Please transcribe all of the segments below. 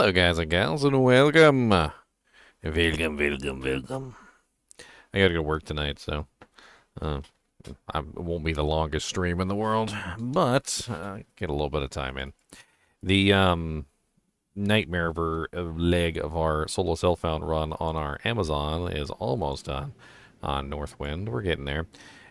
Hello, guys and gals, and welcome. Welcome. I gotta go to work tonight, so uh, it won't be the longest stream in the world, but get a little bit of time in. The nightmare leg of our solo self-found run on our Amazon is almost done on Northwind. We're getting there.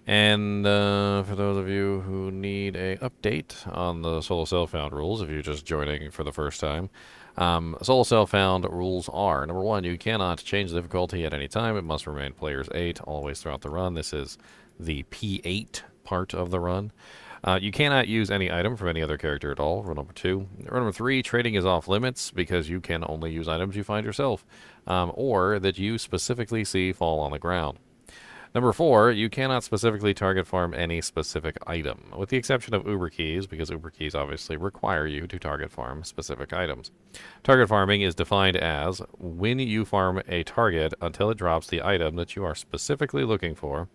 And for those of you who need a update on the solo self-found rules, if you're just joining for the first time, solo self-found rules are, number one, you cannot change the difficulty at any time. It must remain players 8 always throughout the run. This is the P8 part of the run. You cannot use any item from any other character at all, rule number 2. Rule number 3, trading is off limits because you can only use items you find yourself, or that you specifically see fall on the ground. Number 4, you cannot specifically target farm any specific item, with the exception of Uber keys, because Uber keys obviously require you to target farm specific items. Target farming is defined as when you farm a target until it drops the item that you are specifically looking for.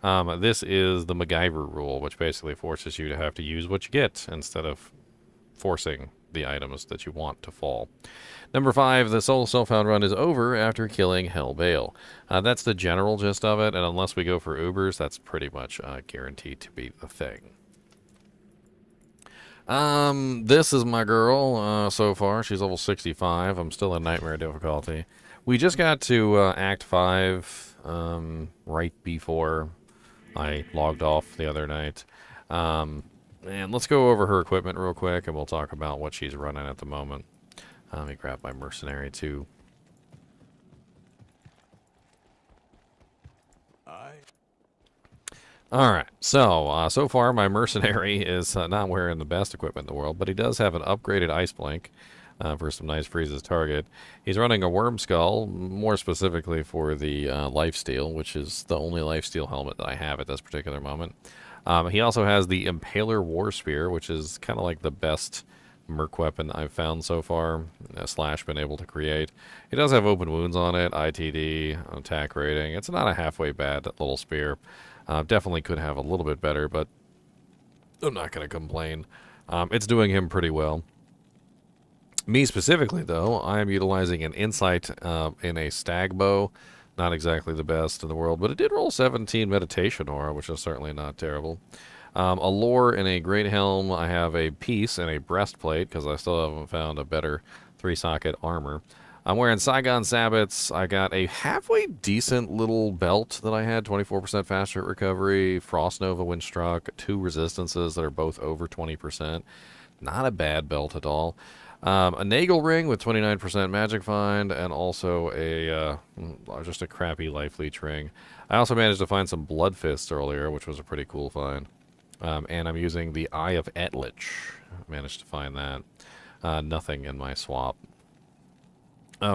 This is the MacGyver rule, which basically forces you to have to use what you get instead of forcing the items that you want to fall. Number 5, the solo self-found run is over after killing Hellbale. That's the general gist of it, and unless we go for Ubers, that's pretty much guaranteed to be the thing. This is my girl so far. She's level 65. I'm still in Nightmare difficulty. We just got to Act 5 right before I logged off the other night. And let's go over her equipment real quick, and we'll talk about what she's running at the moment. Let me grab my mercenary, too. Alright, so far my mercenary is not wearing the best equipment in the world, but he does have an upgraded ice blink for some nice freezes target. He's running a worm skull, more specifically for the lifesteal, which is the only lifesteal helmet that I have at this particular moment. He also has the Impaler War Spear, which is kind of like the best merc weapon I've found so far, Slash been able to create. It does have open wounds on it, ITD, attack rating. It's not a halfway bad little spear. Definitely could have a little bit better, but I'm not going to complain. It's doing him pretty well. Me specifically, though, I am utilizing an insight in a stag bow. Not exactly the best in the world, but it did roll 17 meditation aura, which is certainly not terrible. A lore and a great helm. I have a piece and a breastplate because I still haven't found a better 3-socket armor. I'm wearing Saigon Sabbats. I got a halfway decent little belt that I had, 24% faster recovery, Frost Nova when struck, 2 resistances that are both over 20%. Not a bad belt at all. A Nagel ring with 29% magic find, and also a just a crappy life leech ring. I also managed to find some blood fists earlier, which was a pretty cool find. And I'm using the Eye of Etlich. Managed to find that. Nothing in my swap.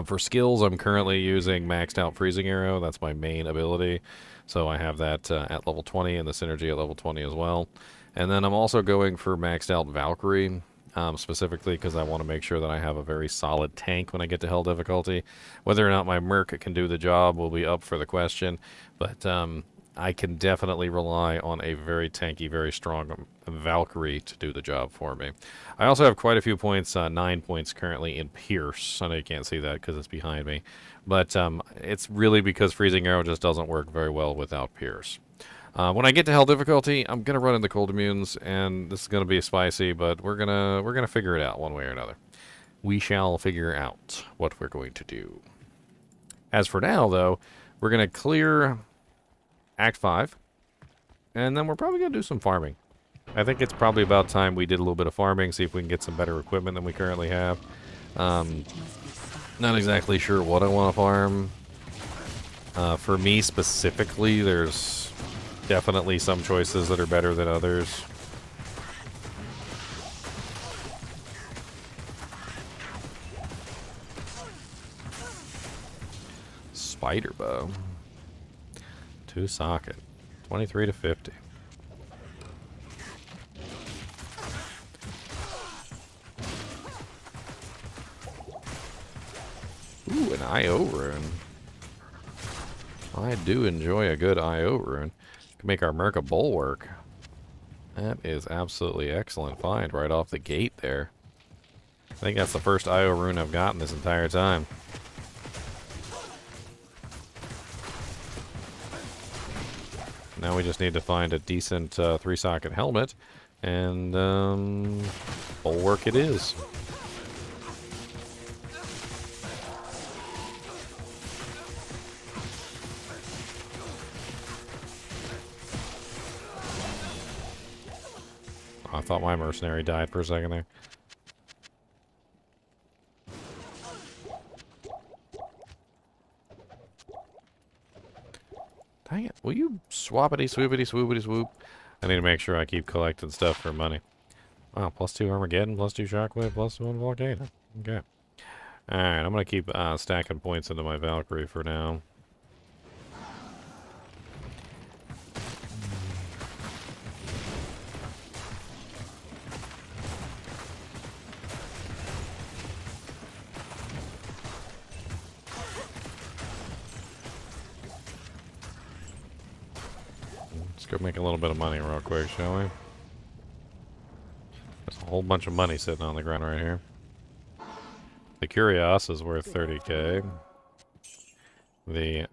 For skills, I'm currently using maxed out freezing arrow. That's my main ability. So I have that at level 20 and the synergy at level 20 as well. And then I'm also going for maxed out Valkyrie. Specifically because I want to make sure that I have a very solid tank when I get to Hell difficulty. Whether or not my Merc can do the job will be up for the question, but I can definitely rely on a very tanky, very strong Valkyrie to do the job for me. I also have quite a few points, 9 points currently in Pierce. I know you can't see that because it's behind me, but it's really because Freezing Arrow just doesn't work very well without Pierce. When I get to Hell difficulty, I'm gonna run into cold immunes, and this is gonna be spicy, but we're gonna figure it out one way or another. We shall figure out what we're going to do. As for now, though, we're gonna clear Act 5, and then we're probably gonna do some farming. I think it's probably about time we did a little bit of farming, see if we can get some better equipment than we currently have. Not exactly sure what I want to farm. For me specifically, there's definitely some choices that are better than others. Spider bow. 2-socket. 23 to 50. Ooh, an IO rune. I do enjoy a good IO rune. Can make our Merc a bulwark. That is absolutely excellent find right off the gate there. I think that's the first IO rune I've gotten this entire time. Now we just need to find a decent 3-socket helmet, and bulwark it is. I thought my mercenary died for a second there. Dang it. Will you swappity swoopity swoopity swoop? I need to make sure I keep collecting stuff for money. Wow, +2 Armageddon, +2 Shockwave, +1 Volcano. Okay. Alright, I'm going to keep stacking points into my Valkyrie for now. Let's go make a little bit of money real quick, shall we? There's a whole bunch of money sitting on the ground right here. The Curios is worth 30k. The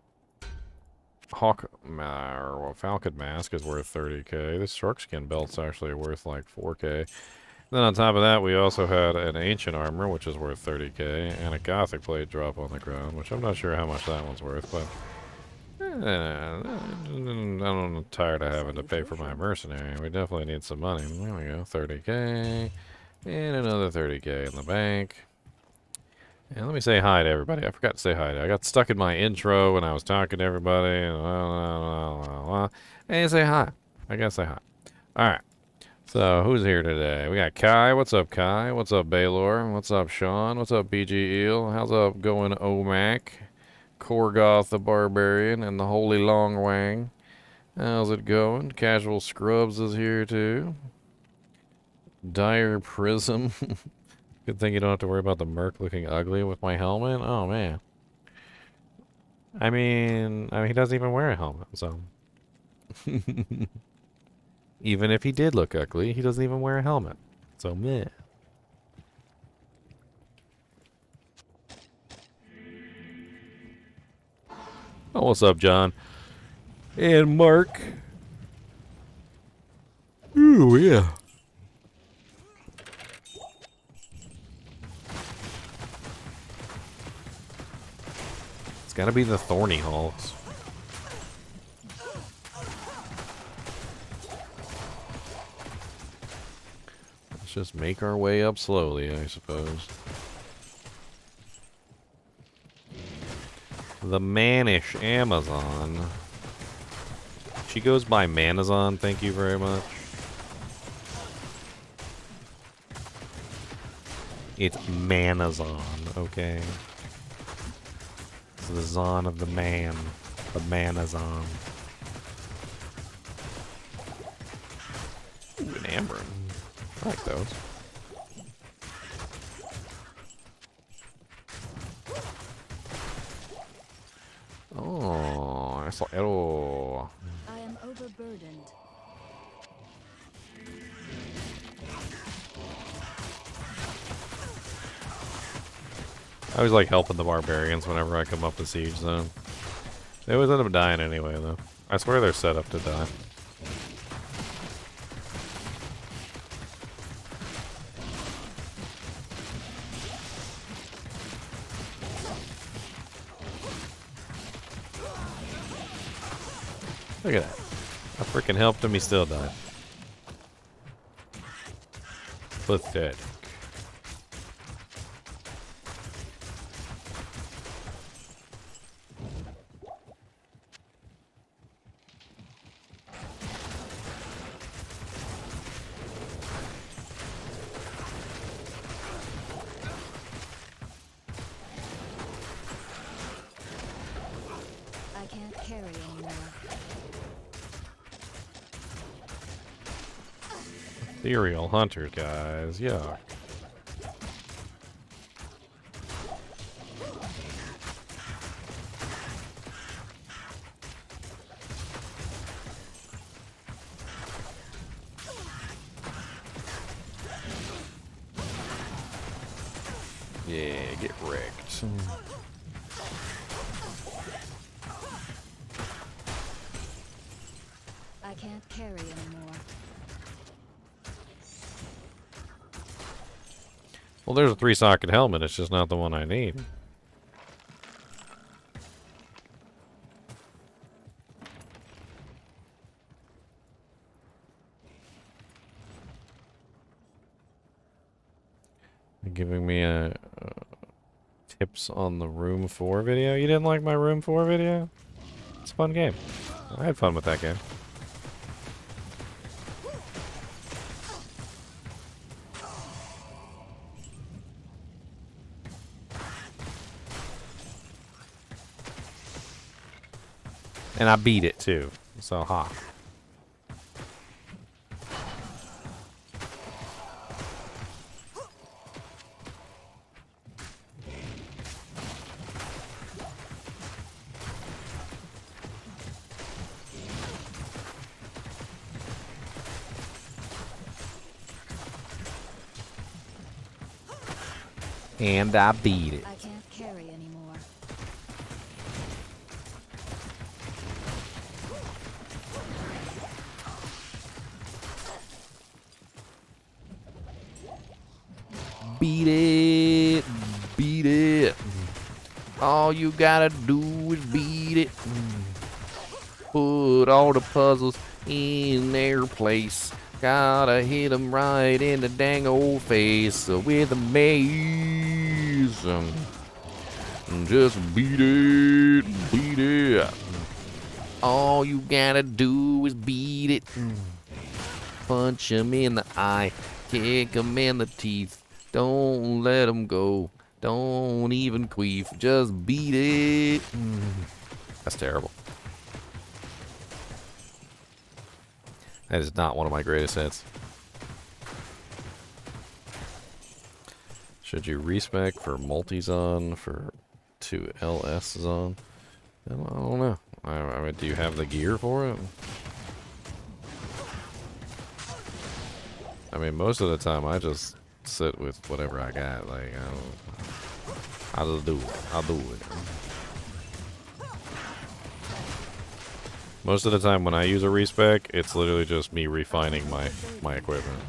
Falcon Mask is worth 30k. This Shark Skin Belt's actually worth like 4k. Then on top of that, we also had an Ancient Armor, which is worth 30k, and a Gothic Blade drop on the ground, which I'm not sure how much that one's worth, but I'm tired of having to pay for my mercenary. We definitely need some money. There we go, 30k, and another 30k in the bank. And let me say hi to everybody. I forgot to say hi. I got stuck in my intro when I was talking to everybody. And hey, say hi. I gotta say hi. Alright. So, who's here today? We got Kai. What's up, Kai? What's up, Baylor? What's up, Sean? What's up, BG Eel? How's up going, Omac? Korgoth the Barbarian and the Holy Long Wang. How's it going? Casual Scrubs is here, too. Dire Prism. Good thing you don't have to worry about the Merc looking ugly with my helmet. Oh, man. I mean, he doesn't even wear a helmet, so. Even if he did look ugly, he doesn't even wear a helmet. So, meh. Oh, what's up, John? And Mark. Ooh, yeah. It's gotta be the Thorny Hulks. Let's just make our way up slowly, I suppose. The Manish Amazon. She goes by Manazon, thank you very much. It's Manazon, okay? It's the Zon of the man. The Manazon. Ooh, an Amber. I like those. Oh, it's like, oh. I am overburdened. I always like helping the barbarians whenever I come up to siege zone. They always end up dying anyway, though. I swear they're set up to die. Look at that. I freaking helped him, he still died. Pathetic. I can't carry anymore. Ethereal Hunter, guys. Yuck. Yeah, get wrecked. I can't carry anymore. Well, there's a 3-socket helmet. It's just not the one I need. They're giving me a tips on the Room 4 video. You didn't like my Room 4 video? It's a fun game. I had fun with that game. And I beat it too. So ha. And I beat it. I can't carry anymore. Beat it. Beat it. All you gotta do is beat it. Put all the puzzles in their place. Gotta hit them right in the dang old face with a maze. Just beat it. Beat it. All you gotta do is beat it. Punch him in the eye. Kick him in the teeth. Don't let him go. Don't even queef. Just beat it. That's terrible. That is not one of my greatest hits. Should you respec for multi-zone for 2 LS zone? I don't know. I mean, do you have the gear for it? I mean, most of the time I just sit with whatever I got. Like, I'll just do it. I'll do it. Most of the time when I use a respec, it's literally just me refining my equipment.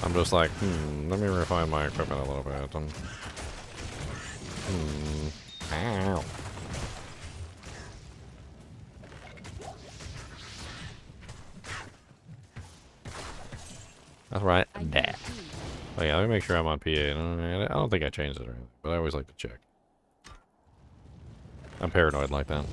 I'm just like, let me refine my equipment a little bit. Ow. That's right, that. Oh yeah, let me make sure I'm on PA. I don't think I changed it or anything, but I always like to check. I'm paranoid like that.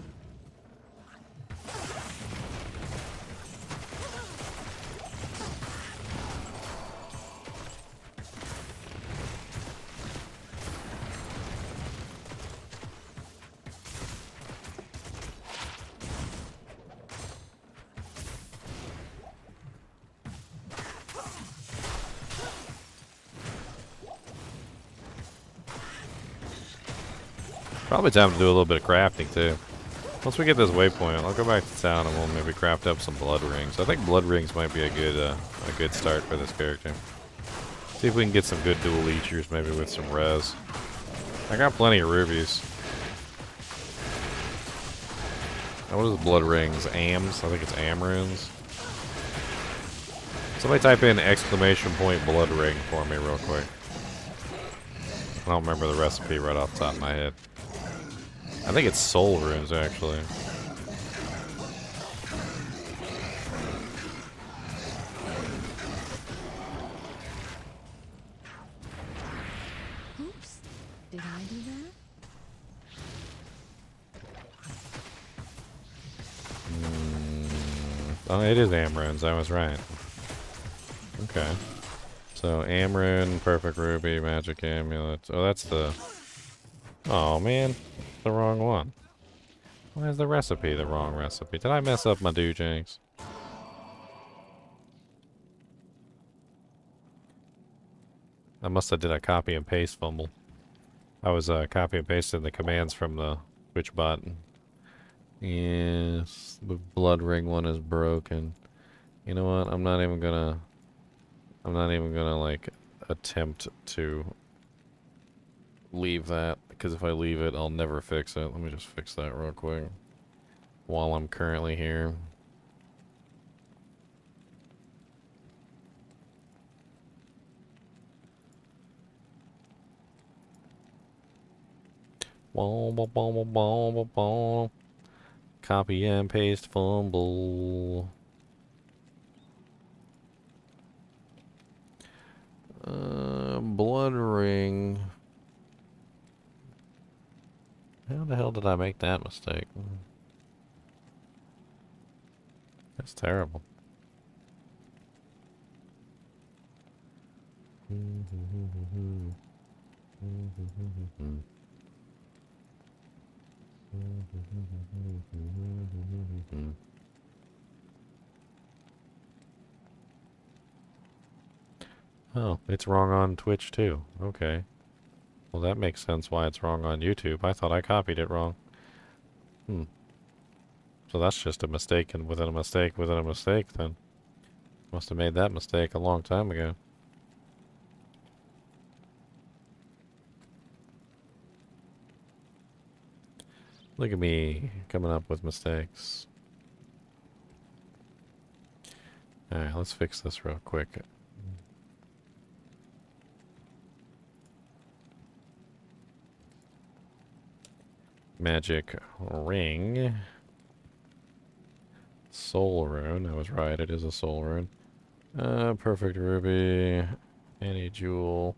Probably time to do a little bit of crafting too. Once we get this waypoint, I'll go back to town and we'll maybe craft up some blood rings. I think blood rings might be a good start for this character. See if we can get some good dual leechers, maybe with some res. I got plenty of rubies. What is blood rings? AMs? I think it's AM runes. Somebody type in !blood ring for me real quick. I don't remember the recipe right off the top of my head. I think it's soul runes, actually. Oops. Did I do that? Oh, it is Amrunes. I was right. Okay. So, Amrune, Perfect Ruby, Magic Amulet. Oh, that's the... Oh, man. The wrong one. Why is the recipe the wrong recipe? Did I mess up my Doojanks? I must have did a copy and paste fumble. I was copy and pasting the commands from the Twitch bot. Yes, the blood ring one is broken. You know what? I'm not even gonna I'm not even gonna, like, attempt to leave that, because if I leave it, I'll never fix it. Let me just fix that real quick while I'm currently here. Copy and paste fumble. Blood ring. How the hell did I make that mistake? That's terrible. Oh, it's wrong on Twitch too. Okay. Well, that makes sense why it's wrong on YouTube. I thought I copied it wrong. So that's just a mistake and within a mistake within a mistake then. Must have made that mistake a long time ago. Look at me coming up with mistakes. Alright, let's fix this real quick. Magic ring. Soul rune. I was right, it is a soul rune. Perfect ruby. Any jewel.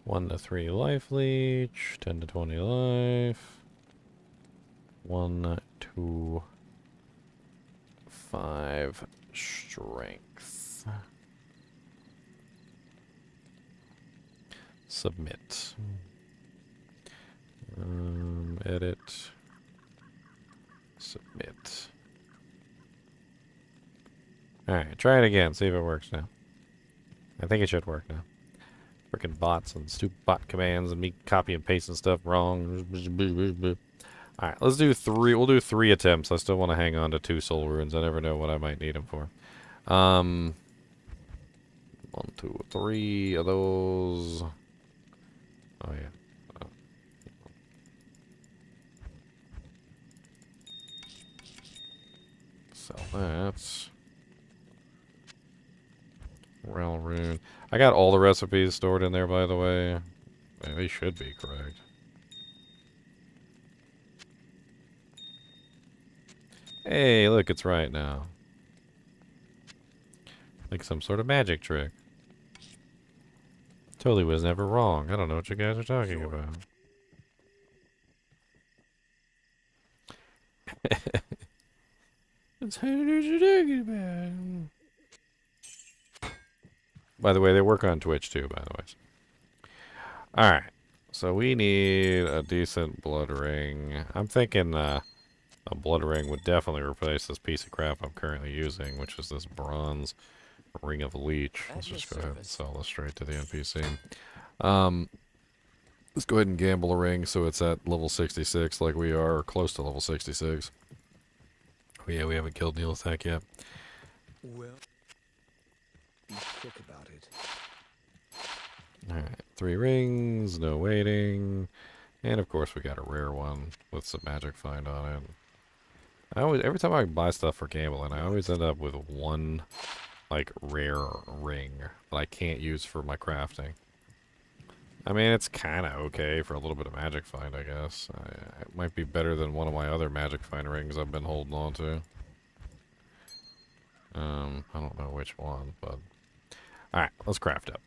One to 3 life leech. 10 to 20 life. 1 to 5 strength. Submit. Edit. Submit. Alright, try it again. See if it works now. I think it should work now. Freaking bots and stupid bot commands and me copy and pasting stuff wrong. Alright, let's do 3. We'll do 3 attempts. I still want to hang on to 2 soul runes. I never know what I might need them for. 1, 2, 3 of those. Oh, yeah. Sell that. Rel rune. I got all the recipes stored in there, by the way. They should be correct. Hey, look, it's right now. Like some sort of magic trick. Totally was never wrong. I don't know what you guys are talking about. What you talking about? By the way, they work on Twitch too, by the way. Alright. So we need a decent blood ring. I'm thinking a blood ring would definitely replace this piece of crap I'm currently using, which is this bronze ring of leech. Let's just go ahead and sell this straight to the NPC. Let's go ahead and gamble a ring so it's at level 66 like we are, or close to level 66. Oh yeah, we haven't killed Neelathak yet. Well, be quick about it. Alright, 3 rings, no waiting. And of course we got a rare one with some magic find on it. Every time I buy stuff for gambling, I always end up with one, like, rare ring that I can't use for my crafting. I mean, it's kind of okay for a little bit of magic find, I guess. It might be better than one of my other magic find rings I've been holding on to. I don't know which one, but... Alright, let's craft up.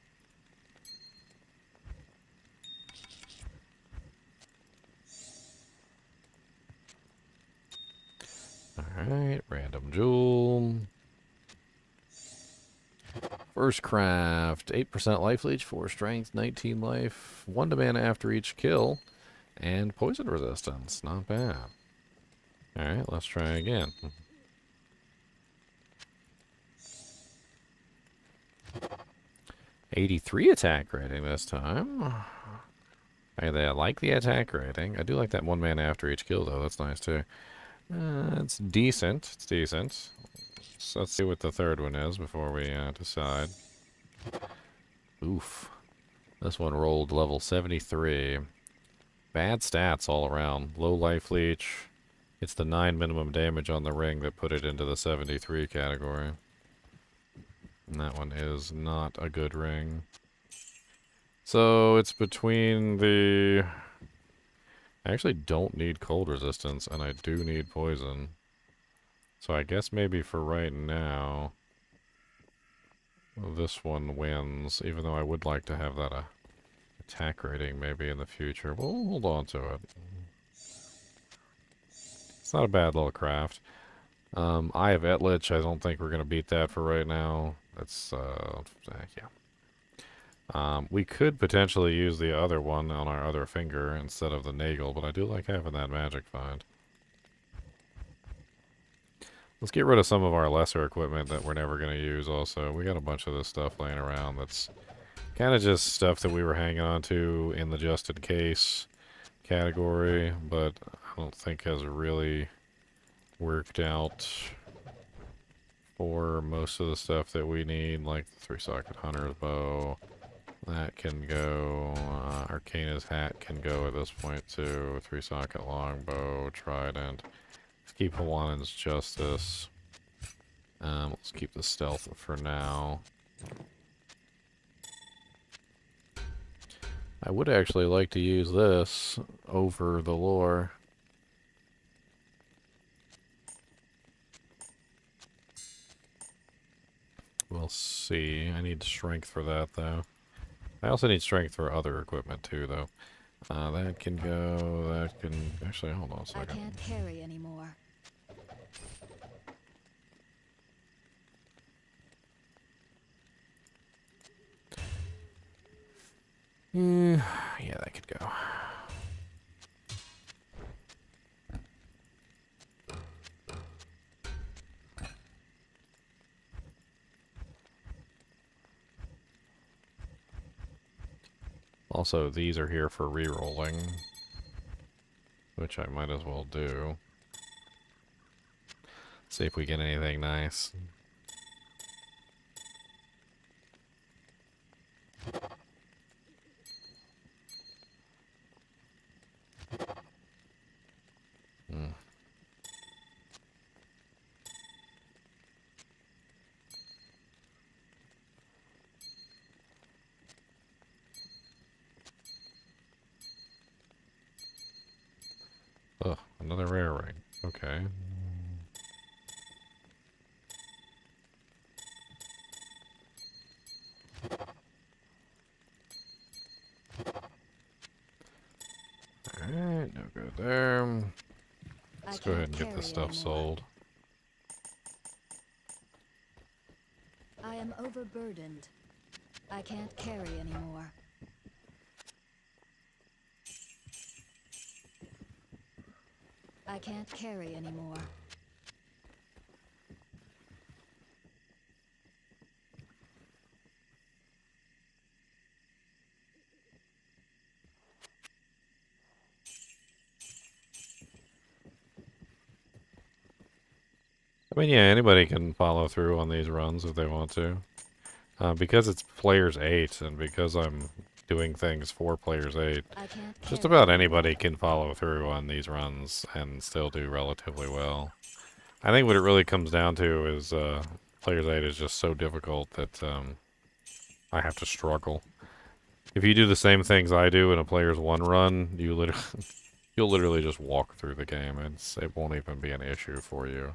Alright, random jewel. First craft, 8% life leech, 4 strength, 19 life, 1 to mana after each kill, and poison resistance. Not bad. Alright, let's try again. '83 attack rating this time. I like the attack rating. I do like that one man after each kill, though. That's nice, too. It's decent. It's decent. So let's see what the third one is before we decide. Oof. This one rolled level 73. Bad stats all around. Low life leech. It's the 9 minimum damage on the ring that put it into the 73 category. And that one is not a good ring. So it's between the... I actually don't need cold resistance, and I do need poison. So I guess maybe for right now, this one wins, even though I would like to have that attack rating maybe in the future. We'll hold on to it. It's not a bad little craft. Eye of Etlich, I don't think we're going to beat that for right now. That's, yeah. We could potentially use the other one on our other finger instead of the Nagel, but I do like having that magic find. Let's get rid of some of our lesser equipment that we're never going to use also. We got a bunch of this stuff laying around that's kind of just stuff that we were hanging on to in the just in case category, but I don't think has really worked out for most of the stuff that we need, like the 3-socket hunter's bow. That can go. Arcana's hat can go at this point too. 3-socket longbow, trident. Let's keep Hawanan's justice. Let's keep the stealth for now. I would actually like to use this over the lore. We'll see. I need strength for that, though. I also need strength for other equipment, too, though. That can go, that can... Actually, hold on a second. I can't carry anymore. Yeah, that could go. Also, these are here for re-rolling, which I might as well do. See if we get anything nice. Ugh, another rare ring. Okay. Alright, no good there. Let's go ahead and get this stuff sold. I am overburdened. I can't carry anymore. I can't carry anymore. I mean, yeah, anybody can follow through on these runs if they want to. Because it's players 8, and because I'm doing things for players 8, just about anybody can follow through on these runs and still do relatively well. I think what it really comes down to is players 8 is just so difficult that I have to struggle. If you do the same things I do in a players 1 run, you'll literally just walk through the game. It won't even be an issue for you.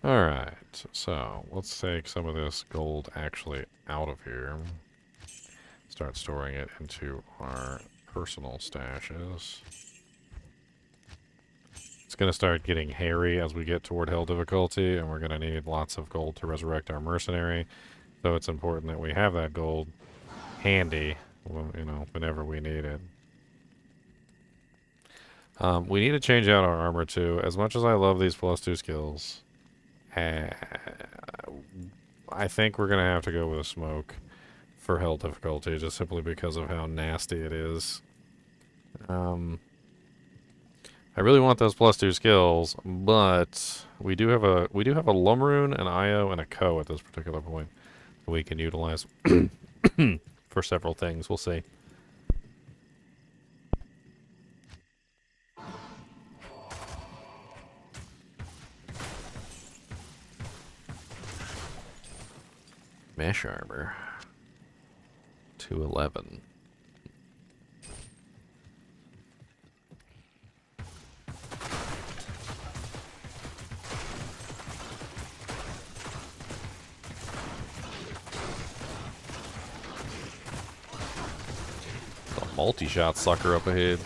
Alright, so let's take some of this gold actually out of here. Start storing it into our personal stashes. It's going to start getting hairy as we get toward hell difficulty, and we're going to need lots of gold to resurrect our mercenary. So it's important that we have that gold handy, you know, whenever we need it. We need to change out our armor too. As much as I love these +2 skills, I think we're gonna have to go with a smoke for hell difficulty, just simply because of how nasty it is. I really want those +2 skills, but we do have a Lumrune, an IO, and a Co at this particular point that we can utilize for several things. We'll see. Mesh armor. 211. The multi-shot sucker up ahead.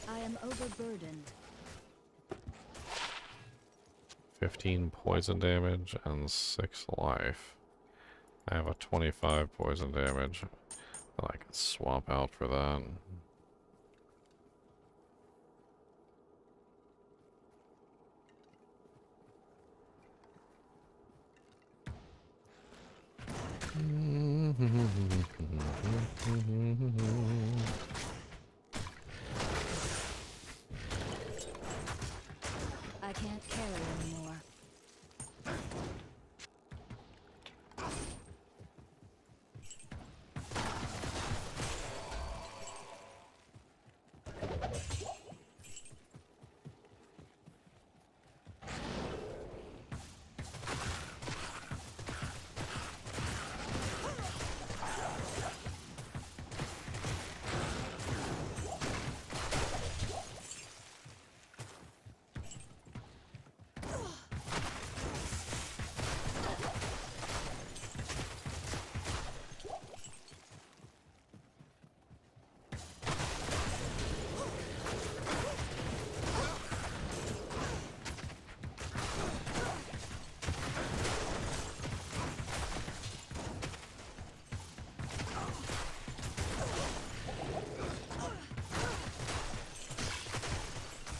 I am overburdened. 15 poison damage and 6 life. I have a 25 poison damage that I can swap out for that. I can't carry anymore.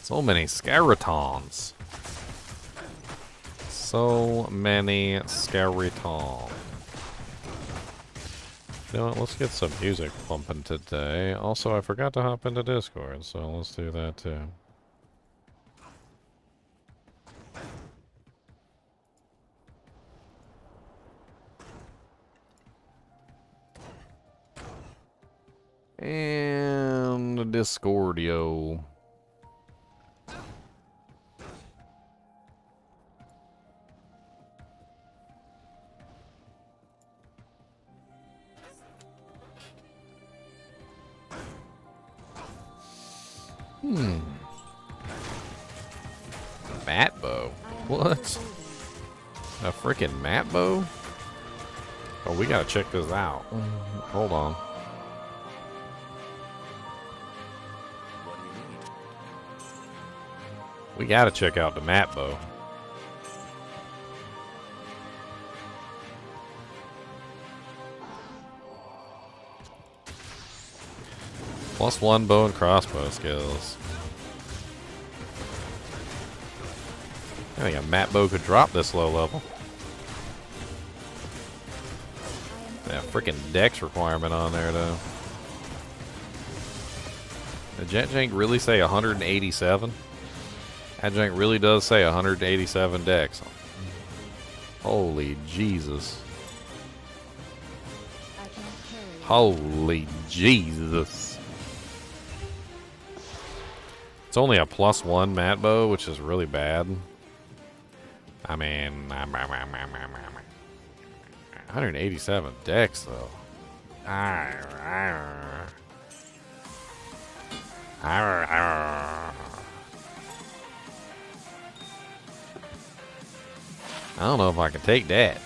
So many skeletons. So many skeletons. You know what, let's get some music pumping today. Also, I forgot to hop into Discord, so let's do that too. And Discordio. Mat bow? I am What? overburdened. A freaking mat bow? Oh, we gotta check this out. Hold on. What do you need? We gotta check out the mat bow. +1 bow and crossbow skills. I think a mat bow could drop this low level. That freaking dex requirement on there, though. Did Jet Jank really say 187? That Jank really does say 187 dex. Holy Jesus. I can't carry. Holy Jesus. It's only a +1 mat bow, which is really bad. I mean, 187 dex, though. I don't know if I can take that.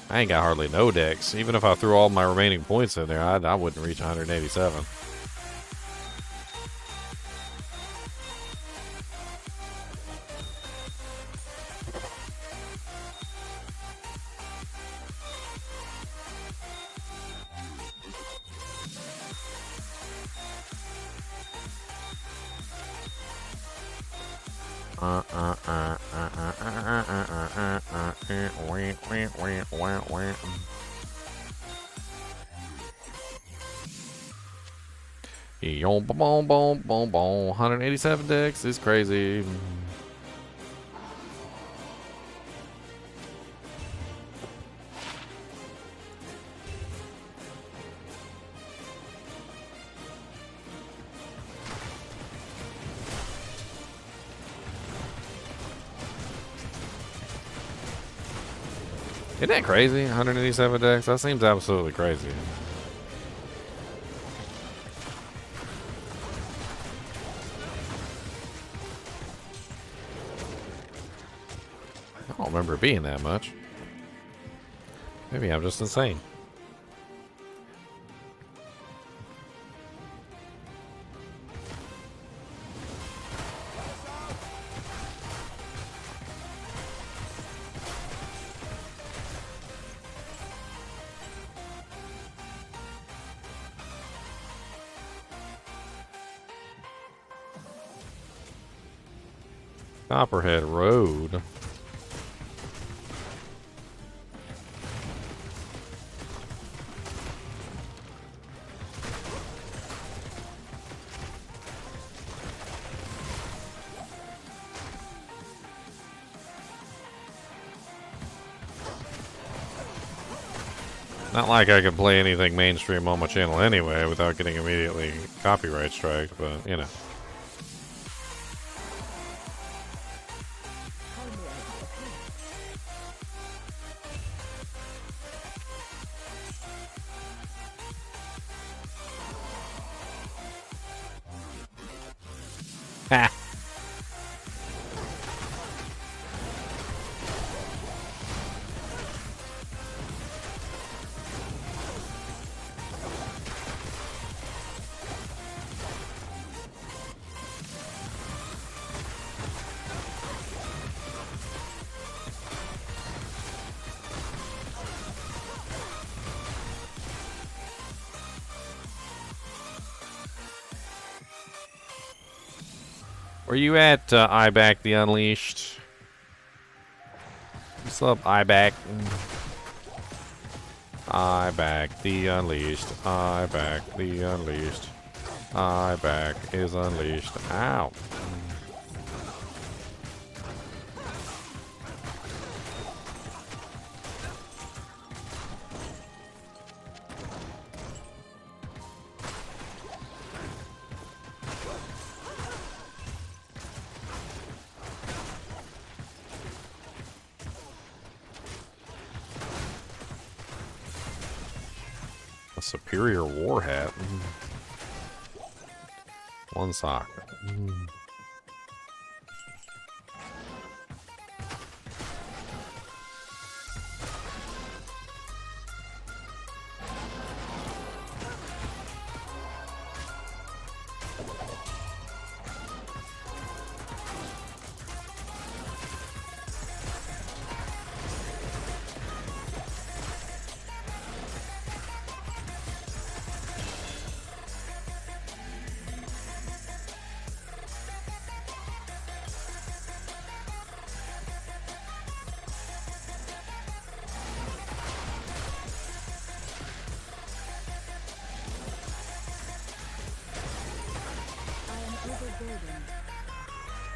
I ain't got hardly no dex. Even if I threw all my remaining points in there, I wouldn't reach 187. Boom, boom, boom, boom, boom. 187 decks is crazy. Isn't that crazy? 187 decks? That seems absolutely crazy. I don't remember it being that much. Maybe I'm just insane. Copperhead Road. Not like I could play anything mainstream on my channel anyway without getting immediately copyright striked, but you know. Ha! Where you at, Iback the Unleashed? What's up, Iback? Iback the Unleashed. Iback the Unleashed. Iback is unleashed. Ow. A superior war hat. One sock.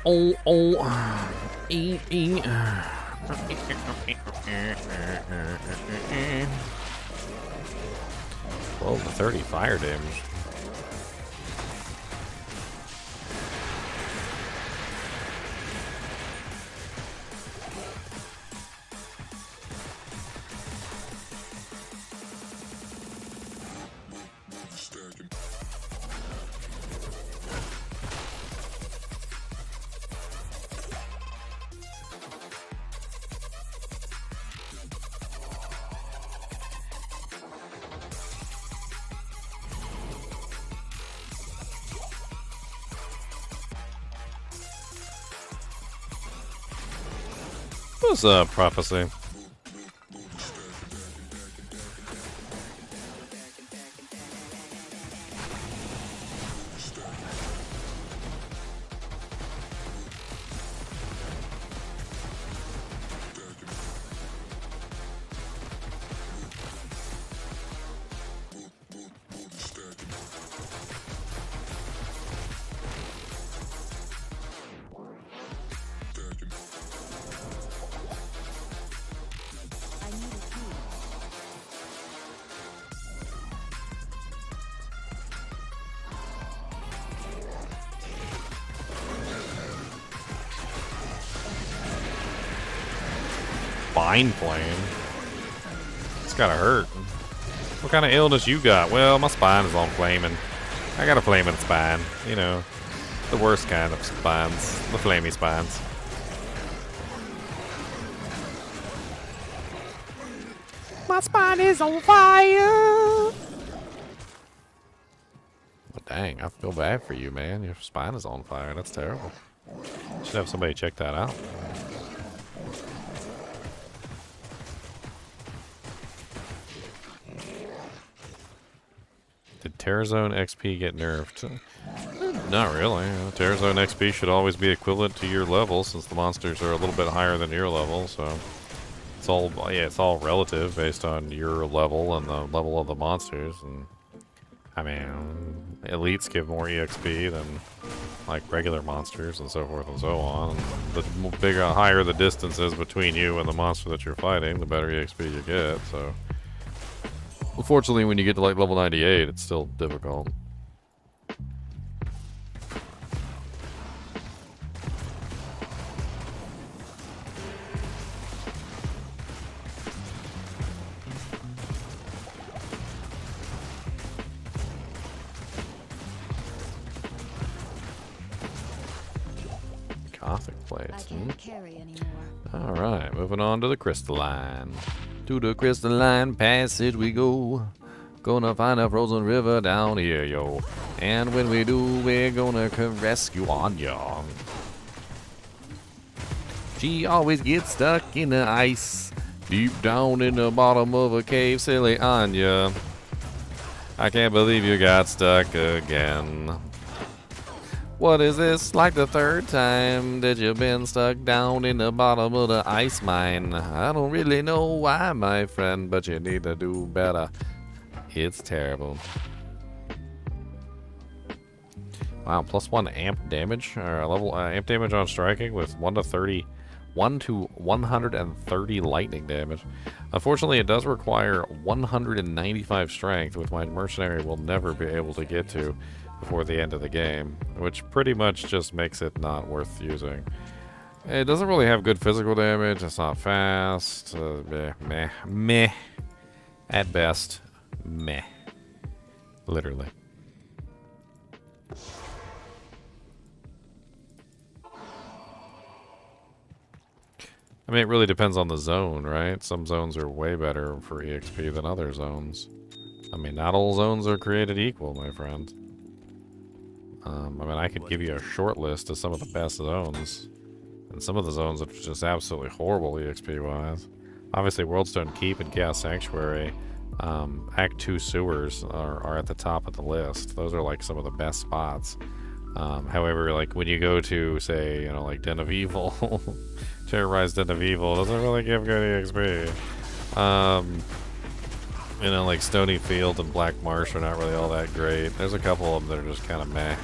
Oh, oh, e. 12 to 30 fire damage. What's up, Prophecy? Spine flame. It's gotta hurt. What kind of illness you got? Well, my spine is on flaming. I got a flaming spine. You know, the worst kind of spines. The flamey spines. My spine is on fire! Well, dang, I feel bad for you, man. Your spine is on fire. That's terrible. Should have somebody check that out. Did Terrazone XP get nerfed? Not really. Terrazone XP should always be equivalent to your level, since the monsters are a little bit higher than your level. So it's all relative based on your level and the level of the monsters. And I mean, elites give more EXP than like regular monsters and so forth and so on. The higher the distance is between you and the monster that you're fighting, the better EXP you get. So. Unfortunately, when you get to like level 98, it's still difficult. Gothic I plates. can't carry anymore. Alright, moving on to the crystalline. To the crystalline passage we go. Gonna find a frozen river down here, yo. And when we do, we're gonna rescue Anya. She always gets stuck in the ice, deep down in the bottom of a cave, silly Anya. I can't believe you got stuck again. What is this, like the third time that you've been stuck down in the bottom of the ice mine? I don't really know why, my friend, but you need to do better. It's terrible. Wow, +1 amp damage, or level amp damage on striking with 1 to 130 lightning damage. Unfortunately, it does require 195 strength, which my mercenary will never be able to get to before the end of the game, which pretty much just makes it not worth using. It doesn't really have good physical damage. It's not fast. Meh. At best, meh. Literally. I mean, it really depends on the zone, right? Some zones are way better for EXP than other zones. I mean, not all zones are created equal, my friend. I mean, I could give you a short list of some of the best zones. And some of the zones are just absolutely horrible EXP-wise. Obviously, Worldstone Keep and Chaos Sanctuary, Act 2 Sewers are at the top of the list. Those are like some of the best spots. However, like when you go to, say, you know, like Den of Evil, Terrorized Den of Evil, doesn't really give good EXP. You know, like Stony Field and Black Marsh are not really all that great. There's a couple of them that are just kind of meh.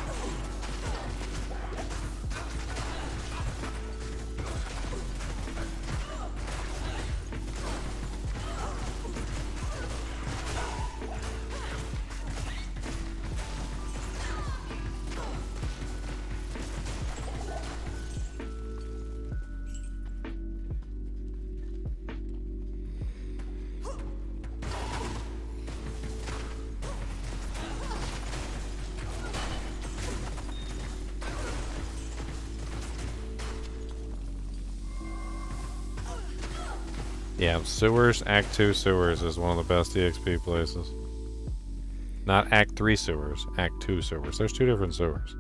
Yeah, Sewers, Act 2 Sewers is one of the best EXP places. Not Act 3 Sewers, Act 2 Sewers. There's two different sewers.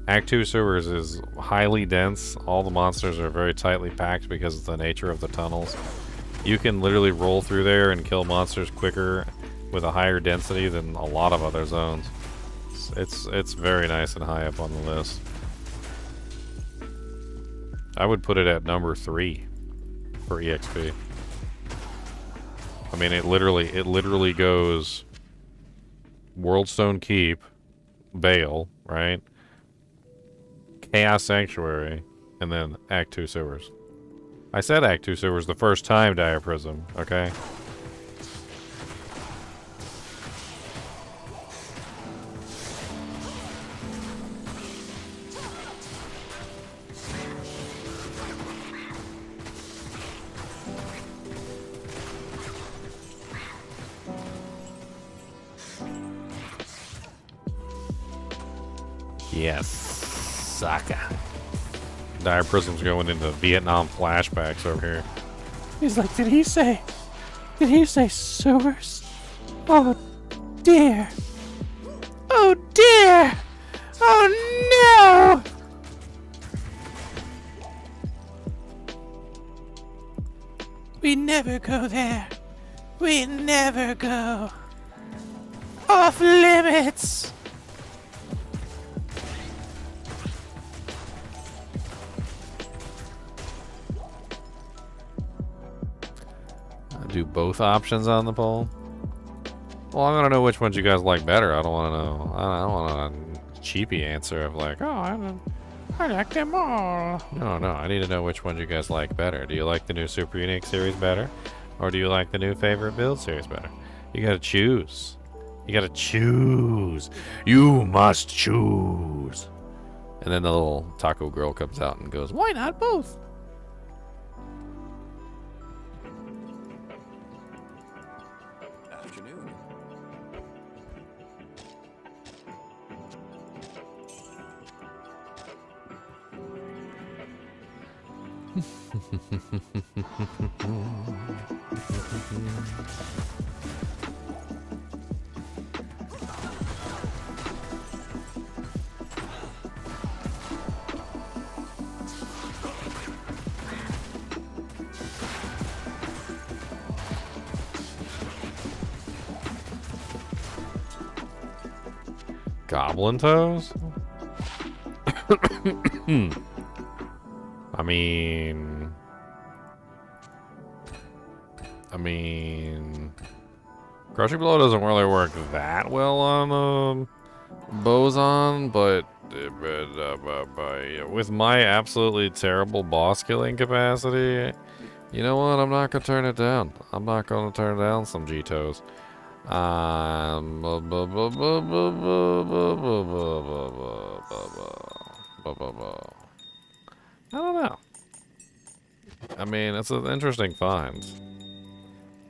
Act 2 Sewers is highly dense. All the monsters are very tightly packed because of the nature of the tunnels. You can literally roll through there and kill monsters quicker with a higher density than a lot of other zones. It's very nice and high up on the list. I would put it at number 3 for EXP. I mean, it literally goes Worldstone Keep, Bale, right? Chaos Sanctuary, and then Act 2 Sewers. I said Act 2 Sewers the first time, Diaprism, okay? Yes, sucker. Dire Prism's going into Vietnam flashbacks over here. He's like, did he say sewers? Oh dear. Oh dear. Oh no. We never go there. We never go. Off limits. Do both options on the poll? Well, I want to know which ones you guys like better. I don't want to know. I don't want a cheapy answer of like, oh, I like them all. No, I need to know which ones you guys like better. Do you like the new Super Unique series better? Or do you like the new favorite build series better? You gotta choose. You gotta choose. You must choose. And then the little taco girl comes out and goes, why not both? Afternoon. Goblin toes? I mean, Crushing Blow doesn't really work that well on Boson, but with my absolutely terrible boss killing capacity, you know what? I'm not gonna turn it down. I'm not gonna turn down some G-toes. I don't know. I mean, it's an interesting find.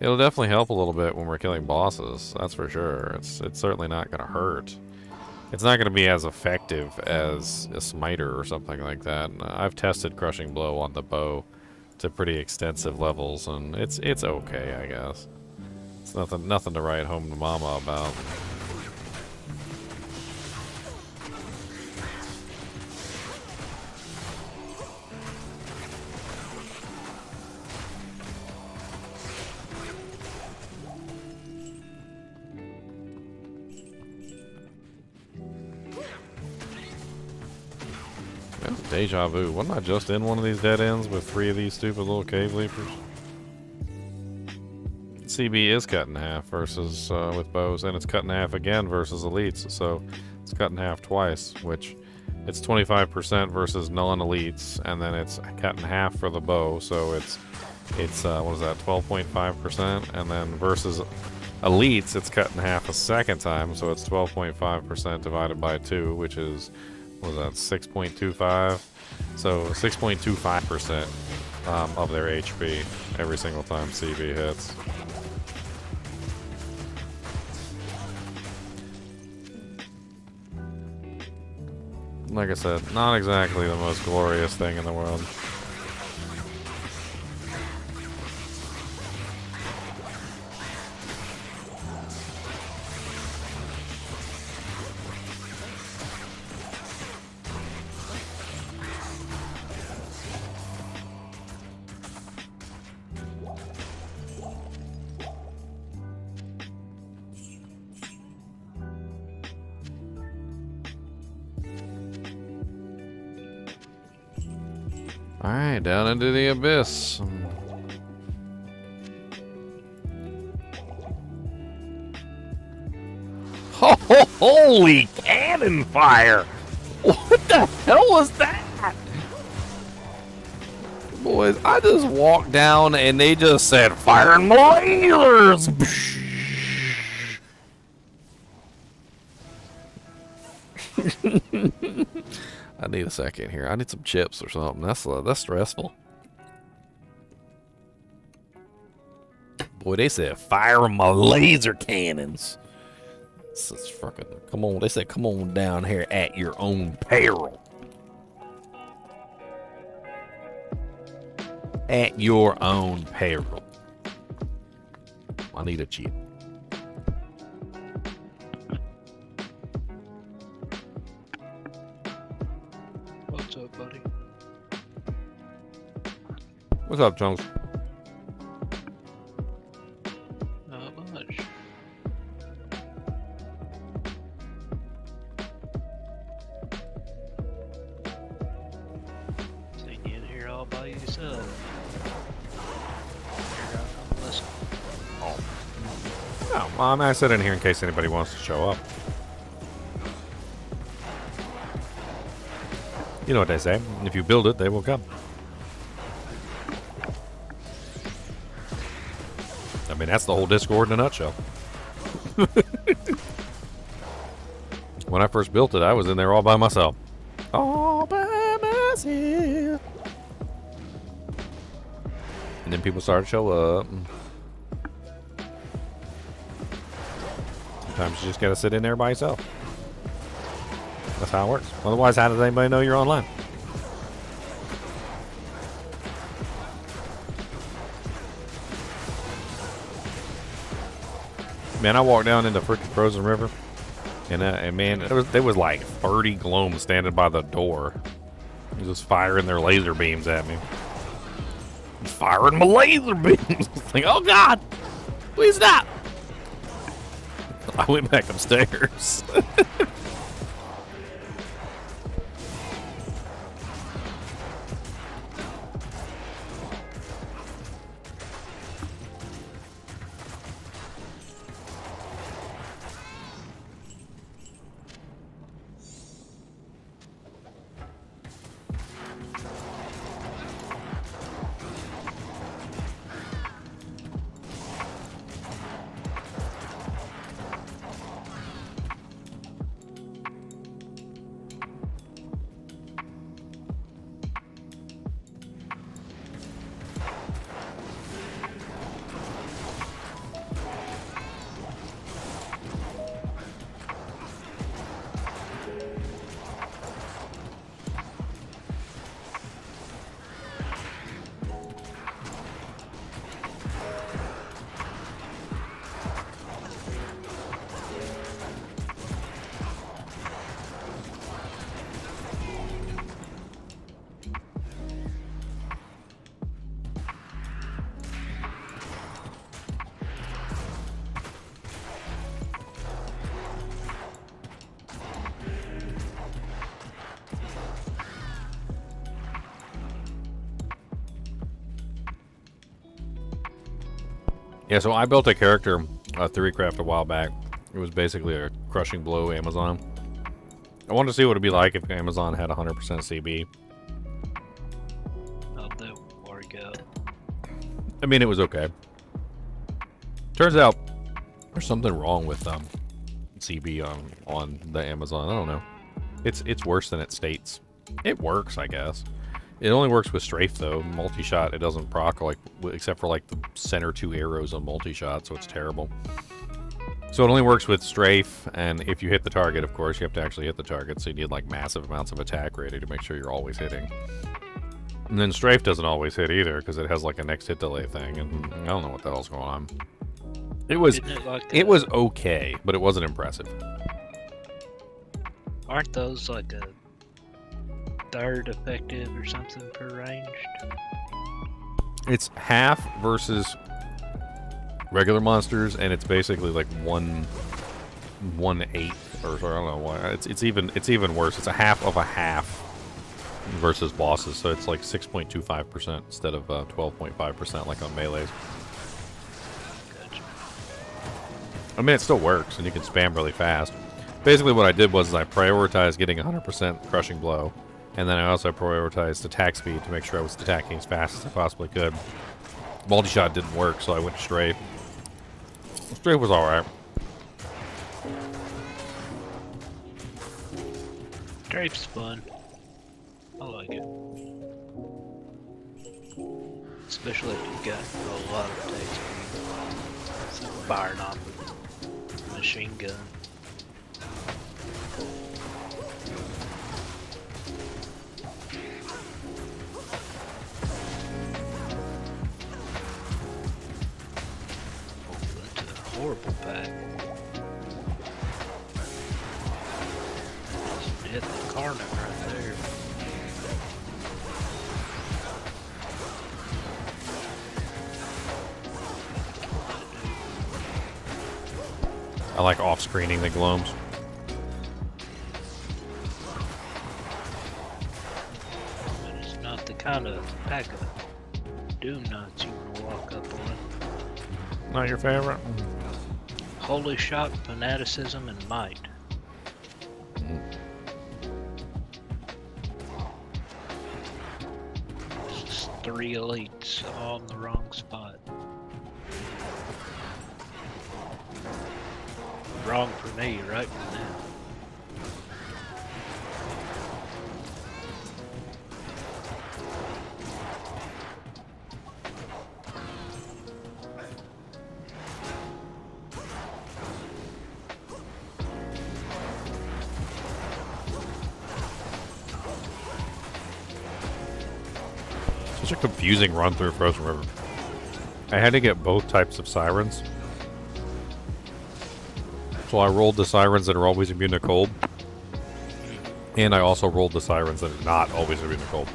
It'll definitely help a little bit when we're killing bosses, that's for sure. It's certainly not going to hurt. It's not going to be as effective as a smiter or something like that. And I've tested Crushing Blow on the bow to pretty extensive levels, and it's okay, I guess. It's nothing to write home to mama about. Well, deja vu. Wasn't I just in one of these dead ends with 3 of these stupid little cave leapers? CB is cut in half versus with bows, and it's cut in half again versus elites, so it's cut in half twice, which it's 25% versus non-elites, and then it's cut in half for the bow, so it's what is that, 12.5%, and then versus elites, it's cut in half a second time, so it's 12.5% divided by 2, which is, what is that, 6.25? So 6.25% of their HP every single time CB hits. Like I said, not exactly the most glorious thing in the world. Alright, down into the abyss. Holy cannon fire! What the hell was that? Boys, I just walked down and they just said, firing lasers! I need a second here. I need some chips or something. That's stressful. Boy, they said fire my laser cannons. This is fucking. Come on, they said come on down here at your own peril. At your own peril. I need a cheat. What's up, buddy? What's up, Chunks? Not much. Seen you in here all by yourself. Here I listen. Oh, well, I mean, I sit in here in case anybody wants to show up. You know what they say. If you build it, they will come. I mean, that's the whole Discord in a nutshell. When I first built it, I was in there all by myself. All by myself. And then people started to show up. Sometimes you just gotta sit in there by yourself. That's how it works. Otherwise, how does anybody know you're online? Man, I walked down into freaking Frozen River, and man, there was like 30 glomes standing by the door, just firing their laser beams at me. Firing my laser beams. Like, oh God, please stop. I went back upstairs. Yeah, so I built a character, Theorycraft, a while back. It was basically a crushing blow Amazon. I wanted to see what it'd be like if Amazon had 100% CB. How'd that work out? I mean, it was okay. Turns out there's something wrong with CB on the Amazon. I don't know. It's worse than it states. It works, I guess. It only works with strafe though. Multi-shot, it doesn't proc like except for like the center 2 arrows on multi-shot, so it's terrible. So it only works with strafe, and if you hit the target, of course, you have to actually hit the target. So you need like massive amounts of attack rating to make sure you're always hitting. And then strafe doesn't always hit either because it has like a next hit delay thing, and I don't know what the hell's going on. It was it was okay, but it wasn't impressive. Aren't those like a third effective or something per ranged? It's half versus regular monsters, and it's basically like 1/8, or I don't know why. It's even worse. It's a half of a half versus bosses, so it's like 6.25% instead of 12.5% like on melees. Gotcha. I mean, it still works, and you can spam really fast. Basically, what I did was I prioritized getting 100% crushing blow, and then I also prioritized attack speed to make sure I was attacking as fast as I possibly could. Multi-shot didn't work, so I went strafe. Strafe was alright. Strafe's fun. I like it. Especially if you've got a lot of attack speed. It's like firing off a machine gun. horrible pack. Hit the Carnot right there. I like off-screening the glomes. But it's not the kind of pack of doom nuts you want to walk up on. Not your favorite? Holy shot, fanaticism, and might. It's just 3 elites all in the wrong spot. Wrong for me, right now. Such a confusing run through Frozen River. I had to get both types of sirens. So I rolled the sirens that are always immune to cold. And I also rolled the sirens that are not always immune to cold.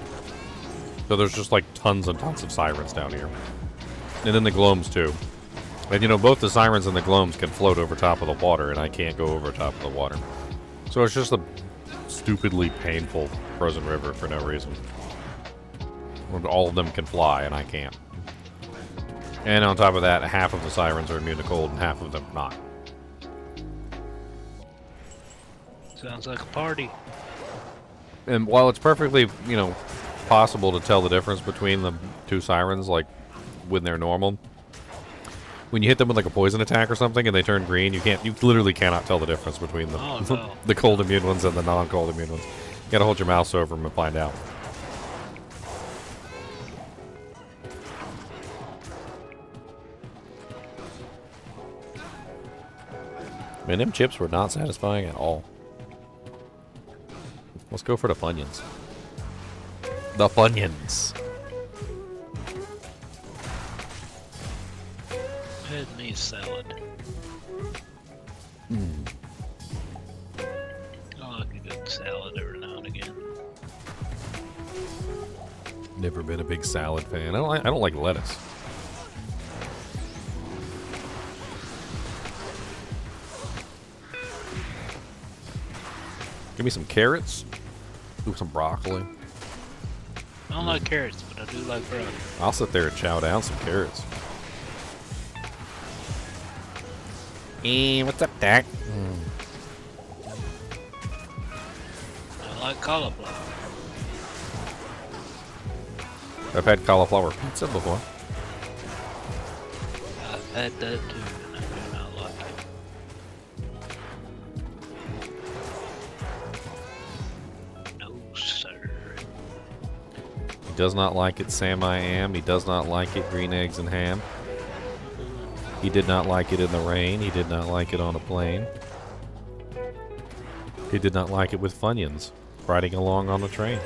So there's just like tons and tons of sirens down here. And then the glomes too. And you know, both the sirens and the glomes can float over top of the water, and I can't go over top of the water. So it's just a stupidly painful Frozen River for no reason. Where all of them can fly, and I can't. And on top of that, half of the sirens are immune to cold, and half of them are not. Sounds like a party. And while it's perfectly, you know, possible to tell the difference between the two sirens, like, when they're normal, when you hit them with, like, a poison attack or something and they turn green, you literally cannot tell the difference between the, Oh, no. the cold immune ones and the non-cold immune ones. You gotta hold your mouse over them and find out. Man, them chips were not satisfying at all. Let's go for the Funyuns. The Funyuns. Had me a salad. I like a good salad every now and again. Never been a big salad fan. I don't like lettuce. Give me some carrots. Ooh, some broccoli. I don't like carrots, but I do like broccoli. I'll sit there and chow down some carrots. What's up, Dak? I like cauliflower. I've had cauliflower pizza before. I've had that too, and I do not like it. No, sir. He does not like it, Sam I Am. He does not like it, green eggs and ham. He did not like it in the rain. He did not like it on a plane. He did not like it with Funyuns, riding along on the train.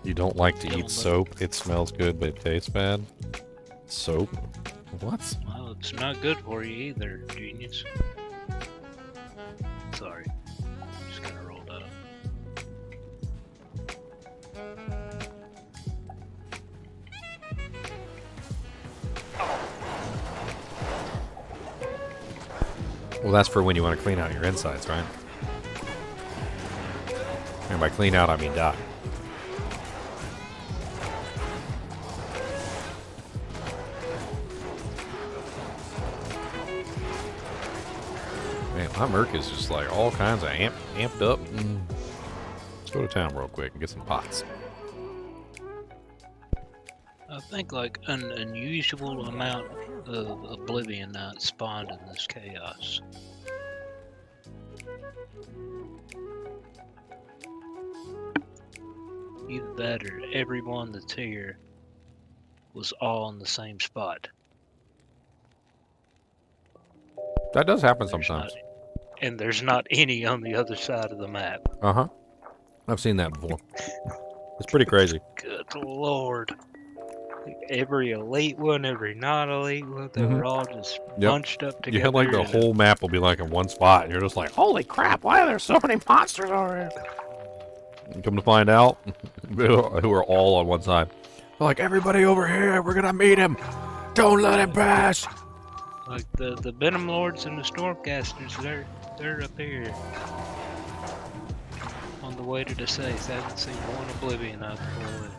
You don't like to eat soap. It smells good, but it tastes bad. Soap? What? Well, it's not good for you either, genius. Sorry. Just kinda rolled up. Well, that's for when you want to clean out your insides, right? And by clean out, I mean die. Man, my Merc is just like all kinds of amped up. Let's go to town real quick and get some pots. I think like an unusual amount of Oblivion Knights spawned in this chaos. Either that or everyone that's here was all in the same spot. That does happen There's sometimes. and there's not any on the other side of the map. Uh-huh. I've seen that before. It's pretty crazy. Good lord. Like every elite one, every non-elite one, they were all just Yep. bunched up You together. had like the in a- whole map will be like in one spot, and you're just like, holy crap, why are there so many monsters over here? And come to find out, who are all on one side. They're like, everybody over here, we're gonna meet him. Don't let him pass. Like the Venom Lords and the Stormcasters, they're up here. On the way to the safe. I haven't seen one Oblivion out before.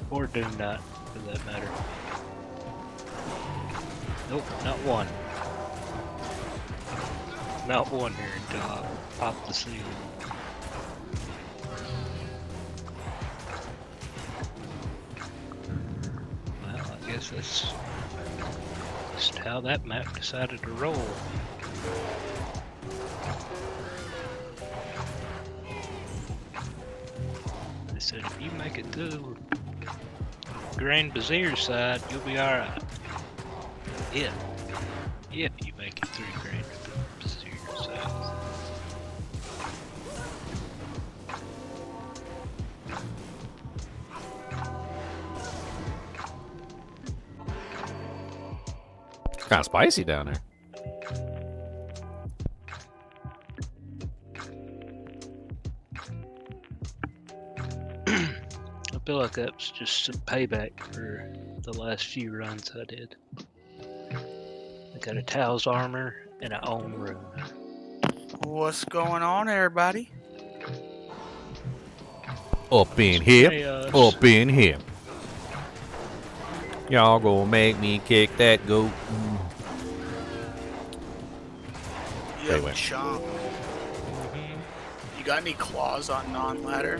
Or Doom Knight, for that matter. Nope, not one. Not one here until I pop the seal. Well, I guess that's just how that map decided to roll. They said if you make it through Grand Bazaar side, you'll be alright. If you make it through Grand Bazaar side. It's kind of spicy down there. I feel like that's just some payback for the last few runs I did. I got a Tao's armor and a own rune. What's going on, everybody? Up in here. Chaos. Up in here. Y'all gonna make me kick that goat. You Anyway. chomp. You got any claws on non-ladder?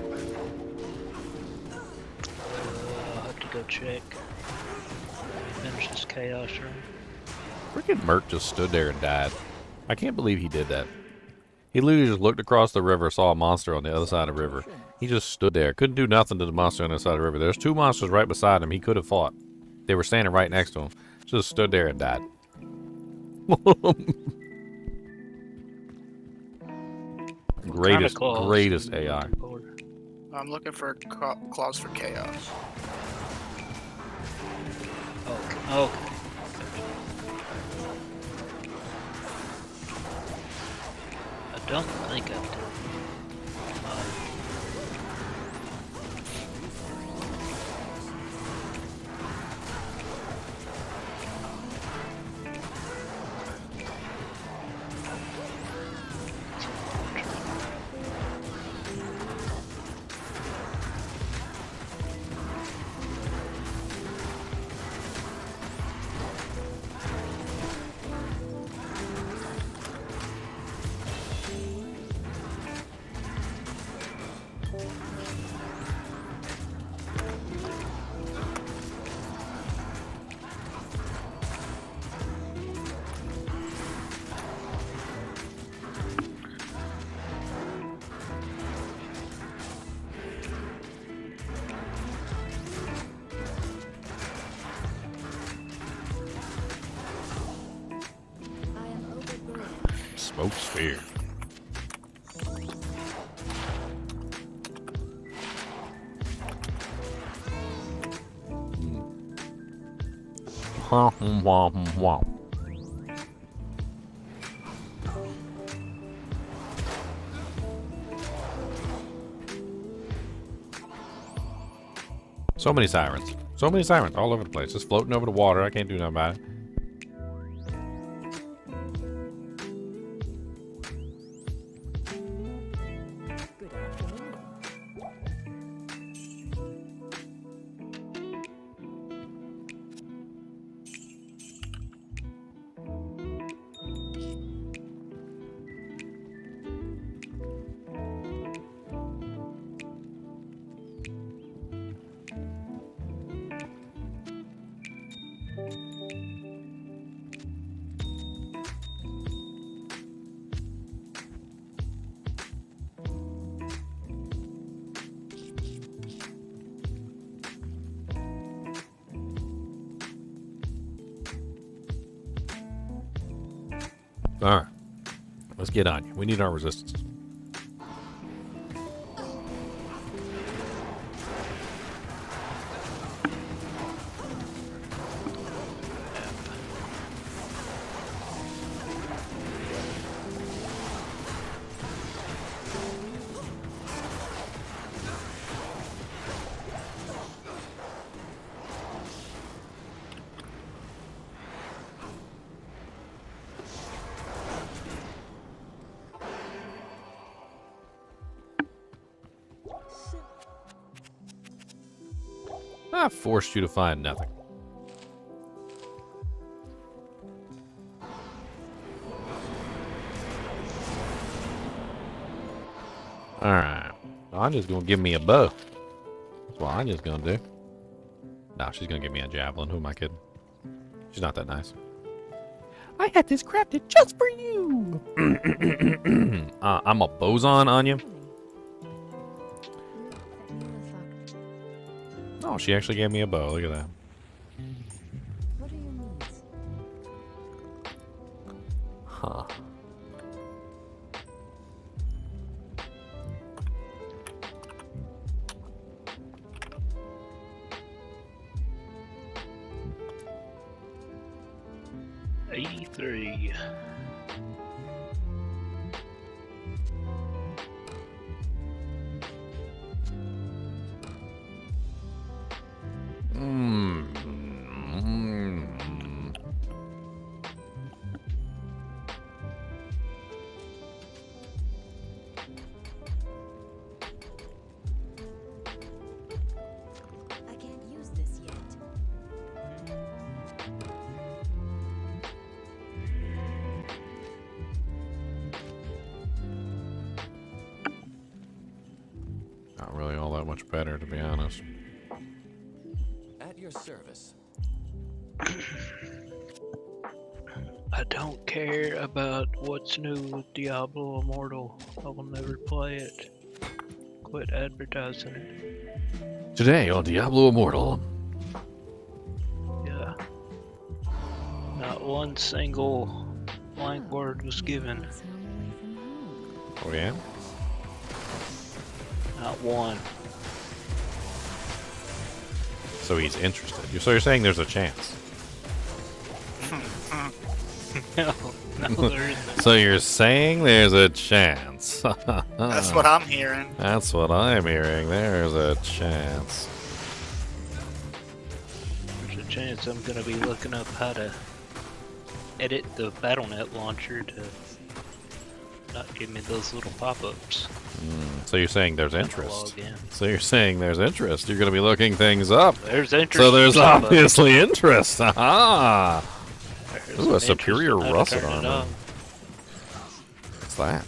I'll have to go check. Finish this chaos rune. Freaking Mert just stood there and died. I can't believe he did that. He literally just looked across the river, saw a monster on the other side of the river. He just stood there. Couldn't do nothing to the monster on the other side of the river. There's two monsters right beside him. He could have fought. They were standing right next to him. Just stood there and died. Greatest AI. I'm looking for claws for chaos. Okay. I don't think I did. I am overburdened. Smoke sphere. So many sirens. So many sirens all over the place. Just floating over the water. I can't do nothing about it. Good afternoon. All right. Let's get on you. We need our resistance. I forced you to find nothing. Alright. Anya's gonna give me a bow. That's what Anya's gonna do. No, she's gonna give me a javelin. Who am I kidding? She's not that nice. I had this crafted just for you! I'm a boson, Anya. Oh, she actually gave me a bow. Look at that. What are your needs? Huh. E3. I can't use this yet. Not really all that much better, to be honest. At your service. I don't care about what's new with Diablo Immortal. I will never play it. Quit advertising it. Today on Diablo Immortal. Yeah. Not one single blank word was given. It's home away from home. Oh, yeah? Not one. So he's interested. So you're saying there's a chance. No, there isn't. So you're saying there's a chance. That's what I'm hearing. That's what I'm hearing. There's a chance. There's a chance I'm gonna be looking up how to edit the BattleNet launcher to not give me those little pop-ups. So you're saying there's when I interest. log in. So you're saying there's interest. You're going to be looking things up. There's interest. So there's in some of it. obviously interest. Aha! There's Ooh, some a interest superior in how to russet turn it armor. on. What's that?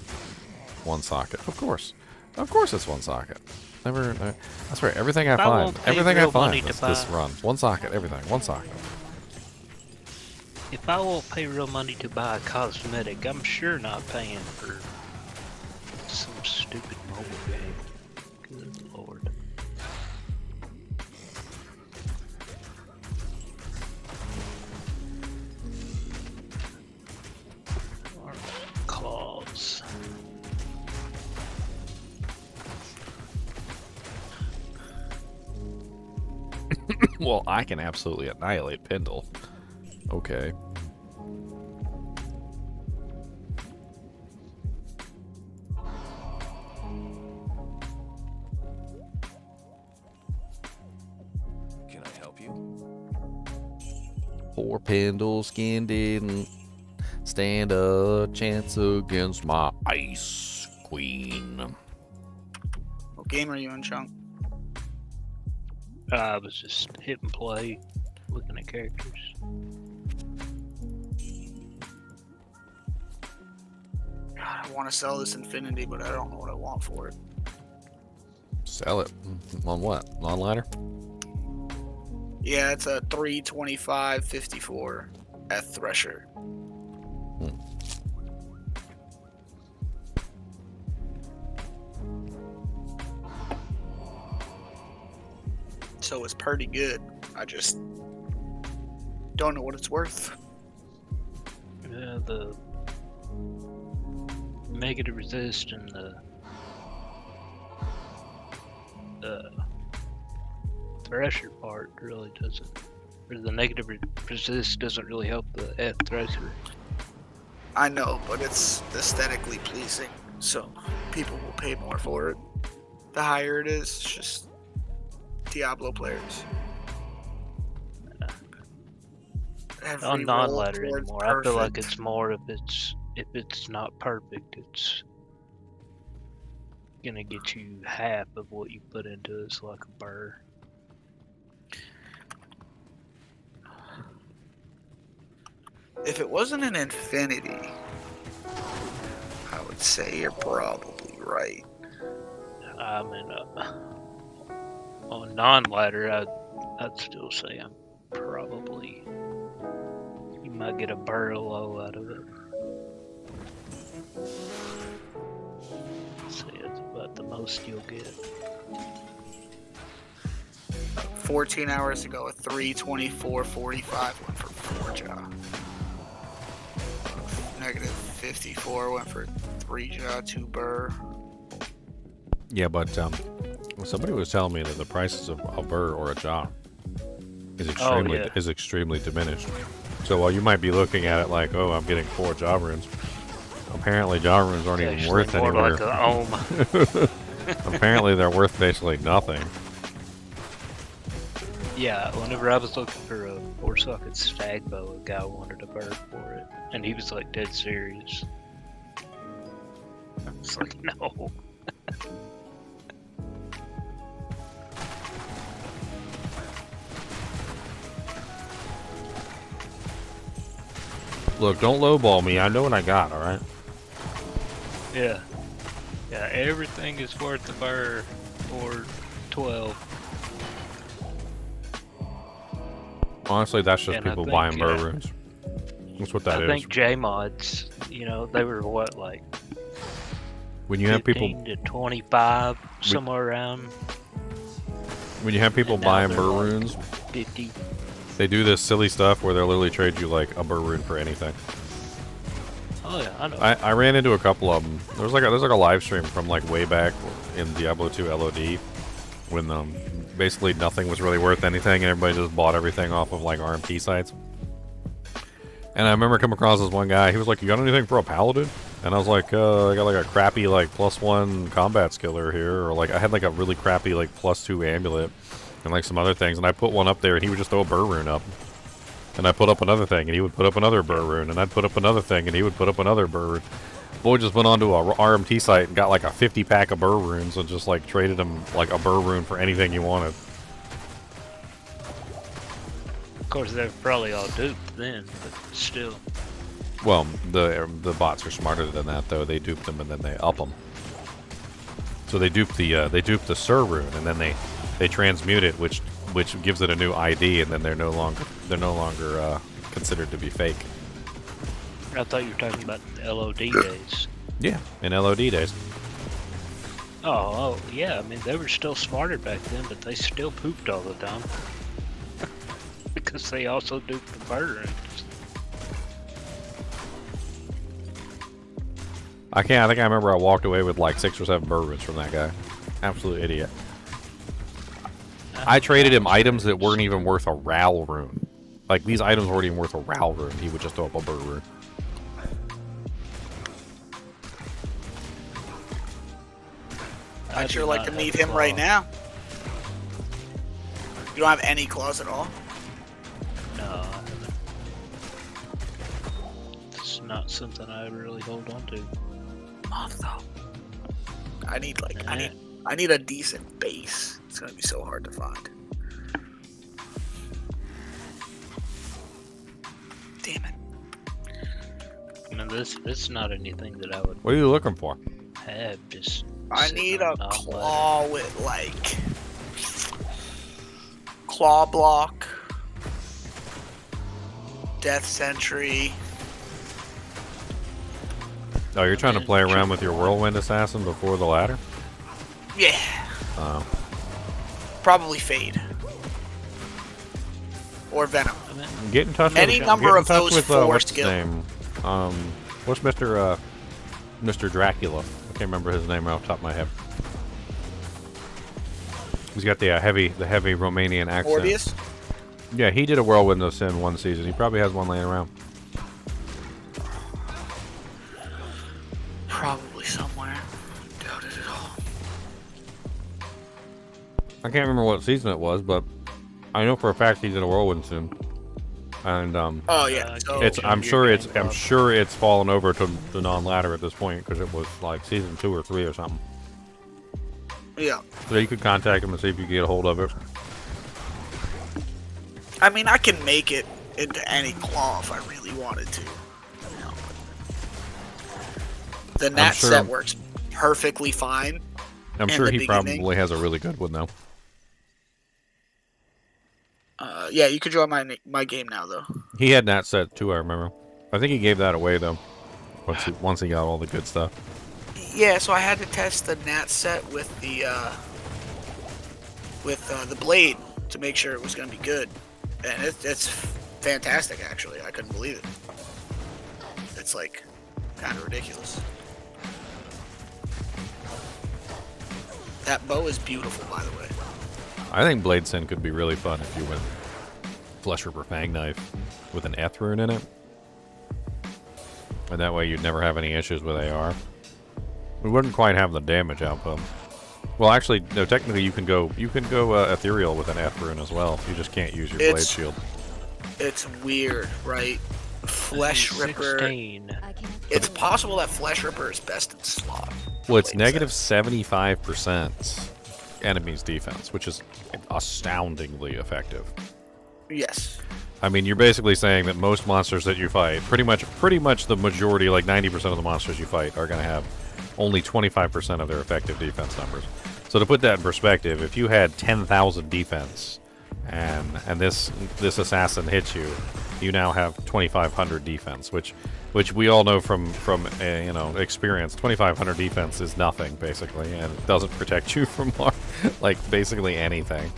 One socket. Of course. Of course it's one socket. Never. I swear, everything I If I find. won't pay Everything I real find money to this buy- runs. One socket. Everything. One socket. If I won't pay real money to buy a cosmetic, I'm sure not paying for some stupid mobile game. Good lord. Claws. Well, I can absolutely annihilate Pendle. Okay. Can I help you? Poor Pendle skin didn't stand a chance against my Ice Queen. What game are you in, Chunk? I was just hit and play, looking at characters. God, I want to sell this Infinity, but I don't know what I want for it. Sell it. On what? Longliner? Yeah, it's a 325/54 at Thresher. So it's pretty good. I just don't know what it's worth. Yeah, the negative resist and the thresher part really doesn't, or the negative resist doesn't really help the F thresher. I know, but it's aesthetically pleasing, so people will pay more for it. The higher it is, it's just Diablo players. Every On roll non-ladder towards anymore. I feel like perfect. it's more if it's not perfect, it's gonna get you half of what you put into it. It's like a burr. If it wasn't an infinity, I would say you're probably right. I mean, on non-ladder, I'd still say I'm probably. You might get a burrow out of it. Say it's about the most you'll get. 14 hours ago, a 324.45 went for 4 jaw. Negative 54 went for 3 jaw, 2 burr. Yeah, but somebody was telling me that the prices of a burr or a jaw is extremely diminished. So while you might be looking at it like, oh, I'm getting 4 jaw runes, apparently jaw runes aren't even worth more anywhere. like a ohm. Apparently they're worth basically nothing. Yeah, whenever I was looking for a 4-socket stag bow, a guy wanted a bird for it, and he was like dead serious. I was like, no. Look, don't lowball me. I know what I got, alright? Yeah. Yeah, everything is worth a bird for 12. Honestly, that's just And I people think, buying burr runes. That's what that I is. think J-mods, they were what, like When you have 15 people, to 25, somewhere around when you have people and now buying they're burr like runes, 50. they do this silly stuff where they'll literally trade you like a burr rune for anything. Oh yeah, I know. I ran into a couple of them. There's like a live stream from like way back in Diablo 2 LOD when basically nothing was really worth anything and everybody just bought everything off of like RMP sites. And I remember coming across this one guy. He was like, "You got anything for a paladin?" And I was like, "I got like a crappy like +1 combat skiller here," or like I had like a really crappy like +2 amulet and like some other things. And I put one up there, and he would just throw a burr rune up. And I put up another thing, and he would put up another burr rune, and I'd put up another thing, and he would put up another burr rune. Boy just went onto a RMT site and got like a 50 pack of burr runes and just like traded him like a burr rune for anything you wanted. Of course, they're probably all duped then, but still. Well, the bots are smarter than that though. They dupe them and then they up them. So they dupe the Sur rune and then they transmute it, which gives it a new ID, and then they're no longer considered to be fake. I thought you were talking about the LOD days. Yeah, in LOD days. Oh, yeah. I mean, they were still smarter back then, but they still pooped all the time. Because they also duped the bird. I think I remember I walked away with like 6 or 7 burr runes from that guy. Absolute idiot. I traded him items that weren't even worth a Ral rune. Like, these items weren't even worth a Ral rune. He would just throw up a burr rune. I'd sure like to meet him right now. You don't have any claws at all? No, I haven't. It's not something I really hold on to. Oh, no. I need a decent base. It's gonna be so hard to find. Damn it. I mean, this is not anything that I would What are you looking for? have. Just I sitting need on a non-ladder. claw with like claw block, death sentry. Oh, you're trying to play around with your whirlwind assassin before the ladder? Yeah, Oh. probably fade or venom. I mean, Get in touch with Any number get in of touch those with, four what's his skill. name? What's Mr. Dracula? I can't remember his name right off the top of my head. He's got the heavy Romanian accent. Morbius? Yeah, he did a Whirlwind of Sin one season. He probably has one laying around. Probably somewhere. Doubt it at all. I can't remember what season it was, but I know for a fact he did a Whirlwind Sin. And Oh yeah. So I'm sure it's fallen over to the non-ladder at this point because it was like season 2 or 3 or something. yeah. So you could contact him and see if you can get a hold of it. I mean, I can make it into any claw if I really wanted to. You know. The Nat sure- set works perfectly fine. I'm in sure the he beginning. probably has a really good one though. Yeah, you could join my game now though. He had that set too, I remember. I think he gave that away though. Once he got all the good stuff. Yeah, so I had to test the Nat set with the blade to make sure it was gonna be good, and it's fantastic actually. I couldn't believe it. It's like kind of ridiculous. That bow is beautiful, by the way. I think Blade Sin could be really fun if you went Flesh Ripper Fang Knife with an Eth rune in it. And that way you'd never have any issues with AR. We wouldn't quite have the damage output. Well, actually, no. Technically, you can go ethereal with an Eth rune as well. You just can't use your blade shield. It's weird, right? Flesh Ripper. 16. I can't It's kill possible that Flesh Ripper is best in slot. Well, it's Blade negative set. 75% enemy's defense, which is astoundingly effective. Yes. I mean, you're basically saying that most monsters that you fight, pretty much the majority, like 90% of the monsters you fight, are going to have only 25% of their effective defense numbers. So to put that in perspective, if you had 10,000 defense and this assassin hits you, you now have 2,500 defense, which we all know from experience. 2,500 defense is nothing basically, and it doesn't protect you from like basically anything.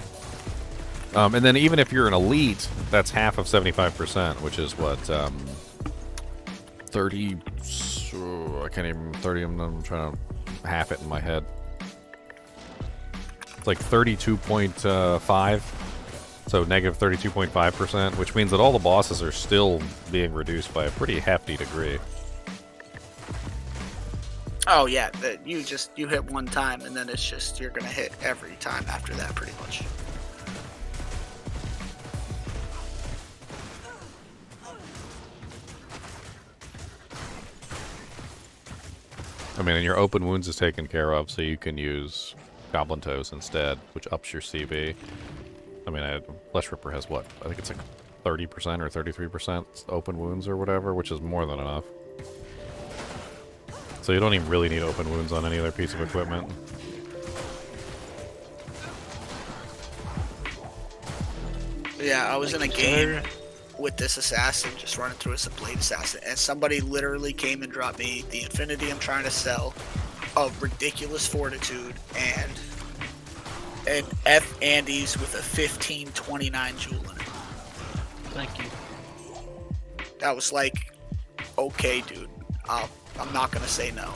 And then even if you're an elite, that's half of 75%, which is what 30. I can't even 30. I'm trying to half it in my head. It's like 32.5. So negative 32.5%, which means that all the bosses are still being reduced by a pretty hefty degree. Oh yeah, you hit one time and then it's just you're gonna hit every time after that pretty much. I mean, and your open wounds is taken care of, so you can use Goblin Toes instead, which ups your CB. I mean, Flesh Ripper has what? I think it's like 30% or 33% open wounds or whatever, which is more than enough. So you don't even really need open wounds on any other piece of equipment. Yeah, I was in a game with this assassin, just running through as a blade assassin, and somebody literally came and dropped me the Infinity I'm trying to sell, of ridiculous fortitude, and an F Andes with a 1529 jewel in it. Thank you. That was like, okay, dude, I'm not gonna say no.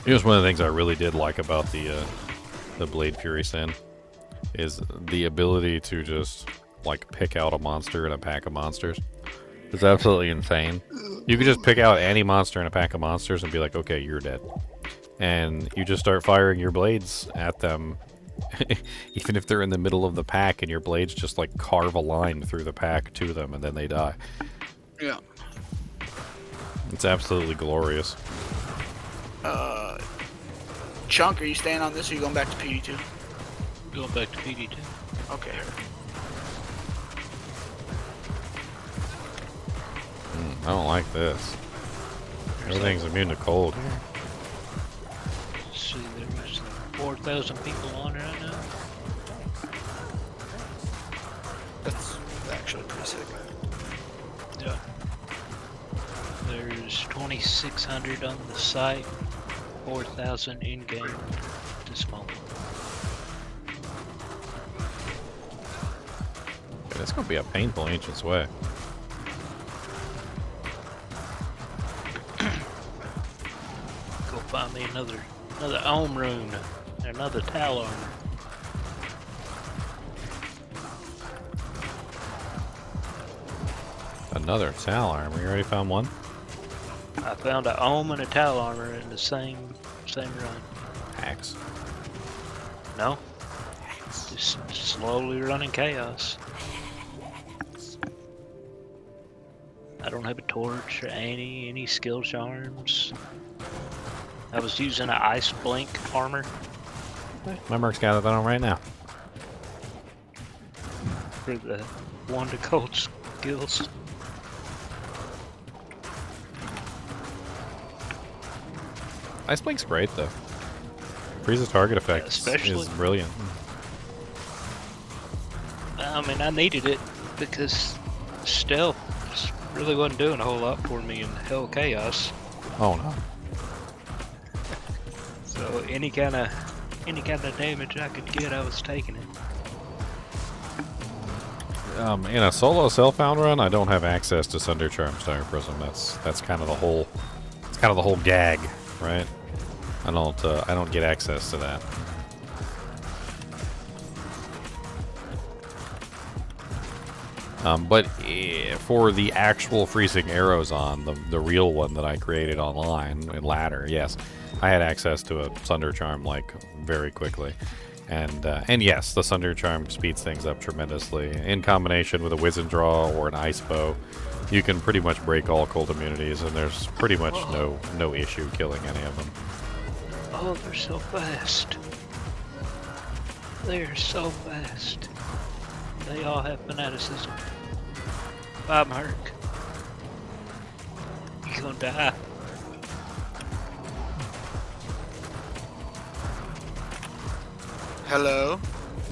Here's one of the things I really did like about the Blade Fury Sin is the ability to just like pick out a monster in a pack of monsters. It's absolutely insane. You could just pick out any monster in a pack of monsters and be like, okay, you're dead. And you just start firing your blades at them, even if they're in the middle of the pack, and your blades just like carve a line through the pack to them, and then they die. Yeah. It's absolutely glorious. Chunk, are you staying on this or are you going back to PD2? Going back to PD2. Okay. I don't like this. Everything's immune to cold. See, there's 4,000 people on right now. That's actually pretty sick. Yeah. There's 2,600 on the site, 4,000 in-game at this moment. Yeah, it's gonna be a painful ancient's way. Go find me another Ohm rune, another Tal armor. Another Tal armor. You already found one? I found a Ohm and a Tal armor in the same run. Axe. No, just slowly running chaos. I don't have a torch or any skill charms. I was using an ice blink armor. My merc's gathered that on right now. for the 1 to cold skills. Ice Blink's great though. Freezes target effect especially- is brilliant. I mean, I needed it because stealth just really wasn't doing a whole lot for me in Hell Chaos. Oh no. So any kind of damage I could get, I was taking it. In a solo Self-Found run, I don't have access to Sunder Charm Star Prism. That's kind of the whole. It's kind of the whole gag, right? I don't get access to that. But for the actual freezing arrows on the real one that I created online in ladder, yes, I had access to a Sunder Charm like very quickly, and yes, the Sunder Charm speeds things up tremendously. In combination with a Wizened Draw or an Ice Bow, you can pretty much break all cold immunities, and there's pretty much no issue killing any of them. Oh, they're so fast. They're so fast. They all have fanaticism. Bye, Mark. You gonna die. Hello?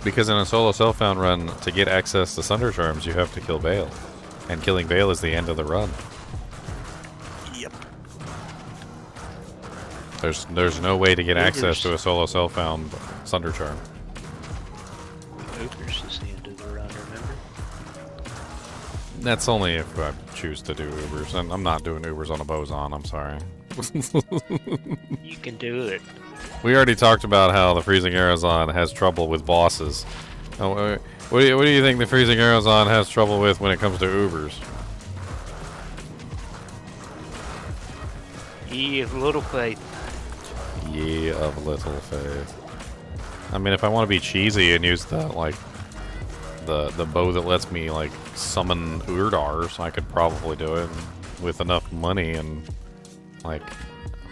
Because in a solo Self-Found run, to get access to Sunder Charms, you have to kill Vale. And killing Vale is the end of the run. Yep. There's no way to get access to a solo Self-Found Sunder Charm. Ogres is the end of the run, remember? That's only if I choose to do Ubers. And I'm not doing Ubers on a Bozon, I'm sorry. You can do it. We already talked about how the Freezing Arizon has trouble with bosses. What do you think the Freezing Arizon has trouble with when it comes to Ubers? Ye of little faith. Ye of little faith. I mean, if I want to be cheesy and use the the bow that lets me like summon Urdars, I could probably do it with enough money and like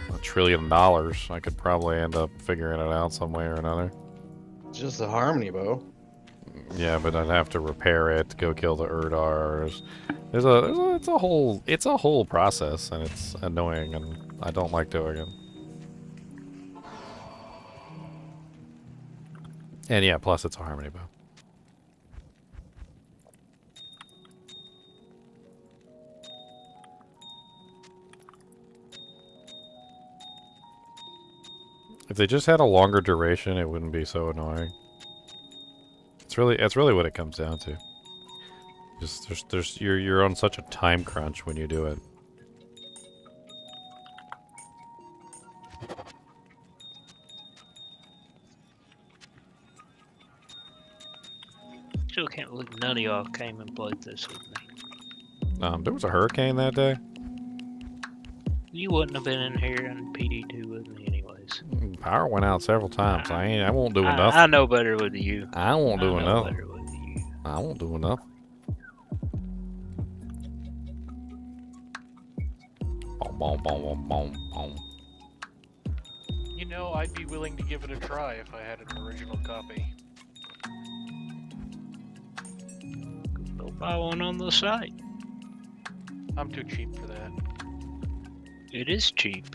$1 trillion. I could probably end up figuring it out some way or another. It's just a harmony bow. Yeah, but I'd have to repair it, go kill the Urdars. It's a whole process, and it's annoying, and I don't like doing it. And yeah, plus it's a harmony bow. If they just had a longer duration, it wouldn't be so annoying. It's really what it comes down to. Just you're on such a time crunch when you do it. Still can't believe none of y'all came and played this with me. There was a hurricane that day. You wouldn't have been in here in PD2 with me anyways. Power went out several times. I won't do enough. I know better with you. I won't do I know enough. better with you. I won't do enough. Boom, boom, boom, boom, boom, boom. You know, I'd be willing to give it a try if I had an original copy. Go buy one on the site. I'm too cheap for that. It is cheap.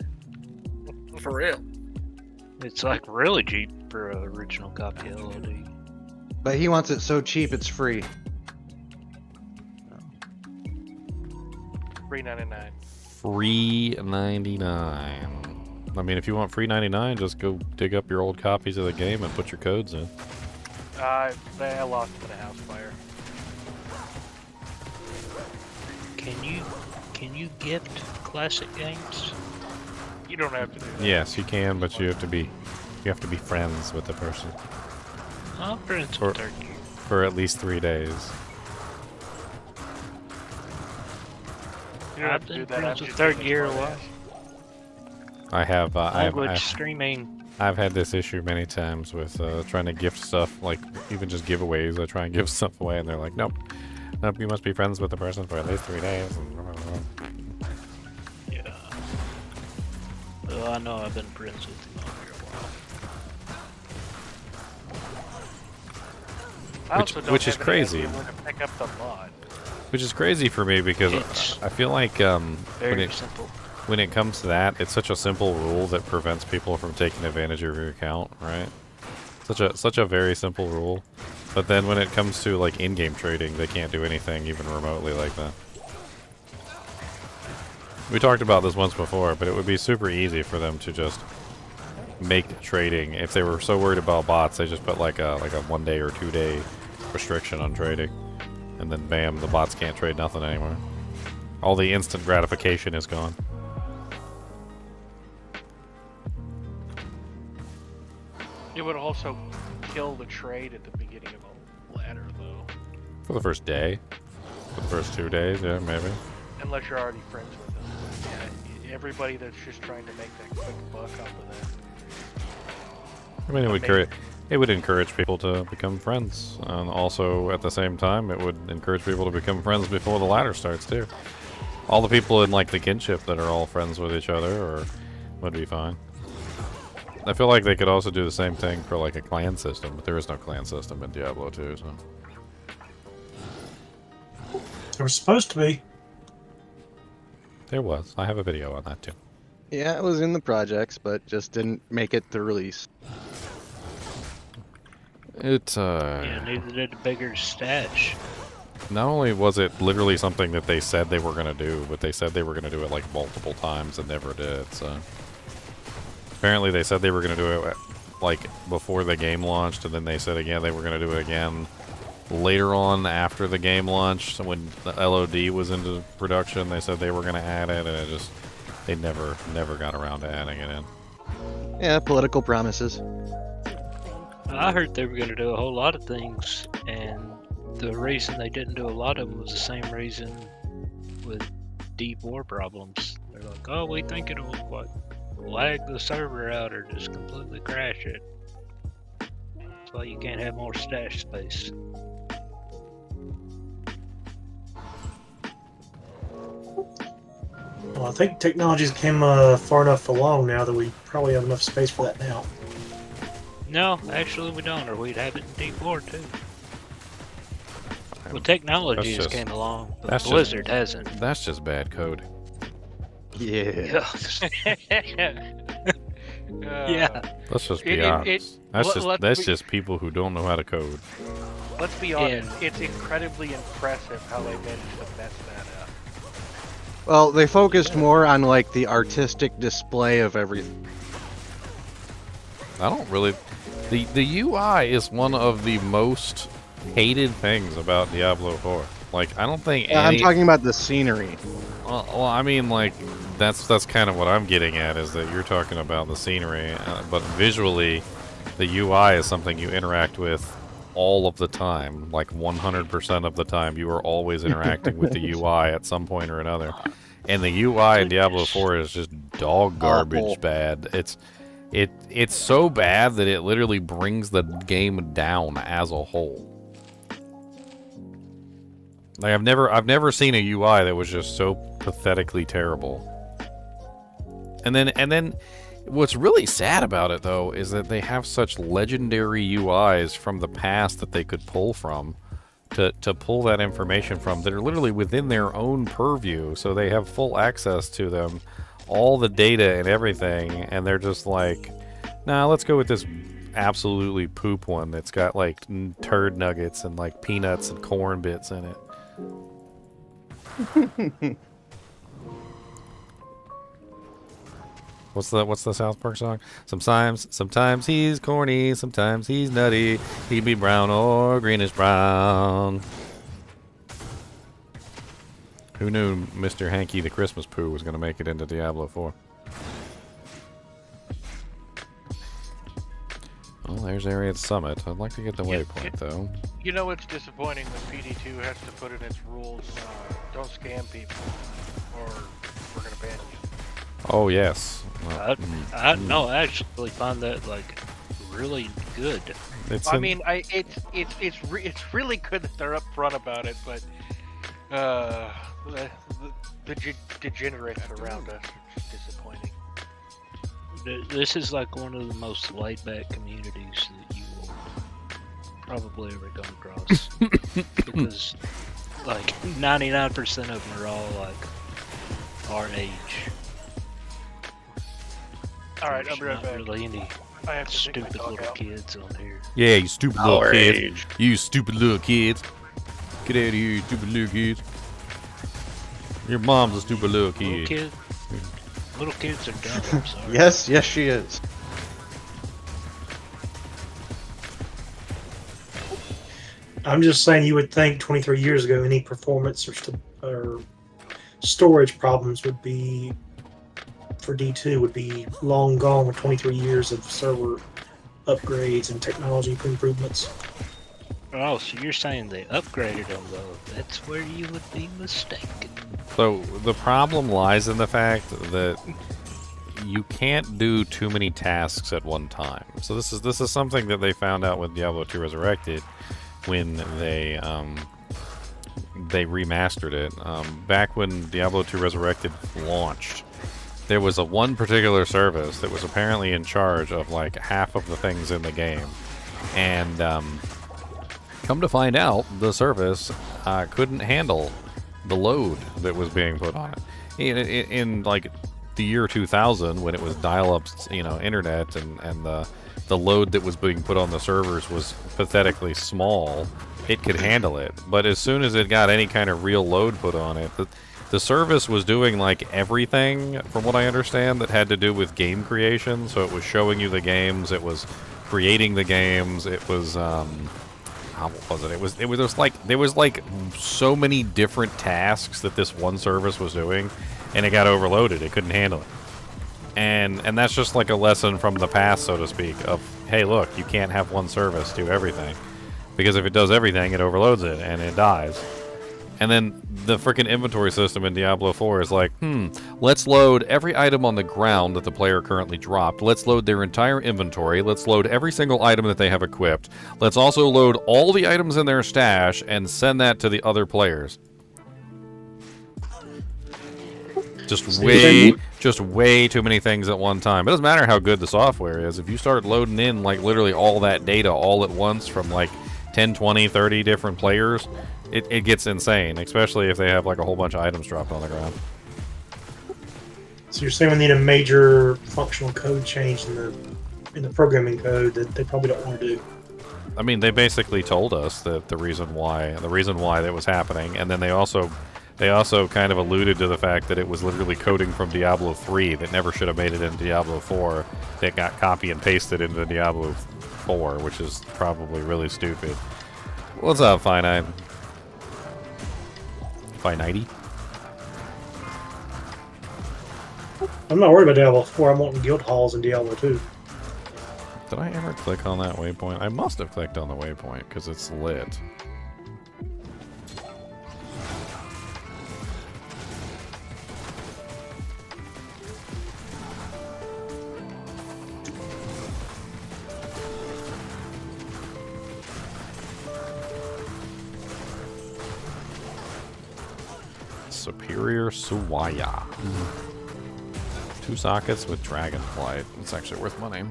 For real. It's like really cheap for an original copy of LOD. But he wants it so cheap it's free. $3.99. Free 99. I mean, if you want free 99, just go dig up your old copies of the game and put your codes in. I lost them in a house fire. Can you gift classic games? You don't have to do that. Yes, you can, but you have to be friends with the person I'm friends Or- with Turkey. for at least 3 days. You don't I've have to been do that friends after with you Third take Gear a my while. ass. I have Language streaming. I've had this issue many times with trying to gift stuff, like even just giveaways. I try and give stuff away, and they're like, "Nope, nope, you must be friends with the person for at least 3 days." Yeah. Well, I know I've been friends with them over a while. I also don't which is have any idea crazy. where to pick up the mod. Which is crazy for me because It's I feel like when very it simple. when it comes to that, it's such a simple rule that prevents people from taking advantage of your account, right? Such a very simple rule. But then when it comes to like in-game trading, they can't do anything even remotely like that. We talked about this once before, but it would be super easy for them to just make trading. If they were so worried about bots, they just put like a 1 day or 2 day restriction on trading. And then bam, the bots can't trade nothing anymore. All the instant gratification is gone. It would also kill the trade at the beginning of a ladder, though. For the first day. For the first 2 days, yeah, maybe. Unless you're already friends with them. Yeah, everybody that's just trying to make that quick buck off of that. I mean, it would encourage people to become friends. And also, at the same time, it would encourage people to become friends before the ladder starts, too. All the people in, like, the kinship that are all friends with each other would be fine. I feel like they could also do the same thing for, like, a clan system, but there is no clan system in Diablo 2, so... There was supposed to be. There was. I have a video on that, too. Yeah, it was in the projects, but just didn't make it to release. Yeah, neither did the bigger stash. Not only was it literally something that they said they were going to do, but they said they were going to do it like multiple times and never did, so... Apparently they said they were going to do it like before the game launched, and then they said again they were going to do it again later on after the game launched. So when the LOD was into production, they said they were going to add it, and they never got around to adding it in. Yeah, political promises. I heard they were going to do a whole lot of things, and the reason they didn't do a lot of them was the same reason with D2R problems. They're like, oh, we think it'll what, lag the server out or just completely crash it. That's why you can't have more stash space. Well, I think technology's came far enough along now that we probably have enough space for that now. No, actually we don't, or we'd have it in D4 too. Well, technology has came along, but Blizzard hasn't. That's just bad code. Yeah. Yeah. Let's just be honest. That's just people who don't know how to code. Let's be honest, it's incredibly impressive how they managed to mess that up. Well, they focused more on like the artistic display of everything. I don't really... The UI is one of the most hated things about Diablo 4. Like, I don't think I'm talking about the scenery. Well, I mean, like, that's kind of what I'm getting at, is that you're talking about the scenery, but visually, the UI is something you interact with all of the time, like 100% of the time. You are always interacting with the UI at some point or another. And the UI in Diablo 4 is just dog garbage bad. It's so bad that it literally brings the game down as a whole. Like I've never seen a UI that was just so pathetically terrible. And then what's really sad about it though is that they have such legendary UIs from the past that they could pull from to pull that information from that are literally within their own purview, so they have full access to them, all the data and everything, and they're just like, nah, let's go with this absolutely poop one that's got like turd nuggets and like peanuts and corn bits in it. What's the South Park song? Sometimes he's corny, sometimes he's nutty. He'd be brown or greenish brown. Who knew Mr. Hanky the Christmas Pooh was going to make it into Diablo 4? Well, there's Ariad's Summit. I'd like to get the waypoint, though. You know what's disappointing when PD2 has to put in its rules, don't scam people, or we're going to ban you. Oh, yes. I actually find that, like, really good. I mean, it's really good that they're upfront about it, but the degenerates around us are just disappointing. This is like one of the most laid-back communities that you will probably ever come across. Because, like, 99% of them are all, like, our age. Alright, I'll be right Not back. really any I have to take my stupid dog little out. kids on here. Yeah, you stupid little Our kids. age. You stupid little kids. Get out of here, you stupid little kids. Your mom's a stupid little kid. Little kids are dumb, I'm sorry. Yes, yes, she is. I'm just saying, you would think 23 years ago any performance or storage problems would be for D2 would be long gone with 23 years of server upgrades and technology improvements. Oh, so you're saying they upgraded them, though. That's where you would be mistaken. So the problem lies in the fact that you can't do too many tasks at one time. So this is something that they found out with Diablo 2 Resurrected when they remastered it. Back when Diablo 2 Resurrected launched, there was one particular service that was apparently in charge of like half of the things in the game, and come to find out, the service couldn't handle the load that was being put on it. In like the year 2000, when it was dial-up, internet, and the load that was being put on the servers was pathetically small, it could handle it. But as soon as it got any kind of real load put on it, the service was doing like everything, from what I understand, that had to do with game creation. So it was showing you the games, it was creating the games, it was how was it? It was just like there was like so many different tasks that this one service was doing, and it got overloaded. It couldn't handle it. And that's just like a lesson from the past, so to speak, of, hey, look, you can't have one service do everything. Because if it does everything, it overloads it, and it dies. And then the freaking inventory system in Diablo 4 is like, let's load every item on the ground that the player currently dropped. Let's load their entire inventory. Let's load every single item that they have equipped. Let's also load all the items in their stash and send that to the other players. Just way too many things at one time. It doesn't matter how good the software is. If you start loading in like literally all that data all at once from like 10, 20, 30 different players, it gets insane, especially if they have like a whole bunch of items dropped on the ground. So you're saying we need a major functional code change in the programming code that they probably don't want to do. I mean, they basically told us that the reason why that was happening, and then they also kind of alluded to the fact that it was literally coding from Diablo 3 that never should have made it into Diablo 4 that got copy and pasted into Diablo 4, which is probably really stupid. What's up, Finite? Finite? I'm not worried about Diablo 4. I'm wanting guild halls in Diablo 2. Did I ever click on that waypoint? I must have clicked on the waypoint because it's lit. Superior Suwaya. 2 sockets with Dragonflight. It's actually worth money.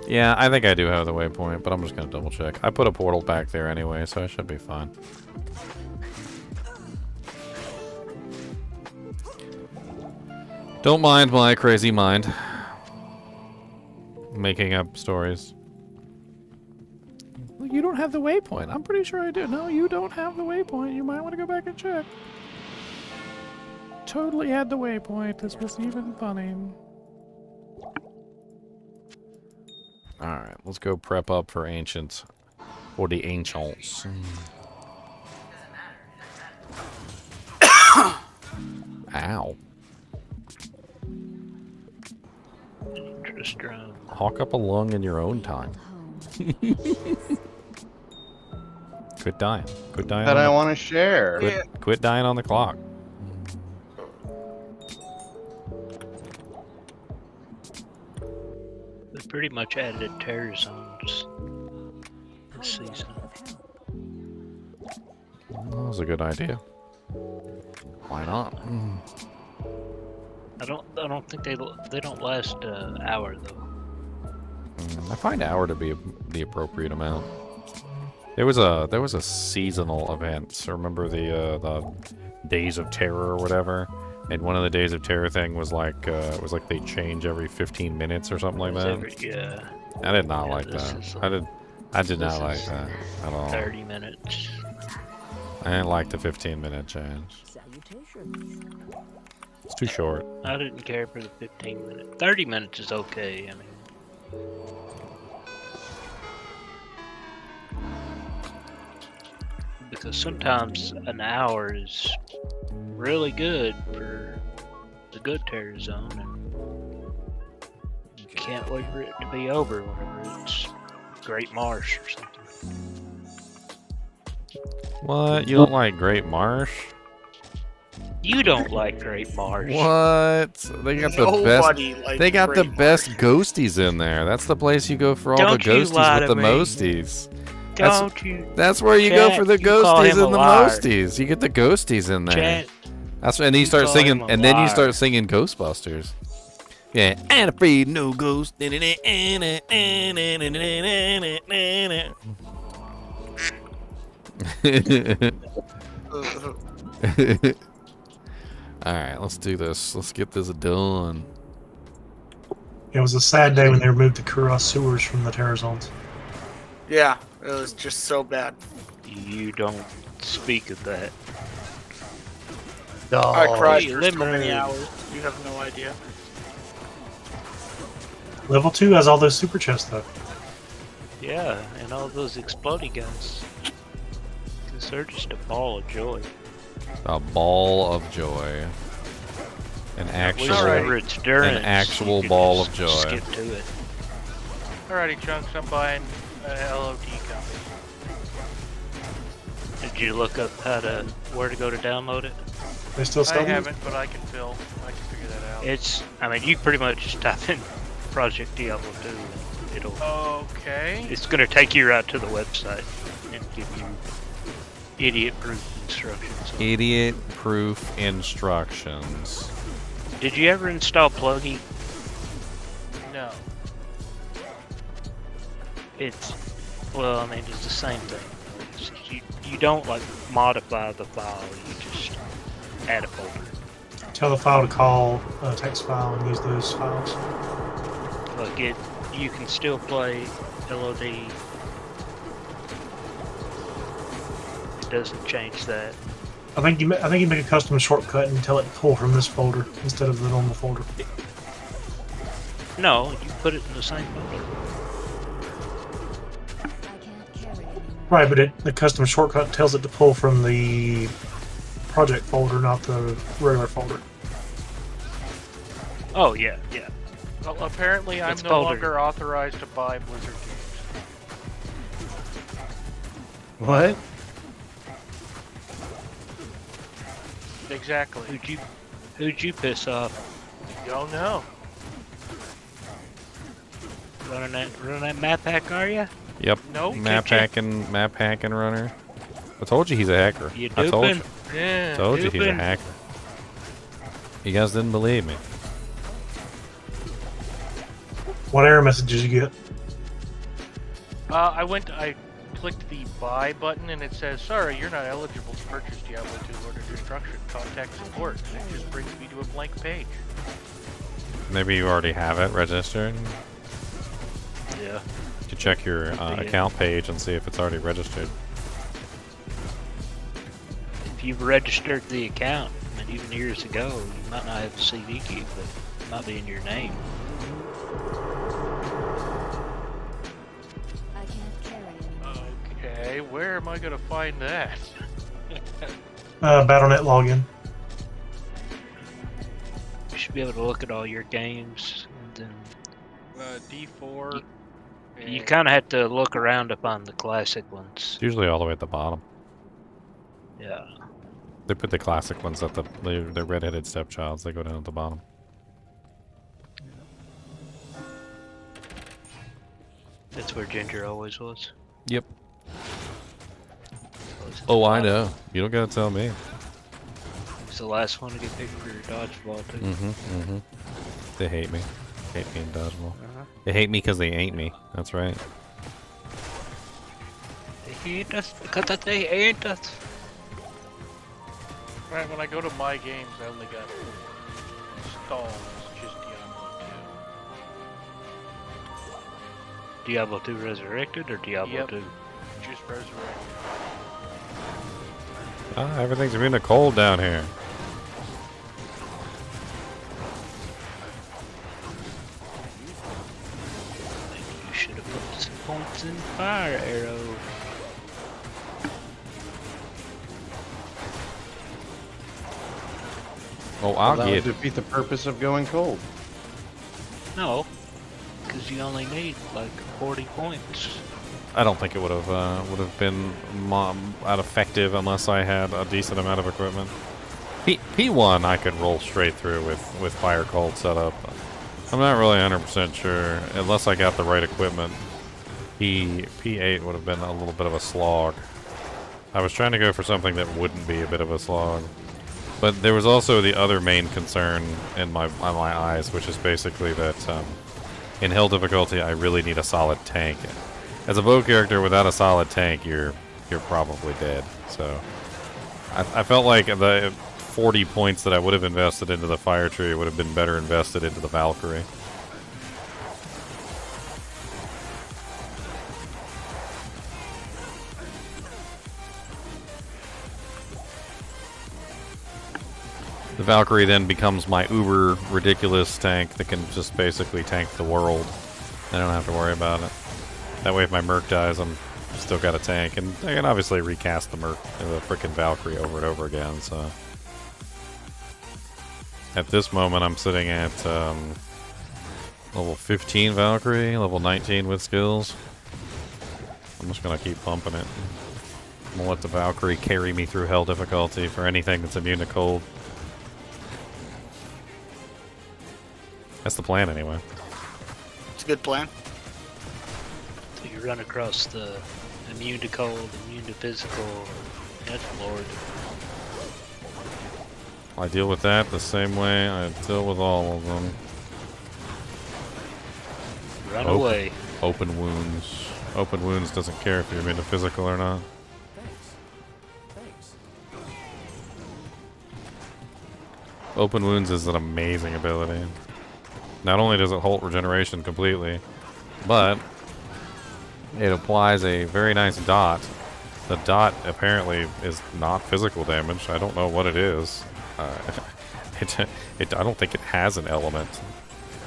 Yeah, I think I do have the waypoint, but I'm just going to double check. I put a portal back there anyway, so I should be fine. Don't mind my crazy mind. Making up stories. You don't have the waypoint. I'm pretty sure I do. No, you don't have the waypoint. You might want to go back and check. Totally had the waypoint. This was even funny. Alright, let's go prep up for ancients. For the ancients. Ow. Just hawk up a lung in your own time. Quit dying. Quit dying. That I want to share. Quit dying on the clock. They pretty much added terror zones this season. That was a good idea. Why not? I don't think they don't last an hour though. I find hour to be the appropriate amount. There was a seasonal event. So remember the Days of Terror or whatever, and one of the Days of Terror thing was like it was like they change every 15 minutes or something like that. Yeah. I did not Yeah, like this that. is, I did this not like is that at all. 30 minutes. I didn't like the 15-minute change. Salutations. It's too short. I didn't care for the 15 minutes. 30 minutes is okay. I mean. Because sometimes an hour is really good for the good terror zone, and you can't wait for it to be over whenever it's Great Marsh or something. What? You don't like Great Marsh? You don't like Great Marsh. What? They got the Nobody best. likes They got the Great best Marsh. ghosties in there. That's the place you go for all Don't the you ghosties lie with to the me. mosties. Don't you? That's where you go Chat, for the you call ghosties him a and the liar. mosties. You get the ghosties in there. Chat, That's and then you start call singing, him a and then you liar. start singing Ghostbusters. Yeah, ain't afraid no ghost. All right, let's do this. Let's get this done. It was a sad day when they removed the Kura sewers from the terror zones. Yeah, it was just so bad. you don't speak of that. I cried Hey, for so many Lemon. hours. You have no idea. Level 2 has all those super chests though. Yeah, and all those exploding guns. Because they're just a ball of joy. A ball of joy. An actual, Whenever it's Durance, an actual you can ball just of joy. Skip to it. Alrighty, Chunks, I'm buying an LOD copy. Did you look up where to go to download it? They still I sell them? haven't, but I can figure that out. I mean, you pretty much just type in Project Diablo 2 and it'll, Okay. it's gonna take you right to the website and give you idiot-proof instructions. Idiot-proof instructions. Did you ever install Pluggy? No. Well, I mean, it's the same thing. It's just you don't like modify the file, you just add a folder. Tell the file to call a text file and use those files. Like you can still play LOD. It doesn't change that. I think you make a custom shortcut and tell it to pull from this folder instead of the normal folder. No, you put it in the same folder. I can't carry anymore. Right, but the custom shortcut tells it to pull from the project folder, not the regular folder. Oh yeah, yeah. Well, apparently I'm It's no folder. longer authorized to buy Blizzard games. What? Exactly. Who'd you piss off? Don't know. Running that map hack, are you? Yep. Nope. Map hacking runner. I told you he's a hacker. You I told you. duping? Yeah. Told you he's a Duping? hacker. You guys didn't believe me. What error messages you get? I clicked the buy button and it says, sorry, you're not eligible to purchase Diablo 2 Order Destruction. Contact support. And it just brings me to a blank page. Maybe you already have it registered. Yeah. You can check your account page and see if it's already registered. If you've registered the account, and even years ago, you might not have a CD key, but it might be in your name. I can't carry anymore. Okay, where am I going to find that? Battle.net login. You should be able to look at all your games, and then D4. you kind of have to look around to find the classic ones. It's usually all the way at the bottom. Yeah. They put the classic ones at the redheaded stepchilds. They go down at the bottom. That's where Ginger always was. Yep. Always at the Oh, I bottom. know. You don't gotta tell me. He's the last one to get picked for your dodgeball, too. They hate me. Hate me in dodgeball. They hate me because they ain't me. That's right. They hate us because they hate us. Right, when I go to my games, I only got stalls, just Diablo 2. Diablo 2 Resurrected or Diablo Yep. 2? Just Resurrected. Ah, everything's really cold down here. You should have put some points in Fire Arrow. Oh, I'll That get would defeat the purpose of going cold. No, because you only need like 40 points. I don't think it would have been that effective unless I had a decent amount of equipment. P1 I could roll straight through with fire cold setup. I'm not really 100% sure unless I got the right equipment. P8 would have been a little bit of a slog. I was trying to go for something that wouldn't be a bit of a slog. But there was also the other main concern in my eyes, which is basically that in hill difficulty I really need a solid tank. As a bow character without a solid tank, you're probably dead. So I felt like the 40 points that I would have invested into the fire tree would have been better invested into the Valkyrie. The Valkyrie then becomes my uber ridiculous tank that can just basically tank the world. I don't have to worry about it. That way if my Merc dies, I'm still got a tank. And I can obviously recast the Merc, the frickin' Valkyrie over and over again, so. At this moment, I'm sitting at level 15 Valkyrie, level 19 with skills. I'm just gonna keep pumping it. I'm gonna let the Valkyrie carry me through hell difficulty for anything that's immune to cold. That's the plan, anyway. It's a good plan. So you run across the immune to cold, immune to physical, that's Lord. I deal with that the same way I deal with all of them. Run away. Open wounds. Open wounds doesn't care if you're immune to physical or not. Thanks. Open wounds is an amazing ability. Not only does it halt regeneration completely, but it applies a very nice dot. The dot apparently is not physical damage. I don't know what it is. I don't think it has an element.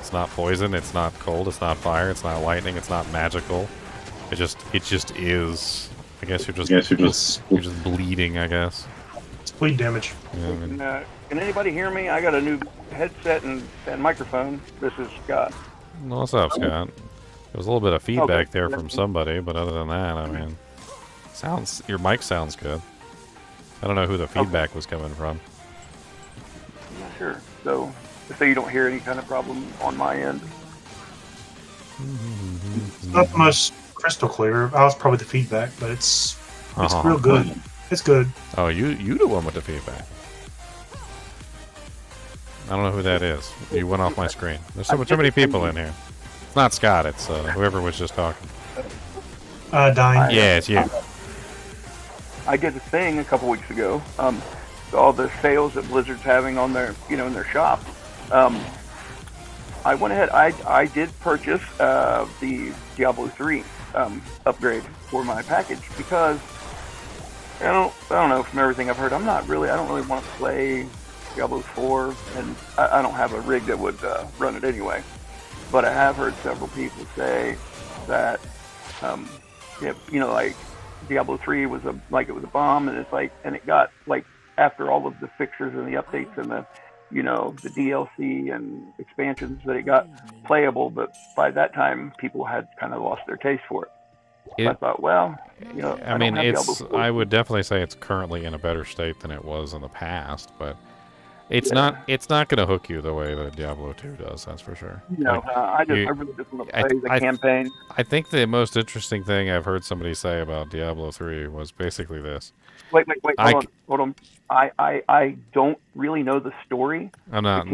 It's not poison, it's not cold, it's not fire, it's not lightning, it's not magical. It just is. I guess you're just bleeding, I guess. It's bleed damage. Yeah, I mean, Can anybody hear me? I got a new headset and microphone. This is Scott. what's up, Scott? There was a little bit of feedback there from somebody, but other than that, I mean, your mic sounds good. I don't know who the feedback was coming from. Sure. So you don't hear any kind of problem on my end. It's not the most crystal clear. I was probably the feedback, but it's real good. It's good. Oh, you the one with the feedback. I don't know who that is. You went off my screen. There's so many people in here. It's not Scott. It's whoever was just talking. Dying. Yeah, it's you. I did a thing a couple weeks ago. All the sales that Blizzard's having on their, in their shop. I went ahead. I did purchase the Diablo 3 upgrade for my package because I don't know, from everything I've heard, I don't really want to play Diablo 4, and I don't have a rig that would run it anyway. But I have heard several people say that, like Diablo 3 was it was a bomb, and it got after all of the fixtures and the updates and the DLC and expansions, that it got playable. But by that time, people had kind of lost their taste for it. So I thought, I mean, I would definitely say it's currently in a better state than it was in the past, but It's not going to hook you the way that Diablo 2 does. That's for sure. No, I you- really just want to play the campaign. I think the most interesting thing I've heard somebody say about Diablo 3 was basically this. Wait, hold on. I don't really know the story. I'm not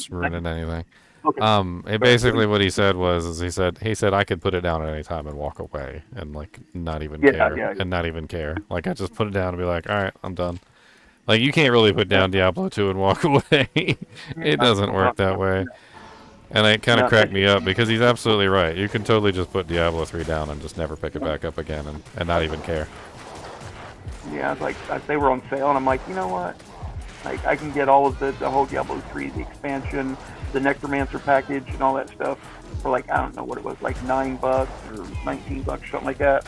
ruining anything. Okay. Basically what he said was he said I could put it down at any time and walk away and like not even care and not even care. Like I just put it down and be like, all right, I'm done. Like you can't really put down Diablo 2 and walk away. It doesn't work that way. And it kind of cracked me up because he's absolutely right. You can totally just put Diablo 3 down and just never pick it back up again and not even care. Yeah, it's like they were on sale, and I'm like, you know what? Like I can get all of the whole Diablo 3, the expansion, the Necromancer package, and all that stuff for like I don't know what it was, like $9 or $19, something like that.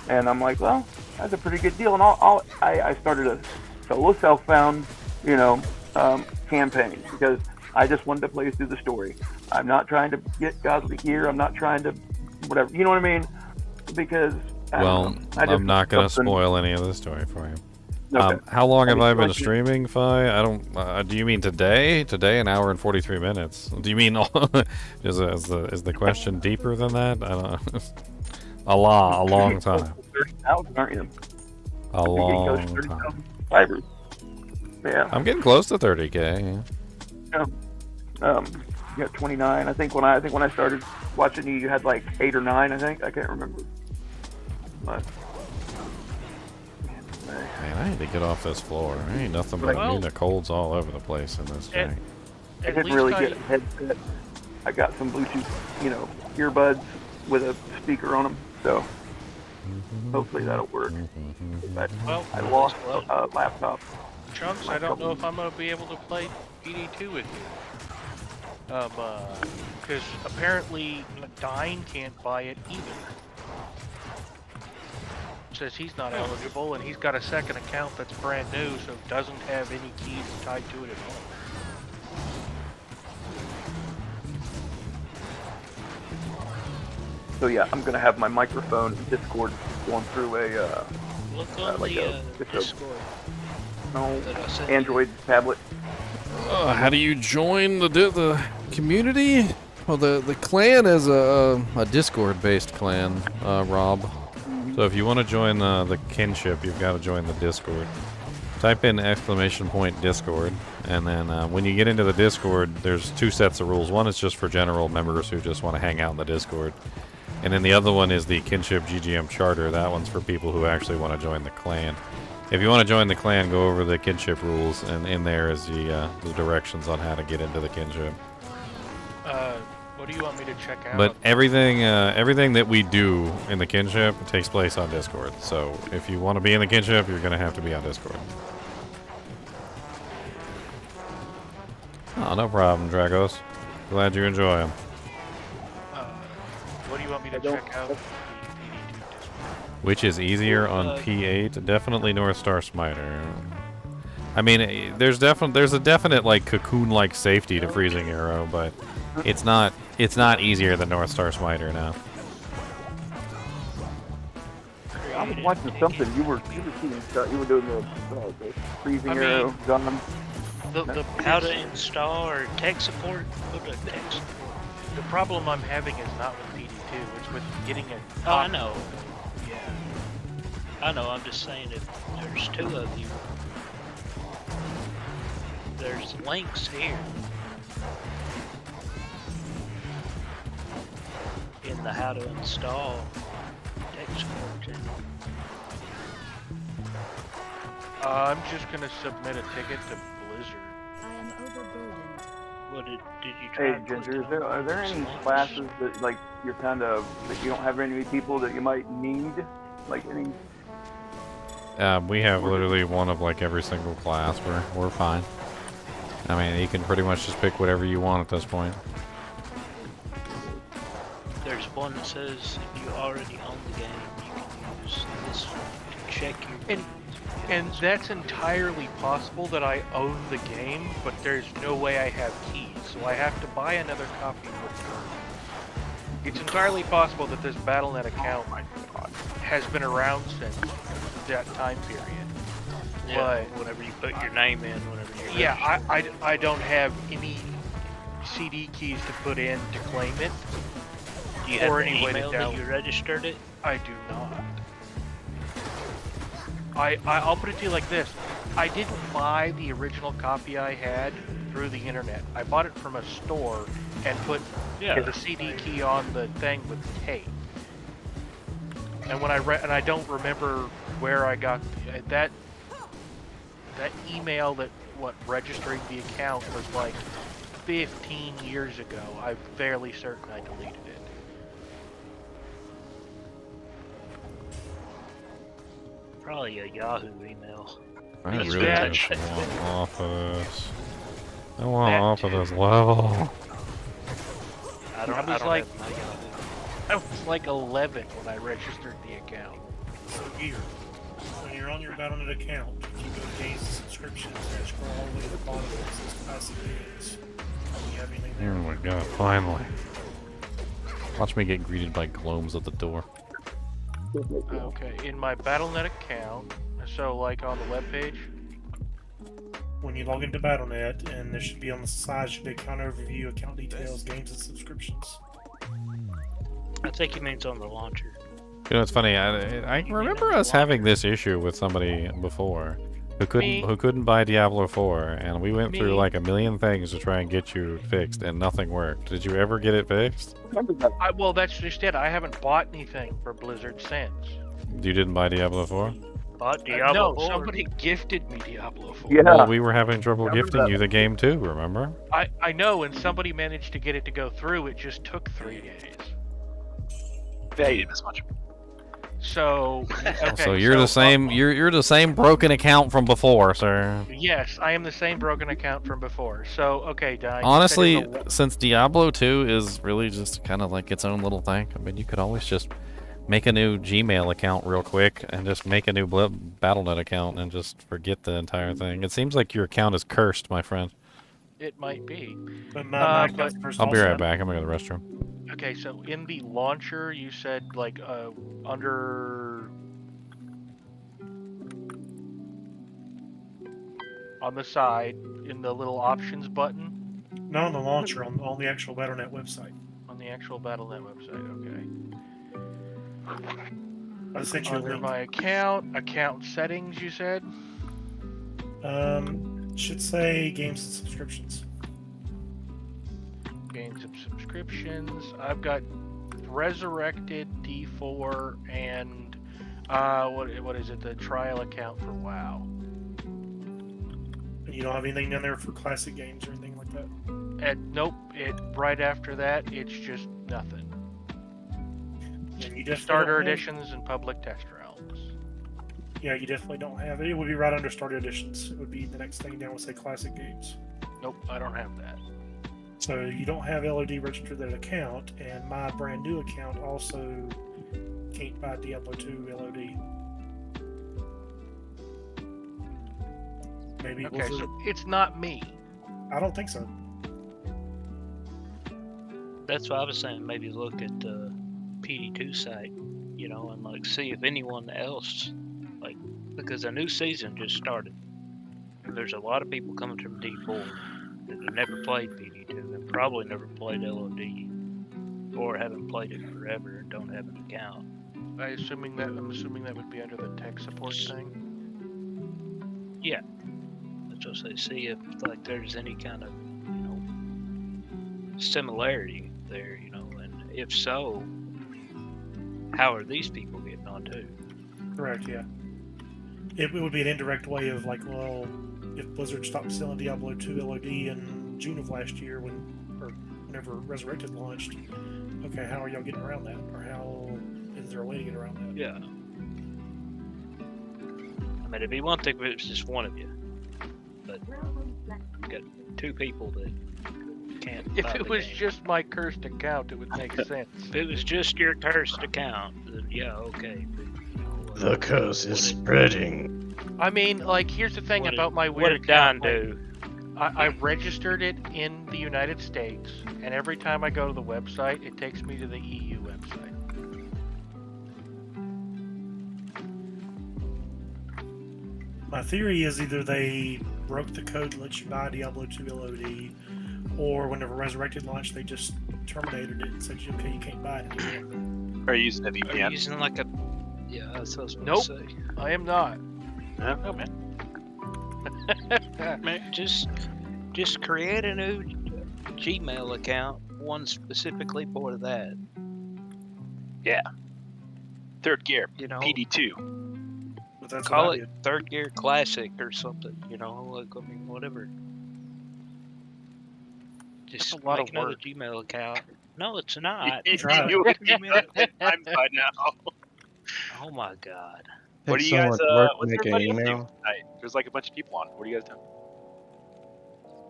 And I'm like, well, that's a pretty good deal. And I started a solo self-found, campaign because I just wanted to play through the story. I'm not trying to get godly gear. I'm not trying to whatever. You know what I mean? Because I'm not going to spoil any of the story for you. Okay. How long have I been streaming, Fi? I don't. Do you mean today? Today, an hour and 43 minutes. Do you mean is the question deeper than that? I don't know. a long time. 30,000, aren't you? A long time. Subscribers. Yeah. I'm getting close to 30K. Yeah. You got 29. I think when I started watching you had like 8 or 9. I think I can't remember. But, man, I need to get off this floor. There ain't nothing but unicolds all over the place in this thing. I didn't really get a headset. I got some Bluetooth, earbuds with a speaker on them. So hopefully that'll work. But I lost a laptop. Chunks, I don't know if I'm going to be able to play PD2 with you. Because apparently Dine can't buy it either. Says he's not eligible, and he's got a second account that's brand new, so doesn't have any keys tied to it at all. So yeah, I'm gonna have my microphone and Discord going through a Look on the Discord. Android tablet. How do you join the community? Well, the clan is a Discord-based clan, Rob. So if you want to join the kinship, you've got to join the Discord. Type in !Discord, and then when you get into the Discord, there's 2 sets of rules. One is just for general members who just want to hang out in the Discord. And then the other one is the Kinship GGM Charter. That one's for people who actually want to join the clan. If you want to join the clan, go over the Kinship rules, and in there is the directions on how to get into the Kinship. What do you want me to check out? But everything that we do in the Kinship takes place on Discord. So if you want to be in the Kinship, you're going to have to be on Discord. Oh, no problem, Dragos. Glad you enjoy them. What do you want me to check out? Which is easier on P8? Definitely North Star Smiter. I mean, there's a definite like cocoon-like safety to Freezing Arrow, but it's not easier than North Star Smiter now. I was watching something. You were shooting stuff. You were doing the Freezing Arrow gun. How to install or tech support? The problem I'm having is not with PD2, it's with getting it. Oh, I know. Yeah. I know, I'm just saying if there's 2 of you, there's links here in the how to install tech support channel. I'm just going to submit a ticket to Blizzard. I am overburdened. What did you try? Hey Ginger, are there any classes that like you're that you don't have any people that you might need? Like any? We have literally one of like every single class. We're fine. I mean, you can pretty much just pick whatever you want at this point. There's one that says if you already own the game, you can use this to check your. And that's entirely possible that I own the game, but there's no way I have keys, so I have to buy another copy with it. It's entirely possible that this Battle.net account has been around since that time period. Yeah, But whenever you put your name in, whenever you're yeah, I don't have any CD keys to put in to claim it. Do you have or the any way to email that down- you registered it? I do not. I'll put it to you like this. I didn't buy the original copy I had through the internet. I bought it from a store and put the CD key on the thing with tape. And when I don't remember where I got that email that registering the account was like 15 years ago. I'm fairly certain I deleted it. Probably a Yahoo email. I These really bad- just want off of this. I want off of this level. I don't I was have like- my Yahoo. I was like 11 when I registered the account. So here, when you're on your Battle.net account, you go to games and subscriptions and scroll all the way to the bottom where it says classic games. Do you have anything there? Oh my god, finally. Watch me get greeted by gnomes at the door. Okay, in my Battle.net account, so like on the webpage, When you log into Battle.net, and there should be on the side should be account overview, account details, games and subscriptions. I think he means on the launcher. You know, it's funny. I remember us having this issue with somebody before who couldn't buy Diablo 4, and we went through like a million things to try and get you fixed, and nothing worked. Did you ever get it fixed? well, that's just it. I haven't bought anything for Blizzard since. You didn't buy Diablo 4? Bought Diablo no, 4. somebody gifted me Diablo 4. Yeah. Well, we were having trouble Remember gifting that. you the game too, remember? I know, and somebody managed to get it to go through. It just took 3 days. Yeah, you didn't miss much. So, okay, So you're the same you're the same broken account from before, sir. Yes, I am the same broken account from before. So, okay, Di. you said Honestly, in the- since Diablo 2 is really just kind of like its own little thing, I mean, you could always just make a new Gmail account real quick and just make a new Battle.net account and just forget the entire thing. It seems like your account is cursed, my friend. it might be. But my but- account's first I'll be also. right back. I'm gonna go to the restroom. Okay, so in the launcher, you said like under on the side in the little options button Not on the launcher, on the actual Battle.net website. on the actual Battle.net website. Okay. I sent you a Under link. my account settings, you said. Should say games and subscriptions. Games and subscriptions. I've got Resurrected, D4, and what is it? The trial account for WoW. And you don't have anything down there for classic games or anything like that. And nope. Right after that, it's just nothing. And you definitely Starter don't have- editions and public test realms. Yeah, you definitely don't have it. It would be right under starter editions. It would be the next thing down would say classic games. Nope, I don't have that. So you don't have LOD registered that account, and my brand new account also can't buy Diablo 2 LOD. Maybe Okay, Blizzard- so it's not me. I don't think so. That's why I was saying maybe look at the PD2 site, you know, and like see if anyone else, like, because a new season just started. There's a lot of people coming from D4 that have never played PD2 and probably never played LOD or haven't played it forever and don't have an account. I'm assuming that would be under the tech support thing. Yeah. That's what I say. See if like there's any kind of, you know, similarity there, you know, and if so, how are these people getting on too? Correct, yeah. It would be an indirect way of like, well, if Blizzard stopped selling Diablo 2 LOD in June of last year whenever Resurrected launched, okay, how are y'all getting around that? Or how is there a way to get around that? Yeah. I mean, it'd be one thing if it was just one of you, but you got two people that can't. If buy it the was game. just my cursed account, it would make sense. If it was just your cursed account, then yeah, okay. But, you know, The curse is spreading. I mean, like, here's the thing what about did- my what weird did Don account. do? I registered it in the United States, and every time I go to the website, it takes me to the EU website. My theory is either they broke the code that lets you buy Diablo 2 LOD, or whenever Resurrected launched, they just terminated it and said, okay, you can't buy it anymore. Are you using a Are you VPN? using like a? Yeah, that's what I was gonna Nope. say. I am not. No, man. Man, just create a new Gmail account, one specifically for that. Yeah. Third gear, You know, PD2. But that's call what I it did. Third Gear Classic or something. You know, like I mean, whatever. Just That's a lot make of another work. Gmail account. No, it's not. Try it. You would be 10 times by now. Oh my god. What Takes do you so guys, much work to what's make an everybody up to email. tonight? There's like a bunch of people on. What are you guys doing?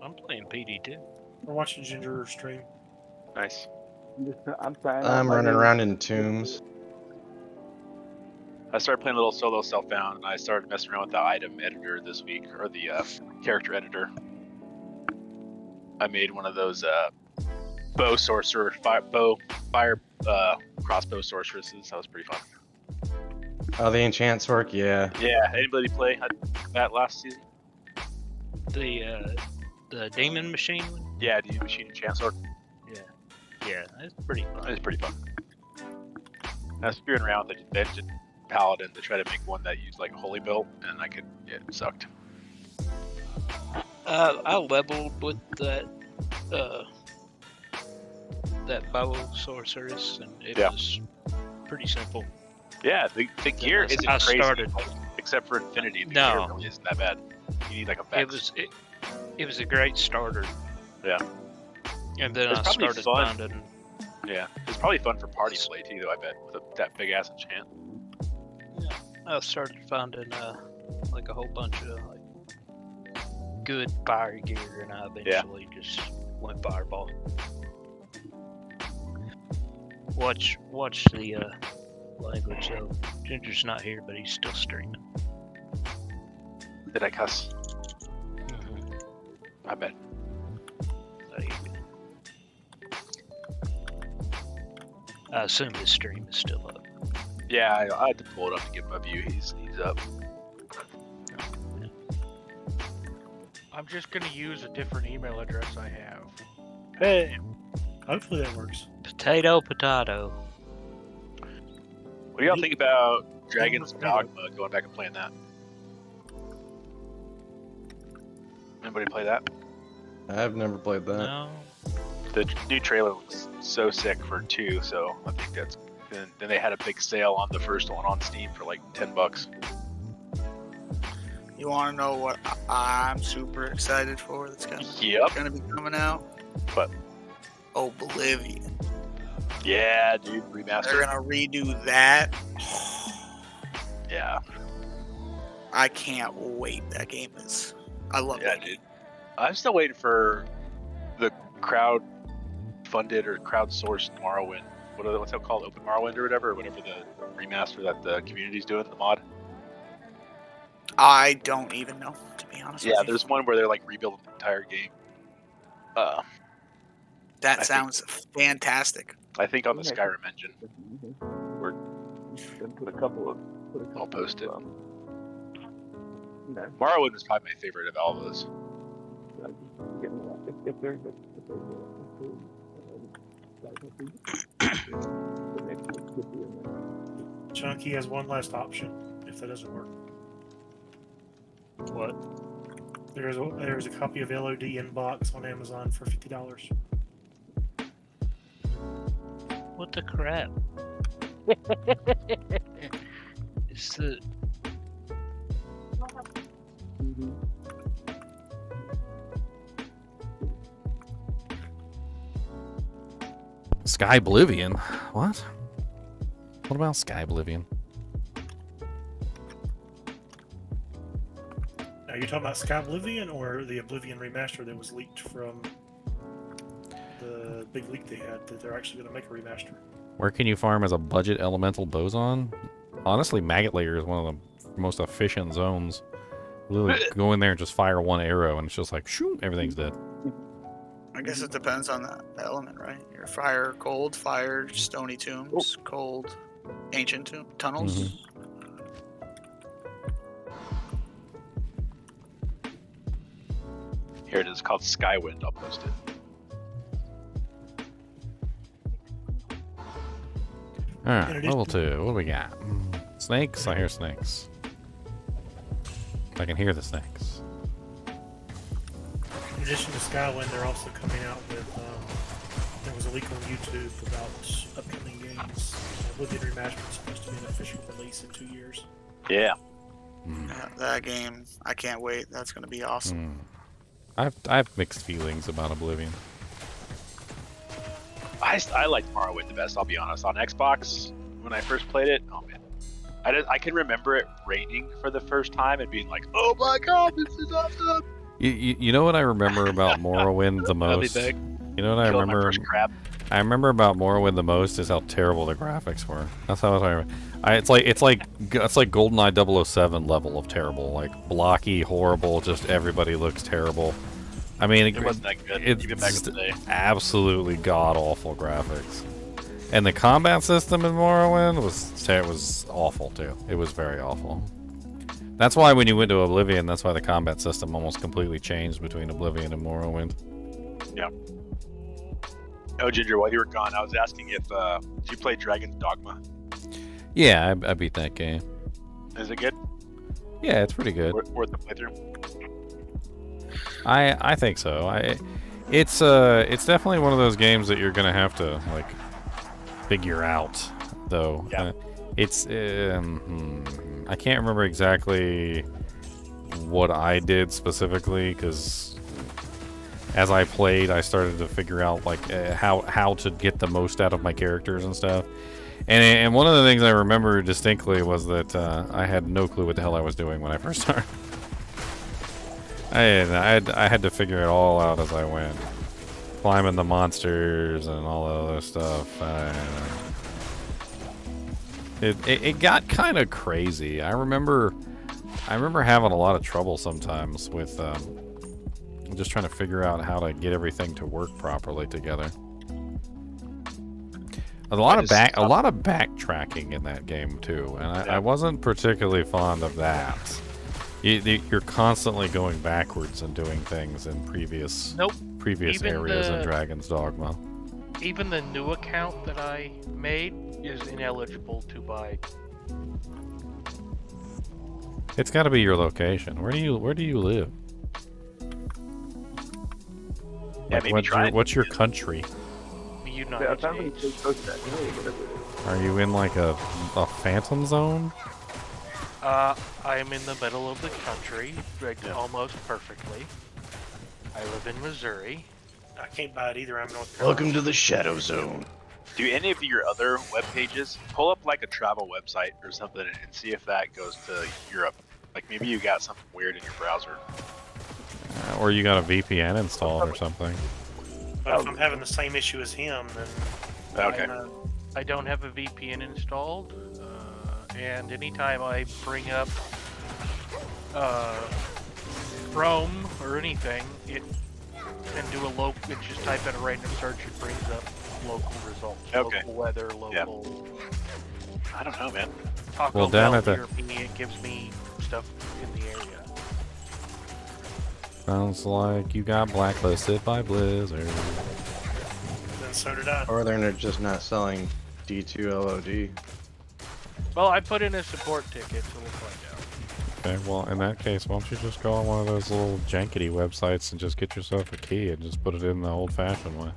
I'm playing PD2. We're watching Ginger stream. Nice. I'm trying. I'm running around in tombs. I started playing a little solo Self-Bound, and I started messing around with the item editor this week, or the character editor. I made one of those bow sorcerer, fire crossbow sorceresses. That was pretty fun. Oh, the enchants work? Yeah. Yeah, anybody play that last season? The Demon Machine one? Yeah, the machine enchant sword. Yeah, that's pretty fun. It was pretty fun. I was screwing around with the engine paladin to try to make one that used like a holy build, and it sucked. I leveled with that bow sorceress, and it was pretty simple. Yeah, the gear isn't I crazy, started- except for Infinity. The No. gear really isn't that bad. You need like a vex. It was a great starter. Yeah. And then It's I probably started fun. finding. Yeah, it's probably fun for party play too, though. I bet with that big ass enchant. I started finding like a whole bunch of like good fire gear, and I eventually just went fireball. Watch the language though. Ginger's not here, but he's still streaming. Did I cuss? Mm-hmm. I bet. I assume his stream is still up. Yeah, I had to pull it up to get my view. He's up. I'm just gonna use a different email address I have. Hey. Hopefully that works. Potato. What do y'all think about Dragon's Dogma? Going back and playing that. Anybody play that? I've never played that. No. The new trailer looks so sick for 2, so I think that's. Then they had a big sale on the first one on Steam for like $10. You want to know what I'm super excited for? That's gonna be coming out. What? Oblivion. Yeah, dude, remaster. They're gonna redo that. Yeah. I can't wait. That game is. I love that game. Dude. I'm still waiting for the crowd-funded or crowd-sourced Morrowind. What's that called? Open Morrowind or whatever the remaster that the community's doing, the mod. I don't even know, to be honest. Yeah, with you. there's one where they're like rebuilding the entire game. That sounds fantastic. I think on the Skyrim engine. I'll post it. Morrowind was probably my favorite of all of those. Chunky has one last option if that doesn't work. What? There's a copy of LOD Inbox on Amazon for $50. What the crap? It's the. Sky Oblivion? What? What about Sky Oblivion? Are you talking about Sky Oblivion or the Oblivion remaster that was leaked from the big leak they had that they're actually going to make a remaster? Where can you farm as a budget elemental boson? Honestly, Maggot Layer is one of the most efficient zones. Literally go in there and just fire one arrow and it's just like, shoo, everything's dead. I guess it depends on the element, right? Your fire, cold, fire, stony tombs, cold, ancient tunnels. Here it is, called Skywind. I'll post it. Alright, level 2. What do we got? Snakes? I hear snakes. I can hear the snakes. In addition to Skywin, they're also coming out with, there was a leak on YouTube about upcoming games. Oblivion Remastered is supposed to be an official release in 2 years. Yeah. Yeah, that game, I can't wait. That's going to be awesome. I've mixed feelings about Oblivion. I liked Morrowind the best, I'll be honest. On Xbox, when I first played it, oh man. I can remember it raining for the first time and being like, oh my god, this is awesome! You know what I remember about Morrowind the most? You know what I Killing my remember? first crab. I remember about Morrowind the most is how terrible the graphics were. That's how I remember. It's like GoldenEye 007 level of terrible, like blocky, horrible. Just everybody looks terrible. I mean, It wasn't that good, it's even back in the day. absolutely god awful graphics. And the combat system in Morrowind was awful too. It was very awful. That's why when you went to Oblivion, that's why the combat system almost completely changed between Oblivion and Morrowind. Yeah. Oh, Ginger, while you were gone, I was asking if did you play Dragon's Dogma? Yeah, I beat that game. Is it good? Yeah, it's pretty good. Worth the playthrough? I think so. It's definitely one of those games that you're gonna have to like figure out, though. Yeah. I can't remember exactly what I did specifically because as I played, I started to figure out like how to get the most out of my characters and stuff. And one of the things I remember distinctly was that I had no clue what the hell I was doing when I first started. I had to figure it all out as I went, climbing the monsters and all that other stuff. It got kind of crazy. I remember having a lot of trouble sometimes with just trying to figure out how to get everything to work properly together. A lot of backtracking in that game too, and I wasn't particularly fond of that. You're constantly going backwards and doing things in previous areas in Dragon's Dogma. Even the new account that I made is ineligible to buy. It's got to be your location. Where do you live? Yeah, Like, what's your country? The United States. Are you in like a phantom zone? I am in the middle of the country, almost perfectly. I live in Missouri. I can't buy it either. I'm North Carolina. Welcome to the Shadow Zone. Do any of your other web pages pull up like a travel website or something and see if that goes to Europe? Like maybe you got something weird in your browser. Or you got a VPN installed or something. But if I'm having the same issue as him, then Okay. I don't have a VPN installed, and anytime I bring up Chrome or anything, it can do it just type in a random search, it brings up local results, Okay. local weather, local. I don't know, man. Taco Well, down Bell at the- near me, it gives me stuff in the area. Sounds like you got blacklisted by Blizzard. then so did I. Or they're just not selling D2 LOD. Well, I put in a support ticket, so we'll find out. Okay, well, in that case, why don't you just go on one of those little jankety websites and just get yourself a key and just put it in the old-fashioned way.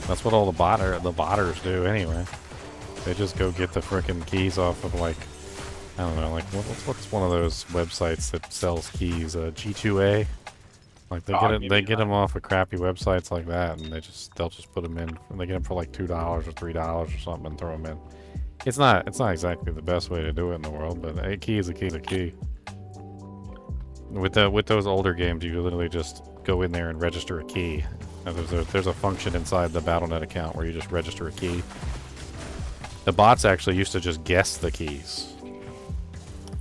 That's what all the botters do anyway. They just go get the frickin' keys off of like, I don't know, like what's one of those websites that sells keys? G2A. Like they get them off of crappy websites like that, and they'll just put them in. And they get them for like $2 or $3 or something, and throw them in. It's not exactly the best way to do it in the world, but a key is a key is a key. With those older games, you literally just go in there and register a key. And there's a function inside the Battle.net account where you just register a key. The bots actually used to just guess the keys.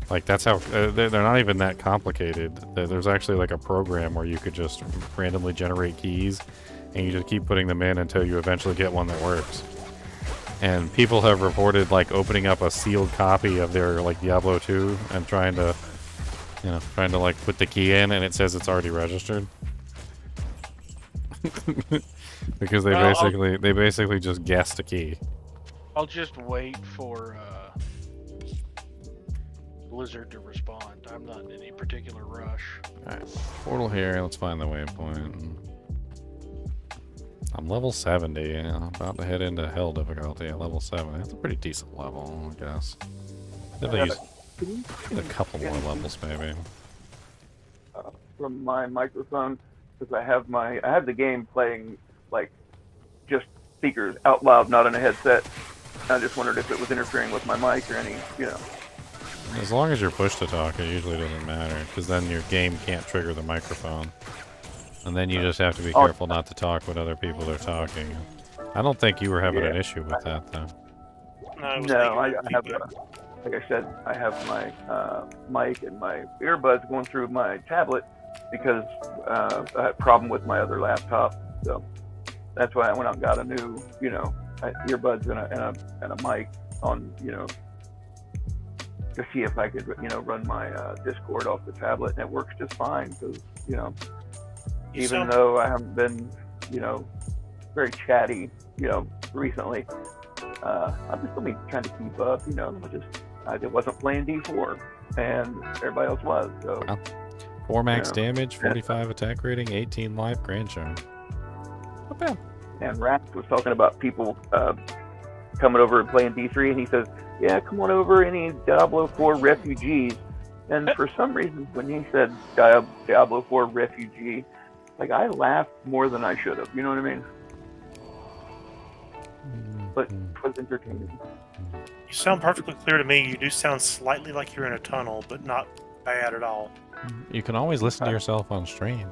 Like that's how they're not even that complicated. There's actually like a program where you could just randomly generate keys, and you just keep putting them in until you eventually get one that works. And people have reported like opening up a sealed copy of their like Diablo 2 and trying to You know, trying to like put the key in and it says it's already registered. Because they basically just guessed a key. I'll just wait for Blizzard to respond. I'm not in any particular rush. Alright, portal here. Let's find the waypoint. I'm level 70. I'm about to head into hell difficulty at level 70. That's a pretty decent level, I guess. Definitely use a couple more levels, maybe. From my microphone, because I have the game playing like just speakers out loud, not in a headset. I just wondered if it was interfering with my mic or any, you know. As long as you're push to talk, it usually doesn't matter, because then your game can't trigger the microphone. And then you just have to be careful not to talk when other people are talking. I don't think you were having an issue with that, though. No, I have, like I said, I have my mic and my earbuds going through my tablet because I had a problem with my other laptop. So that's why I went out and got a new, you know, earbuds and a mic on, you know, to see if I could, you know, run my Discord off the tablet, and it works just fine. Because, you know, even though I haven't been, you know, very chatty, you know, recently, I've just been trying to keep up. You know, I wasn't playing D4, and everybody else was. So, 4 max damage, 45 attack rating, 18 life, grand charm. Not bad. And Raft was talking about people coming over and playing D3, and he says, "Yeah, come on over, any Diablo 4 refugees." And for some reason, when he said Diablo 4 refugee, like I laughed more than I should have. You know what I mean? But it was entertaining. You sound perfectly clear to me. You do sound slightly like you're in a tunnel, but not bad at all. You can always listen to yourself on stream.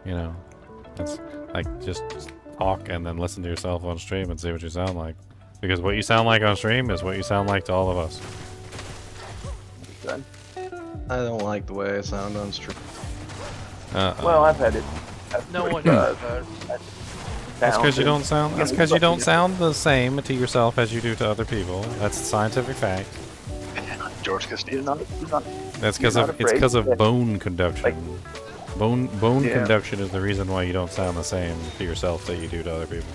You know, it's like just talk and then listen to yourself on stream and see what you sound like. Because what you sound like on stream is what you sound like to all of us. I don't like the way I sound on stream. Well, I've had it. No one does. That's because you don't sound. That's because you don't sound the same to yourself as you do to other people. That's a scientific fact. George Costanza. That's because of bone conduction. Bone conduction is the reason why you don't sound the same to yourself that you do to other people.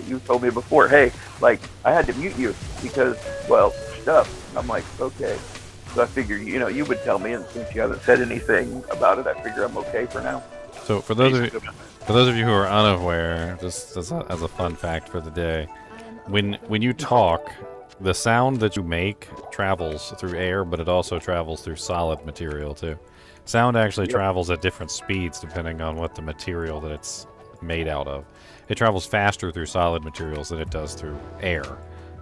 You told me before, hey, like I had to mute you because, well, stuff. I'm like, okay. So I figured, you know, you would tell me, and since you haven't said anything about it, I figure I'm okay for now. So for those of you who are unaware, just as a fun fact for the day, when you talk, the sound that you make travels through air, but it also travels through solid material too. Sound actually travels at different speeds depending on what the material that it's made out of. It travels faster through solid materials than it does through air,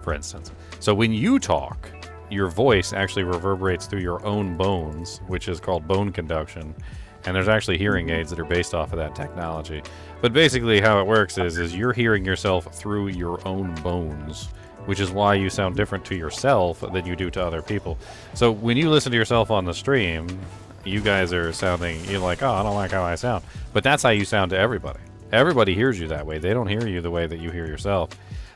for instance. So when you talk, your voice actually reverberates through your own bones, which is called bone conduction. And there's actually hearing aids that are based off of that technology. But basically how it works is you're hearing yourself through your own bones, which is why you sound different to yourself than you do to other people. So when you listen to yourself on the stream, you guys are sounding, you're like, oh, I don't like how I sound. But that's how you sound to everybody. Everybody hears you that way. They don't hear you the way that you hear yourself.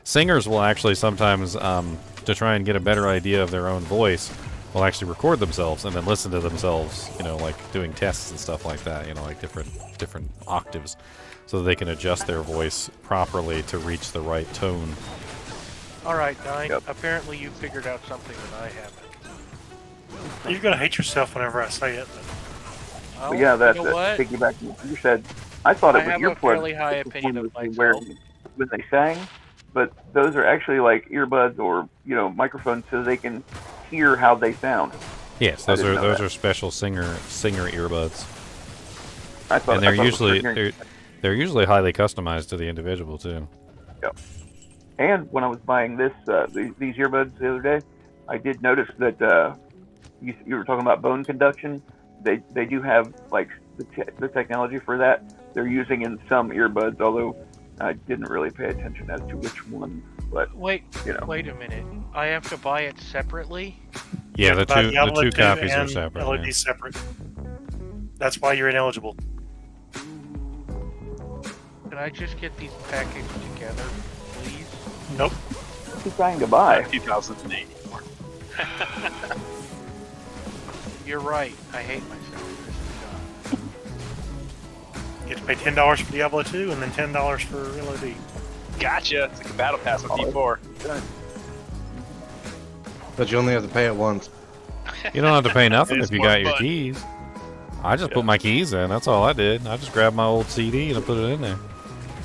Singers will actually sometimes, to try and get a better idea of their own voice, will actually record themselves and then listen to themselves, you know, like doing tests and stuff like that, you know, like different octaves, so that they can adjust their voice properly to reach the right tone. Alright, NiNi, apparently you figured out something that I haven't. You're going to hate yourself whenever I say it. Oh, But yeah, that's you know what? piggybacking what you said. I thought it was I have your a fairly high opinion of myself. When they sang, but those are actually like earbuds or, you know, microphones so they can hear how they sound. Yes, those are special singer earbuds. I thought, and they're usually highly customized to the individual too. Yep. And when I was buying these earbuds the other day, I did notice that you were talking about bone conduction. They do have like the technology for that. They're using in some earbuds, although I didn't really pay attention as to which one. But wait, you know. Wait a minute. I have to buy it separately? Yeah, the two copies are separate. LED yeah. separate. That's why you're ineligible. Can I just get these packaged together, please? Nope. What's he trying to buy? 2008. You're right. I hate myself. You have to pay $10 for Diablo 2 and then $10 for LOD. Gotcha. It's like a battle pass on D4. But you only have to pay it once. You don't have to pay nothing It if is you more got your fun. keys. I just put my keys in. That's all I did. I just grabbed my old CD and I put it in there.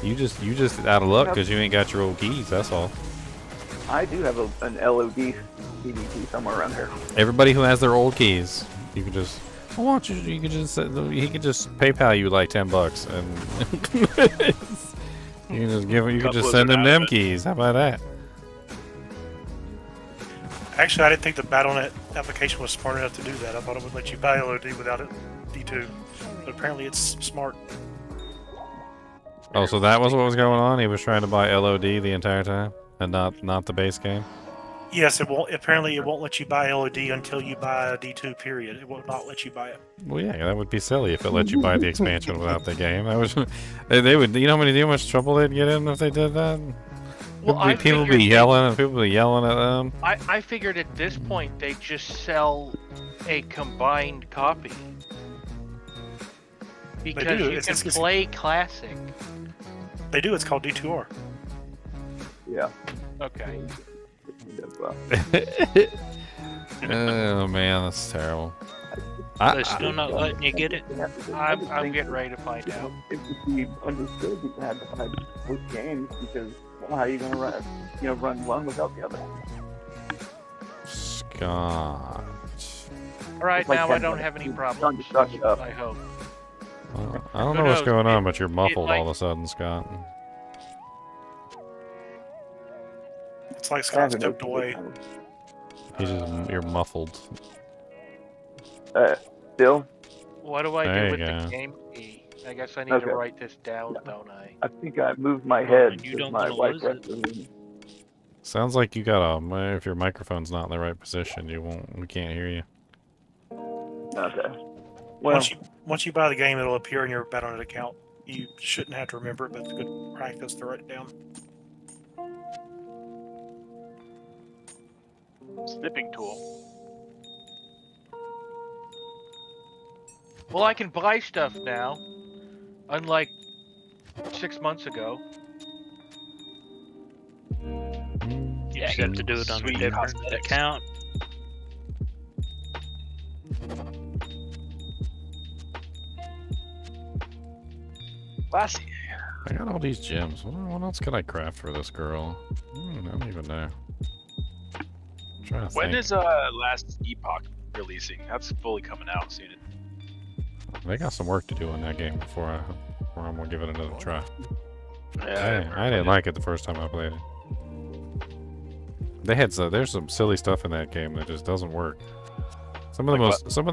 You just out of luck because you ain't got your old keys. That's all. I do have an LOD DVD somewhere around here. Everybody who has their old keys, you can just. I want you. You can just. He can just PayPal you like $10 and you can just give. You can just send him them keys. How about that? Actually, I didn't think the Battle.net application was smart enough to do that. I thought it would let you buy LOD without it D2. But apparently it's smart. Oh, so that was what was going on? He was trying to buy LOD the entire time and not the base game? Yes, it won't. Apparently, it won't let you buy LOD until you buy a D2. Period. It will not let you buy it. Well, yeah, that would be silly if it let you buy the expansion without the game. That was, they would. You know how much trouble they'd get in if they did that? Well, People would be yelling and people would be yelling at them. I figured at this point they just sell a combined copy. Because do. you It's- can it's- play Classic. They do. It's called D2R. Yeah. Okay. Oh man, that's terrible. They're still not letting you get it. I'm getting ready to find out. It would be understood you had to buy both games because well, how are you going to run one without the other? Scott. All right, It's like now I that, don't like, have any you're problems. trying to suck it up. I hope. Well, I don't Who know what's knows? going on, but you're muffled like- all of a sudden, Scott. It's like Scott stepped away. You're muffled. Still? What do I There do with you the go. game key? I guess I need Okay. to write this down, don't I? I think I moved my head you because don't my wanna wife lose left the room. Sounds like you got a. If your microphone's not in the right position, we can't hear you. Okay. Well, Once you buy the game, it'll appear in your Battle.net account. You shouldn't have to remember it, but it's good practice to write it down. Snipping tool. Well, I can buy stuff now, unlike 6 months ago. You just have to do it on a Sweet different cosmetics. account. Classy. I got all these gems. What else can I craft for this girl? I don't even know. I'm trying to When think. is last Epoch releasing? That's fully coming out soon. They got some work to do on that game before I'm gonna give it another try. Yeah, I didn't like it the first time I played it. There's some silly stuff in that game that just doesn't work. Some of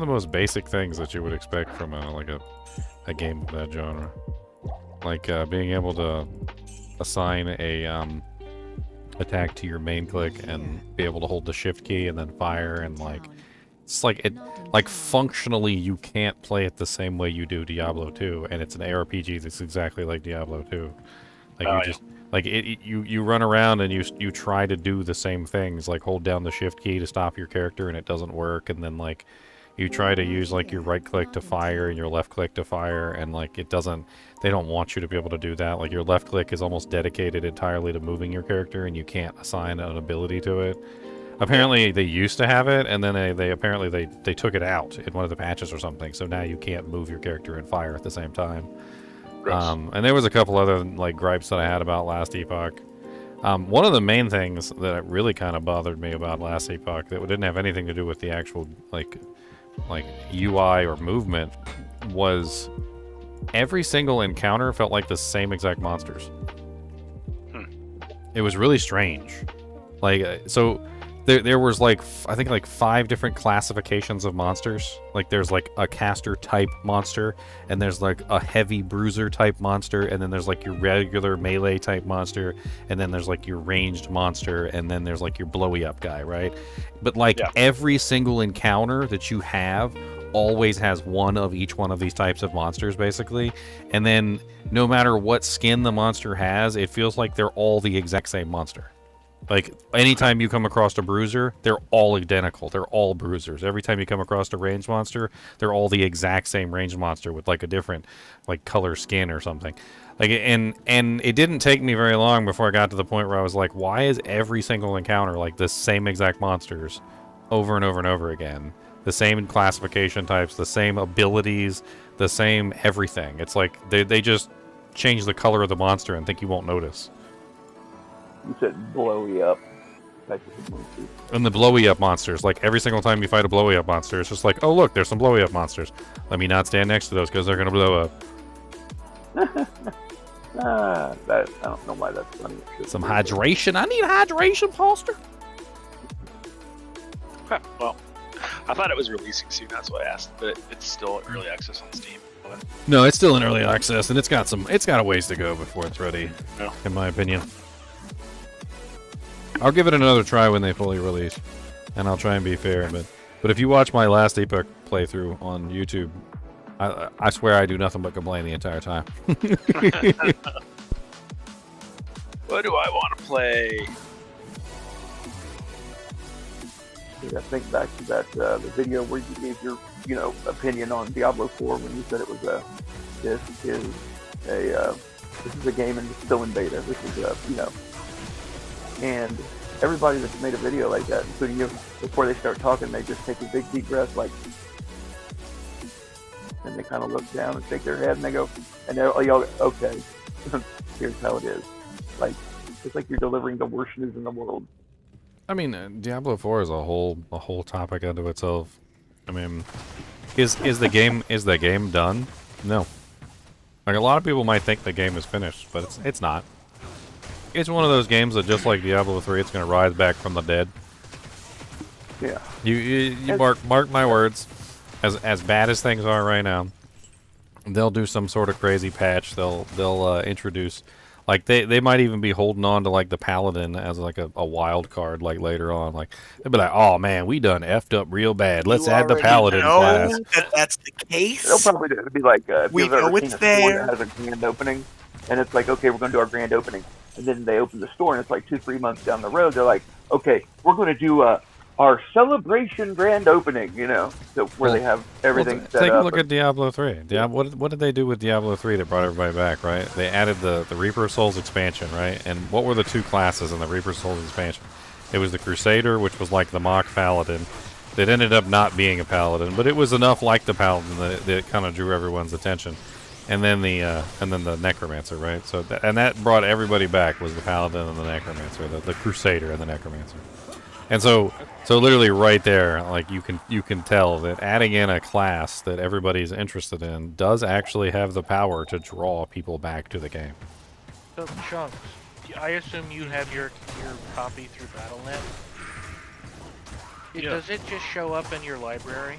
the most basic things that you would expect from a game of that genre, like being able to assign a attack to your main click and be able to hold the shift key and then fire, and it's like functionally you can't play it the same way you do Diablo 2, and it's an ARPG that's exactly like Diablo 2. You run around and you try to do the same things, like hold down the shift key to stop your character and it doesn't work, and then you try to use your right click to fire and your left click to fire, and they don't want you to be able to do that. Your left click is almost dedicated entirely to moving your character and you can't assign an ability to it. Apparently they used to have it, and then they took it out in one of the patches or something, so now you can't move your character and fire at the same time. And there was a couple other gripes that I had about Last Epoch. One of the main things that really kind of bothered me about Last Epoch that didn't have anything to do with the actual UI or movement was every single encounter felt like the same exact monsters. It was really strange. There was I think 5 different classifications of monsters. There's a caster type monster, and there's a heavy bruiser type monster, and then there's your regular melee type monster, and then there's your ranged monster, and then there's your blowy up guy, right? But every single encounter that you have always has one of each one of these types of monsters, basically. And then no matter what skin the monster has, it feels like they're all the exact same monster. Like, anytime you come across a bruiser, they're all identical. They're all bruisers. Every time you come across a ranged monster, they're all the exact same ranged monster with, like, a different, like, color skin or something. Like, and it didn't take me very long before I got to the point where I was like, why is every single encounter, like, the same exact monsters over and over and over again? The same classification types, the same abilities, the same everything. It's like, they just change the color of the monster and think you won't notice. You said blowy up. Type of monster. And the blowy up monsters, like every single time you fight a blowy up monster, it's just like, oh look, there's some blowy up monsters. Let me not stand next to those because they're gonna blow up. I don't know why that's funny. Some hydration. I need hydration, Foster. Well, I thought it was releasing soon. That's why I asked. But it's still early access on Steam. No, it's still in early access, and it's got a ways to go before it's ready. No. In my opinion. I'll give it another try when they fully release, and I'll try and be fair. But if you watch my last Epoch playthrough on YouTube, I swear I do nothing but complain the entire time. What do I want to play? I think back to that the video where you gave your opinion on Diablo 4 when you said it was this is a game and it's still in beta. This is and everybody that's made a video like that, including you, before they start talking, they just take a big deep breath, like, and they kind of look down and shake their head and they go, and they're all okay. Here's how it is. Like, it's like you're delivering the worst news in the world. I mean, Diablo 4 is a whole topic unto itself. I mean, is the game done? No. Like, a lot of people might think the game is finished, but it's not. It's one of those games that, just like Diablo 3, it's going to rise back from the dead. Yeah. You mark my words. As bad as things are right now, they'll do some sort of crazy patch. They'll introduce, like, they might even be holding on to, like, the paladin as like a wild card, like, later on. Like, they'll be like, oh man, we done effed up real bad. Let's add the paladin class. That's the case. They'll probably do it. It'd be like if We you've ever know seen it's a store there. that has a grand opening, and it's like, okay, we're going to do our grand opening. And then they open the store, and it's like 2-3 months down the road. They're like, okay, we're going to do our celebration grand opening, so where they have everything set up. Take a look at Diablo 3. What did they do with Diablo 3 that brought everybody back, right? They added the Reaper of Souls expansion, right? And what were the two classes in the Reaper of Souls expansion? It was the Crusader, which was like the mock paladin. That ended up not being a paladin, but it was enough like the paladin that it kind of drew everyone's attention. And then the Necromancer, right? So that brought everybody back, was the Paladin and the Necromancer, the Crusader and the Necromancer. And so literally right there, like, you can tell that adding in a class that everybody's interested in does actually have the power to draw people back to the game. So, Chunks, I assume you have your copy through Battle.net. Yeah. Does it just show up in your library?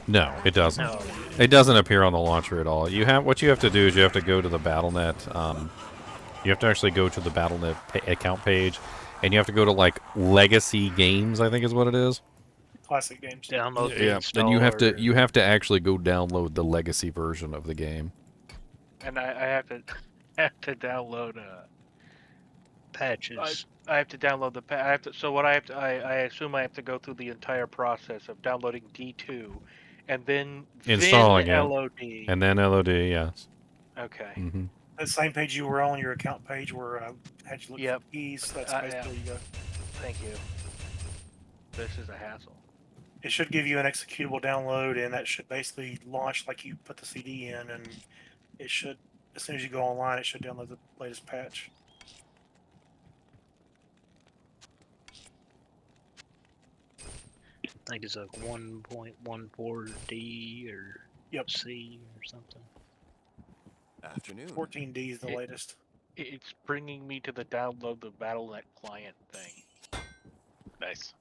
No, it doesn't. No. It doesn't appear on the launcher at all. What you have to do is you have to go to the Battle.net. You have to actually go to the Battle.net account page, and you have to go to, like, Legacy Games, I think is what it is. Classic games. Download the Yeah. installer. Then you have to actually go download the Legacy version of the game. And I have to download patches. I have to download the so what I assume I have to go through the entire process of downloading D2 and then Installing then it. LOD. And then LOD, yes. Okay. Mm-hmm. The same page you were on, your account page where I had you look Yep. for keys. That's Yeah. basically you go. Thank you. This is a hassle. It should give you an executable download, and that should basically launch like you put the CD in, and it should, as soon as you go online, it should download the latest patch. I think it's like 1.14D or C or something. Afternoon. 14D is the latest. It's bringing me to the download the Battle.net client thing. Nice.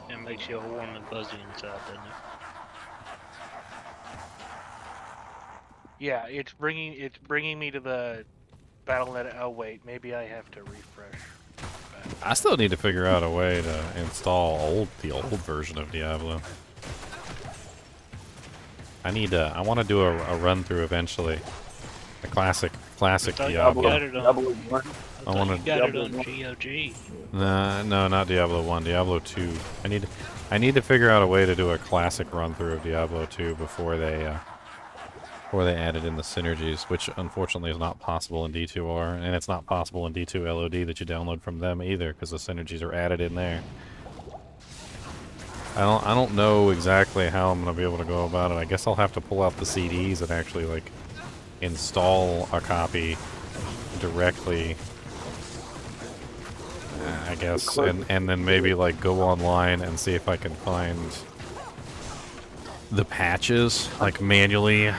It makes you all warm and fuzzy inside, doesn't it? Yeah, it's bringing me to the Battle.net. Oh wait, maybe I have to refresh. I still need to figure out a way to install the old version of Diablo. I want to do a run through eventually A classic I thought you Diablo. got it on. Diablo 1. I thought wanna- you got it Diablo on 1. GOG. Nah, no, not Diablo 1. Diablo 2. I need to figure out a way to do a classic run through of Diablo 2 before they added in the synergies, which unfortunately is not possible in D2R, and it's not possible in D2 LOD that you download from them either, because the synergies are added in there. I don't know exactly how I'm gonna be able to go about it. I guess I'll have to pull out the CDs and actually like install a copy directly. I guess, and then maybe like go online and see if I can find the patches, like manually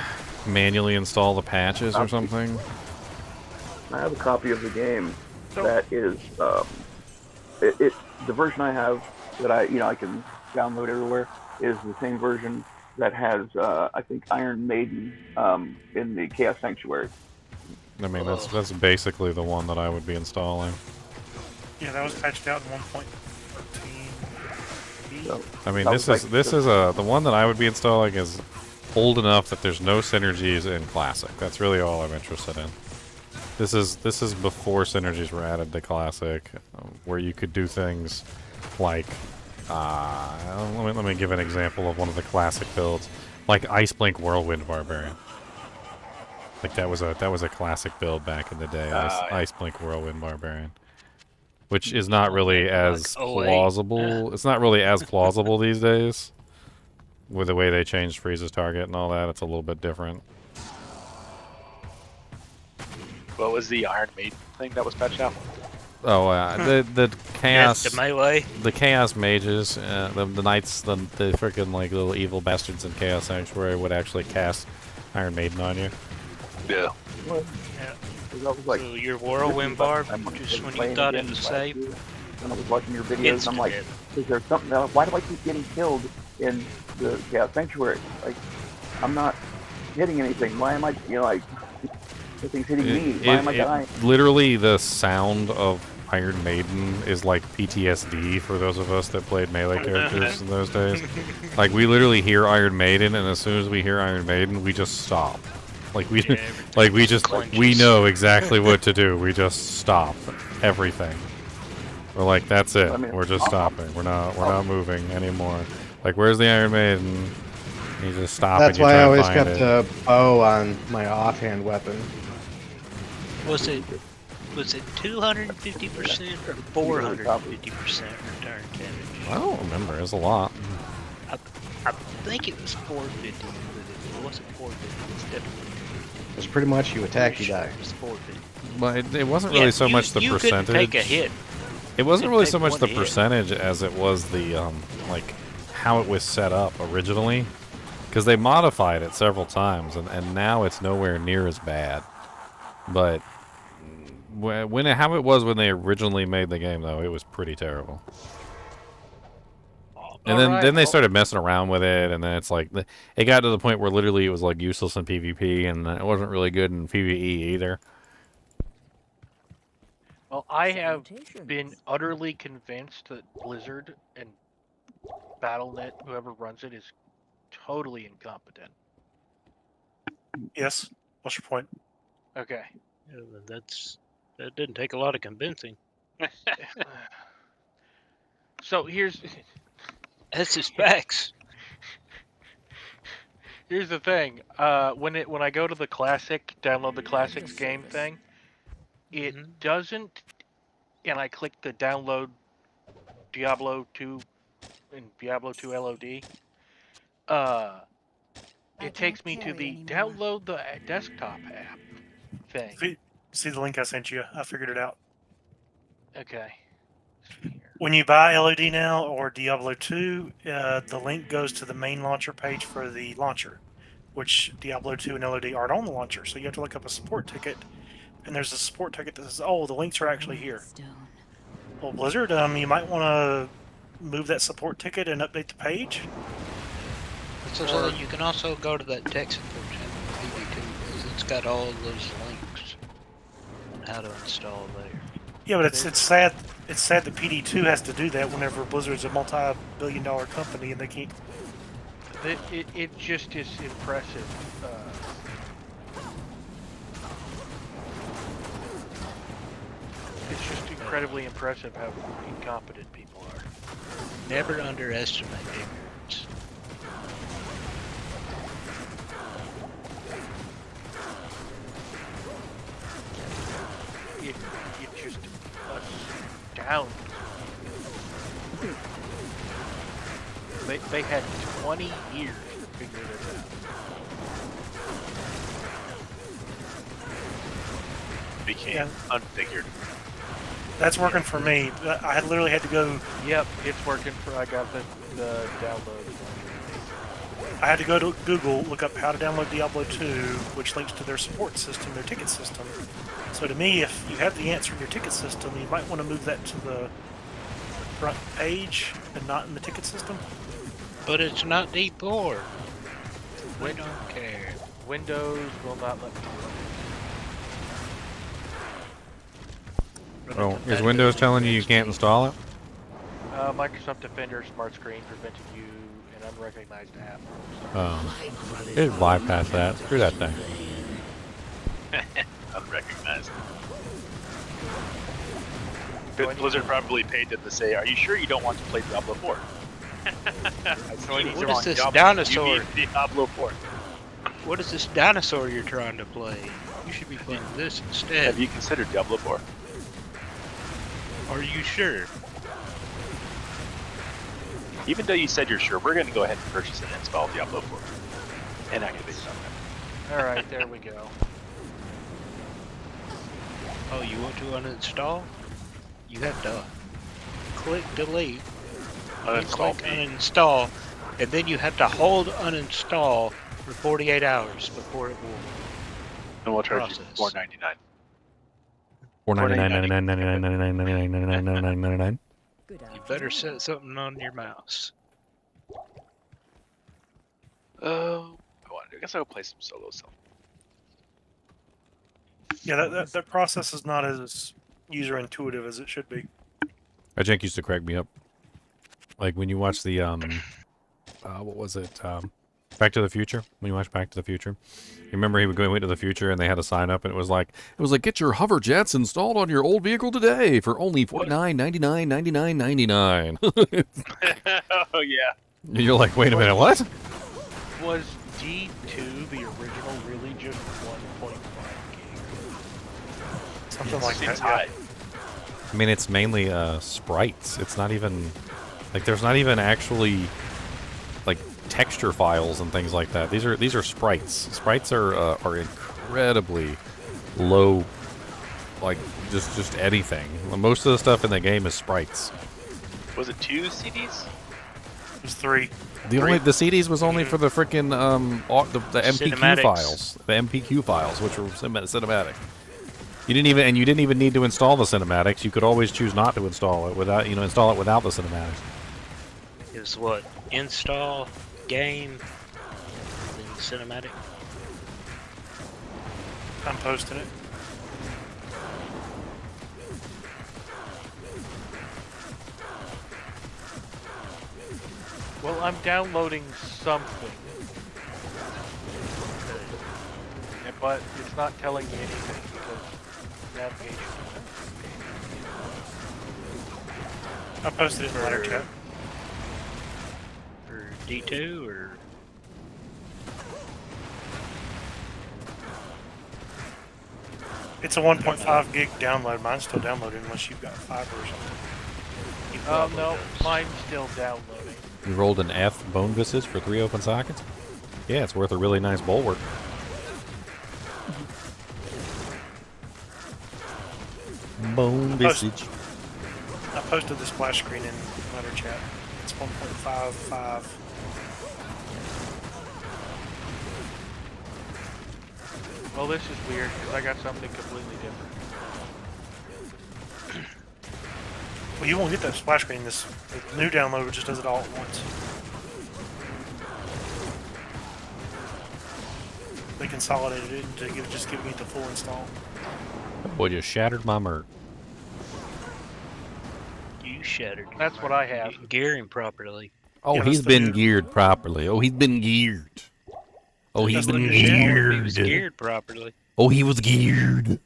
install the patches or something. I have a copy of the game that is the version I have that I can download everywhere is the same version that has I think Iron Maiden in the Chaos Sanctuary. I mean, that's basically the one that I would be installing. Yeah, that was patched out in 1.14. So, I mean, that this was is the one that I would be installing is old enough that there's no synergies in Classic. That's really all I'm interested in. This is before synergies were added to Classic, where you could do things like let me give an example of one of the Classic builds, like Iceblink Whirlwind Barbarian. Like that was a Classic build back in the day. Iceblink Whirlwind Barbarian. Which is not really as plausible. It's not really as plausible these days. With the way they changed Freeze's target and all that, it's a little bit different. What was the Iron Maiden thing that was patched out? Oh, the chaos, Yes, the melee. the chaos mages, the knights, the freaking like little evil bastards in Chaos Sanctuary would actually cast Iron Maiden on you. Yeah. I was like, So your whirlwind barb, just when you thought it was safe. When I was watching your videos, I'm like, Instant is there something else? Why do I keep getting killed in the Chaos Sanctuary? Like, I'm not hitting anything. Why am I, like, nothing's hitting me? Why am I dying? Literally, the sound of Iron Maiden is like PTSD for those of us that played melee characters in those days. Like, we literally hear Iron Maiden, and as soon as we hear Iron Maiden, we just stop. Like we we know exactly what to do. We just stop everything. We're like, that's it. We're just stopping. We're not moving anymore. Like, where's the Iron Maiden? You just stop. That's and you why try I to always find kept it. a bow on my offhand weapon. Was it 250% or 450% return damage? I don't remember. It's a lot. I think it was 450, but it wasn't 450. It's definitely. It's pretty much you attack, you die. It's 450. But it wasn't really so much the you percentage. couldn't take a hit. It wasn't really so take much the one hit. percentage as it was the like how it was set up originally, because they modified it several times, and now it's nowhere near as bad. But how it was when they originally made the game, though, it was pretty terrible. And then they started messing around with it, and then it's like it got to the point where literally it was like useless in PvP, and it wasn't really good in PvE either. Well, I have been utterly convinced that Blizzard and Battle.net, whoever runs it, is totally incompetent. Yes. What's your point? Okay. Yeah, that didn't take a lot of convincing. So here's That's his facts. here's the thing. When I go to the classic, download the classics game thing, it doesn't, and I click the download Diablo 2 and Diablo 2 LOD. It takes me to the download the desktop app thing. See the link I sent you? I figured it out. Okay. When you buy LOD now or Diablo 2, the link goes to the main launcher page for the launcher, which Diablo 2 and LOD aren't on the launcher. So you have to look up a support ticket, and there's a support ticket that says, oh, the links are actually here. Well, Blizzard, you might want to move that support ticket and update the page. So you can also go to that tech support channel PV2 because it's got all those links on how to install there. Yeah, but it's sad. It's sad that PD2 has to do that whenever Blizzard's a multi-billion-dollar company and they can't. It just is impressive. It's just incredibly impressive how incompetent people are. Never underestimate ignorance. It just astounds. They had 20 years to figure this out. Became unfigured. That's working for me. I literally had to go. Yep, it's working for. I got the download. I had to go to Google, look up how to download Diablo 2, which links to their support system, their ticket system. So to me, if you have the answer in your ticket system, you might want to move that to the front page and not in the ticket system. But it's not D4. We don't care. Windows will not let me do it. Oh, is Windows telling you can't install it? Microsoft Defender Smart Screen prevented you an unrecognized app. Oh, it bypass that. Screw that thing. Unrecognized. Blizzard probably paid them to say, "Are you sure you don't want to play Diablo 4?" What is this dinosaur? You need Diablo 4. What is this dinosaur you're trying to play? You should be playing this instead. Have you considered Diablo 4? Are you sure? Even though you said you're sure, we're going to go ahead and purchase and install Diablo 4 and activate something. Alright, there we go. Oh, you want to uninstall? You have to click delete, Uninstall click uninstall, and then you have to hold uninstall for 48 hours before it will. And we'll charge you process. $4.99. Good You better set something on your mouse. I guess I'll play some solo self. Yeah, that process is not as user intuitive as it should be. That jank used to crack me up. Like when you watch the what was it? Back to the Future. When you watch Back to the Future, you remember he went to the future and they had a sign up and it was like get your hover jets installed on your old vehicle today for only $49.99. Oh yeah. And you're like, wait a minute, what? Was D2 the original really just 1.5 gig? Something like Seems that. high. I mean, it's mainly sprites. It's not even like there's not even actually like texture files and things like that. These are sprites. Sprites are incredibly low, like just anything. Most of the stuff in the game is sprites. Was it 2 CDs? It was 3. The CDs was only for the frickin' the MPQ Cinematics. files, the MPQ files, which were cinematic. You didn't even need to install the cinematics. You could always choose not to install it without install it without the cinematics. Is what? Install, game, then cinematic. I'm posting it. Well, I'm downloading something. But it's not telling me anything because navigation. I posted it in the letter chat. For D2 or It's a 1.5 gig download. Mine's still downloading unless you've got fiber or something. No, mine's still downloading. You rolled an F bone visage for 3 open sockets? Yeah, it's worth a really nice bulwark. Bone visage. I posted the splash screen in letter chat. It's 1.55. Well, this is weird because I got something completely different. Well, you won't get that splash screen. The new download just does it all at once. They consolidated it into just giving it the full install. Boy, just shattered my Merc. you shattered. That's what I have. You can gear him properly. Oh, Yeah, he's that's the been new- geared properly. Oh, he's been geared. Oh, he's That's the been new geared. He was geared properly. Oh, he was geared.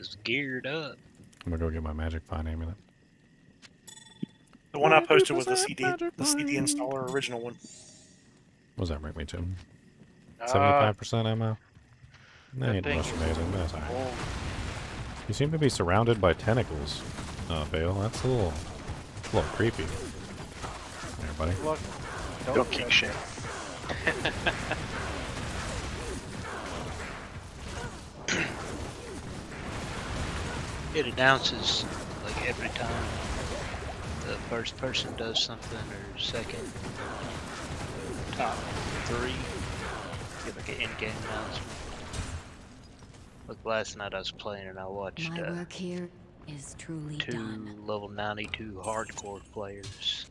is geared up. I'm gonna go get my Magic Find amulet. The one I posted was the 100% CD, Magic the CD Find. installer original one. What does that bring me to? Uh, 75% ammo? That that ain't thing much is amazing, but that's alright. old. You seem to be surrounded by tentacles, Vale. That's a little creepy. Everybody. Look, Don't kick shit. It announces like every time the first person does something or second, top 3. Get like an in-game announcement. Like last night I was playing and I watched My work here is truly 2 done. level 92 hardcore players.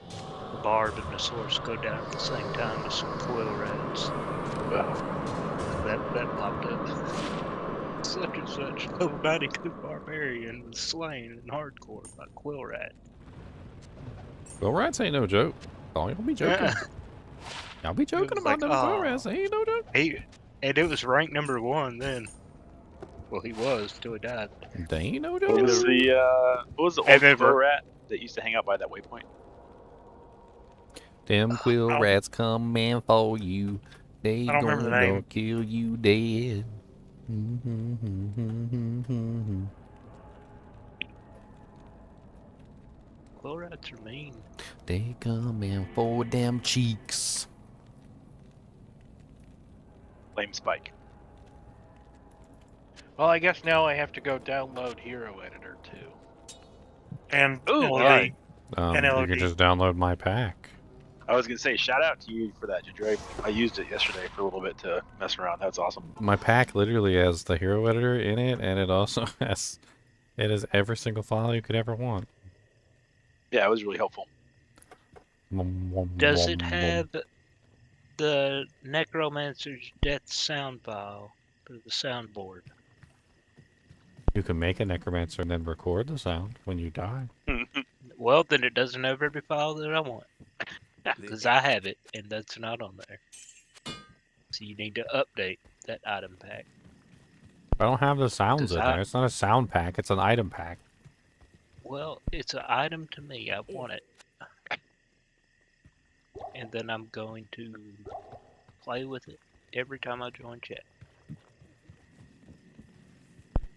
The Barb and the Source go down at the same time as some quill rats. That popped up. Such and such level 92 barbarian was slain in hardcore by quill rat. Quill rats ain't no joke. Oh, y'all be joking. Y'all be joking was about like, them quill rats. They ain't no joke. And it was ranked number 1 then. Well, he was till he died. They ain't no What joke. was the And old then quill rat that used to hang out by that waypoint? Them quill rats coming for you. They I don't remember the gonna name. kill you dead. Quill rats are mean. They coming for them cheeks. Lame Spike. Well, I guess now I have to go download Hero Editor too. And Ooh, LOD. right. And You LOD. can just download my pack. I was gonna say shout out to you for that, Ginger. I used it yesterday for a little bit to mess around. That's awesome. My pack literally has the hero editor in it, and it also has every single file you could ever want. Yeah, it was really helpful. Does it have the Necromancer's death sound file for the soundboard? You can make a necromancer and then record the sound when you die. Well, then it doesn't have every file that I want. Because I have it, and that's not on there. So you need to update that item pack. I don't have the sounds Does in I- there. It's not a sound pack. It's an item pack. Well, it's an item to me. I want it. And then I'm going to play with it every time I join chat.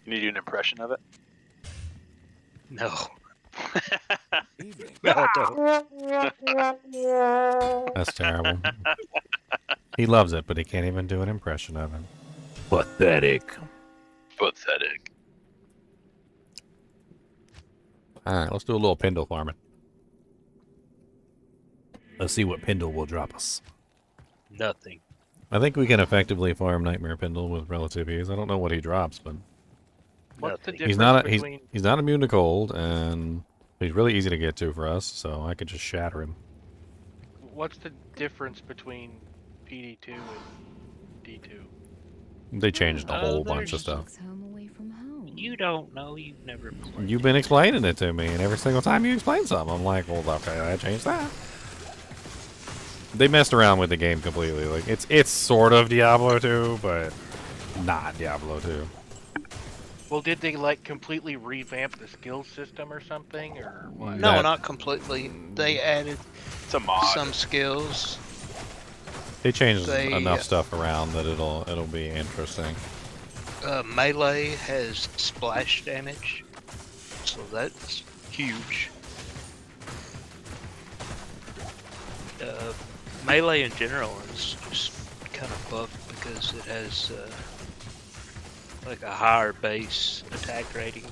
You need to do an impression of it. No. Evening. No, I don't. That's terrible. He loves it, but he can't even do an impression of it. Pathetic. Pathetic. Alright, let's do a little Pendle farming. Let's see what Pendle will drop us. Nothing. I think we can effectively farm Nightmare Pendle with relative ease. I don't know what he drops, but What's the Nothing. difference between he's not immune to cold, and he's really easy to get to for us, so I could just shatter him. what's the difference between PD2 and D2? They changed a Oh, whole bunch of there's- stuff. Takes home away from home. You don't know. You've never played. You've been explaining it to me, and every single time you explain something, I'm like, well, okay, I changed that. They messed around with the game completely. Like it's sort of Diablo 2, but not Diablo 2. Well, did they like completely revamp the skill system or something, or what? No, That- not completely. They added It's a mod. some skills. They changed They- enough stuff around that it'll be interesting. Melee has splash damage, so that's huge. Melee in general is just kind of buffed because it has like a higher base attack rating.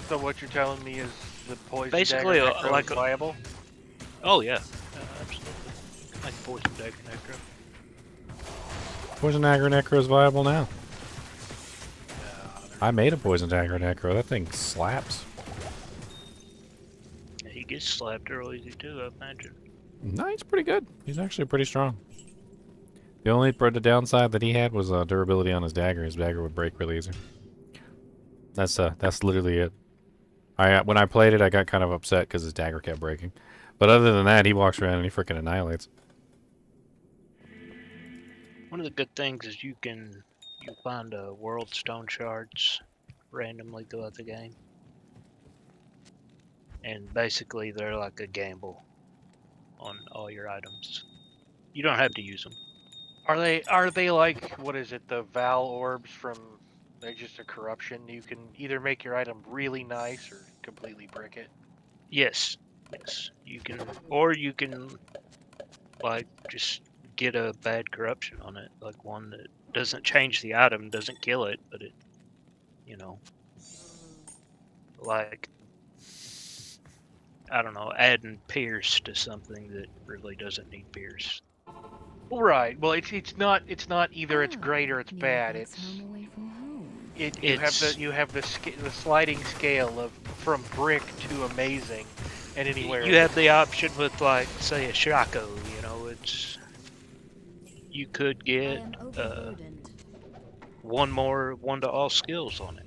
So what you're telling me is the poison Basically, dagger necro like is a- viable? Oh yeah, absolutely. Like poison dagger necro. Poison Dagger Necro is viable now. I made a Poison Dagger Necro. That thing slaps. He gets slapped real easy too, I imagine. No, he's pretty good. He's actually pretty strong. The only the downside that he had was durability on his dagger. His dagger would break really easy. That's literally it. When I played it, I got kind of upset because his dagger kept breaking. But other than that, he walks around and he freaking annihilates. One of the good things is you find world stone shards randomly throughout the game. And basically, they're like a gamble on all your items. You don't have to use them. Are they like, what is it, the Val orbs from They're just a corruption? You can either make your item really nice or completely brick it. Yes, yes. You can, or you can, like, just get a bad corruption on it, like one that doesn't change the item, doesn't kill it, but it, you know, like, I don't know, adding pierce to something that really doesn't need pierce. Right. Well, it's not either it's great or it's bad. It's home away from home. You have the sliding scale of from brick to amazing, and anywhere You have the option with, like, say a Shaco. You know, it's you could get one to all skills on it.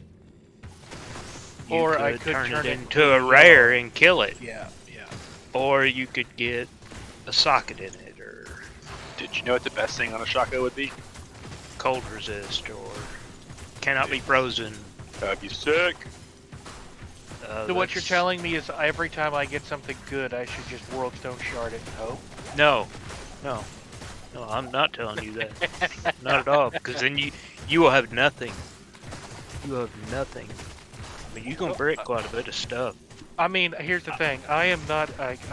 You or could I could turn it it into a rare and kill it. Yeah. Or you could get a socket in it, or Did you know what the best thing on a Shaco would be? cold resist, or cannot be frozen. That'd be sick. So what you're telling me is every time I get something good, I should just Worldstone Shard it and hope? No, I'm not telling you that. Not at all, because then you will have nothing. You will have nothing. I mean, you can brick quite a bit of stuff. I mean, here's the thing. I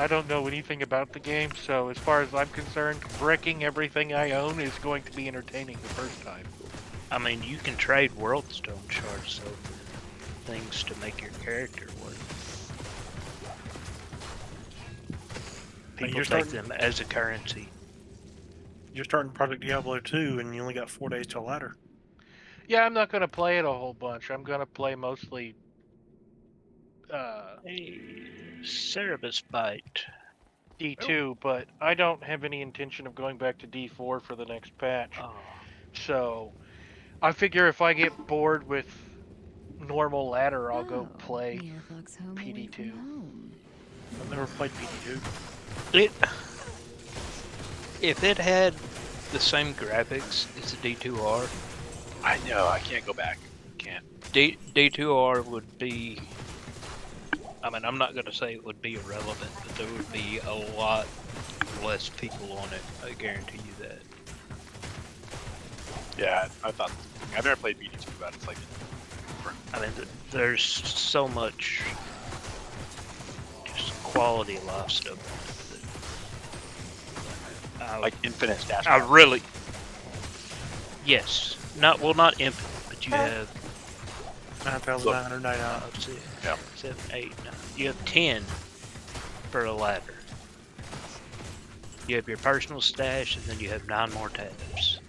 don't know anything about the game, so as far as I'm concerned, bricking everything I own is going to be entertaining the first time. I mean, you can trade Worldstone shards, so things to make your character work. People you're take starting- them as a currency. You're starting Project Diablo 2 and you only got 4 days till ladder. Yeah, I'm not going to play it a whole bunch. I'm going to play mostly... Cerebus Bite. D2, but I don't have any intention of going back to D4 for the next patch. Oh. So, I figure if I get bored with normal ladder, I'll go play PD2. I've never played PD2. If it had the same graphics as the D2R, I know, I can't go back. Can't. D2R would be... I mean, I'm not going to say it would be irrelevant, but there would be a lot less people on it. I guarantee you that. Yeah, I thought. I've never played BD2, but it's like. I mean, there's so much just quality of life stuff. Like infinite stash. I really. Yes. Not infinite, but you have 9,999. 7, 8, 9. You have 10 for a ladder. You have your personal stash, and then you have 9 more tabs.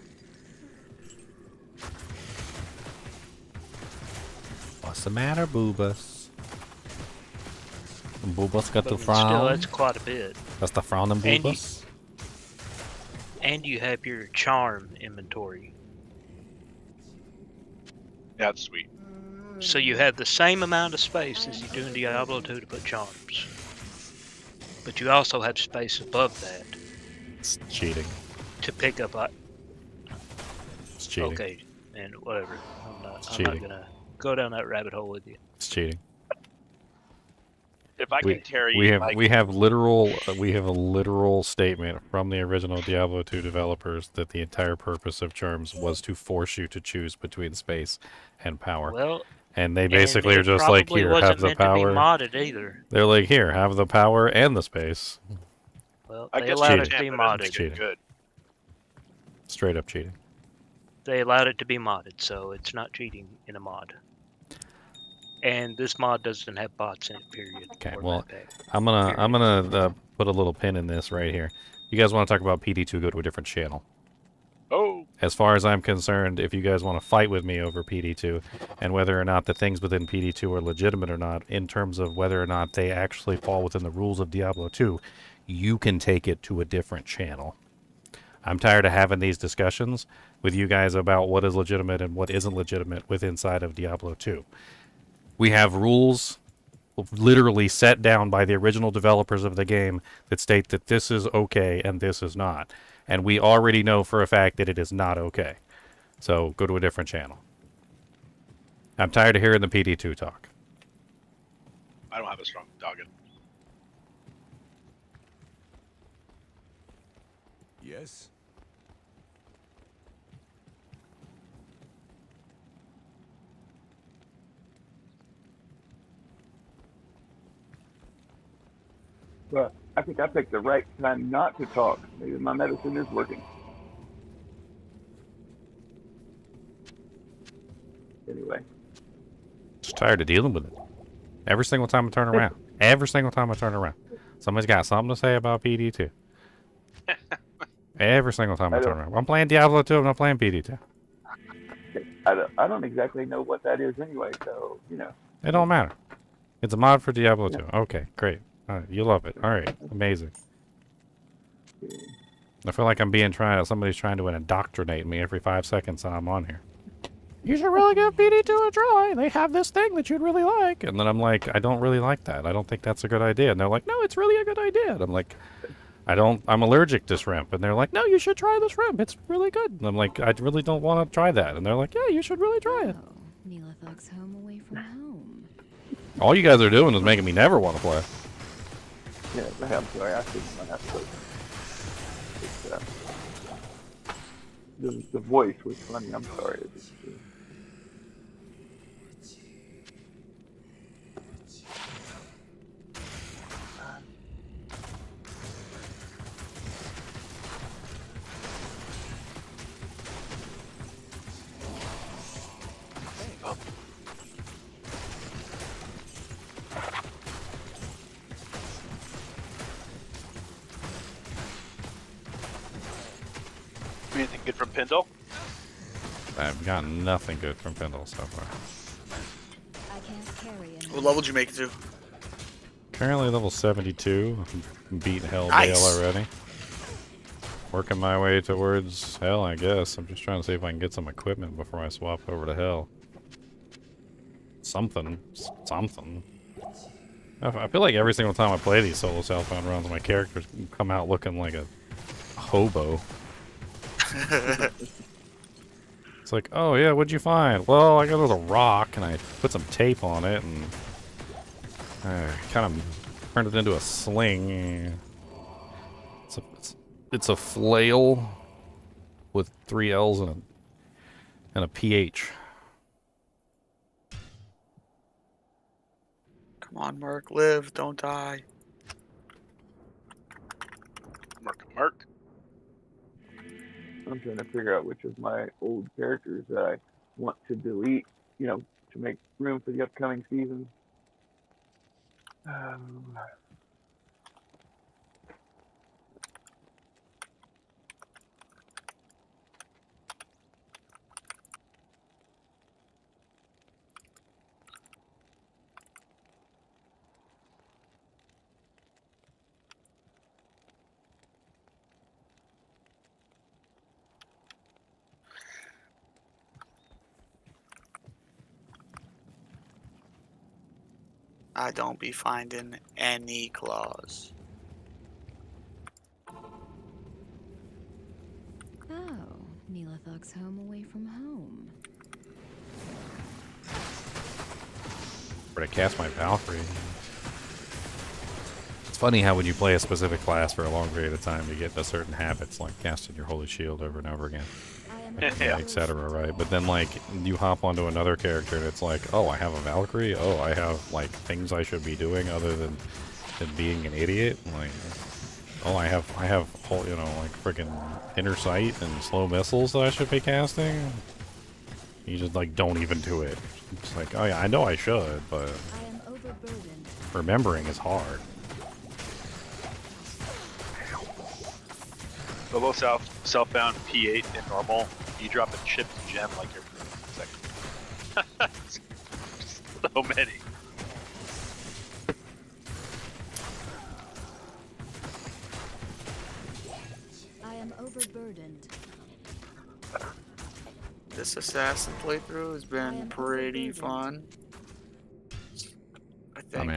What's the matter, Boobas? Boobas got But the I mean, frown. still, that's quite a bit. That's the frown and And Boobas. And you have your charm inventory. That's sweet. So you have the same amount of space as you do in Diablo 2 to put charms. But you also have space above that It's cheating. to pick up... It's cheating. Okay, and whatever. I'm not cheating. gonna go down that rabbit hole with you. It's cheating. If I can carry, we have like, we have a literal statement from the original Diablo 2 developers that the entire purpose of charms was to force you to choose between space and power. Well, and they basically are it just like, probably here, wasn't have the meant to be power. modded either. They're like, here, have the power and the space. Well, I they guess allowed you it to can, be but I don't modded. think it's good. Straight up cheating. They allowed it to be modded, so it's not cheating in a mod. And this mod doesn't have bots in it, period. Okay, or well, map pack. I'm gonna put a little pin in this right here. You guys want to talk about PD2? Go to a different channel. Oh. As far as I'm concerned, if you guys want to fight with me over PD2 and whether or not the things within PD2 are legitimate or not, in terms of whether or not they actually fall within the rules of Diablo 2, you can take it to a different channel. I'm tired of having these discussions with you guys about what is legitimate and what isn't legitimate with inside of Diablo 2. We have rules literally set down by the original developers of the game that state that this is okay and this is not. And we already know for a fact that it is not okay. So go to a different channel. I'm tired of hearing the PD2 talk. I don't have a strong doggen. Yes. But I think I picked the right time not to talk. Maybe my medicine is working. Anyway. Just tired of dealing with it. Every single time I turn around. Every single time I turn around. Somebody's got something to say about PD2. Every single time I turn around. I'm playing Diablo 2, I'm not playing PD2. I don't exactly know what that is anyway, so, you know. It don't matter. It's a mod for Diablo 2. Okay, great. You love it. Alright, amazing. I feel like I'm being somebody's trying to indoctrinate me every 5 seconds that I'm on here. You should really give PD2 a try. They have this thing that you'd really like. And then I'm like, I don't really like that. I don't think that's a good idea. And they're like, no, it's really a good idea. And I'm like, I'm allergic to shrimp. And they're like, no, you should try the shrimp. It's really good. And I'm like, I really don't want to try that. And they're like, yeah, you should really try it. Oh, Neelathog's home away from home. All you guys are doing is making me never want to play. Yeah, I'm sorry. I think I have to. The voice was funny. I'm sorry. Anything good from Pendle? I've gotten nothing good from Pendle so far. I can't carry it. What level did you make it to? Currently level 72. Beat Hell Nice. Dale already. Working my way towards Hell, I guess. I'm just trying to see if I can get some equipment before I swap over to Hell. Something. I feel like every single time I play these solo Southbound runs, my characters come out looking like a hobo. It's like, oh yeah, what'd you find? Well, I got a little rock and I put some tape on it and kind of turned it into a sling. It's a flail with 3 L's and a PH. Come on, Merc, live, don't die. Merc. I'm trying to figure out which of my old characters that I want to delete, you know, to make room for the upcoming season. I don't be finding any claws. Oh, Neelathog's home away from home. Where to cast my Valkyrie. It's funny how when you play a specific class for a long period of time, you get into certain habits, like casting your Holy Shield over and over again. Etc. Right? But then, like, you hop onto another character and it's like, oh, I have a Valkyrie? Oh, I have, like, things I should be doing other than being an idiot? Like, oh, I have whole, you know, like, freaking inner sight and slow missiles that I should be casting? You just, like, don't even do it. It's like, oh yeah, I know I should, but remembering is hard. Solo Southbound P8 in normal. You drop a chipped gem like every second. So many. I am overburdened. This assassin playthrough has been pretty fun. I think.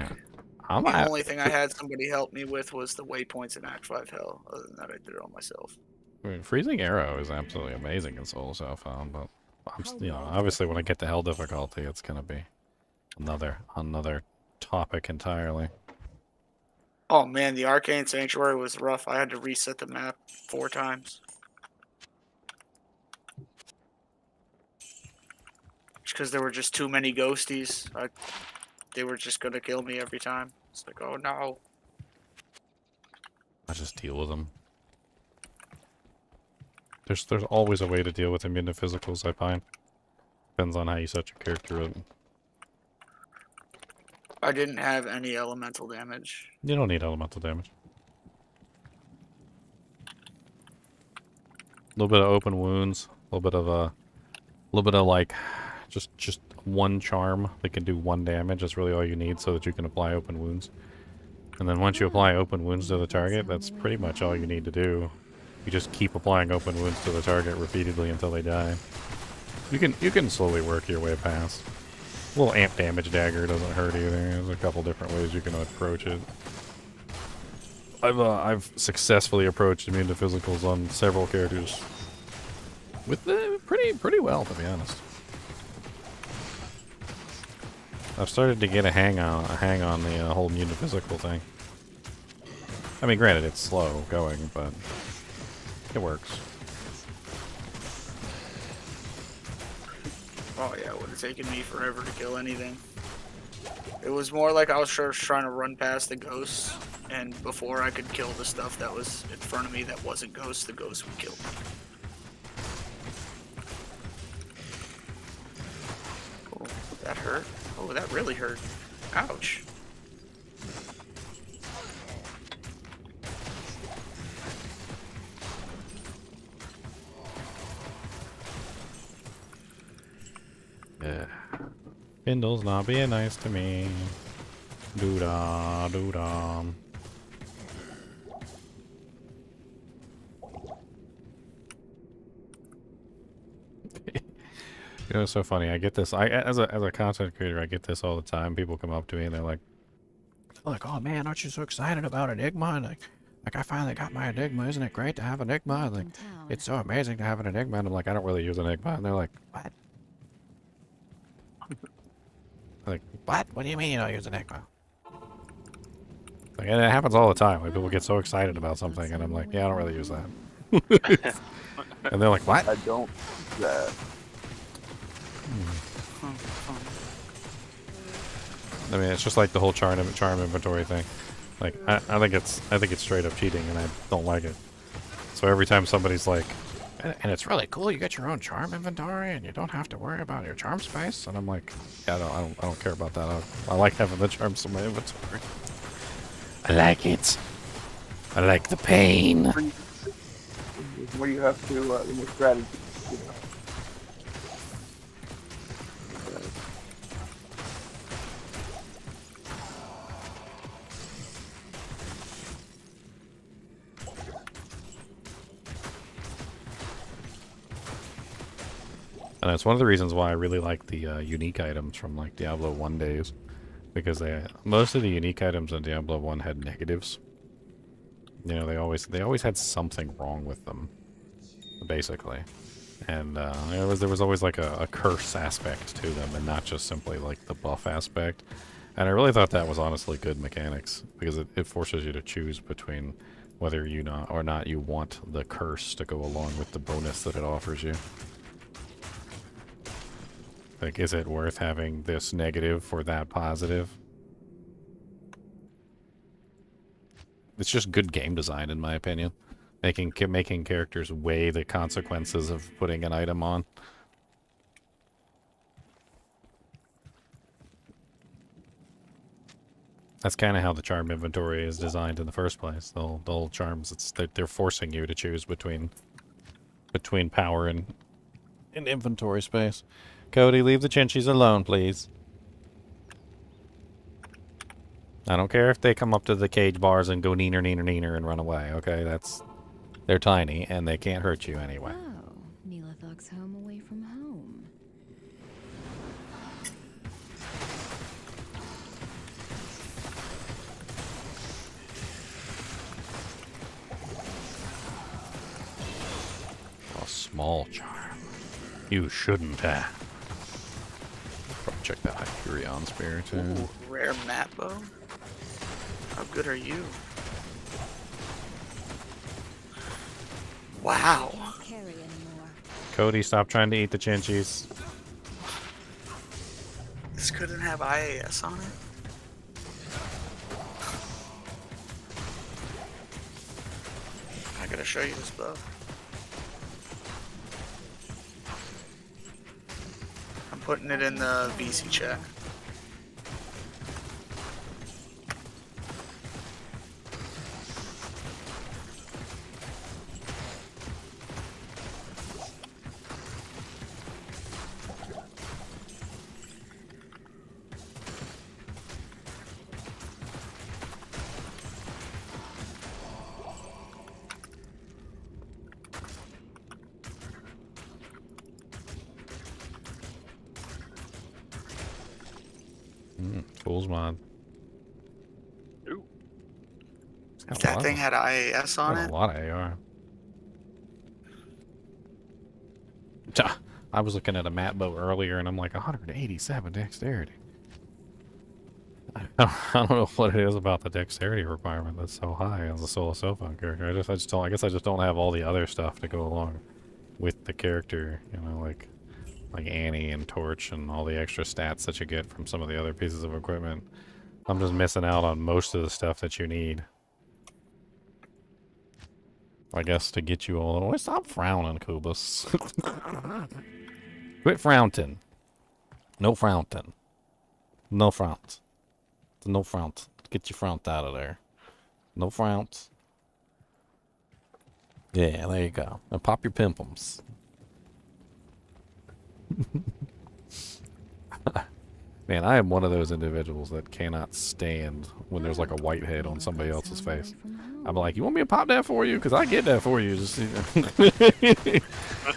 The only thing I had somebody help me with was the waypoints in Act 5 Hell. Other than that, I did it all myself. I mean, Freezing Arrow is absolutely amazing in Solo Southbound, but Obviously when I get to hell difficulty, it's gonna be another topic entirely. Oh man, the Arcane Sanctuary was rough. I had to reset the map 4 times. Because there were just too many ghosties. They were just gonna kill me every time. It's like, oh no. I just deal with them. There's always a way to deal with immune to physicals, I find. Depends on how you set your character up. I didn't have any elemental damage. You don't need elemental damage. A little bit of open wounds, a little bit of like just one charm that can do 1 damage. That's really all you need so that you can apply open wounds. And then once you apply open wounds to the target, that's pretty much all you need to do. You just keep applying open wounds to the target repeatedly until they die. You can slowly work your way past. A little amp damage dagger doesn't hurt either. There's a couple different ways you can approach it. I've successfully approached immune to physicals on several characters with pretty well, to be honest. I've started to get a hang on the whole immune to physical thing. I mean, granted, it's slow going, but it works. Oh yeah, it would have taken me forever to kill anything. It was more like I was trying to run past the ghosts, and before I could kill the stuff that was in front of me that wasn't ghosts, the ghosts would kill me. Oh, that hurt. Oh, that really hurt. Ouch. Yeah. Bindle's not being nice to me. Doo-da, doo-da. You know, it's so funny. I get this. As a content creator, I get this all the time. People come up to me and they're like, "Oh man, aren't you so excited about Enigma?" And like I finally got my Enigma. Isn't it great to have Enigma? Like, it's so amazing to have an Enigma. And I'm like, I don't really use Enigma. And they're like, what? Like, what? What do you mean you don't use Enigma? Like, and it happens all the time. Like, people get so excited about something, and I'm like, yeah, I don't really use that. And they're like, what? I don't. I mean, it's just like the whole charm inventory thing. Like, I think it's straight up cheating, and I don't like it. So every time somebody's like, and it's really cool, you get your own charm inventory, and you don't have to worry about your charm space. And I'm like, yeah, I don't care about that. I like having the charms in my inventory. I like it. I like the pain. Where you have to in your strategy. You know. And it's one of the reasons why I really like the unique items from like Diablo 1 days, because most of the unique items in Diablo 1 had negatives. You know, they always had something wrong with them, basically, and there was always like a curse aspect to them, and not just simply like the buff aspect. And I really thought that was honestly good mechanics, because it forces you to choose between whether you want the curse to go along with the bonus that it offers you. Like, is it worth having this negative for that positive? It's just good game design, in my opinion. Making characters weigh the consequences of putting an item on. That's kind of how the charm inventory is designed in the first place. The whole charms, they're forcing you to choose between power and inventory space. Cody, leave the Chinchies alone, please. I don't care if they come up to the cage bars and go neener, neener, neener and run away, okay? They're tiny, and they can't hurt you anyway. Oh, Neelathog's home away from home. A small charm. You shouldn't have. Probably check that Hyperion Spear too. Ooh, rare map bow. How good are you? Wow. Can't carry anymore. Cody, stop trying to eat the chinchies. This couldn't have IAS on it. I gotta show you this bow. I'm putting it in the VC chat. Tools mod. Ooh. That thing had IAS on it. A lot of AR. I was looking at a map bow earlier, and I'm like 187 dexterity. I don't know what it is about the dexterity requirement that's so high on the solo cell phone character. I just don't. I guess I just don't have all the other stuff to go along with the character. You know, like Annie and Torch and all the extra stats that you get from some of the other pieces of equipment. I'm just missing out on most of the stuff that you need. I guess to get you all. Oh, stop frowning, Kubus. Quit frowning. No frowning. No frowns. No frowns. Get your frown out of there. No frowns. Yeah, there you go. Now pop your pimpums. Man, I am one of those individuals that cannot stand when there's like a white head on somebody else's face. I'm like, you want me to pop that for you? Because I get that for you. Just,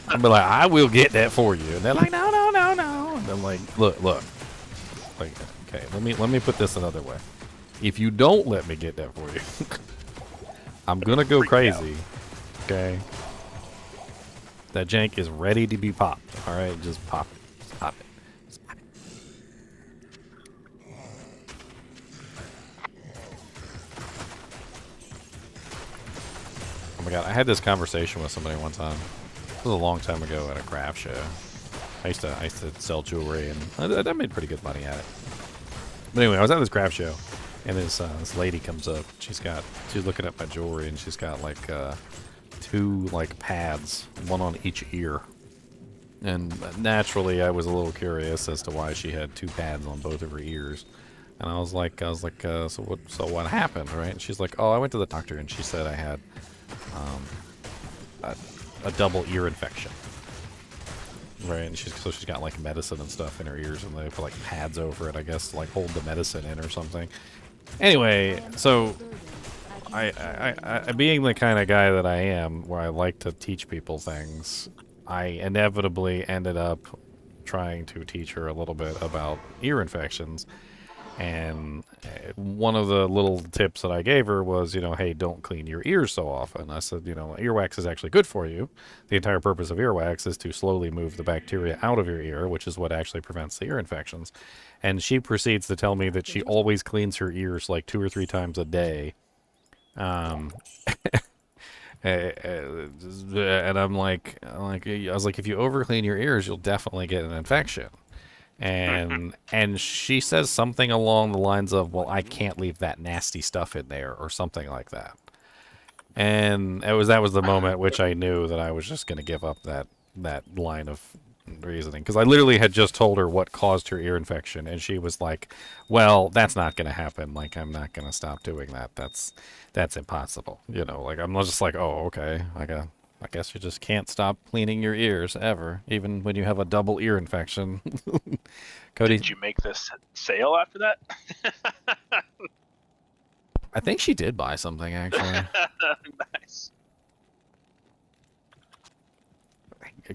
I'm like, I will get that for you. And they're like, no, no, no, no. And I'm like, look. Like, okay, let me put this another way. If you don't let me get that for you, I'm gonna go crazy. Okay. That jank is ready to be popped. All right, just pop it. Just pop it. Just pop it. Oh my god, I had this conversation with somebody one time. This was a long time ago at a craft show. I used to sell jewelry, and I made pretty good money at it. But anyway, I was at this craft show, and this lady comes up. She's looking at my jewelry, and she's got like 2 like pads, one on each ear. And naturally, I was a little curious as to why she had 2 pads on both of her ears. And I was like, so what happened, right? And she's like, oh, I went to the doctor, and she said I had a double ear infection. Right, and she's got like medicine and stuff in her ears, and they put like pads over it, I guess, to like hold the medicine in or something. Anyway, so I being the kind of guy that I am, where I like to teach people things, I inevitably ended up trying to teach her a little bit about ear infections. And one of the little tips that I gave her was, hey, don't clean your ears so often. I said, earwax is actually good for you. The entire purpose of earwax is to slowly move the bacteria out of your ear, which is what actually prevents the ear infections. And she proceeds to tell me that she always cleans her ears like 2 or 3 times a day. And I'm like, I was like, if you overclean your ears, you'll definitely get an infection. And she says something along the lines of, well, I can't leave that nasty stuff in there, or something like that. And that was the moment which I knew that I was just going to give up that line of reasoning, because I literally had just told her what caused her ear infection, and she was like, well, that's not going to happen. Like, I'm not going to stop doing that. That's impossible. Like, I'm just like, oh, okay. I guess you just can't stop cleaning your ears ever, even when you have a double ear infection. Cody, did you make this sale after that? I think she did buy something, actually. Nice.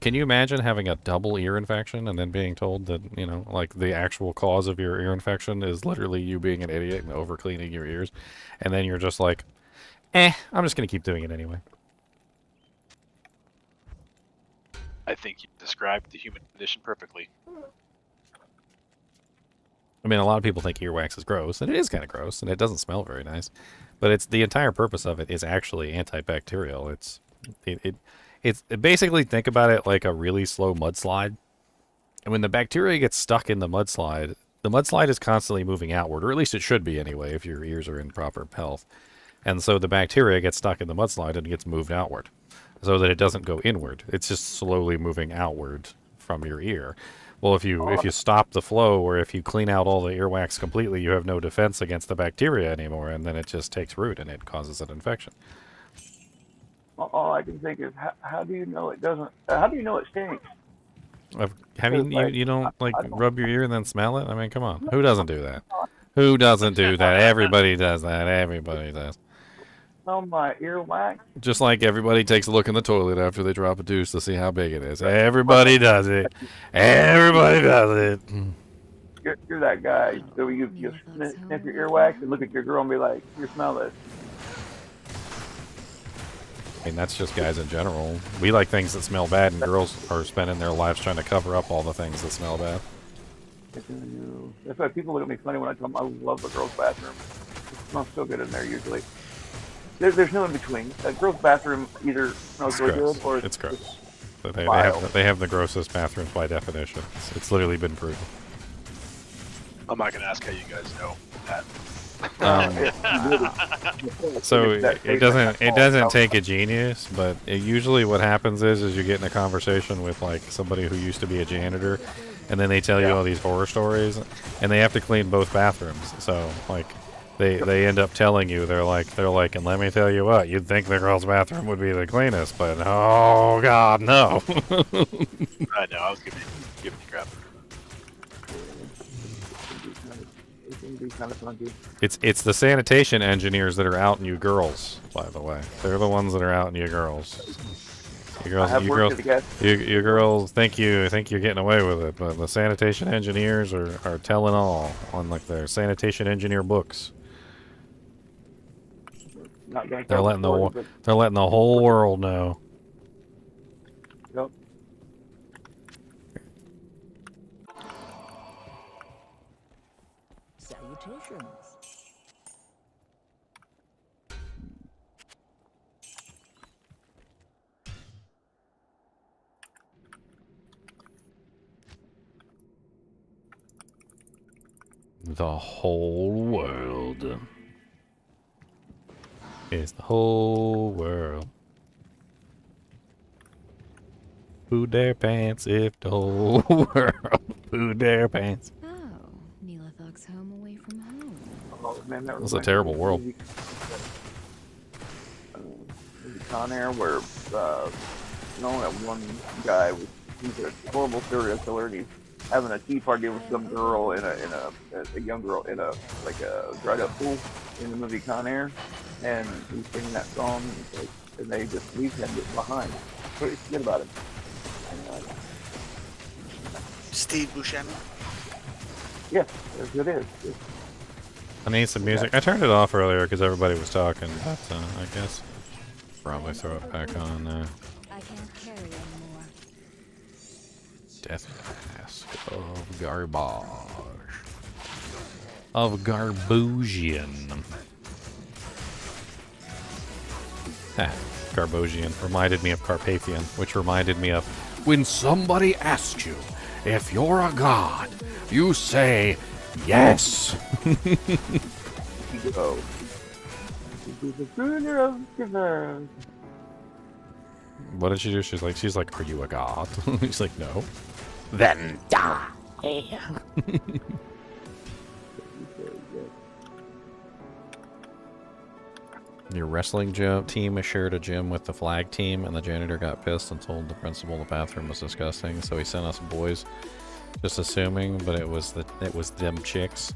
Can you imagine having a double ear infection and then being told that, like the actual cause of your ear infection is literally you being an idiot and over cleaning your ears, and then you're just like, I'm just going to keep doing it anyway. I think you described the human condition perfectly. I mean, a lot of people think earwax is gross, and it is kind of gross, and it doesn't smell very nice. But it's the entire purpose of it is actually antibacterial. It's basically, think about it like a really slow mudslide. And when the bacteria gets stuck in the mudslide is constantly moving outward, or at least it should be anyway, if your ears are in proper health. And so the bacteria gets stuck in the mudslide and gets moved outward, so that it doesn't go inward. It's just slowly moving outward from your ear. Well, if you stop the flow, or if you clean out all the earwax completely, you have no defense against the bacteria anymore, and then it just takes root and it causes an infection. All I can think is, how do you know it doesn't? How do you know it stinks? Have you don't like rub your ear and then smell it? I mean, come on. Who doesn't do that? Who doesn't do that? Everybody does that. Everybody does. Smell my earwax. Just like everybody takes a look in the toilet after they drop a deuce to see how big it is. Everybody does it. Everybody does it. You're that guy. So you sniff your earwax and look at your girl and be like, "You smell this." I mean, that's just guys in general. We like things that smell bad, and girls are spending their lives trying to cover up all the things that smell bad. That's why people look at me funny when I tell them I love the girls' bathroom. It smells so good in there usually. There's no in between. A girls' bathroom either smells really good or it's gross. They have the grossest bathrooms by definition. It's literally been proven. I'm not gonna ask how you guys know that. So it doesn't take a genius, but usually what happens is you get in a conversation with like somebody who used to be a janitor, and then they tell you all these horror stories, and they have to clean both bathrooms. So like they end up telling you they're like, and let me tell you what, you'd think the girl's bathroom would be the cleanest, but oh god, no. I know, I was giving you crap. It's the sanitation engineers that are out in you girls, by the way. They're the ones that are out in you girls. You girls think you're getting away with it, but the sanitation engineers are telling all on like their sanitation engineer books. They're letting the whole world know. Yep. Salutations. The whole world. It's the whole world. Poo their pants if the whole world poo their pants. Oh, Neela Thug's home away from home. Oh, man, that was a terrible world. Con Air where that one guy he's a horrible serial killer and he's having a tea party with some girl a young girl in a dried up pool in the movie Con Air, and he's singing that song and they just leave him behind. Forget about him. Steve Buscemi. Yes, it is. I need some music. I turned it off earlier because everybody was talking, but I guess probably throw it back on now. I can't carry anymore. Death mask of garbage. Of Garbusian. Garbosian reminded me of Carpathian, which reminded me of when somebody asks you if you're a god, you say yes. What did she do? She's like, are you a god? He's like, no. Then die. Your wrestling team shared a gym with the flag team, and the janitor got pissed and told the principal the bathroom was disgusting, so he sent us boys, just assuming, but it was them chicks.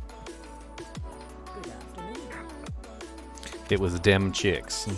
It was them chicks.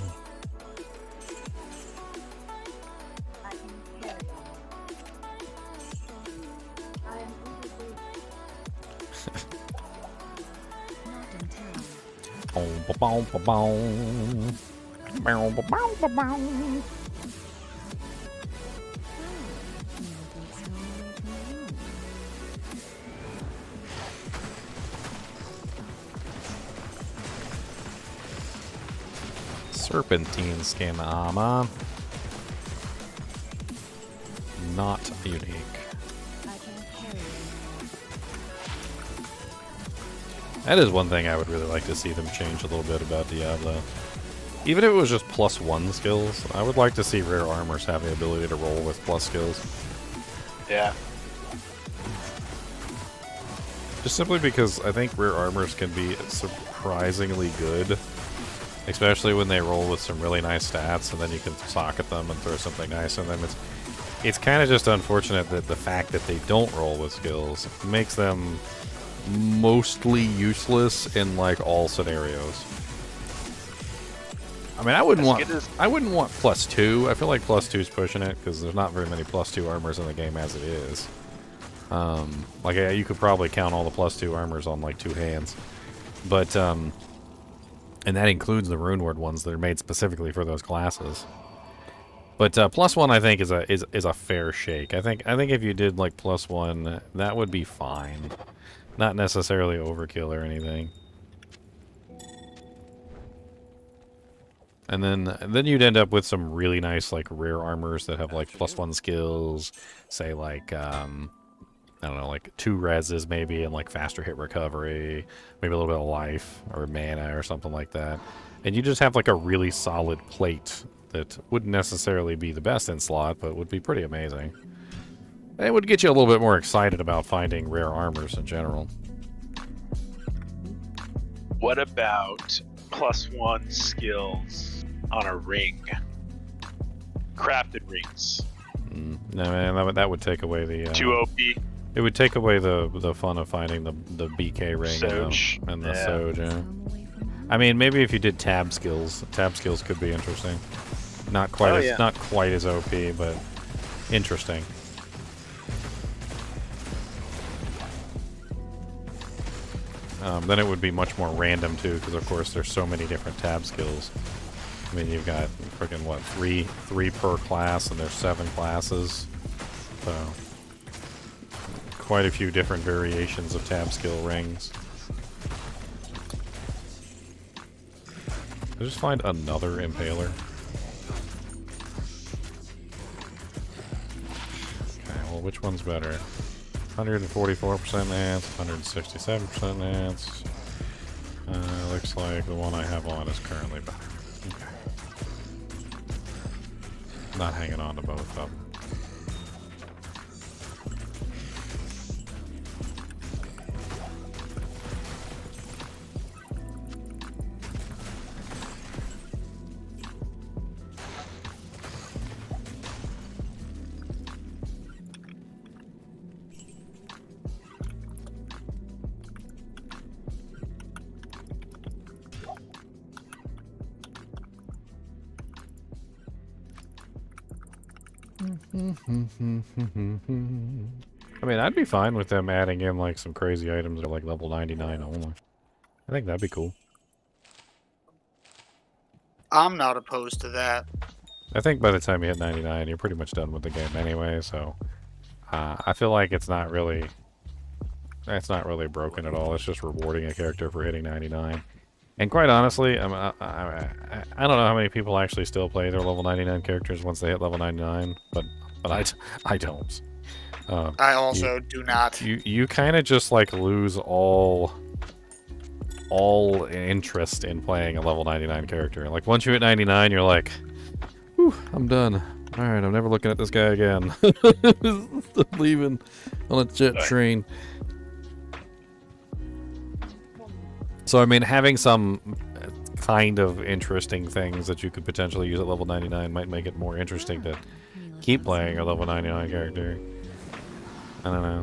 Serpentine skin armor. Not unique. I can't carry it anymore. That is one thing I would really like to see them change a little bit about Diablo. Even if it was just +1 skills, I would like to see rare armors have the ability to roll with plus skills. Yeah. Just simply because I think rare armors can be surprisingly good. Especially when they roll with some really nice stats, and then you can socket them and throw something nice in them. It's kind of just unfortunate that the fact that they don't roll with skills makes them mostly useless in like all scenarios. I mean, I wouldn't want +2. I feel like +2 is pushing it because there's not very many +2 armors in the game as it is. Like you could probably count all the +2 armors on like 2 hands, but and that includes the Rune Ward ones that are made specifically for those classes. But +1 I think is a fair shake. I think if you did like +1, that would be fine. Not necessarily overkill or anything. And then you'd end up with some really nice like rare armors that have like +1 skills, say like I don't know, like 2 reses maybe, and like faster hit recovery, maybe a little bit of life or mana or something like that. And you just have like a really solid plate that wouldn't necessarily be the best in slot, but would be pretty amazing. It would get you a little bit more excited about finding rare armors in general. What about +1 skills on a ring? Crafted rings. No, man, that would take away the... Too OP. It would take away the fun of finding the BK ring and the Soj, yeah. I mean, maybe if you did tab skills could be interesting. Not quite not quite as OP, but interesting. Then it would be much more random too, because of course there's so many different tab skills. I mean, you've got freaking what, three per class, and there's 7 classes, so quite a few different variations of tab skill rings. I'll just find another impaler. Okay, well, which one's better? 144% enhance, 167% enhance. Looks like the one I have on is currently better. Okay. Not hanging on to both of them. I mean, I'd be fine with them adding in like some crazy items that are like level 99 only. I think that'd be cool. I'm not opposed to that. I think by the time you hit 99, you're pretty much done with the game anyway, so I feel like it's not really broken at all. It's just rewarding a character for hitting 99. And quite honestly, I don't know how many people actually still play their level 99 characters once they hit level 99, but I don't. I also do not. You kind of just like lose all interest in playing a level 99 character. Like once you hit 99, you're like, whew, I'm done. All right, I'm never looking at this guy again. I'm leaving on a jet train. So, I mean, having some kind of interesting things that you could potentially use at level 99 might make it more interesting to keep playing a level 99 character. I don't know.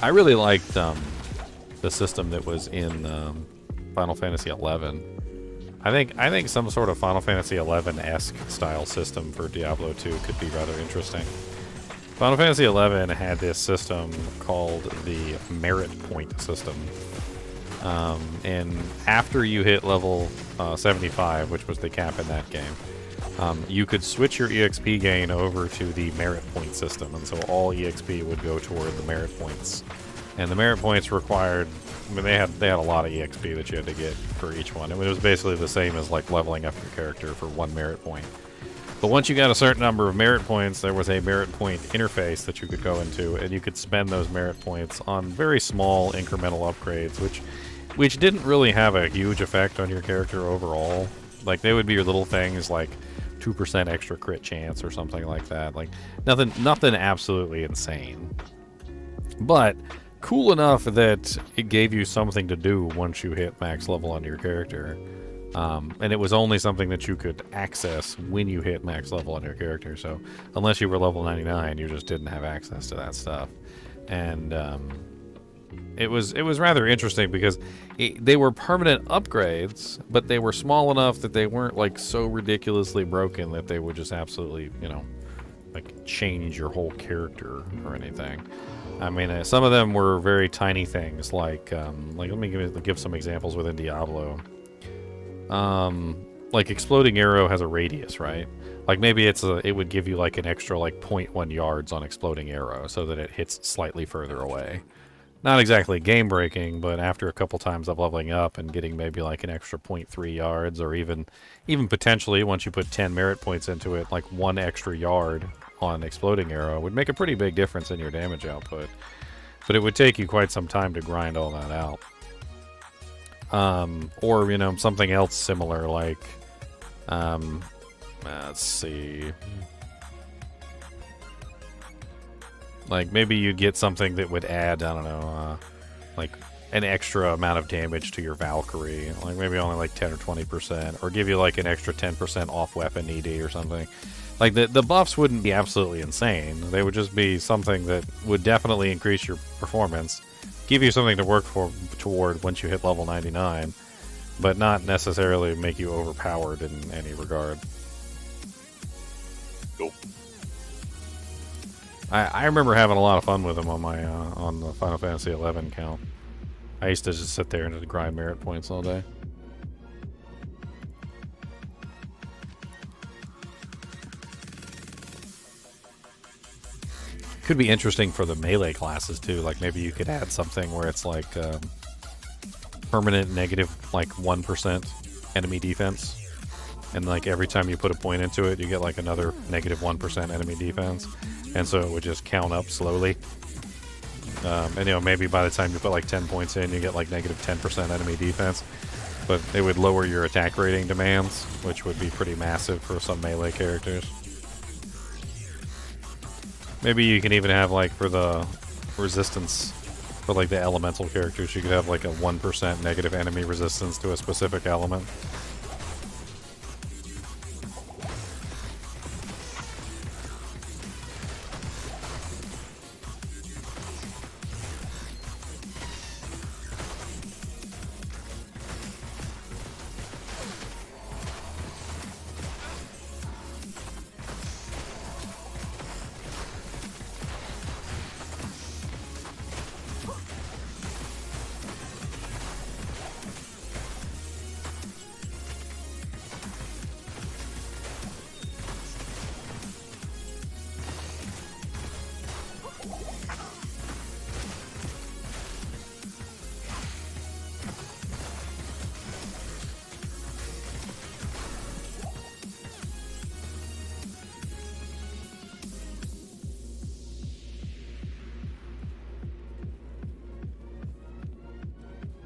I really liked the system that was in Final Fantasy XI. I think some sort of Final Fantasy XI-esque style system for Diablo 2 could be rather interesting. Final Fantasy XI had this system called the merit point system. And after you hit level 75, which was the cap in that game, you could switch your EXP gain over to the merit point system. And so all EXP would go toward the merit points And the merit points required, I mean, they had a lot of EXP that you had to get for each one. I mean, it was basically the same as like leveling up your character for 1 merit point. But once you got a certain number of merit points, there was a merit point interface that you could go into, and you could spend those merit points on very small incremental upgrades, which didn't really have a huge effect on your character overall. Like, they would be your little things like 2% extra crit chance or something like that. Like, nothing absolutely insane. But cool enough that it gave you something to do once you hit max level on your character. And it was only something that you could access when you hit max level on your character. So unless you were level 99, you just didn't have access to that stuff. And it was rather interesting because they were permanent upgrades, but they were small enough that they weren't like so ridiculously broken that they would just absolutely, you know, like change your whole character or anything. I mean, some of them were very tiny things, like let me give some examples within Diablo. Like Exploding Arrow has a radius, right? Like maybe it would give you like an extra like 0.1 yards on Exploding Arrow so that it hits slightly further away. Not exactly game breaking, but after a couple times of leveling up and getting maybe like an extra 0.3 yards, or even potentially once you put 10 merit points into it, like 1 extra yard on Exploding Arrow would make a pretty big difference in your damage output. But it would take you quite some time to grind all that out. Or, you know, something else similar, like, let's see. Like, maybe you'd get something that would add, I don't know, like, an extra amount of damage to your Valkyrie. Like, maybe only like 10 or 20%. Or give you, like, an extra 10% off weapon ED or something. Like, the buffs wouldn't be absolutely insane. They would just be something that would definitely increase your performance. Give you something to work toward once you hit level 99, but not necessarily make you overpowered in any regard. Cool. I remember having a lot of fun with them on my on the Final Fantasy XI account. I used to just sit there and just grind merit points all day. Could be interesting for the melee classes too. Like maybe you could add something where it's like permanent negative like 1% enemy defense, and like every time you put a point into it, you get like another negative 1% enemy defense, and so it would just count up slowly. And you know, maybe by the time you put like 10 points in, you get like negative 10% enemy defense, but it would lower your attack rating demands, which would be pretty massive for some melee characters. Maybe you can even have, like, for the resistance, for, like, the elemental characters, you could have, like, a 1% negative enemy resistance to a specific element.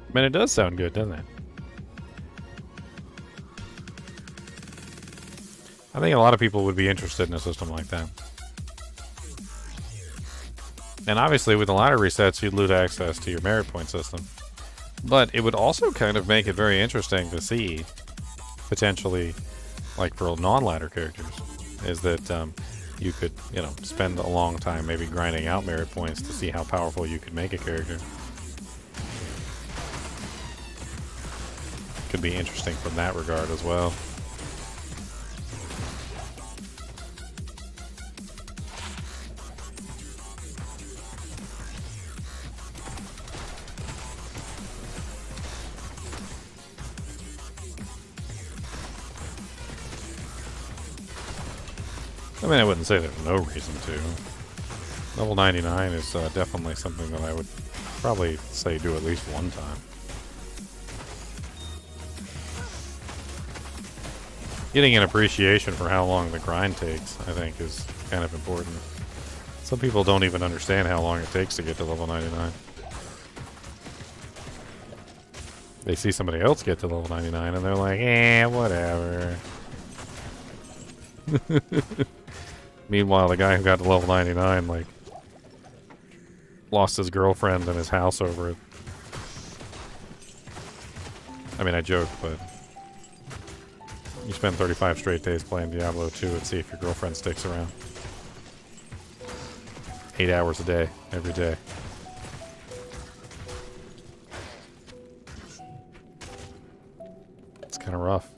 I mean, it does sound good, doesn't it? I think a lot of people would be interested in a system like that. And obviously, with the ladder resets, you'd lose access to your merit point system. But it would also kind of make it very interesting to see, potentially, like for non-ladder characters, is that you could, you know, spend a long time maybe grinding out merit points to see how powerful you could make a character. Could be interesting from that regard as well. I mean, I wouldn't say there's no reason to. Level 99 is definitely something that I would probably say do at least one time. Getting an appreciation for how long the grind takes, I think, is kind of important. Some people don't even understand how long it takes to get to level 99. They see somebody else get to level 99 and they're like, eh, whatever. Meanwhile, the guy who got to level 99, like, lost his girlfriend and his house over it. I mean, I joke, but you spend 35 straight days playing Diablo 2 and see if your girlfriend sticks around. 8 hours a day, every day. It's kind of rough.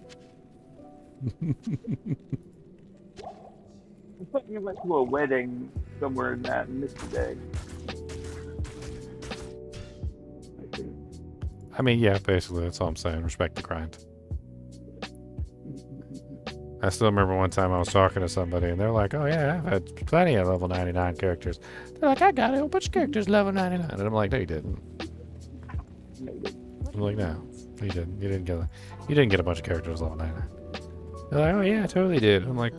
You went to a wedding somewhere in that and missed the day. I mean, yeah, basically, that's all I'm saying. Respect the grind. I still remember one time I was talking to somebody and they're like, oh yeah, I've had plenty of level 99 characters. They're like, I got a whole bunch of characters level 99. And I'm like, no, you didn't. I'm like, no, you didn't. You didn't get a bunch of characters level 99. They're like, oh yeah, I totally did. I'm like,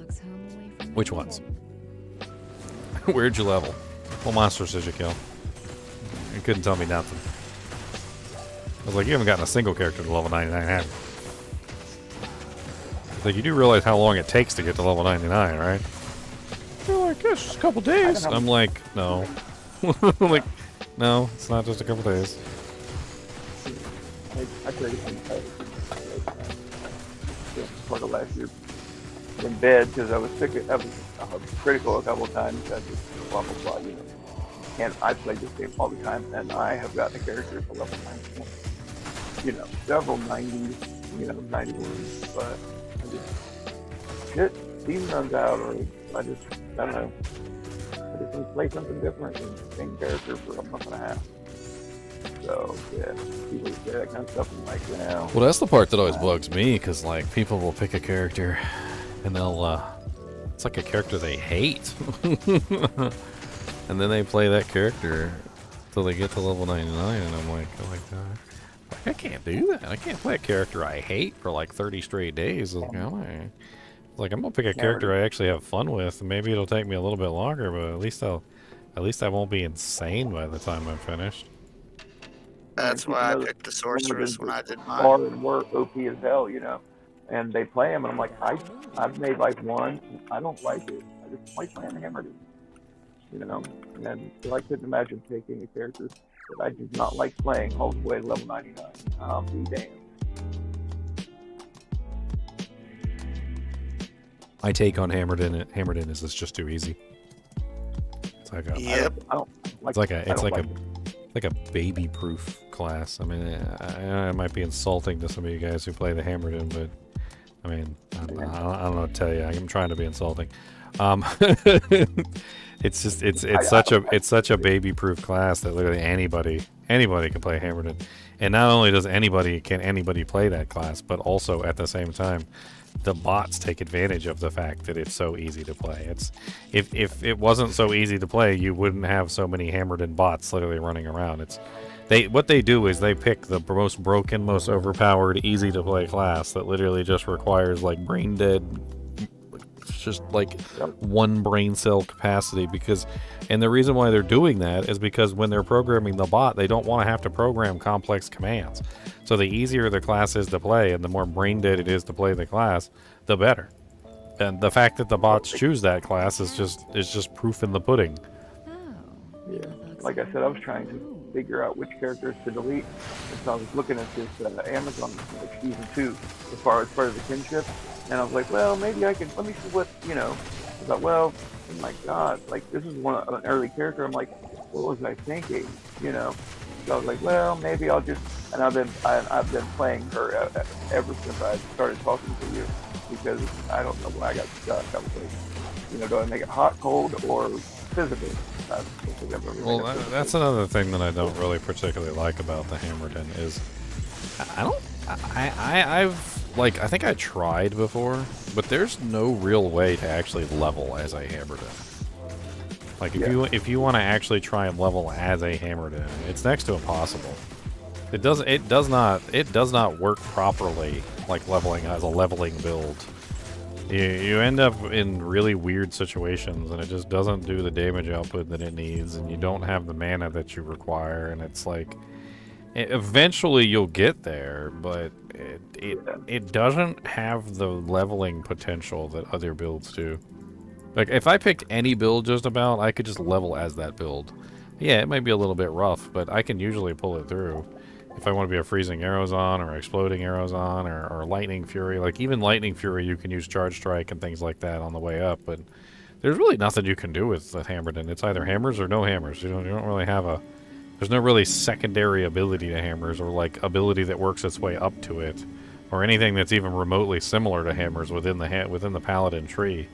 which ones? Where'd you level? What monsters did you kill? You couldn't tell me nothing. I was like, you haven't gotten a single character to level 99, have you? Like, you do realize how long it takes to get to level 99, right? They're like, it's just a couple days. I'm like, no. Like, no, it's not just a couple days. I played part of last year in bed because I was sick. I was critical a couple of times. I just blah blah blah, you know. And I played this game all the time, and I have gotten a character to level 91. You know, several 90s, you know, 91s, but shit, season runs out, or I don't know. I just want to play something different than the same character for a month and a half. So, yeah, people say that kind of stuff, and like, you know. Well, that's the part that always bugs me, because, like, people will pick a character, and they'll, it's like a character they hate. And then they play that character till they get to level 99, and I'm like, I can't do that. I can't play a character I hate for like 30 straight days. Like, I'm gonna pick a character I actually have fun with. Maybe it'll take me a little bit longer, but at least I won't be insane by the time I'm finished. That's why I picked the sorceress when I did mine. Hard and work, OP as hell, you know. And they play them, and I'm like, I've made like one. I don't like it. I just like playing Hammered, you know. And so I couldn't imagine taking a character that I did not like playing all the way to level 99. I'll be damned. My take on Hammered In is it's just too easy. It's like a, yep. It's like a baby-proof class. I mean, I might be insulting to some of you guys who play the Hammered In, but I mean, I don't know what to tell you. I'm trying to be insulting. It's just it's such a baby-proof class that literally anybody can play Hammered In. And not only does anybody play that class, but also at the same time, the bots take advantage of the fact that it's so easy to play. It's if it wasn't so easy to play, you wouldn't have so many Hammered In bots literally running around. What they do is they pick the most broken, most overpowered, easy to play class that literally just requires like brain dead, just like one brain cell capacity. And the reason why they're doing that is because when they're programming the bot, they don't want to have to program complex commands. So the easier the class is to play and the more brain dead it is to play the class, the better. And the fact that the bots choose that class is just proof in the pudding. Yeah. Like I said, I was trying to figure out which characters to delete, and so I was looking at this Amazon like season 2 as far as part of the kinship, and I was like, well, maybe I can. Let me see what, you know. I thought, well, oh my God, like this is an early character. I'm like, what was I thinking, you know? So I was like, well, maybe I'll just. And I've been playing her ever since I started talking to you, because I don't know when I got stuck. I was like, you know, do I make it hot, cold, or physical? Well, that's another thing that I don't really particularly like about the Hammered In is I think I tried before, but there's no real way to actually level as a Hammered In. Like Yeah. if you want to actually try and level as a hammered enemy, it's next to impossible. It does not work properly like leveling as a leveling build. You end up in really weird situations, and it just doesn't do the damage output that it needs, and you don't have the mana that you require, and it's like eventually you'll get there, but it doesn't have the leveling potential that other builds do. Like if I picked any build just about, I could just level as that build. Yeah, it might be a little bit rough, but I can usually pull it through. If I want to be a freezing arrows on, or exploding arrows on, or lightning fury, like even lightning fury, you can use charge strike and things like that on the way up. But there's really nothing you can do with hammered, and it's either hammers or no hammers. You don't really have a. There's no really secondary ability to hammers, or like ability that works its way up to it, or anything that's even remotely similar to hammers within the paladin tree.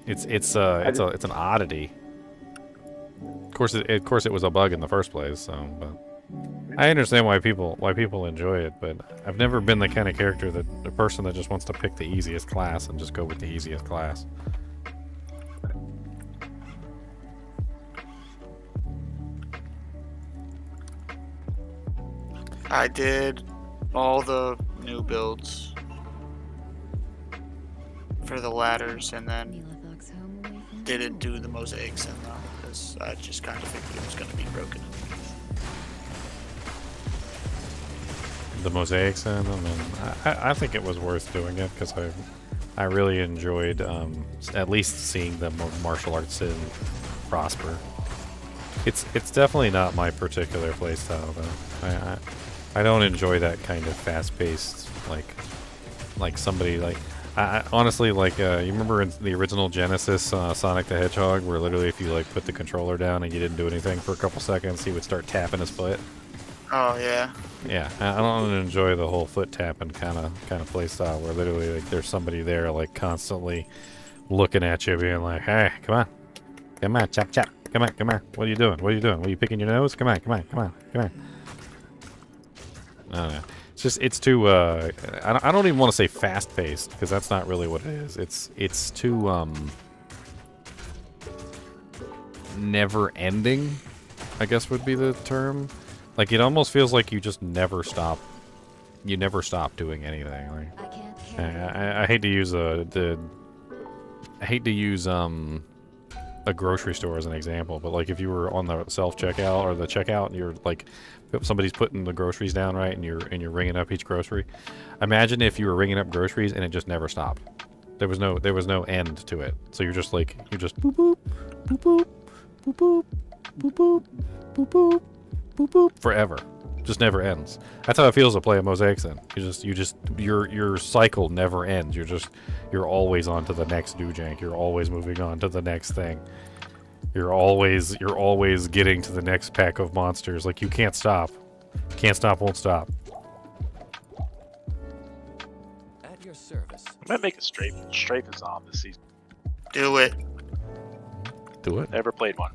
It's an oddity. Of course, it was a bug in the first place. So, but I understand why people enjoy it. But I've never been the kind of character the person that just wants to pick the easiest class and just go with the easiest class. I did all the new builds for the ladders, and then Neela Thug's home away from didn't home. do the mosaics in them because I just kind of figured it was going to be broken. The mosaics in them, and I think it was worth doing it because I really enjoyed at least seeing the martial arts sin prosper. It's definitely not my particular playstyle though. I don't enjoy that kind of fast-paced like somebody like. I honestly, like, you remember in the original Genesis Sonic the Hedgehog, where literally if you like put the controller down and you didn't do anything for a couple seconds, he would start tapping his foot. Oh yeah. Yeah, I don't enjoy the whole foot tapping kind of play style, where literally like there's somebody there like constantly looking at you, being like, "Hey, come on, chop, come on, what are you doing? What are you picking your nose? Come on. I don't know. It's too. I don't even want to say fast-paced because that's not really what it is. It's too never-ending, I guess would be the term. Like it almost feels like you just never stop. You never stop doing anything. Like I hate to use a grocery store as an example, but like if you were on the self-checkout or the checkout and you're like somebody's putting the groceries down, right, and you're ringing up each grocery. Imagine if you were ringing up groceries and it just never stopped. There was no end to it. So you're just boop boop boop boop boop boop boop boop boop boop boop boop forever. Just never ends. That's how it feels to play a Mosaic Sin. Your cycle never ends. You're always on to the next doojank. You're always moving on to the next thing. You're always getting to the next pack of monsters. Like you can't stop. Can't stop, won't stop. At your service. I might make a strafe is on this season. Do it. Do it. Never played one.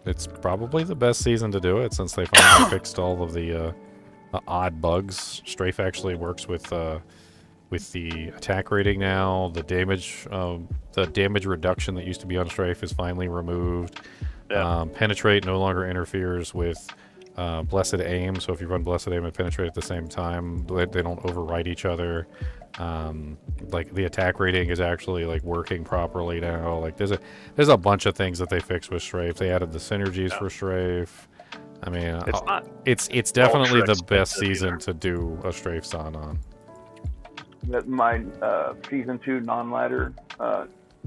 It's probably the best season to do it since they finally fixed all of the odd bugs. Strafe actually works with the attack rating now. The damage reduction that used to be on Strafe is finally removed. Yeah. Penetrate no longer interferes with Blessed Aim, so if you run Blessed Aim and Penetrate at the same time, they don't overwrite each other. Like the attack rating is actually like working properly now. Like there's a bunch of things that they fixed with Strafe. They added the synergies for Strafe. I mean, it's definitely the best season to do a Strafe Son on. That my season 2 non-ladder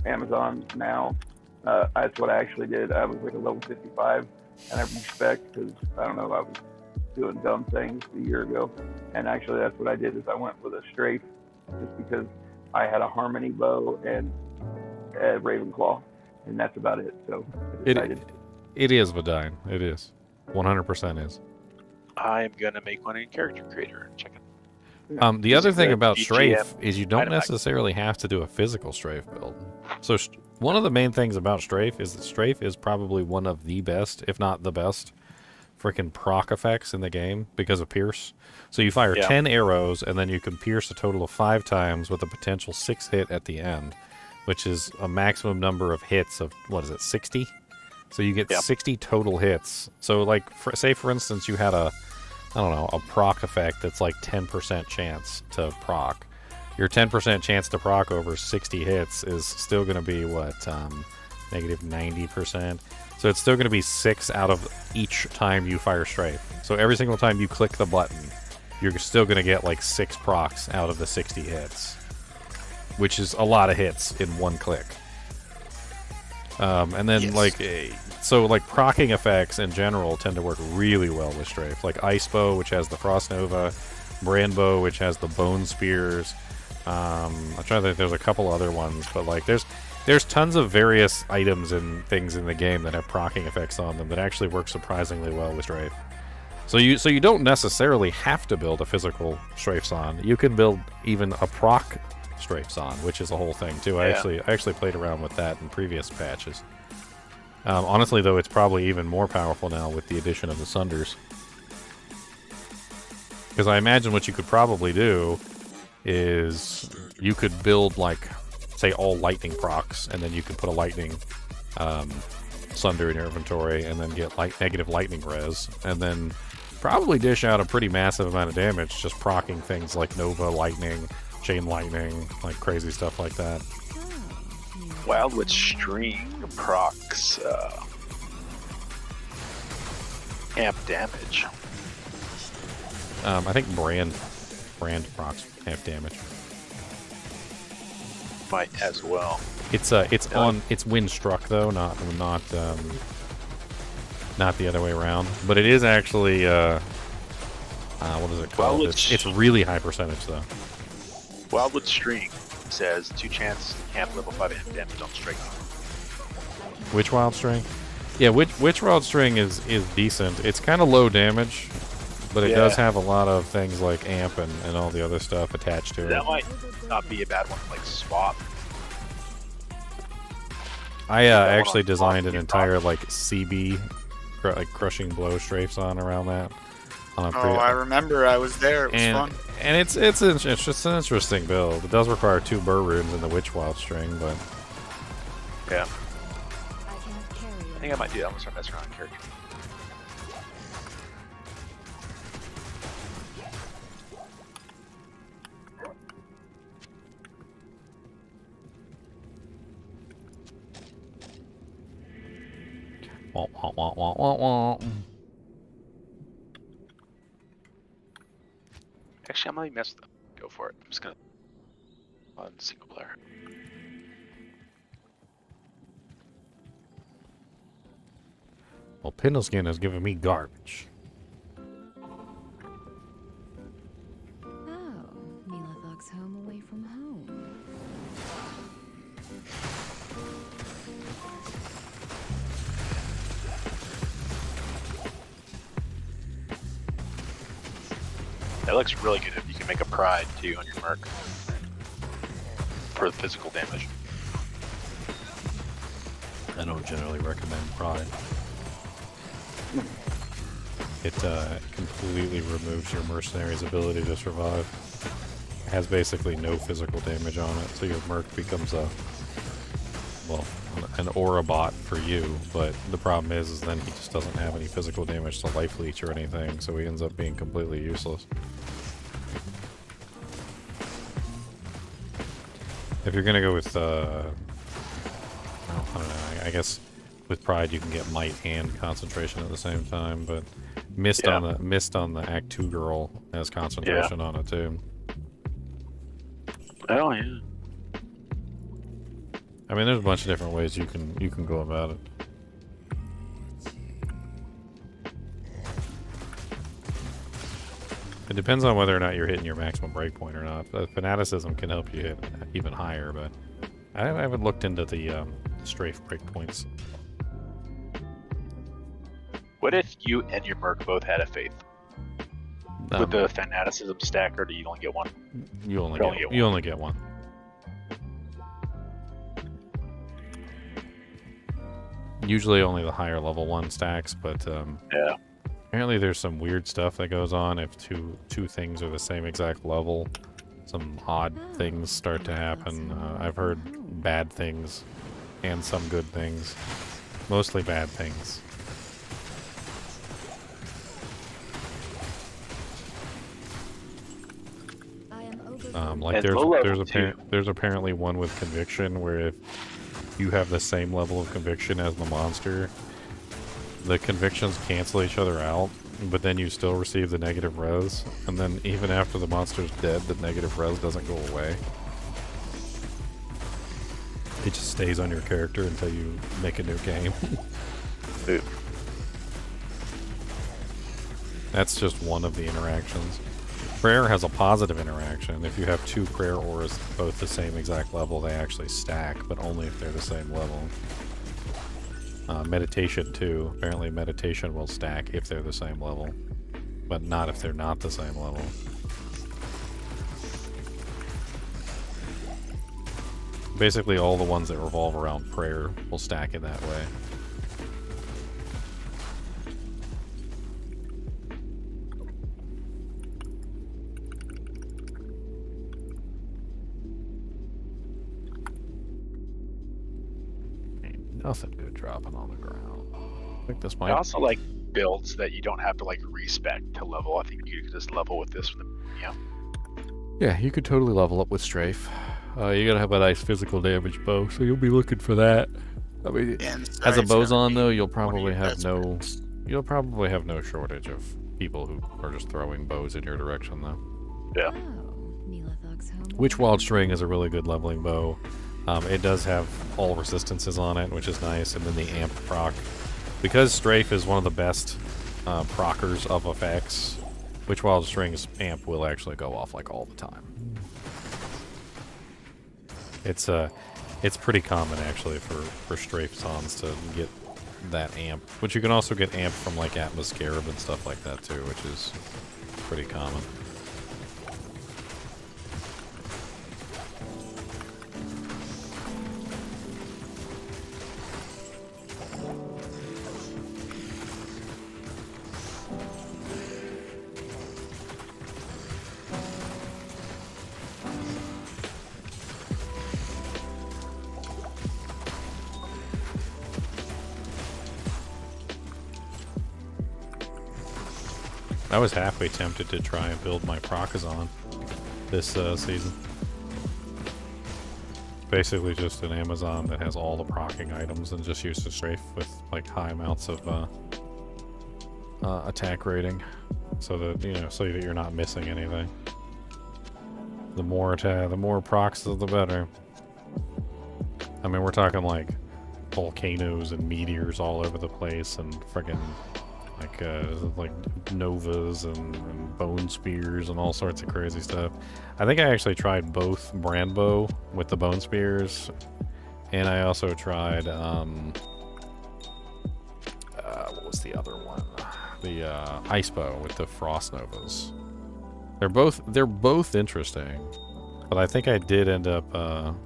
Amazon now. That's what I actually did. I was like a level 55, and I respect because I don't know, I was doing dumb things a year ago, and actually that's what I did is I went with a Strafe just because I had a Harmony bow and a Ravenclaw, and that's about it. So I decided. It is Vadine. It is 100% is. I am gonna make one in Character Creator. Check it. The other thing about Strafe BGM is you don't necessarily have to do a physical Strafe build. So one of the main things about Strafe is that Strafe is probably one of the best, if not the best, freaking proc effects in the game because of Pierce. So you fire 10 arrows and then you can pierce a total of 5 times with a potential 6 hit at the end. which is a maximum number of hits of, what is it, 60? So you get Yep. 60 total hits. So, like, say, for instance, you had a proc effect that's like 10% chance to proc. Your 10% chance to proc over 60 hits is still going to be, what, negative 90%? So it's still going to be 6 out of each time you fire strafe. So every single time you click the button, you're still going to get like 6 procs out of the 60 hits, which is a lot of hits in one click. And then so procking effects in general tend to work really well with strafe. Like Ice Bow, which has the Frost Nova, Brand Bow, which has the Bone Spears. I'm trying to think. There's a couple other ones, but like there's tons of various items and things in the game that have procking effects on them that actually work surprisingly well with strafe. So you don't necessarily have to build a physical strafe on. You can build even a proc strafes on, which is a whole thing too. I actually played around with that in previous patches. Honestly, though, it's probably even more powerful now with the addition of the Sunders. Because I imagine what you could probably do is you could build, like, say, all lightning procs, and then you could put a lightning Sunder in your inventory, and then get negative lightning res, and then probably dish out a pretty massive amount of damage just proccing things like Nova, Lightning, Chain Lightning, like crazy stuff like that. Wildwood String procs amp damage. I think brand procs amp damage. Might as well. It's wind struck though, not the other way around. But it is actually what is it called? It's really high percentage though. Wildwood String says 2 chance amp level 5 amp damage on strike. Which Wild String? Yeah, which Wild String is decent. It's kind of low damage, but it does have a lot of things like amp and all the other stuff attached to it. That might not be a bad one, like swap. I actually designed an entire like CB, like crushing blow strafes on around that. I remember. I was there. It was fun. And it's just an interesting build. It does require 2 burr runes in the Witch Wild String, but yeah. I think I might do that. I'm gonna start messing around with character. Wah, wah, wah, wah, wah, wah. Actually, I'm gonna mess with them. Go for it. I'm just gonna on single player. Well, Pindleskin has given me garbage. Oh, Neelathog's home away from home. That looks really good if you can make a pride too on your merc for the physical damage. I don't generally recommend Pride. It completely removes your mercenary's ability to survive. It has basically no physical damage on it, so your merc becomes an aura bot for you, but the problem is then he just doesn't have any physical damage to life leech or anything, so he ends up being completely useless. If you're gonna go with, I don't know, I guess with Pride you can get Might and Concentration at the same time, but Mist on the Act 2 girl has Concentration on it too. Oh yeah. I mean, there's a bunch of different ways you can go about it. It depends on whether or not you're hitting your maximum breakpoint or not. But Fanaticism can help you hit even higher, but I haven't looked into the strafe breakpoints. What if you and your merc both had a faith? With the Fanaticism stack, or do you only get one? You only get one. Usually only the higher level one stacks, but yeah. Apparently there's some weird stuff that goes on if two things are the same exact level. some odd things start to happen. I've heard bad things and some good things. Mostly bad things. Like there's apparently one with conviction where if you have the same level of conviction as the monster, the convictions cancel each other out, but then you still receive the negative res, and then even after the monster's dead, the negative res doesn't go away. It just stays on your character until you make a new game. That's just one of the interactions. Prayer has a positive interaction. If you have two prayer auras both the same exact level, they actually stack, but only if they're the same level. Meditation too. Apparently meditation will stack if they're the same level, but not if they're not the same level. Basically all the ones that revolve around prayer will stack in that way. Nothing good dropping on the ground. I think this might. I also like builds that you don't have to like respec to level. I think you could just level with this. Yeah, you could totally level up with strafe. You gotta have a nice physical damage bow, so you'll be looking for that. I mean, as a boson though, you'll probably have no shortage of people who are just throwing bows in your direction though. Yeah. Witchwild String is a really good leveling bow. It does have all resistances on it, which is nice, and then the amp proc. Because strafe is one of the best proccers of effects, Witchwild String's amp will actually go off like all the time. It's pretty common actually for strafe sons to get that amp, which you can also get amp from like Atmoscarab and stuff like that too, which is pretty common. I was halfway tempted to try and build my Procazon this season. Basically just an Amazon that has all the procking items and just use the strafe with like high amounts of attack rating, so that so that you're not missing anything. The more procs, the better. I mean, we're talking like volcanoes and meteors all over the place, and friggin' like novas and bone spears and all sorts of crazy stuff. I think I actually tried both brand bow with the bone spears, and I also tried what was the other one? The ice bow with the frost novas. They're both interesting, but I think I did end up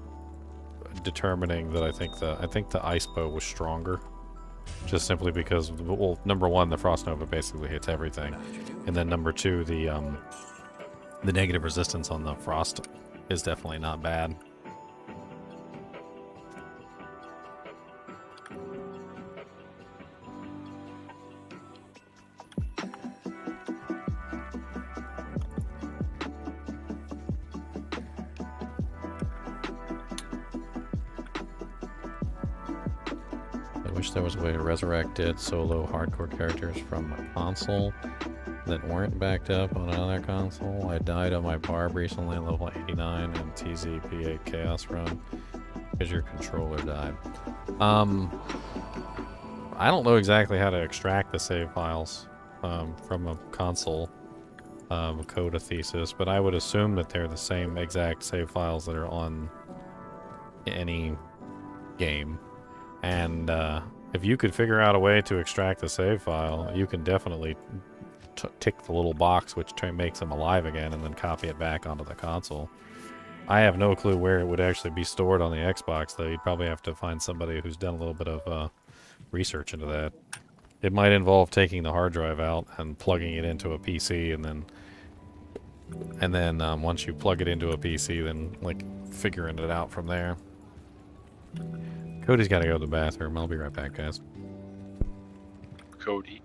determining that I think the ice bow was stronger. Just simply because, well, number one, the Frost Nova basically hits everything, and then number two, the negative resistance on the Frost is definitely not bad. I wish there was a way to resurrect dead solo hardcore characters from a console that weren't backed up on another console. I died on my barb recently, level 89 in TZP8 Chaos Run, because your controller died. I don't know exactly how to extract the save files from a console Coda Thesis, but I would assume that they're the same exact save files that are on any game. And if you could figure out a way to extract the save file, you can definitely tick the little box which makes them alive again and then copy it back onto the console. I have no clue where it would actually be stored on the Xbox, though. You'd probably have to find somebody who's done a little bit of research into that. It might involve taking the hard drive out and plugging it into a PC and then And then once you plug it into a PC, then like figuring it out from there. Cody's got to go to the bathroom. I'll be right back, guys. Cody.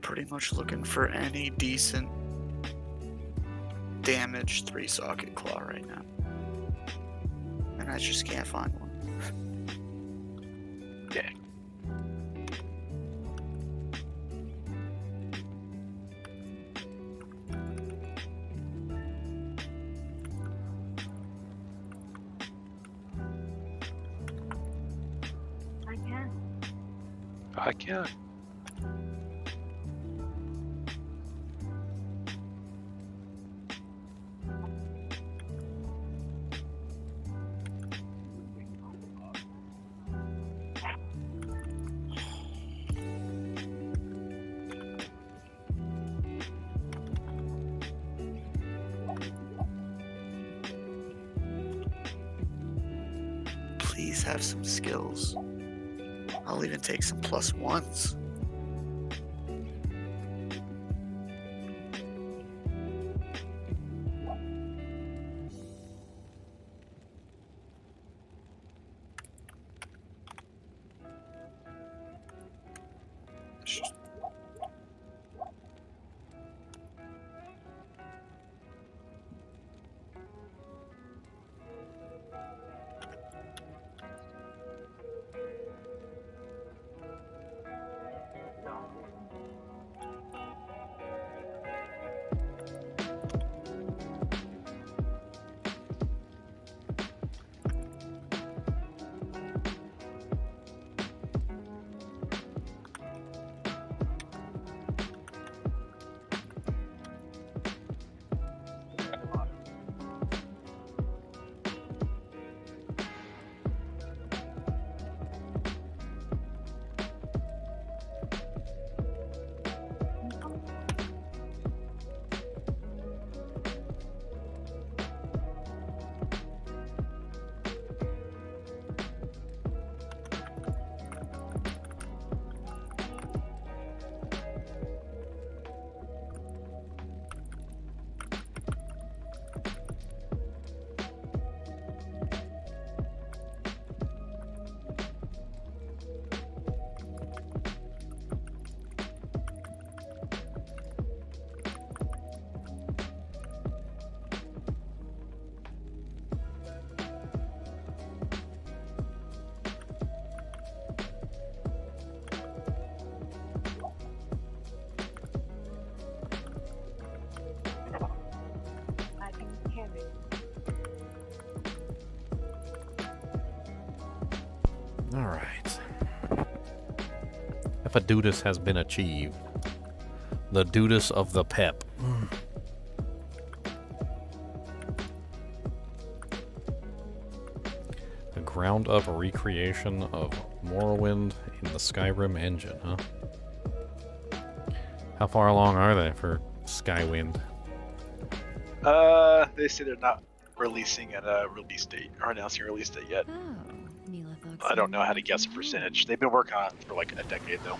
Pretty much looking for any decent damage 3-socket claw right now. And I just can't find one. Yeah. I can. Please have some skills. I'll even take some +1s. Alright. If a Dudus has been achieved. The Dudus of the Pep. A ground-up recreation of Morrowind in the Skyrim engine, huh? How far along are they for Skywind? They say they're not releasing at a release date or announcing a release date yet. I don't know how to guess a percentage. They've been working on it for like a decade though.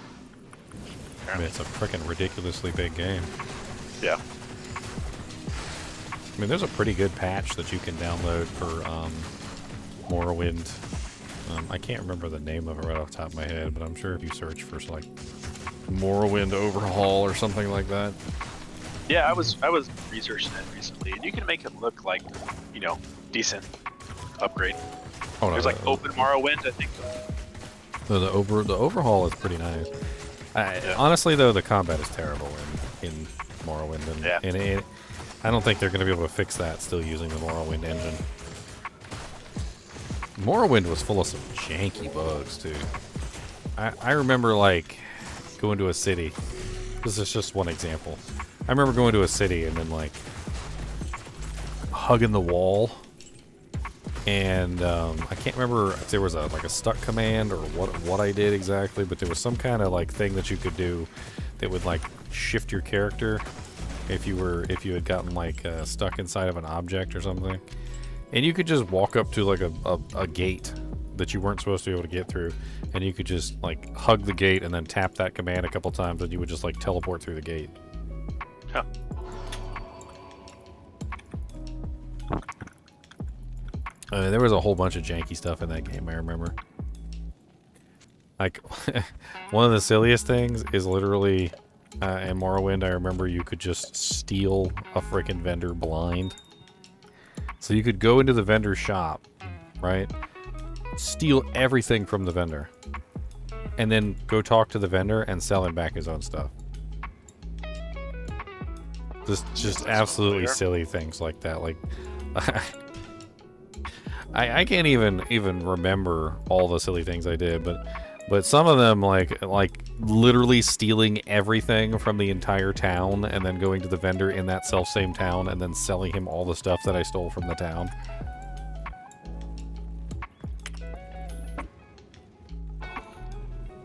I mean, it's a freaking ridiculously big game. Yeah. I mean, there's a pretty good patch that you can download for Morrowind. I can't remember the name of it right off the top of my head, but I'm sure if you search for like Morrowind overhaul or something like that. Yeah, I was researching it recently, and you can make it look like, you know, decent. upgrade. Oh, no, There's like open Morrowind, I think. the overhaul is pretty nice. Honestly, though, the combat is terrible in Morrowind, and I don't think they're going to be able to fix that still using the Morrowind engine. Morrowind was full of some janky bugs too. I remember like going to a city. This is just one example. I remember going to a city and then like hugging the wall, and I can't remember if there was a stuck command or what I did exactly, but there was some kind of like thing that you could do that would like shift your character if you had gotten like stuck inside of an object or something, and you could just walk up to like a gate that you weren't supposed to be able to get through, and you could just like hug the gate and then tap that command a couple times, and you would just like teleport through the gate. Huh. There was a whole bunch of janky stuff in that game, I remember. Like, one of the silliest things is literally, in Morrowind, I remember you could just steal a freaking vendor blind. So you could go into the vendor's shop, right? Steal everything from the vendor. And then go talk to the vendor and sell him back his own stuff. Just absolutely silly things like that. Like, I can't even remember all the silly things I did, but some of them like literally stealing everything from the entire town and then going to the vendor in that same town and then selling him all the stuff that I stole from the town.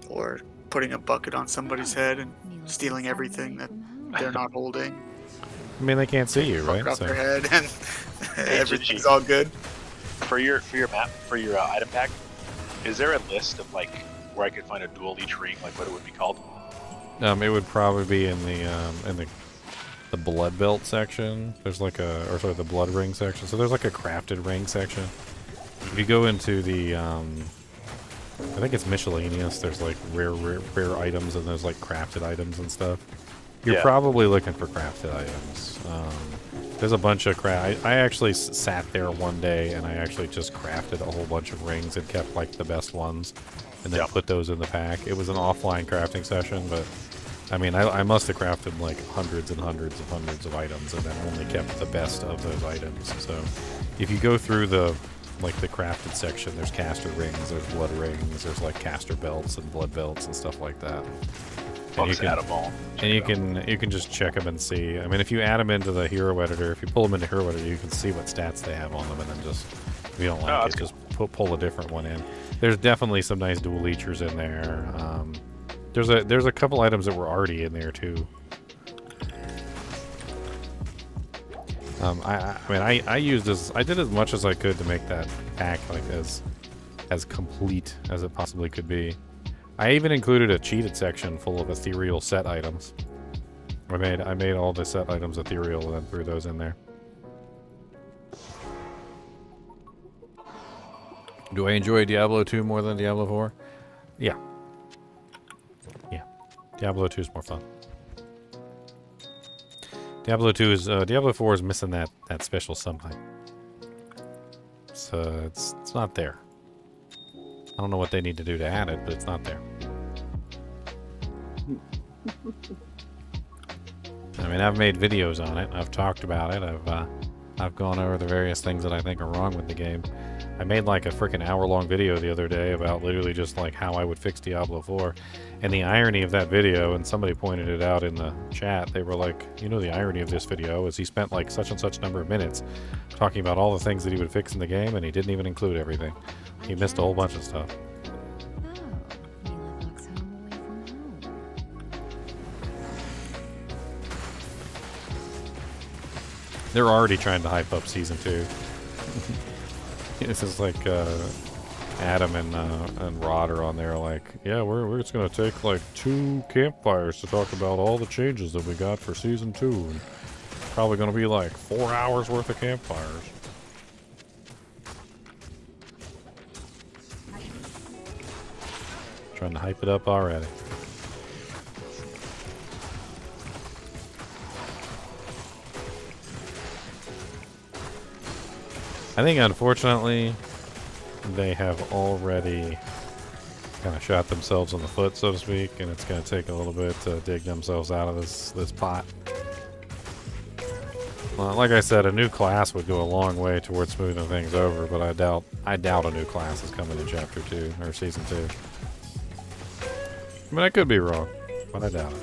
Or putting a bucket on somebody's head and stealing everything that they're not holding. I mean, they can't see you, right? Off their head and everything's all good. For your map, for your item pack, is there a list of like where I could find a dual leech ring, like what it would be called? It would probably be in the blood belt section. There's like the blood ring section. So there's like a crafted ring section. If you go into the I think it's miscellaneous. There's like rare items, and there's like crafted items and stuff. You're probably looking for crafted items. There's a bunch of I actually sat there one day and I actually just crafted a whole bunch of rings and kept like the best ones, and then put those in the pack. It was an offline crafting session, but I mean, I must have crafted like hundreds and hundreds of items, and then only kept the best of those items. So if you go through the crafted section, there's caster rings, there's blood rings, there's like caster belts and blood belts and stuff like that. And you can just check them and see. I mean, if you add them into the hero editor, if you pull them into hero editor, you can see what stats they have on them, and then just, if you don't like it, just pull a different one in. There's definitely some nice dual leechers in there. There's a couple items that were already in there too. I used I did as much as I could to make that pack like as complete as it possibly could be. I even included a cheated section full of ethereal set items. I made all the set items ethereal and then threw those in there. Do I enjoy Diablo 2 more than Diablo 4? Yeah. Yeah. Diablo 2 is more fun. Diablo 4 is missing that special something. So it's not there. I don't know what they need to do to add it, but it's not there. I mean, I've made videos on it. I've talked about it. I've gone over the various things that I think are wrong with the game. I made like a freaking hour-long video the other day about literally just like how I would fix Diablo 4. And the irony of that video, and somebody pointed it out in the chat, they were like, you know, the irony of this video is he spent like such and such number of minutes talking about all the things that he would fix in the game, and he didn't even include everything. He missed a whole bunch of stuff. They're already trying to hype up Season 2. This is like Adam and Rod are on there like, yeah, we're just going to take like 2 campfires to talk about all the changes that we got for Season 2. And probably going to be like 4 hours worth of campfires. Trying to hype it up already. I think, unfortunately, they have already kind of shot themselves in the foot, so to speak, and it's going to take a little bit to dig themselves out of this pot. Well, like I said, a new class would go a long way towards smoothing things over, but I doubt a new class is coming in Chapter 2 or Season 2. I mean, I could be wrong, but I doubt it.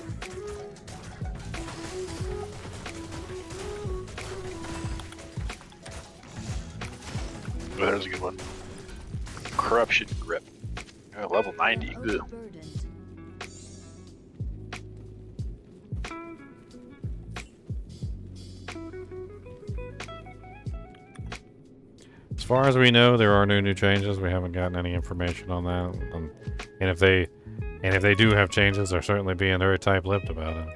Oh, there's a good one. Corruption grip. Oh, level 90. Ugh. As far as we know, there are no new changes. We haven't gotten any information on that. And if they do have changes, they're certainly being very tight-lipped about it.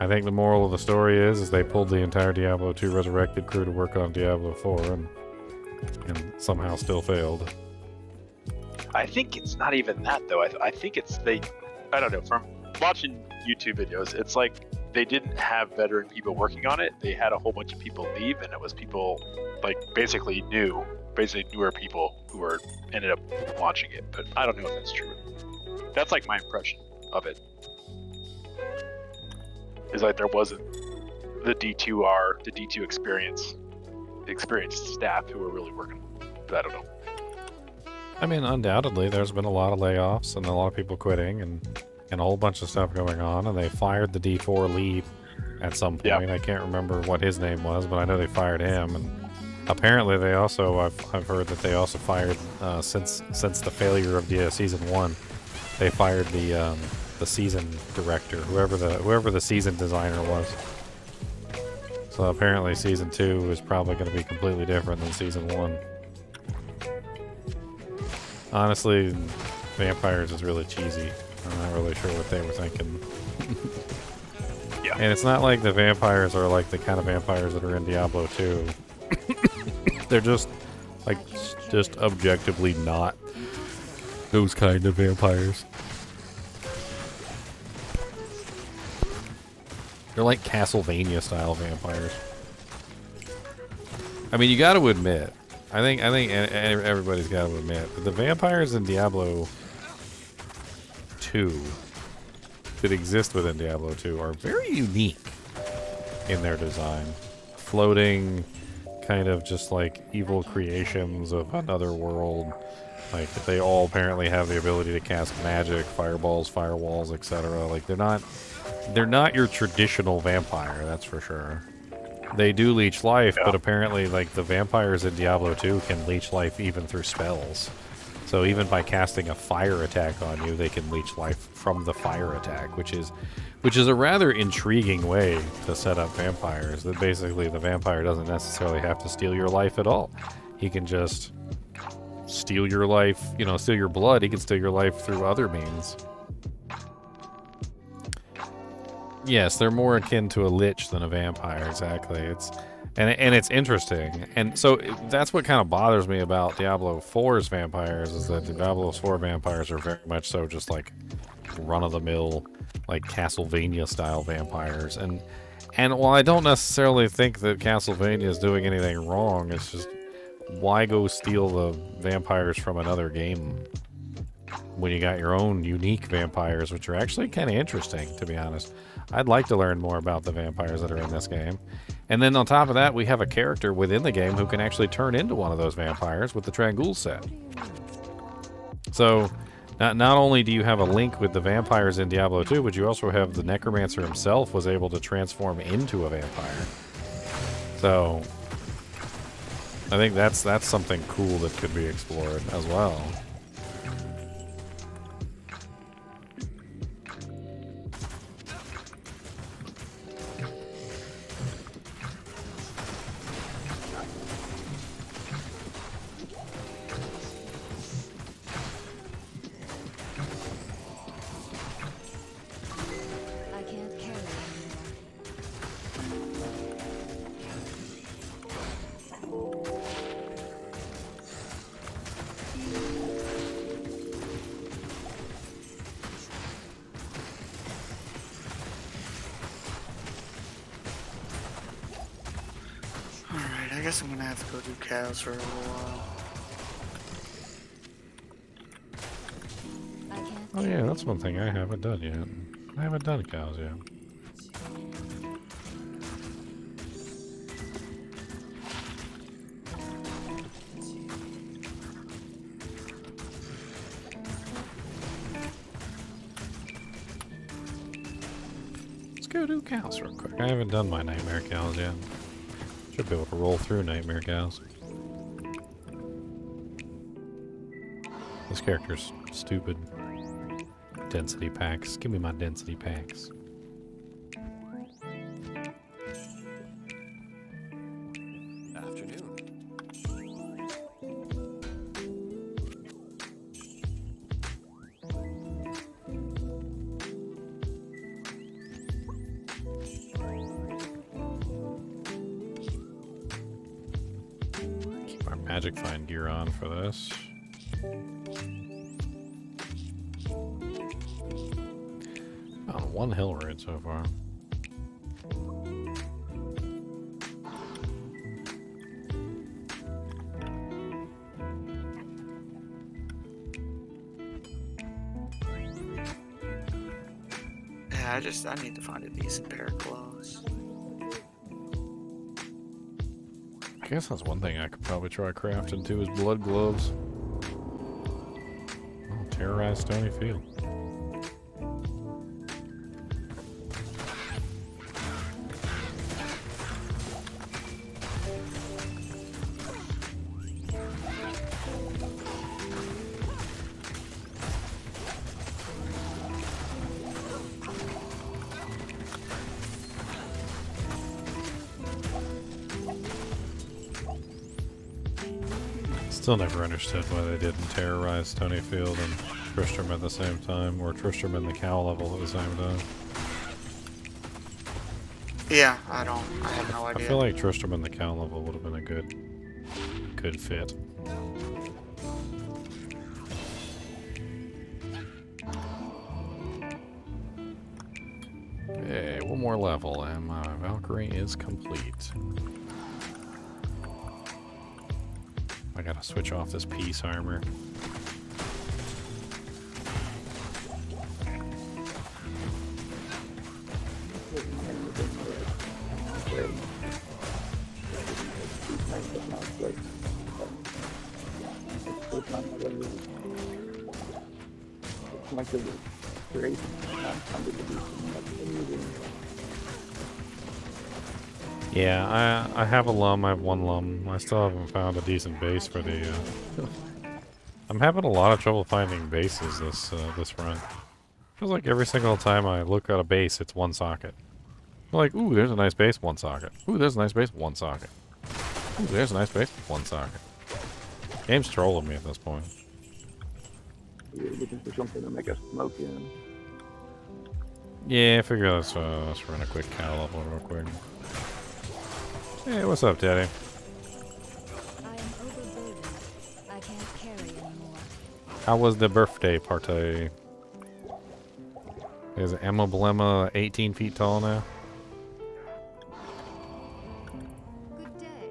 I think the moral of the story is they pulled the entire Diablo 2 Resurrected crew to work on Diablo 4 and somehow still failed. I think it's not even that, though. I think it's I don't know, from watching YouTube videos, it's like they didn't have veteran people working on it. They had a whole bunch of people leave, and it was people, like, basically newer people who ended up launching it. But I don't know if that's true. That's, like, my impression of it. Is like there wasn't the D2R, the D2 experienced staff who were really working. But I don't know. I mean, undoubtedly, there's been a lot of layoffs and a lot of people quitting and a whole bunch of stuff going on, and they fired the D4 lead at some point. Yeah. I can't remember what his name was, but I know they fired him, and apparently they also, I've heard that they also fired, since the failure of the Season 1, they fired the season director, whoever the season designer was. So apparently Season 2 is probably going to be completely different than Season 1. Honestly, Vampires is really cheesy. I'm not really sure what they were thinking. Yeah. And it's not like the vampires are like the kind of vampires that are in Diablo 2. They're just objectively not those kind of vampires. They're like Castlevania style vampires. I mean, you got to admit, I think everybody's got to admit that the vampires in Diablo 2 that exist within Diablo 2 are very unique in their design. Floating, kind of just like evil creations of another world. Like, they all apparently have the ability to cast magic, fireballs, firewalls, etc. Like, they're not your traditional vampire, that's for sure. They do leech life, but apparently, like, the vampires in Diablo 2 can leech life even through spells. So even by casting a fire attack on you, they can leech life from the fire attack, which is a rather intriguing way to set up vampires. That basically the vampire doesn't necessarily have to steal your life at all. He can just steal your life, steal your blood. He can steal your life through other means. Yes, they're more akin to a lich than a vampire, exactly. And it's interesting. And so that's what kind of bothers me about Diablo 4's vampires, is that the Diablo 4 vampires are very much so just like run-of-the-mill, like Castlevania-style vampires. And while I don't necessarily think that Castlevania is doing anything wrong, it's just, why go steal the vampires from another game when you got your own unique vampires, which are actually kind of interesting, to be honest. I'd like to learn more about the vampires that are in this game. And then on top of that, we have a character within the game who can actually turn into one of those vampires with the Trangul set. So, not only do you have a link with the vampires in Diablo 2, but you also have the Necromancer himself was able to transform into a vampire. So, I think that's something cool that could be explored as well. I guess I'm gonna have to go do cows for a little while. Oh yeah, that's one thing I haven't done yet. I haven't done cows yet. Let's go do cows real quick. I haven't done my nightmare cows yet. Should be able to roll through nightmare cows. This character's stupid. Density packs. Give me my density packs. Afternoon. Keep our magic find gear on for this. On one hill raid so far. Yeah, I need to find a decent pair of clothes. I guess that's one thing I could probably try crafting too is blood gloves. Oh, terrorize Stony Field. Still never understood why they didn't terrorize Stonyfield and Tristram at the same time, or Tristram and the cow level at the same time. Yeah, I have no I idea. feel like Tristram and the cow level would have been a good fit. Hey, one more level and my Valkyrie is complete. I gotta switch off this peace armor. Yeah, I have a lum, I have one lum. I still haven't found a decent base for the, I'm having a lot of trouble finding bases this run. Feels like every single time I look at a base, it's one socket. I'm like, ooh, there's a nice base, one socket. Ooh, there's a nice base, one socket. Ooh, there's a nice base, one socket. Game's trolling me at this point. You're looking for something to make us smoke in. Yeah, I figure let's run a quick cow level real quick. Hey, what's up, Daddy? I am overburdened. I can't carry anymore. How was the birthday party? Is Emma Blemma 18 feet tall now? Good day.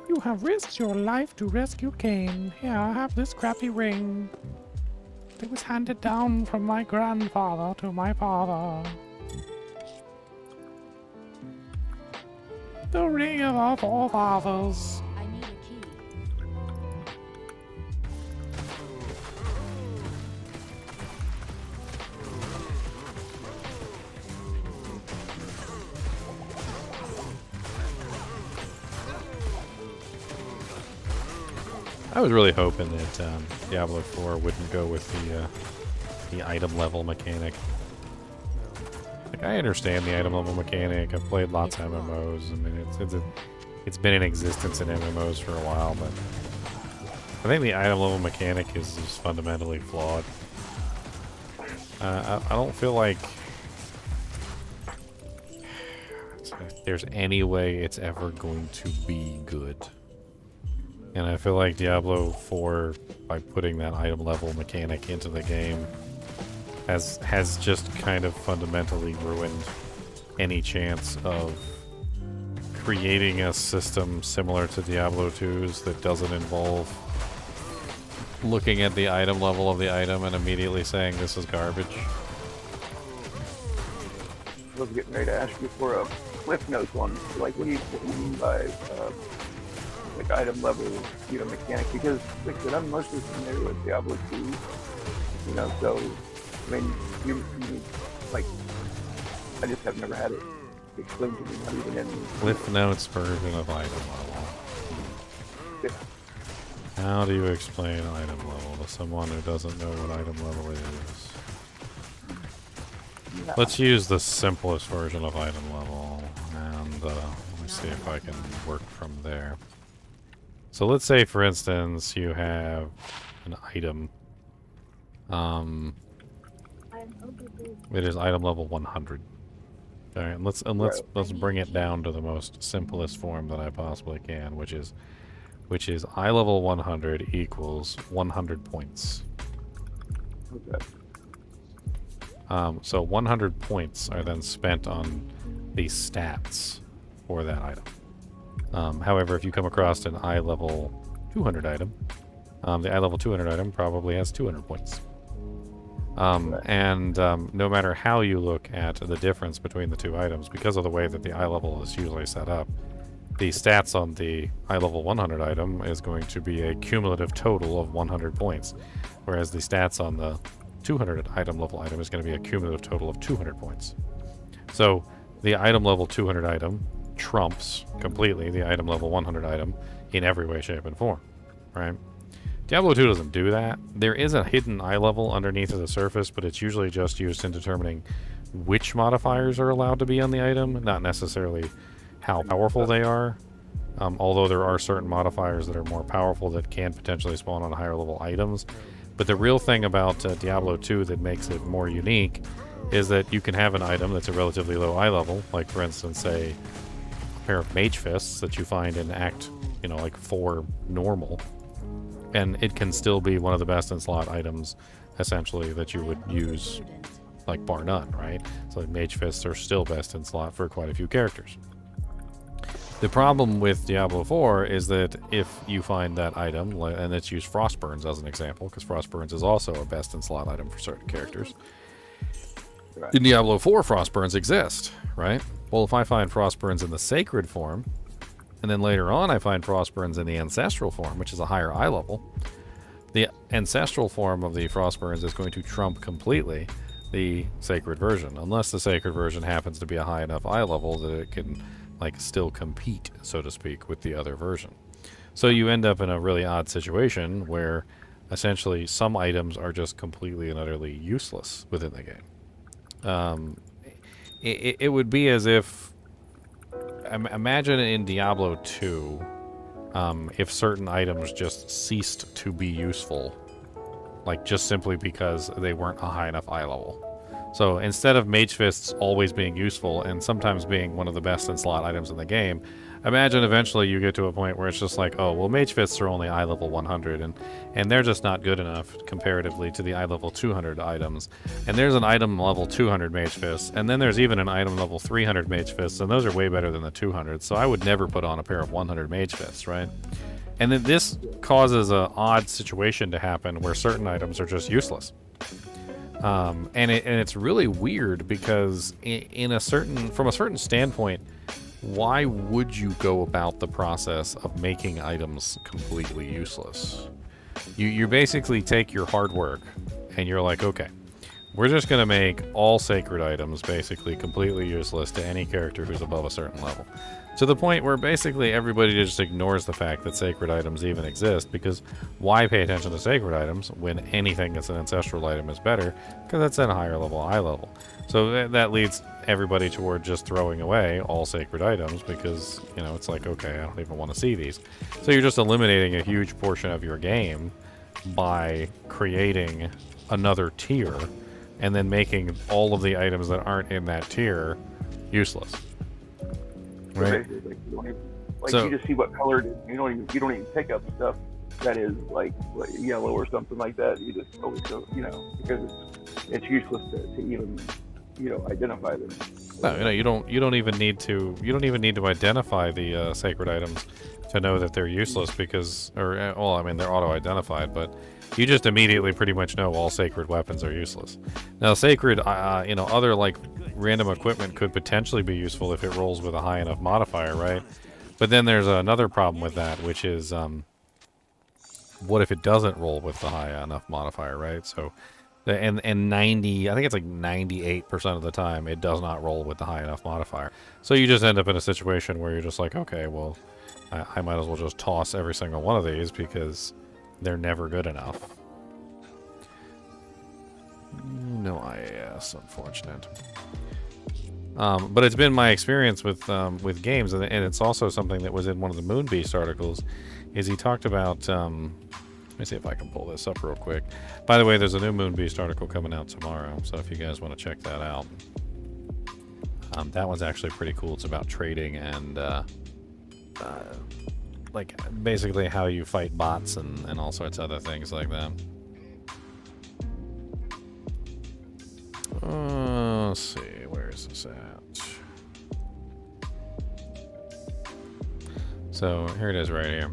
You have risked your life to rescue Cain. Here, I have this crappy ring. It was handed down from my grandfather to my father. The ring of our forefathers. I need a key. I was really hoping that Diablo 4 wouldn't go with the item level mechanic. Like, I understand the item level mechanic. I've played lots of MMOs. I mean, it's been in existence in MMOs for a while, but I think the item level mechanic is fundamentally flawed. I don't feel like there's any way it's ever going to be good. And I feel like Diablo 4, by putting that item level mechanic into the game, has just kind of fundamentally ruined any chance of creating a system similar to Diablo 2's that doesn't involve looking at the item level of the item and immediately saying this is garbage. I was getting ready to ask you for a Cliff Notes one. Like, what do you mean by like item level, mechanic? Because like I said, I'm mostly familiar with Diablo 2. So I mean, you like, I just have never had it explained to me, not even in Cliff Notes version of item level. Yeah. How do you explain item level to someone who doesn't know what item level is? Yeah. Let's use the simplest version of item level, and let me see if I can work from there. So let's say, for instance, you have an item. It is item level 100. All right, let's bring it down to the most simplest form that I possibly can, which is eye level 100 equals 100 points. Okay. So 100 points are then spent on the stats for that item. However, if you come across an eye level 200 item, the eye level 200 item probably has 200 points. No matter how you look at the difference between the two items, because of the way that the eye level is usually set up, the stats on the eye level 100 item is going to be a cumulative total of 100 points, whereas the stats on the 200 item level item is going to be a cumulative total of 200 points. So the item level 200 item trumps completely the item level 100 item in every way, shape, and form, right? Diablo 2 doesn't do that. There is a hidden eye level underneath of the surface, but it's usually just used in determining which modifiers are allowed to be on the item, not necessarily how powerful they are. Although there are certain modifiers that are more powerful that can potentially spawn on higher level items. But the real thing about Diablo 2 that makes it more unique is that you can have an item that's a relatively low eye level, like for instance, say, a pair of mage fists that you find in Act, like 4 normal, and it can still be one of the best in slot items, essentially, that you would use, like, bar none, right? So like, mage fists are still best in slot for quite a few characters. The problem with Diablo 4 is that if you find that item, and let's use Frostburns as an example, because Frostburns is also a best in slot item for certain characters. Right. In Diablo 4, Frostburns exist, right? Well, if I find Frostburns in the Sacred form, and then later on I find Frostburns in the Ancestral form, which is a higher eye level, the Ancestral form of the Frostburns is going to trump completely the Sacred version, unless the Sacred version happens to be a high enough eye level that it can still compete, so to speak, with the other version. So you end up in a really odd situation where essentially some items are just completely and utterly useless within the game. It would be as if, imagine in Diablo 2, if certain items just ceased to be useful, like just simply because they weren't a high enough eye level. So instead of Mage Fists always being useful and sometimes being one of the best in slot items in the game, imagine eventually you get to a point where it's just like, oh, well, Mage Fists are only eye level 100 and they're just not good enough comparatively to the eye level 200 items. And there's an item level 200 Mage Fists, and then there's even an item level 300 Mage Fists, and those are way better than the 200. So I would never put on a pair of 100 Mage Fists, right? And then this causes an odd situation to happen where certain items are just useless. And it's really weird because from a certain standpoint, why would you go about the process of making items completely useless? You basically take your hard work and you're like, okay, we're just going to make all sacred items basically completely useless to any character who's above a certain level. To the point where basically everybody just ignores the fact that sacred items even exist, because why pay attention to sacred items when anything that's an ancestral item is better? Because that's at a higher level, eye level. So that leads everybody toward just throwing away all sacred items because, it's like, okay, I don't even want to see these. So you're just eliminating a huge portion of your game by creating another tier and then making all of the items that aren't in that tier useless. So right? basically, Like So- you just see what color it is. You don't even pick up stuff that is like yellow or something like that. You just always go, because it's useless to even identify them. No, you don't even need to identify the sacred items to know that they're useless because, they're auto-identified, but you just immediately pretty much know all sacred weapons are useless. Now, sacred, other like random equipment could potentially be useful if it rolls with a high enough modifier, right? But then there's another problem with that, which is, what if it doesn't roll with the high enough modifier, right? So, I think it's like 98% of the time, it does not roll with the high enough modifier. So you just end up in a situation where you're just like, okay, well, I might as well just toss every single one of these because they're never good enough. No IAS, unfortunate. But it's been my experience with games, and it's also something that was in one of the Moonbeast articles, is he talked about, let me see if I can pull this up real quick. By the way, there's a new Moonbeast article coming out tomorrow, so if you guys want to check that out. That one's actually pretty cool. It's about trading and, like, basically how you fight bots and all sorts of other things like that. Let's see, where is this at? So, here it is right here.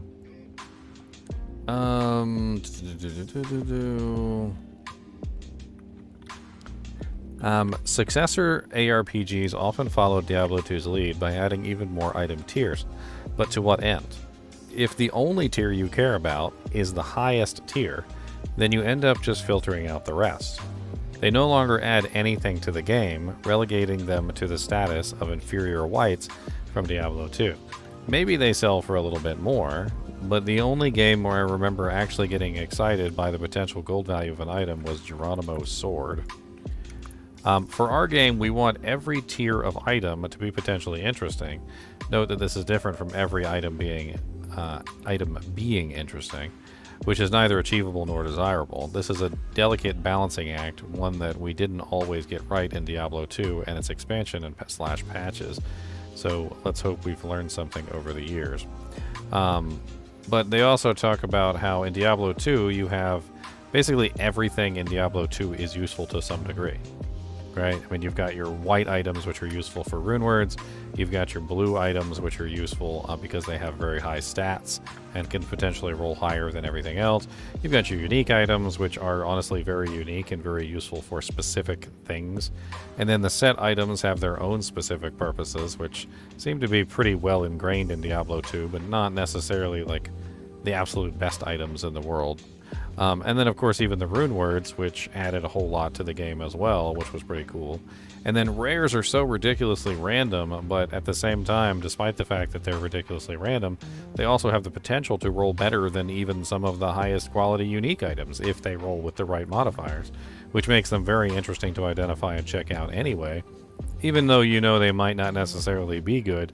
Successor ARPGs often follow Diablo 2's lead by adding even more item tiers. But to what end? If the only tier you care about is the highest tier, then you end up just filtering out the rest. They no longer add anything to the game, relegating them to the status of inferior whites from Diablo 2. Maybe they sell for a little bit more, but the only game where I remember actually getting excited by the potential gold value of an item was Geronimo's sword. For our game, we want every tier of item to be potentially interesting. Note that this is different from every item being interesting, which is neither achievable nor desirable. This is a delicate balancing act, one that we didn't always get right in Diablo 2 and its expansion and / patches. So let's hope we've learned something over the years. But they also talk about how in Diablo 2 you have basically everything in Diablo 2 is useful to some degree. Right? I mean, you've got your white items, which are useful for rune words. You've got your blue items, which are useful because they have very high stats and can potentially roll higher than everything else. You've got your unique items, which are honestly very unique and very useful for specific things. And then the set items have their own specific purposes, which seem to be pretty well ingrained in Diablo 2, but not necessarily like the absolute best items in the world. And then, of course, even the rune words, which added a whole lot to the game as well, which was pretty cool. And then rares are so ridiculously random, but at the same time, despite the fact that they're ridiculously random, they also have the potential to roll better than even some of the highest quality unique items if they roll with the right modifiers, which makes them very interesting to identify and check out anyway. Even though you know they might not necessarily be good,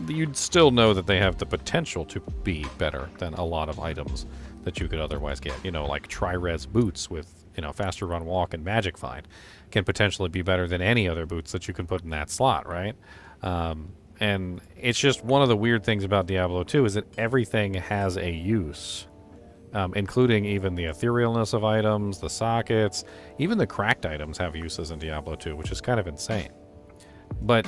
you'd still know that they have the potential to be better than a lot of items that you could otherwise get. You know, like Tri-Res boots with, faster run walk and magic find can potentially be better than any other boots that you can put in that slot, right? And it's just one of the weird things about Diablo 2 is that everything has a use, including even the etherealness of items, the sockets, even the cracked items have uses in Diablo 2, which is kind of insane. But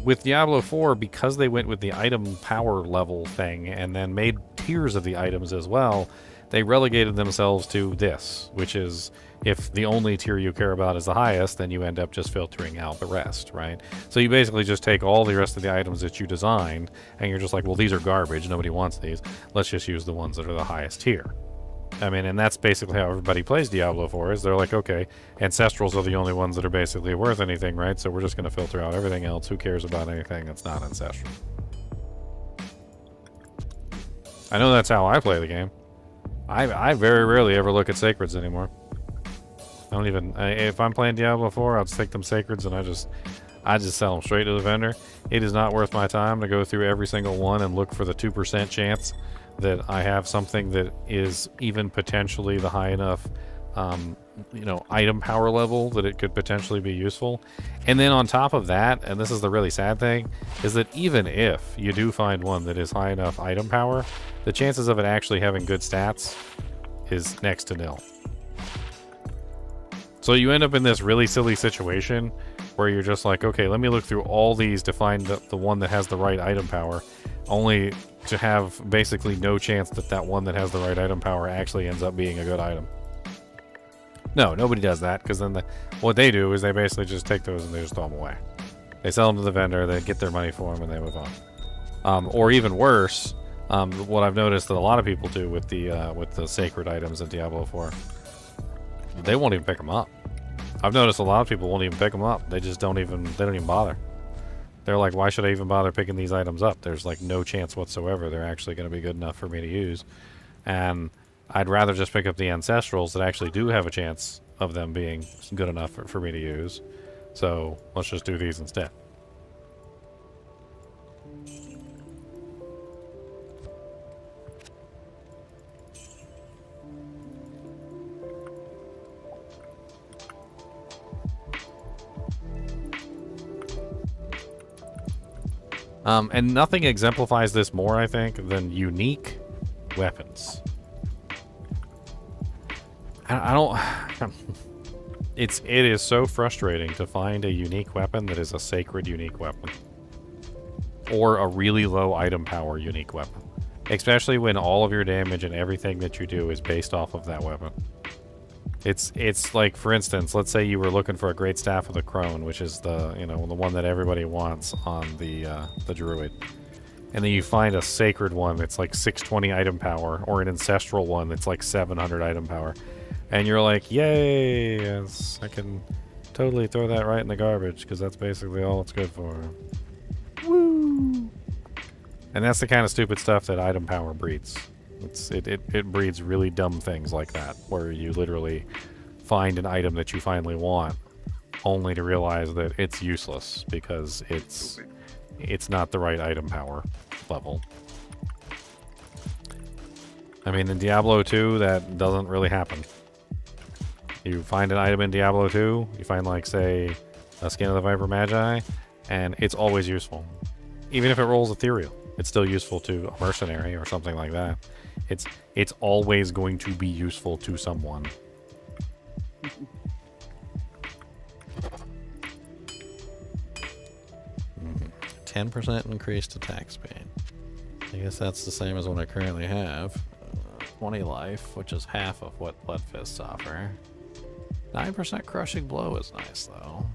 with Diablo 4, because they went with the item power level thing and then made tiers of the items as well, they relegated themselves to this, which is if the only tier you care about is the highest, then you end up just filtering out the rest, right? So you basically just take all the rest of the items that you designed, and you're just like, well, these are garbage, nobody wants these, let's just use the ones that are the highest tier. I mean, and that's basically how everybody plays Diablo 4, is they're like, okay, Ancestrals are the only ones that are basically worth anything, right? So we're just going to filter out everything else. Who cares about anything that's not Ancestral? I know that's how I play the game. I very rarely ever look at Sacreds anymore. I don't even... if I'm playing Diablo 4, I'll just take them Sacreds and I just sell them straight to the vendor. It is not worth my time to go through every single one and look for the 2% chance that I have something that is even potentially the high enough item power level that it could potentially be useful. And then on top of that, and this is the really sad thing, is that even if you do find one that is high enough item power, the chances of it actually having good stats is next to nil. So you end up in this really silly situation where you're just like, okay, let me look through all these to find the one that has the right item power, only to have basically no chance that that one that has the right item power actually ends up being a good item. No, nobody does that, because then what they do is they basically just take those and they just throw them away. They sell them to the vendor, they get their money for them, and they move on. Or even worse, what I've noticed that a lot of people do with the sacred items in Diablo 4, they won't even pick them up. I've noticed a lot of people won't even pick them up. They don't even bother. They're like, why should I even bother picking these items up? There's like no chance whatsoever they're actually going to be good enough for me to use. And I'd rather just pick up the Ancestrals that actually do have a chance of them being good enough for me to use. So let's just do these instead. And nothing exemplifies this more, I think, than unique weapons. I don't... it is so frustrating to find a unique weapon that is a sacred unique weapon. Or a really low item power unique weapon. Especially when all of your damage and everything that you do is based off of that weapon. It's like, for instance, let's say you were looking for a Great Staff of the Crone, which is the one that everybody wants on the Druid. And then you find a sacred one that's like 620 item power, or an ancestral one that's like 700 item power. And you're like, yay, yes, I can totally throw that right in the garbage, because that's basically all it's good for. Woo! And that's the kind of stupid stuff that item power breeds. It breeds really dumb things like that, where you literally find an item that you finally want, only to realize that it's useless, because it's not the right item power level. I mean, in Diablo 2, that doesn't really happen. You find an item in Diablo 2, you find, like, say, a Skin of the Viper Magi, and it's always useful. Even if it rolls ethereal, it's still useful to a mercenary or something like that. It's always going to be useful to someone. 10% increased attack speed. I guess that's the same as what I currently have. 20 life, which is half of what Blood Fists offer. 9% crushing blow is nice, though.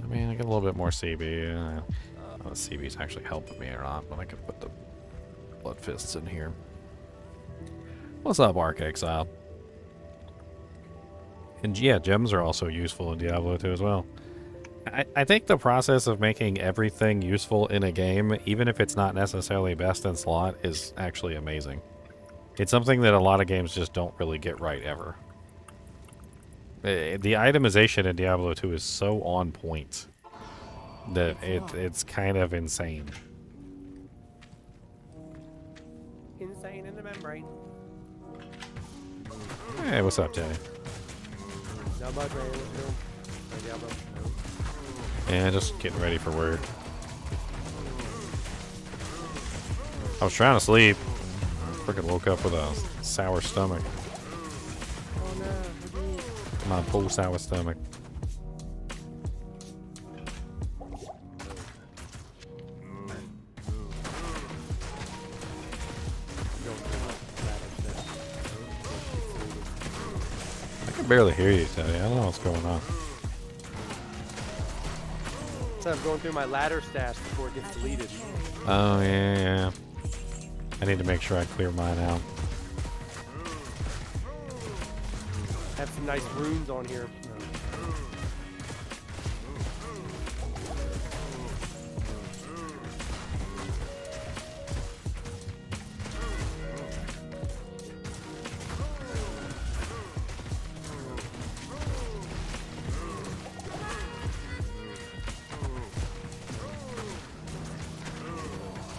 I mean, I get a little bit more CB. I don't know if CB's actually helping me or not, but I could put the Blood Fists in here. What's up, Arc Exile? And yeah, gems are also useful in Diablo 2 as well. I think the process of making everything useful in a game, even if it's not necessarily best in slot, is actually amazing. It's something that a lot of games just don't really get right ever. The itemization in Diablo 2 is so on point that it's kind of insane. Insane in the membrane. Hey, what's up, Jenny? Not much, man. Diablo. Yeah, just getting ready for work. I was trying to sleep. Freaking woke up with a sour stomach. Oh no. My full sour stomach. I can barely hear you, Teddy. I don't know what's going on. So I'm going through my ladder stash before it gets deleted. Oh, yeah. I need to make sure I clear mine out. Have some nice runes on here.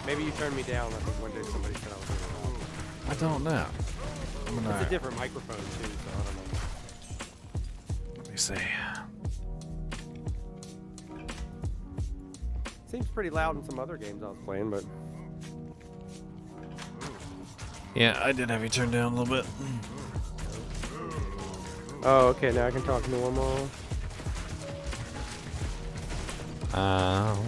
Maybe you turned me down. I think one day somebody said I was doing I don't know. It's a different microphone too, so I don't know. Let me see. Seems pretty loud in some other games I was playing, but Yeah, I did have you turned down a little bit. oh, okay. Now I can talk normal. Well.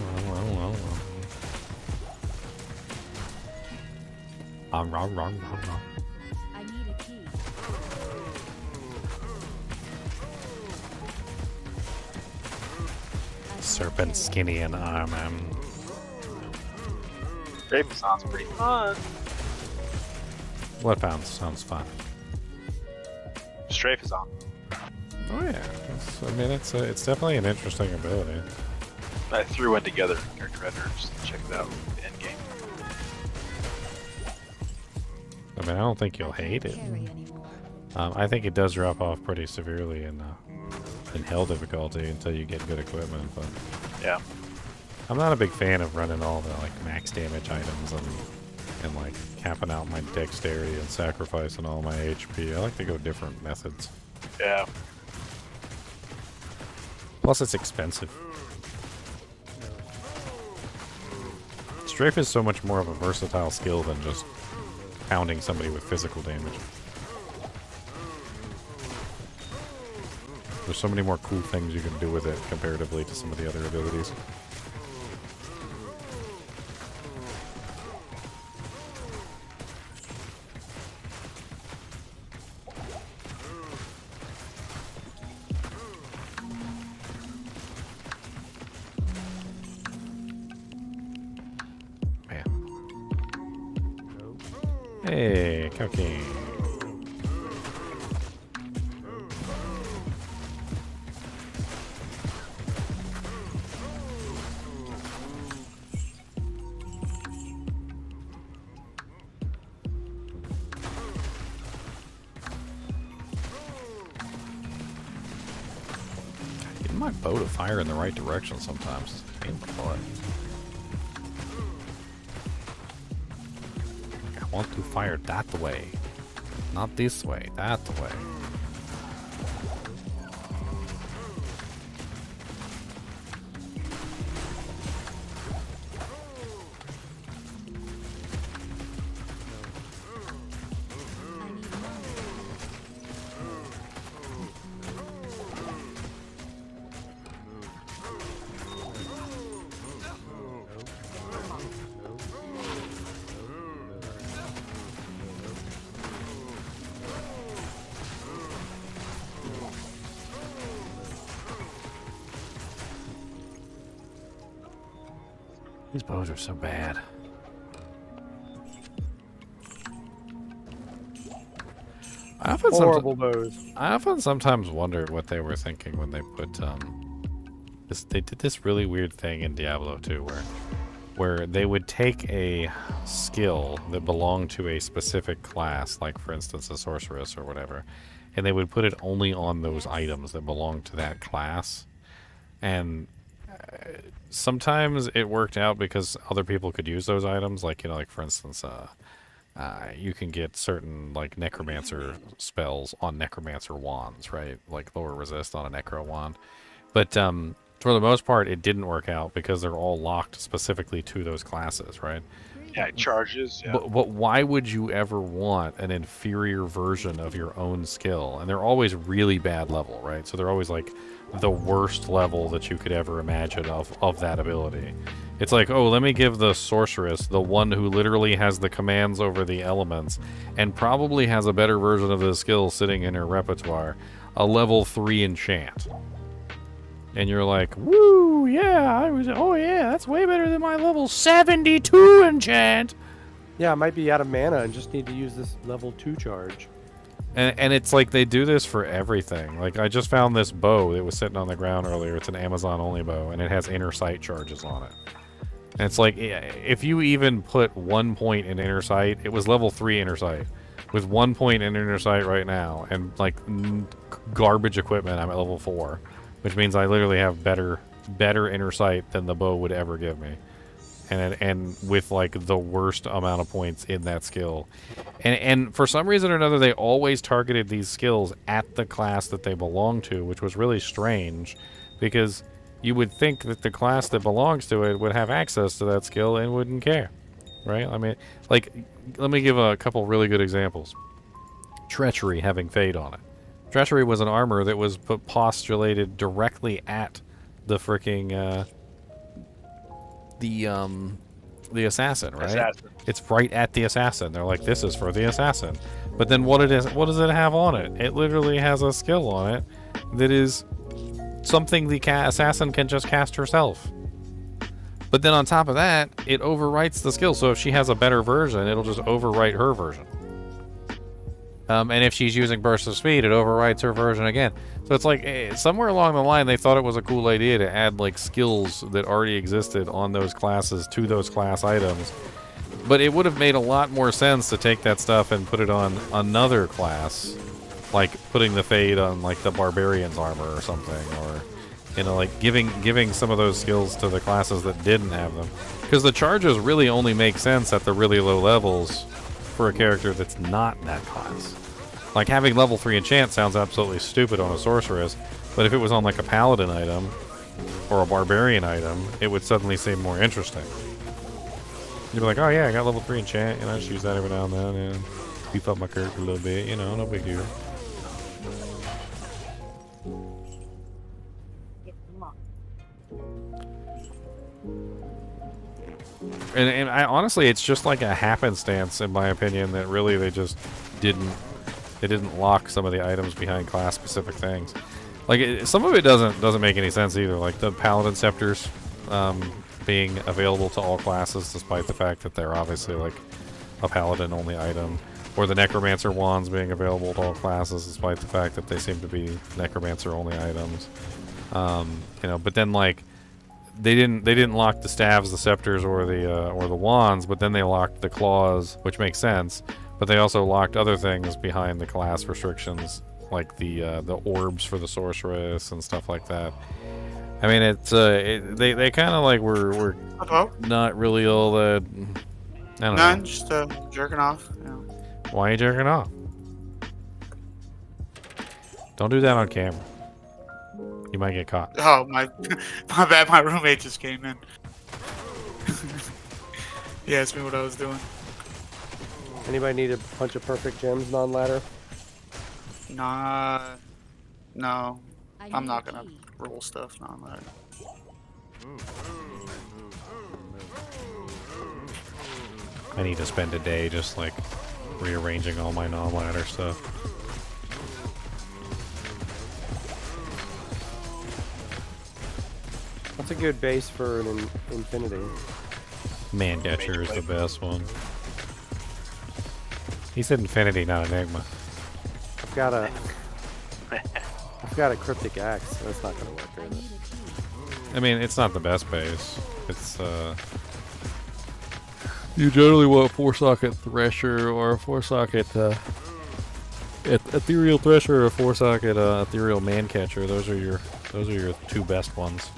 Wrong. I need a key. Serpent skinny and arm. Raven sounds pretty fun. What sounds fun? Strafe is on. Oh yeah, it's definitely an interesting ability. I threw one together in character editor just to check it out. Endgame. I mean, I don't think you'll hate it. I think it does drop off pretty severely in hell difficulty until you get good equipment. But yeah, I'm not a big fan of running all the like max damage items and like capping out my dexterity and sacrificing all my HP. I like to go different methods. Yeah. Plus, it's expensive. Strafe is so much more of a versatile skill than just pounding somebody with physical damage. There's so many more cool things you can do with it comparatively to some of the other abilities. Hey, cookie. Getting my bow to fire in the right direction sometimes is a pain in the butt. I want to fire that way. Not this way, that way. These bows are so bad. Horrible bows. I often sometimes wonder what they were thinking when they put they did this really weird thing in Diablo 2 where they would take a skill that belonged to a specific class, like for instance a sorceress or whatever, and they would put it only on those items that belonged to that class. And sometimes it worked out because other people could use those items, like, you know, like for instance, you can get certain like necromancer spells on necromancer wands, right? Like lower resist on a necro wand. But for the most part, it didn't work out because they're all locked specifically to those classes, right? Yeah, it charges. Yeah. But why would you ever want an inferior version of your own skill? And they're always really bad level, right? So they're always like the worst level that you could ever imagine of that ability. It's like, oh, let me give the sorceress, the one who literally has the commands over the elements and probably has a better version of the skill sitting in her repertoire, a level 3 enchant. And you're like, woo, yeah, oh yeah, that's way better than my level 72 enchant. Yeah, I might be out of mana and just need to use this level 2 charge. And it's like they do this for everything. Like I just found this bow that was sitting on the ground earlier. It's an Amazon only bow, and it has inner sight charges on it. And it's like, if you even put 1 point in inner sight, it was level 3 inner sight. With 1 point in inner sight right now, and like garbage equipment, I'm at level 4. Which means I literally have better inner sight than the bow would ever give me. and with like the worst amount of points in that skill. And for some reason or another, they always targeted these skills at the class that they belong to, which was really strange, because you would think that the class that belongs to it would have access to that skill and wouldn't care, right? I mean, like, let me give a couple really good examples. Treachery having Fade on it. Treachery was an armor that was postulated directly at the freaking the assassin, right? Assassin. It's right at the assassin. They're like, this is for the assassin. But then what does it have on it? It literally has a skill on it that is something the assassin can just cast herself. But then on top of that, it overwrites the skill. So if she has a better version, it'll just overwrite her version. And if she's using Burst of Speed, it overwrites her version again. So it's like, somewhere along the line, they thought it was a cool idea to add, like, skills that already existed on those classes to those class items. But it would have made a lot more sense to take that stuff and put it on another class. Like, putting the Fade on, like, the Barbarian's armor or something. Or, you know, like, giving some of those skills to the classes that didn't have them. Because the charges really only make sense at the really low levels for a character that's not that class. Like, having level 3 enchant sounds absolutely stupid on a sorceress, but if it was on like a paladin item or a barbarian item, it would suddenly seem more interesting. You'd be like, oh yeah, I got level 3 enchant, and I just use that every now and then and beef up my character a little bit, you know, no big deal. And I honestly, it's just like a happenstance, in my opinion, that really they just didn't lock some of the items behind class specific things. Like, some of it doesn't make any sense either. Like the Paladin Scepters being available to all classes, despite the fact that they're obviously like a Paladin only item, or the Necromancer Wands being available to all classes, despite the fact that they seem to be Necromancer only items. You know, but then like they didn't lock the staves, the scepters, or the wands, but then they locked the claws, which makes sense. But they also locked other things behind the class restrictions, like the orbs for the sorceress and stuff like that. I mean, they kind of like were not really all that. I don't know. Just jerking off. You know. Why are you jerking off? Don't do that on camera. You might get caught. Oh my bad. My roommate just came in. He asked me what I was doing. Anybody need a bunch of perfect gems non-ladder? Nah, no. I'm not gonna roll stuff non-ladder. I need to spend a day just like rearranging all my non-ladder stuff. What's a good base for an infinity? Mancatcher is the best one. He said infinity, not enigma. I've got a cryptic axe. That's not gonna work, is it? I mean, it's not the best base. It's you generally want a 4-socket thresher or a 4-socket ethereal thresher or a 4-socket ethereal mancatcher. Those are your two best ones.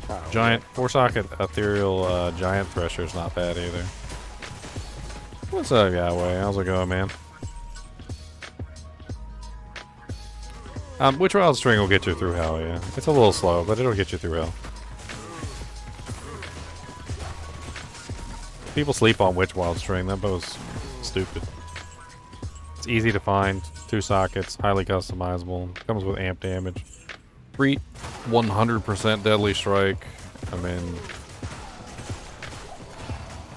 Oh, Giant 4-socket ethereal giant thresher's not bad either. What's up, Yahweh? How's it going, man? Which wild string will get you through hell, yeah. It's a little slow, but it'll get you through hell. People sleep on witch wild string. That bow's stupid. It's easy to find. 2 sockets, highly customizable. Comes with amp damage. 100% deadly strike. I mean,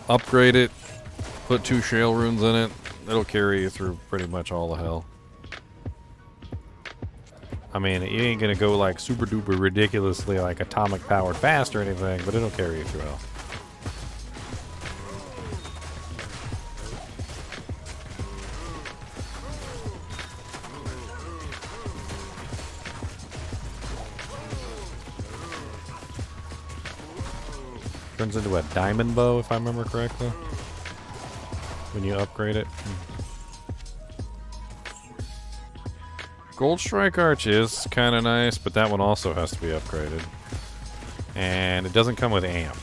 upgrade it. Put 2 shale runes in it. It'll carry you through pretty much all the hell. I mean, you ain't gonna go like super duper ridiculously like atomic powered fast or anything, but it'll carry you through hell. Turns into a diamond bow, if I remember correctly, when you upgrade it. Gold Strike Arch is kind of nice, but that one also has to be upgraded. And it doesn't come with amp.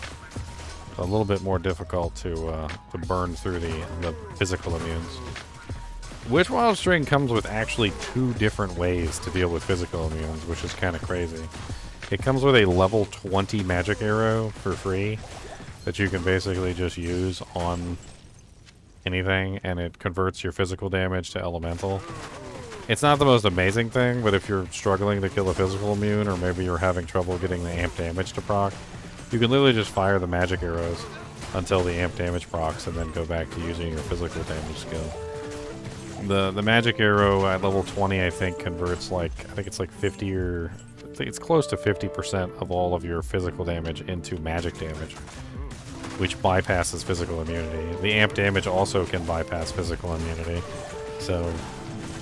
a little bit more difficult to burn through the physical immunes. Witch Wild String comes with actually 2 different ways to deal with physical immunes, which is kind of crazy. It comes with a level 20 magic arrow for free that you can basically just use on anything, and it converts your physical damage to elemental. It's not the most amazing thing, but if you're struggling to kill a physical immune, or maybe you're having trouble getting the amp damage to proc, you can literally just fire the magic arrows until the amp damage procs, and then go back to using your physical damage skill. The magic arrow at level 20, I think, converts I think it's like 50 or... I think it's close to 50% of all of your physical damage into magic damage, which bypasses physical immunity. The amp damage also can bypass physical immunity, so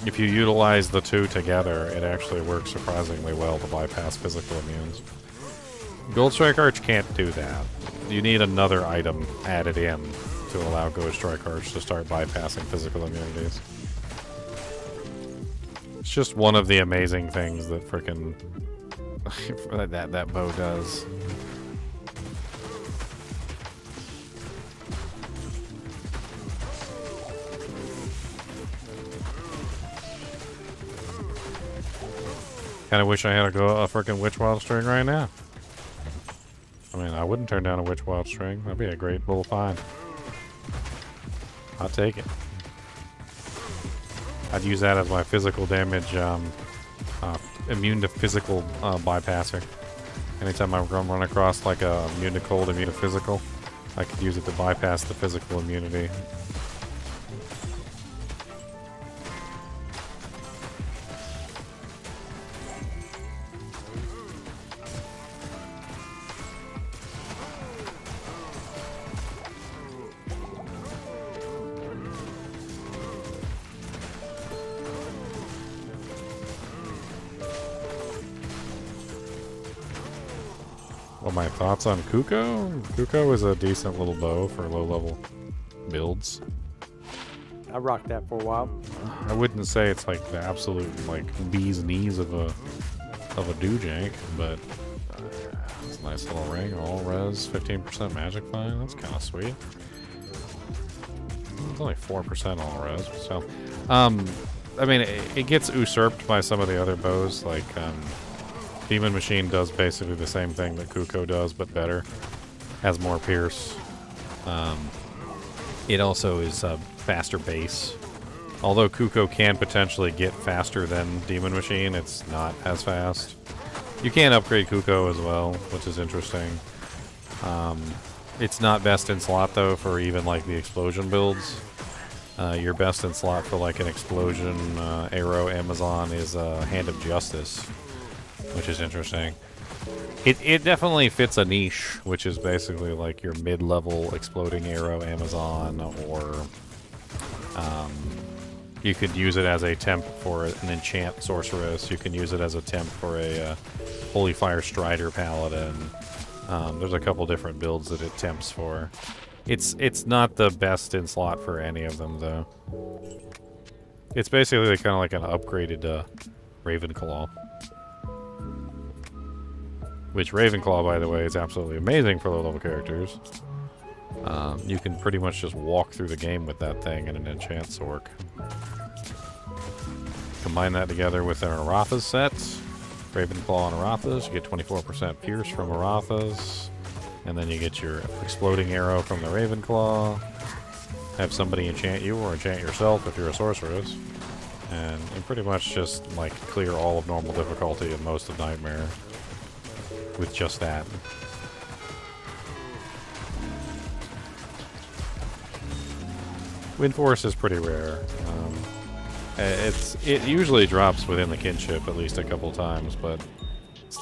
if you utilize the 2 together, it actually works surprisingly well to bypass physical immunes. Gold Strike Arch can't do that. You need another item added in to allow Gold Strike Arch to start bypassing physical immunities. It's just one of the amazing things that frickin' that bow does. Kinda wish I had a frickin' Witch Wild String right now. I mean, I wouldn't turn down a Witch Wild String. That'd be a great little find. I'll take it. I'd use that as my physical damage, immune to physical bypasser. Anytime I run across like a immune to cold, immune to physical, I could use it to bypass the physical immunity. Well, my thoughts on Kuko? Kuko is a decent little bow for low-level builds. I rocked that for a while. I wouldn't say it's like the absolute bee's knees of a doojank, but it's a nice little ring. All res, 15% magic fine. That's kind of sweet. It's only 4% all res. So, I mean, it gets usurped by some of the other bows, like Demon Machine does basically the same thing that Kuko does, but better. Has more pierce. It also is a faster base. Although Kuko can potentially get faster than Demon Machine, it's not as fast. You can upgrade Kuko as well, which is interesting. It's not best in slot though for even like the explosion builds. Your best in slot for like an explosion arrow Amazon is Hand of Justice, which is interesting. It definitely fits a niche, which is basically like your mid-level exploding arrow Amazon, or you could use it as a temp for an enchant sorceress. You can use it as a temp for a Holy Fire Strider paladin. There's a couple different builds that it tempts for. It's not the best in slot for any of them though. It's basically kind of like an upgraded Ravenclaw. Which Ravenclaw, by the way, is absolutely amazing for low-level characters. You can pretty much just walk through the game with that thing in an enchant sorc. Combine that together with an Arathas set. Ravenclaw and Arathas. You get 24% pierce from Arathas. And then you get your exploding arrow from the Ravenclaw. Have somebody enchant you or enchant yourself if you're a sorceress. And you pretty much just like clear all of normal difficulty and most of Nightmare with just that. Wind Force is pretty rare. It usually drops within the kinship at least a couple times, but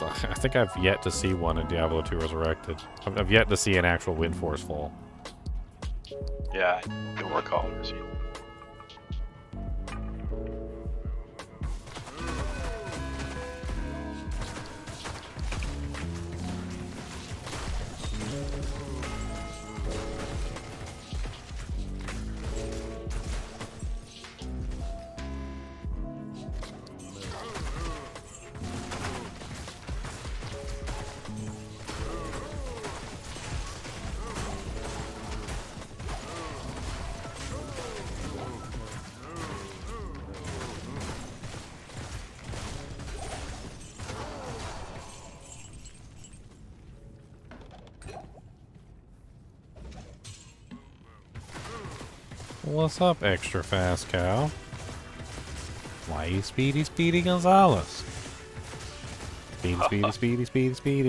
I think I've yet to see one in Diablo 2 Resurrected. I've yet to see an actual Wind Force fall. Yeah, good work, callers. What's up, extra fast cow? Why you Speedy Gonzalez? Speedy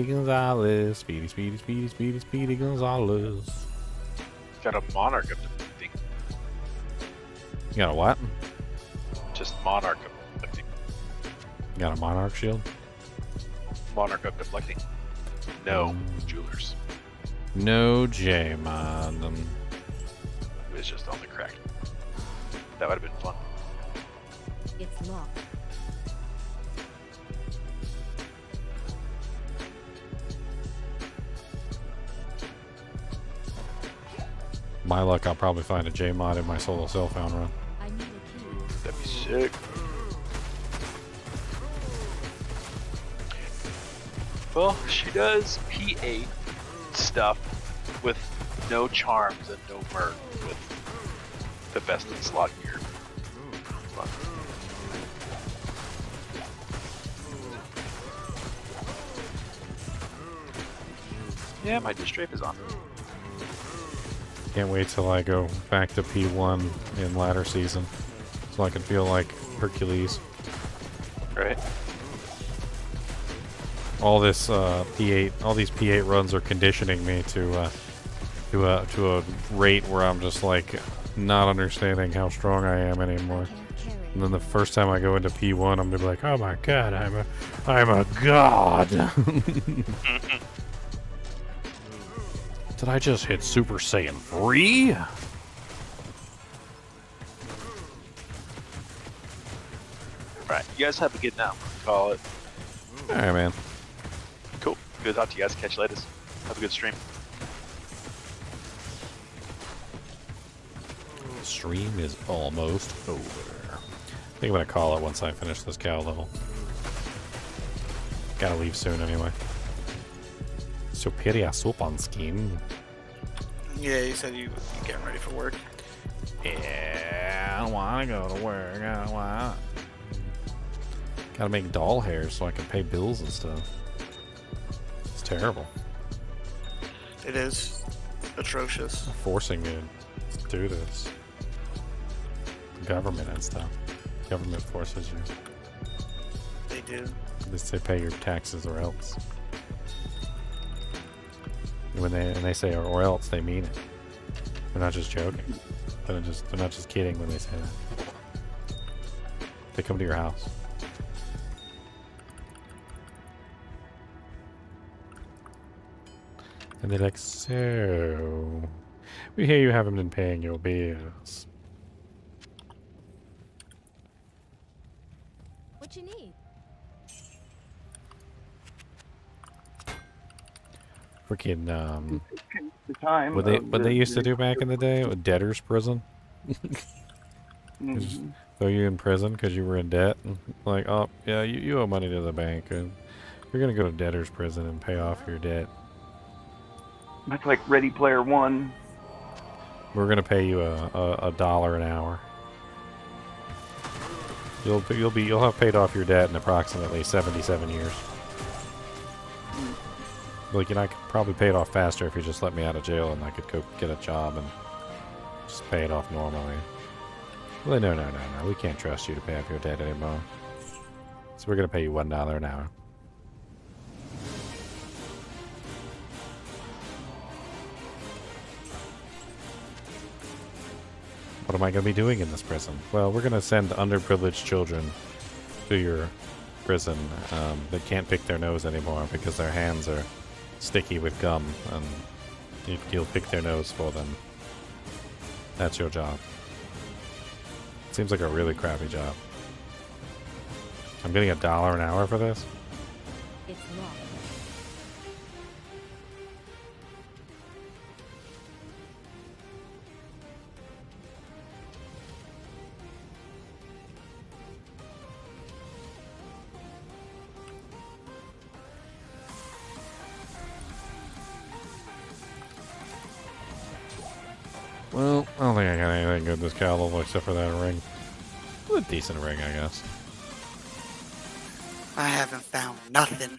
Gonzalez. Speedy Gonzalez. Got a monarch afflicting. You got a what? Just monarch afflicting. You got a monarch shield? Monarch of deflecting. No, jewelers. No J-Mod. It was just on the crack. That would have been fun. It's locked. My luck, I'll probably find a J-Mod in my solo self-found run. I need a key. That'd be sick. Well, she does P8 stuff with no charms and no merc with the best in slot gear. Fun. Yeah, my strafe is on. Can't wait till I go back to P1 in ladder season, so I can feel like Hercules. Right. All this P8, all these P8 runs are conditioning me to a rate where I'm just like not understanding how strong I am anymore. And then the first time I go into P1, I'm gonna be like, oh my god, I'm a god. Did I just hit Super Saiyan 3? Right, you guys have a good now. Call it. Alright, man. Cool. Good talk to you guys. Catch you later. Have a good stream. Stream is almost over. I think I'm gonna call it once I finish this cow level. Gotta leave soon anyway. Superior soup on skin. Yeah, you said you getting ready for work. Yeah, I don't want to go to work. I don't want. Gotta make doll hairs so I can pay bills and stuff. It's terrible. It is atrocious. Forcing me to do this. Government and stuff. Government forces you. They do. At least they pay your taxes or else. When they say or else, they mean it. They're not just joking. They're not just kidding when they say that. They come to your house. And they're like, so we hear you haven't been paying your bills. What you need? Freaking The time. what they used to do back in the day with debtor's prison. Just throw you in prison because you were in debt. Like, oh yeah, you owe money to the bank, and you're gonna go to debtor's prison and pay off your debt. That's like Ready Player One. We're gonna pay you a $1 an hour. You'll have paid off your debt in approximately 77 years. Like, I could probably pay it off faster if you just let me out of jail and I could go get a job and just pay it off normally. Well, no, we can't trust you to pay off your debt anymore. So we're gonna pay you $1 an hour. What am I going to be doing in this prison? Well, we're going to send underprivileged children to your prison that can't pick their nose anymore because their hands are sticky with gum, and you'll pick their nose for them. That's your job. Seems like a really crappy job. I'm getting $1 an hour for this? It's locked. Well, I don't think I got anything good this cow level except for that ring. A decent ring, I guess. I haven't found nothing.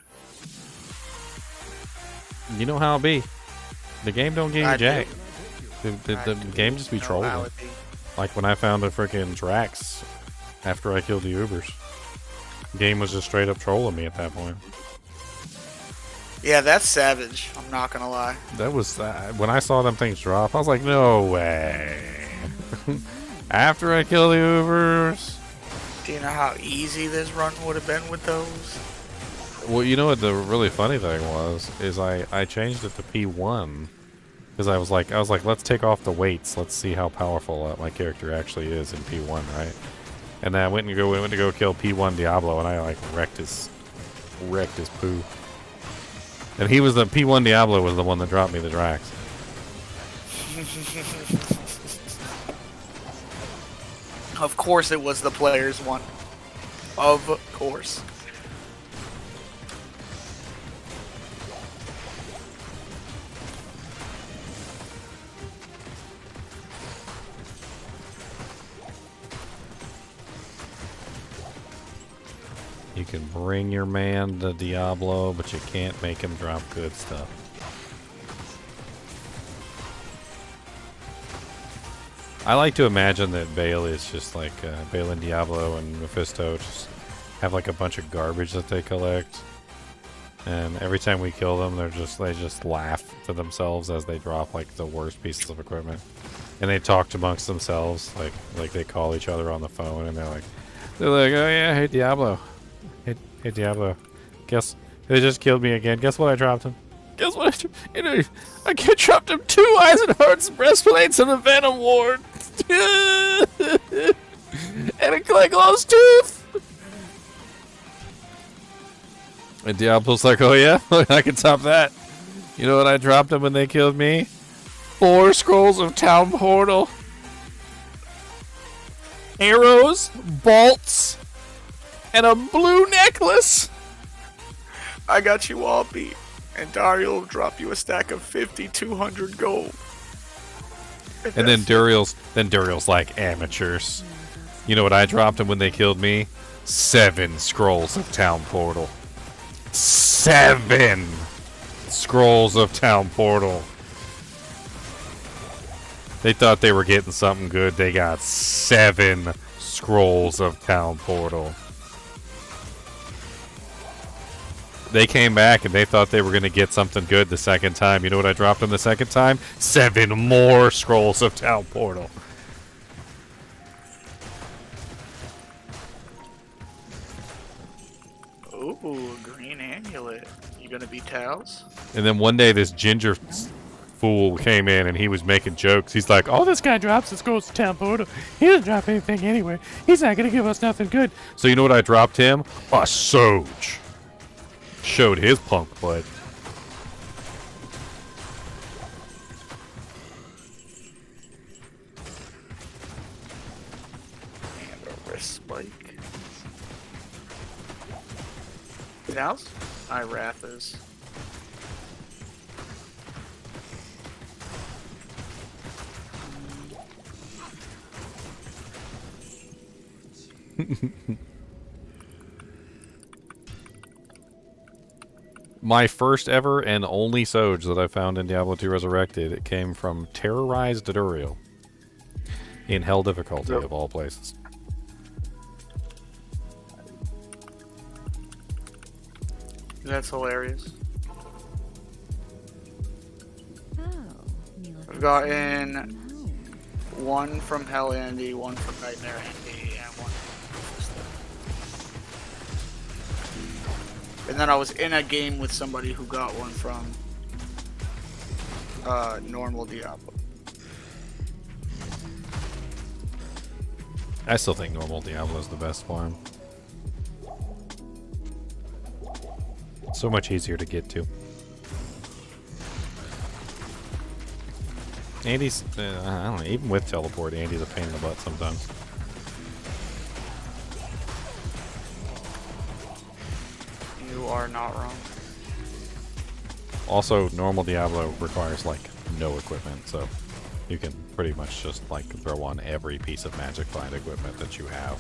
You know how it be. The game don't give you I jack. do. The game just be No, trolling. how it be. Like when I found a freaking Drax after I killed the Ubers. Game was just straight up trolling me at that point. Yeah, that's savage. I'm not gonna lie. That was when I saw them things drop. I was like, no way. After I killed the Ubers. Do you know how easy this run would have been with those? Well, you know what the really funny thing was is I changed it to P1 because I was like let's take off the weights. Let's see how powerful my character actually is in P1, right? And then I went to go kill P1 Diablo, and I like wrecked his poo. And he was the P1 Diablo was the one that dropped me the Drax. Of course it was the player's one. Of course. You can bring your man to Diablo, but you can't make him drop good stuff. I like to imagine that Bale is just like Bale and Diablo and Mephisto just have like a bunch of garbage that they collect, and every time we kill them, they just laugh to themselves as they drop like the worst pieces of equipment, and they talk amongst themselves like they call each other on the phone, and they're like, oh yeah, hey Diablo, hey Diablo, guess they just killed me again. Guess what I dropped him? Guess what? I dropped him 2 Eisenhart's breastplates and a Venom Ward. And a Cleglov's tooth. And Diablo's like, oh yeah? I can top that. You know what I dropped him when they killed me? 4 scrolls of Town Portal. Arrows, bolts, and a blue necklace. I got you all beat. And Dario will drop you a stack of 5,200 gold. And then Duriel's like, amateurs. You know what I dropped him when they killed me? 7 scrolls of Town Portal. 7 scrolls of Town Portal. They thought they were getting something good. They got 7 scrolls of Town Portal. They came back and they thought they were going to get something good the second time. You know what I dropped them the second time? 7 more scrolls of Town Portal. Ooh, green amulet. You gonna be Tails? And then one day this ginger fool came in and he was making jokes. He's like, oh, this guy drops his scrolls of Town Portal. He doesn't drop anything anyway. He's not going to give us nothing good. So you know what I dropped him? A Soj. Showed his punk butt. And a wrist spike. Tails? Raft is. My first ever and only Soj that I found in Diablo 2 Resurrected, it came from Terrorized Duriel in Hell difficulty, of all places. That's hilarious. Oh, I've gotten 1 from Hell Andy, 1 from Nightmare Andy, and 1 from And then I was in a game with somebody who got 1 from normal Diablo. I still think normal Diablo is the best form. So much easier to get to. Andy's, I don't know, even with teleport, Andy's a pain in the butt sometimes. You are not wrong. Also, normal Diablo requires, like, no equipment, so you can pretty much just, like, throw on every piece of Magic Find equipment that you have.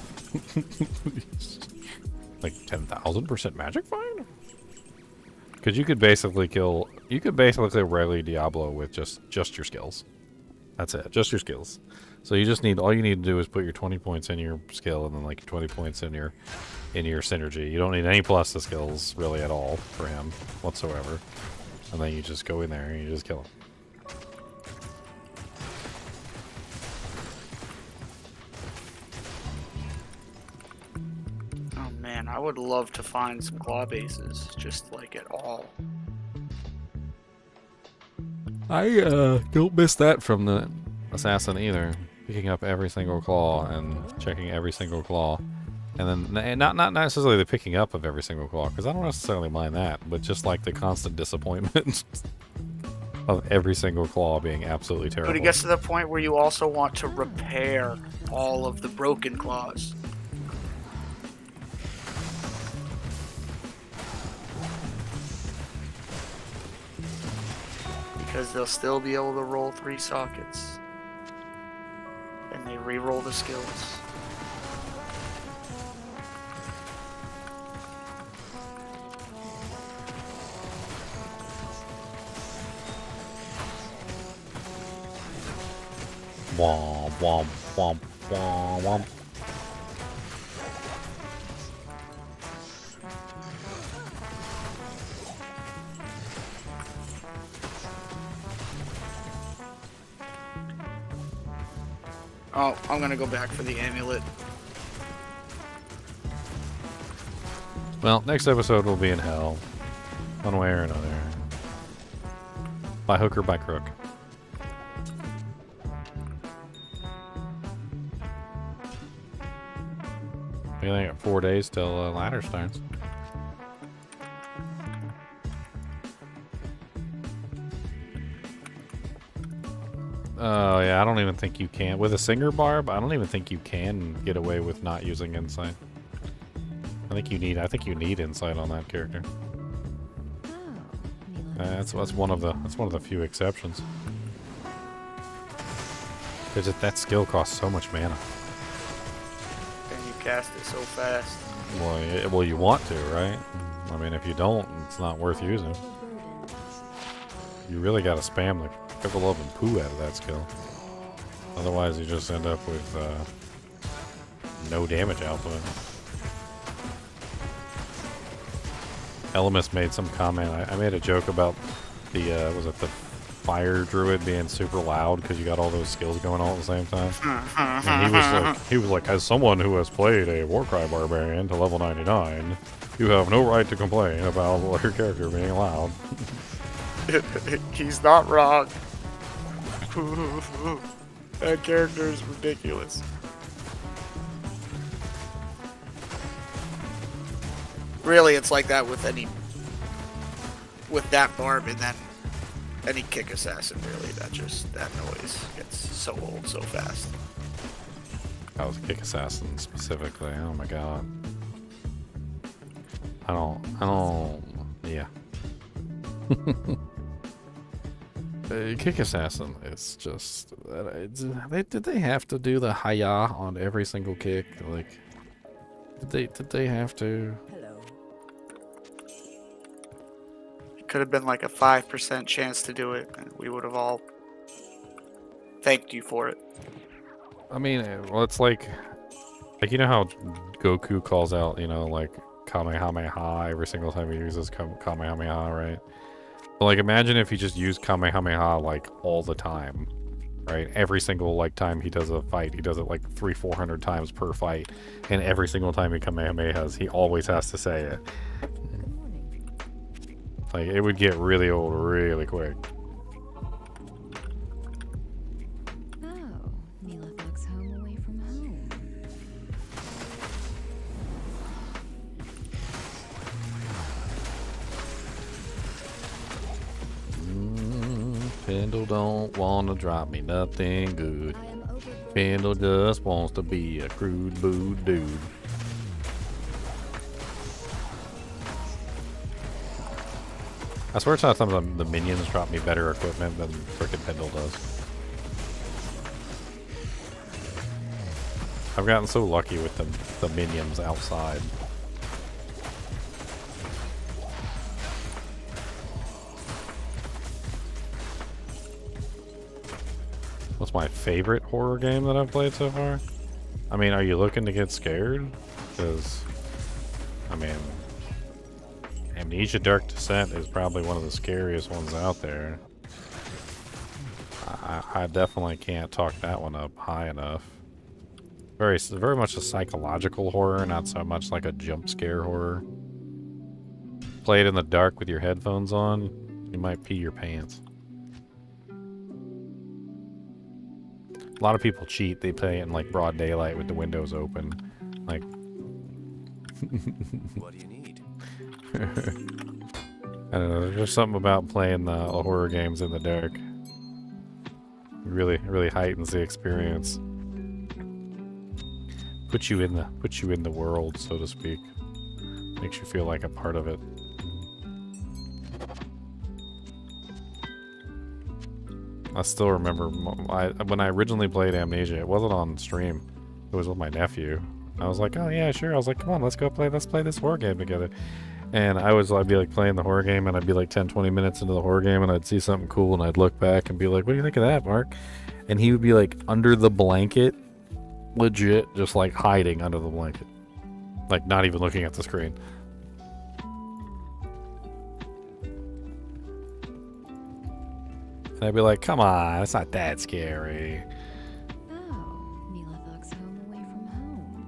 Like, 10,000% Magic Find? Because you could basically kill regular Diablo with just your skills. That's it. Just your skills. So you just need all you need to do is put your 20 points in your skill and then like your 20 points in your synergy. You don't need any plus the skills really at all for him whatsoever. And then you just go in there and you just kill him. Oh man, I would love to find some claw bases, just like at all. I don't miss that from the assassin either. Picking up every single claw and checking every single claw. And then, not necessarily the picking up of every single claw, because I don't necessarily mind that, but just like the constant disappointment of every single claw being absolutely terrible. But it gets to the point where you also want to repair all of the broken claws. Because they'll still be able to roll 3 sockets. And they re-roll the skills. Womp, womp, womp, womp, womp. Oh, I'm gonna go back for the amulet. Well, next episode will be in hell. One way or another. By hook or by crook. I think I got 4 days till ladder starts. Oh yeah, I don't even think you can with a singer barb. I don't even think you can get away with not using insight. I think you need insight on that character. That's one of the few exceptions. Because that skill costs so much mana. And you cast it so fast. Well, you want to, right? I mean, if you don't, it's not worth using. You really got to spam the pickle up and poo out of that skill. Otherwise, you just end up with no damage output. Elemis made some comment. I made a joke about the was it the fire druid being super loud because you got all those skills going on at the same time. And he was like, as someone who has played a Warcry barbarian to level 99, you have no right to complain about your character being loud. He's not wrong. That character is ridiculous. Really, it's like that with that barb and then any kick assassin. Really, that noise gets so old so fast. That was a kick assassin specifically. Oh my god. I don't. Yeah. Kick assassin is just. Did they have to do the hiya on every single kick? Like, did they have to? Could have been like a 5% chance to do it, and we would have all thanked you for it. I mean, well, it's like you know how Goku calls out, like Kamehameha every single time he uses Kamehameha, right? But like, imagine if he just used Kamehameha like all the time, right? Every single time he does a fight, he does it like 300-400 times per fight, and every single time he Kamehamehas, he always has to say it. Like, it would get really old really quick. Oh, Neelathok's home away from home. Pendle don't wanna drop me nothing good. Pendle just wants to be a crude booed dude. I swear to God, some of the minions drop me better equipment than frickin' Pendle does. I've gotten so lucky with the minions outside. What's my favorite horror game that I've played so far? I mean, are you looking to get scared? Because, I mean, Amnesia Dark Descent is probably one of the scariest ones out there. I definitely can't talk that one up high enough. Very much a psychological horror, not so much like a jump scare horror. Play it in the dark with your headphones on, you might pee your pants. A lot of people cheat. They play it in like broad daylight with the windows open. Like, What do you need? I don't know. There's something about playing the horror games in the dark. Really heightens the experience. Puts you in the world, so to speak. Makes you feel like a part of it. I still remember when I originally played Amnesia. It wasn't on stream. It was with my nephew. I was like, oh yeah, sure. I was like, come on, let's play this horror game together. And I'd be like playing the horror game, and I'd be like 10-20 minutes into the horror game, and I'd see something cool, and I'd look back and be like, what do you think of that, Mark? And he would be like under the blanket, legit, just like hiding under the blanket, like not even looking at the screen. And I'd be like, come on, it's not that scary. Oh, Mila Thug's home away from home.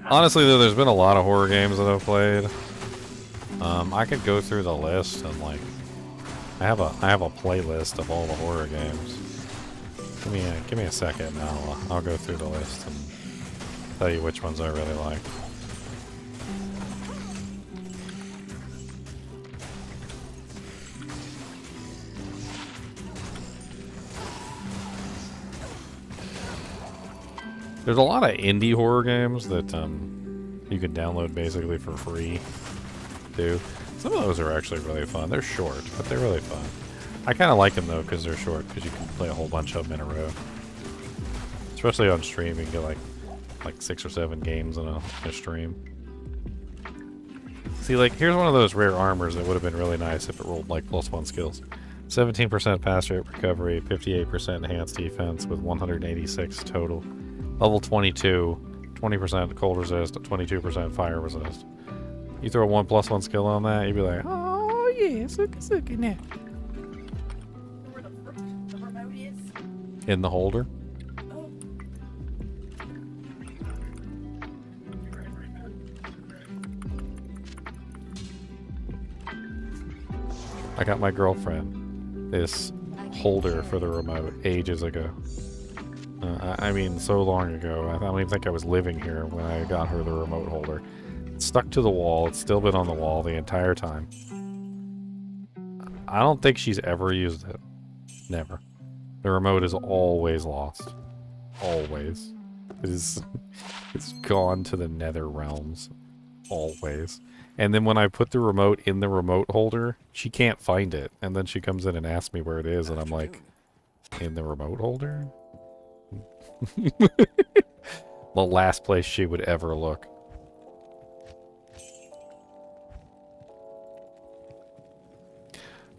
Honestly, though, there's been a lot of horror games that I've played. I could go through the list and like, I have a playlist of all the horror games. Give me a second, and I'll go through the list and tell you which ones I really like. There's a lot of indie horror games that you can download basically for free, too. Some of those are actually really fun. They're short, but they're really fun. I kind of like them, though, because they're short, because you can play a whole bunch of them in a row. Especially on stream, you can get like 6 or 7 games in a stream. See, like, here's one of those rare armors that would have been really nice if it rolled, like, +1 skills. 17% pass rate recovery, 58% enhanced defense with 186 total. Level 22, 20% cold resist, 22% fire resist. You throw a 1+1 skill on that, you'd be like, Oh, yeah, suki now. Where the remote is? in the holder. I got my girlfriend this holder for the remote ages ago. I mean, so long ago. I don't even think I was living here when I got her the remote holder. It's stuck to the wall. It's still been on the wall the entire time. I don't think she's ever used it. Never. The remote is always lost. Always. It's gone to the nether realms. Always. And then when I put the remote in the remote holder, she can't find it. And then she comes in and asks me where it is, and I'm like, in the remote holder? The last place she would ever look.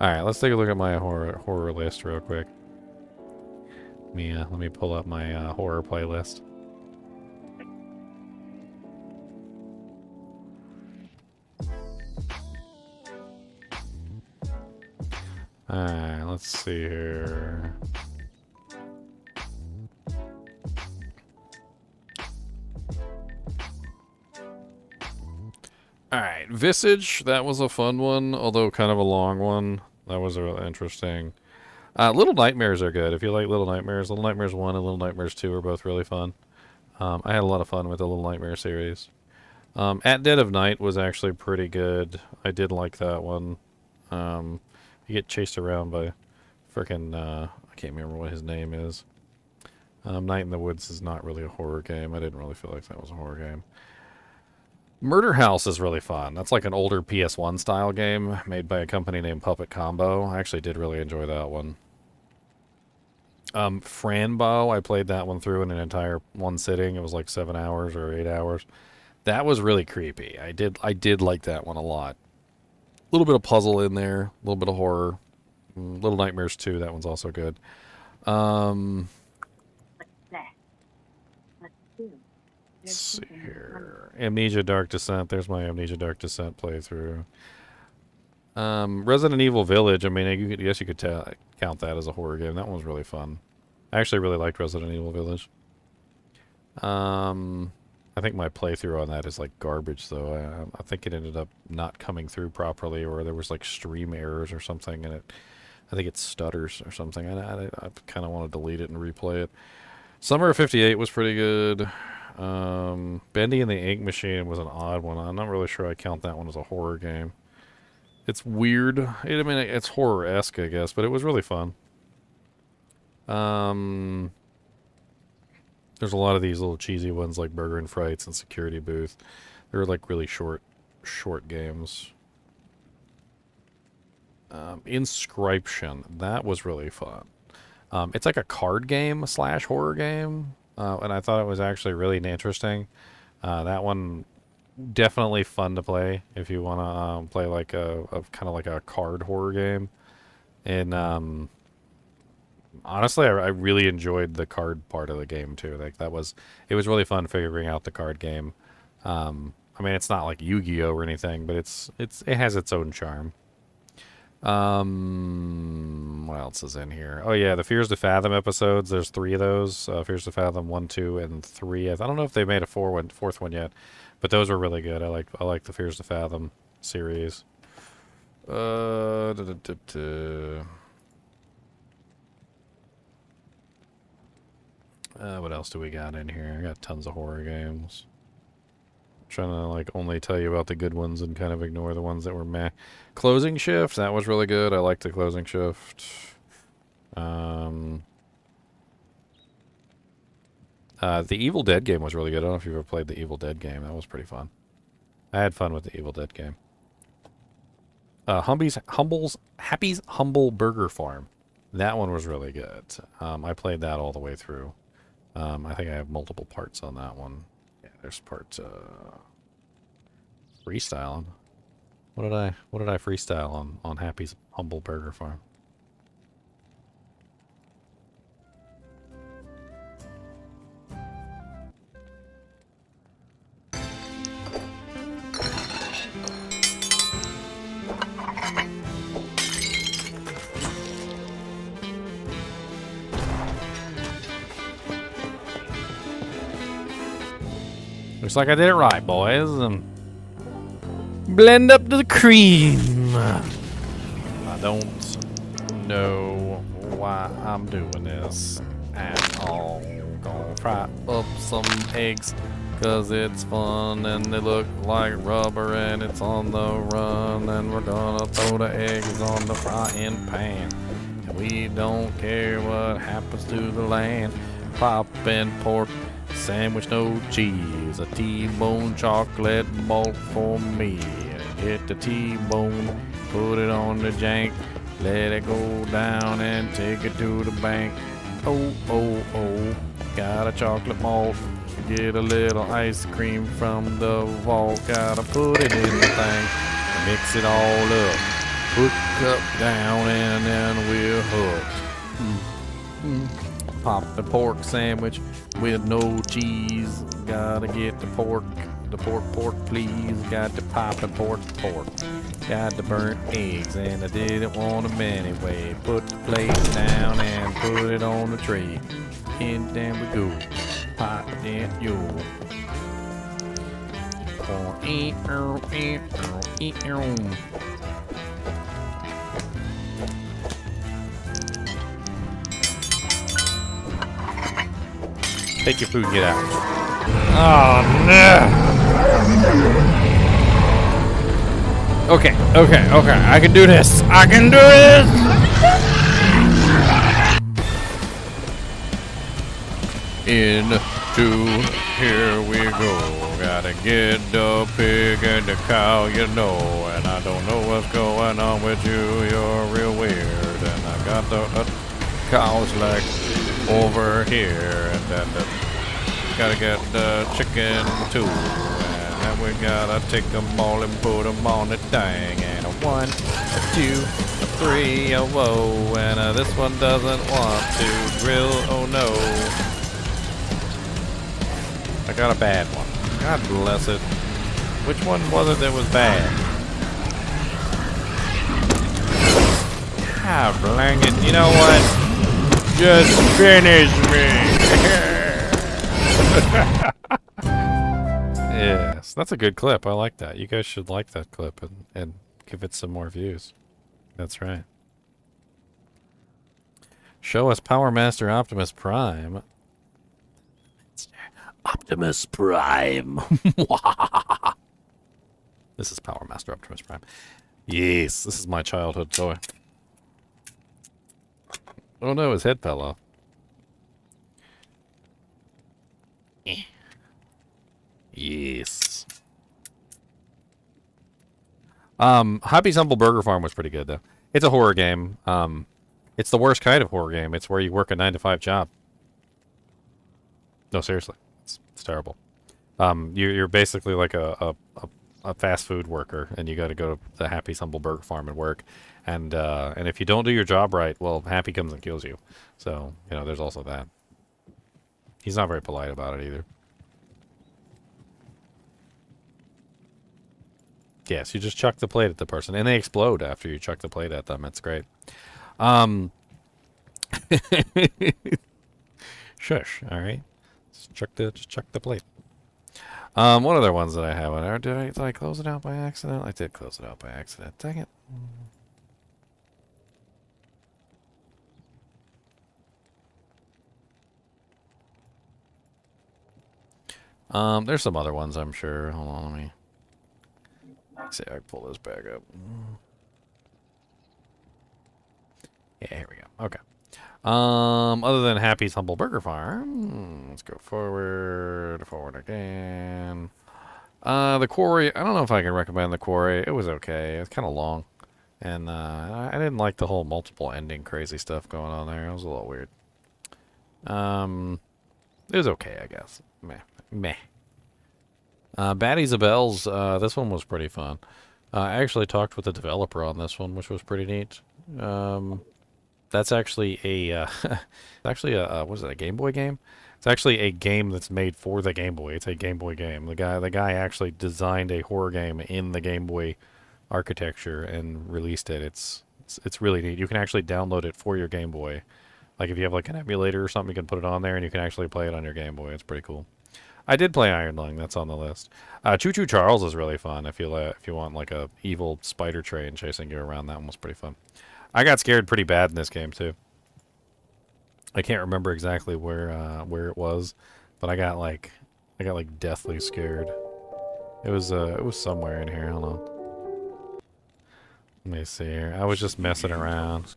Alright, let's take a look at my horror list real quick. Let me pull up my horror playlist. Alright, let's see here. Alright, Visage, that was a fun one, although kind of a long one. That was really interesting. Little Nightmares are good. If you like Little Nightmares, Little Nightmares 1 and Little Nightmares 2 are both really fun. I had a lot of fun with the Little Nightmare series. At Dead of Night was actually pretty good. I did like that one. You get chased around by frickin' I can't remember what his name is. Night in the Woods is not really a horror game. I didn't really feel like that was a horror game. Murder House is really fun. That's like an older PS1 style game made by a company named Puppet Combo. I actually did really enjoy that one. Franbo, I played that one through in an entire one sitting. It was like 7 hours or 8 hours. That was really creepy. I did like that one a lot. A little bit of puzzle in there, a little bit of horror. Little Nightmares 2, that one's also good. Let's see here. Amnesia Dark Descent. There's my Amnesia Dark Descent playthrough. Resident Evil Village. I mean, I guess you could count that as a horror game. That one was really fun. I actually really liked Resident Evil Village. I think my playthrough on that is like garbage, though. I think it ended up not coming through properly, or there was like stream errors or something, and I think it stutters or something. I kind of want to delete it and replay it. Summer of '58 was pretty good. Bendy and the Ink Machine was an odd one. I'm not really sure I count that one as a horror game. It's weird. I mean, it's horror-esque, I guess, but it was really fun. There's a lot of these little cheesy ones like Burger and Frights and Security Booth. They're like really short games. Inscription. That was really fun. It's like a card game / horror game. And I thought it was actually really interesting. That one definitely fun to play if you want to play like a kind of like a card horror game. And honestly, I really enjoyed the card part of the game too. Like it was really fun figuring out the card game. I mean, it's not like Yu-Gi-Oh or anything, but it has its own charm. What else is in here? Oh yeah, the Fears to Fathom episodes. There's 3 of those. Fears to Fathom 1, 2, and 3. I don't know if they made a fourth one yet, but those were really good. I like the Fears to Fathom series. What else do we got in here? I got tons of horror games. Trying to like only tell you about the good ones and kind of ignore the ones that were meh. Closing Shift, that was really good. I liked the Closing Shift. The Evil Dead game was really good. I don't know if you've ever played the Evil Dead game. That was pretty fun. I had fun with the Evil Dead game. Happy's Humble Burger Farm. That one was really good. I played that all the way through. I think I have multiple parts on that one. Yeah, there's parts freestyling. What did I freestyle on Happy's Humble Burger Farm? Looks like I did it right, boys. Blend up the cream. I don't know why I'm doing this at all. Gonna fry up some eggs because it's fun and they look like rubber and it's on the run. And we're gonna throw the eggs on the frying pan. And we don't care what happens to the land. Poppin' pork sandwich, no cheese, a T-bone chocolate malt for me. Get the T-bone, put it on the jank, let it go down and take it to the bank. Oh, oh, oh, got a chocolate malt, get a little ice cream from the vault, gotta put it in the thing, mix it all up, put the cup down and then we're hooked. Pop the pork sandwich with no cheese. Gotta get the pork please. Got the pop the pork. Got the burnt eggs and I didn't want them anyway. Put the plate down and put it on the tray. And then we go. Pop that yo. Take your food and get out. Oh, no. Okay. I can do this. Into here we go. Gotta get the pig and the cow, you know. And I don't know what's going on with you. You're real weird. And I got the cows like over here, and then gotta get the chicken too, and then we gotta take them all and put them on the thing, and a 1, a 2, a 3, a whoa, and this one doesn't want to grill, oh no. I got a bad one. God bless it. Which one was it that was bad? Ah, blang it. You know what? Just finish me. Yes, that's a good clip. I like that. You guys should like that clip and give it some more views. That's right. Show us Power Master Optimus Prime. Optimus Prime. This is Power Master Optimus Prime. Yes, this is my childhood toy. Oh no, his head fell off. Yes. Happy's Humble Burger Farm was pretty good though. It's a horror game. It's the worst kind of horror game. It's where you work a 9-to-5 job. No, seriously, it's terrible. You're basically like a fast food worker, and you got to go to the Happy's Humble Burger Farm and work. And if you don't do your job right, well, Happy comes and kills you. So you know, there's also that. He's not very polite about it either. Yes, you just chuck the plate at the person, and they explode after you chuck the plate at them. It's great. Shush. All right. Just chuck the plate. What other ones that I have on there? Did I close it out by accident? I did close it out by accident. Dang it. There's some other ones, I'm sure. Hold on, let me see if I can pull this back up. Yeah, here we go. Okay. Other than Happy's Humble Burger Farm, let's go forward again. The quarry, I don't know if I can recommend the quarry. It was okay. It's kind of long, and I didn't like the whole multiple ending crazy stuff going on there. It was a little weird. It was okay, I guess. Meh. Baddies of Bells, this one was pretty fun. I actually talked with the developer on this one, which was pretty neat. That's actually a, what is it, a Game Boy game? It's actually a game that's made for the Game Boy. It's a Game Boy game. The guy actually designed a horror game in the Game Boy architecture and released it. It's really neat. You can actually download it for your Game Boy. Like if you have like an emulator or something, you can put it on there and you can actually play it on your Game Boy. It's pretty cool. I did play Iron Lung. That's on the list. Choo Choo Charles is really fun. If you want like a evil spider train chasing you around, that one was pretty fun. I got scared pretty bad in this game too. I can't remember exactly where it was, but I got like deathly scared. It was somewhere in here. Hold on. Let me see here. I was just messing around.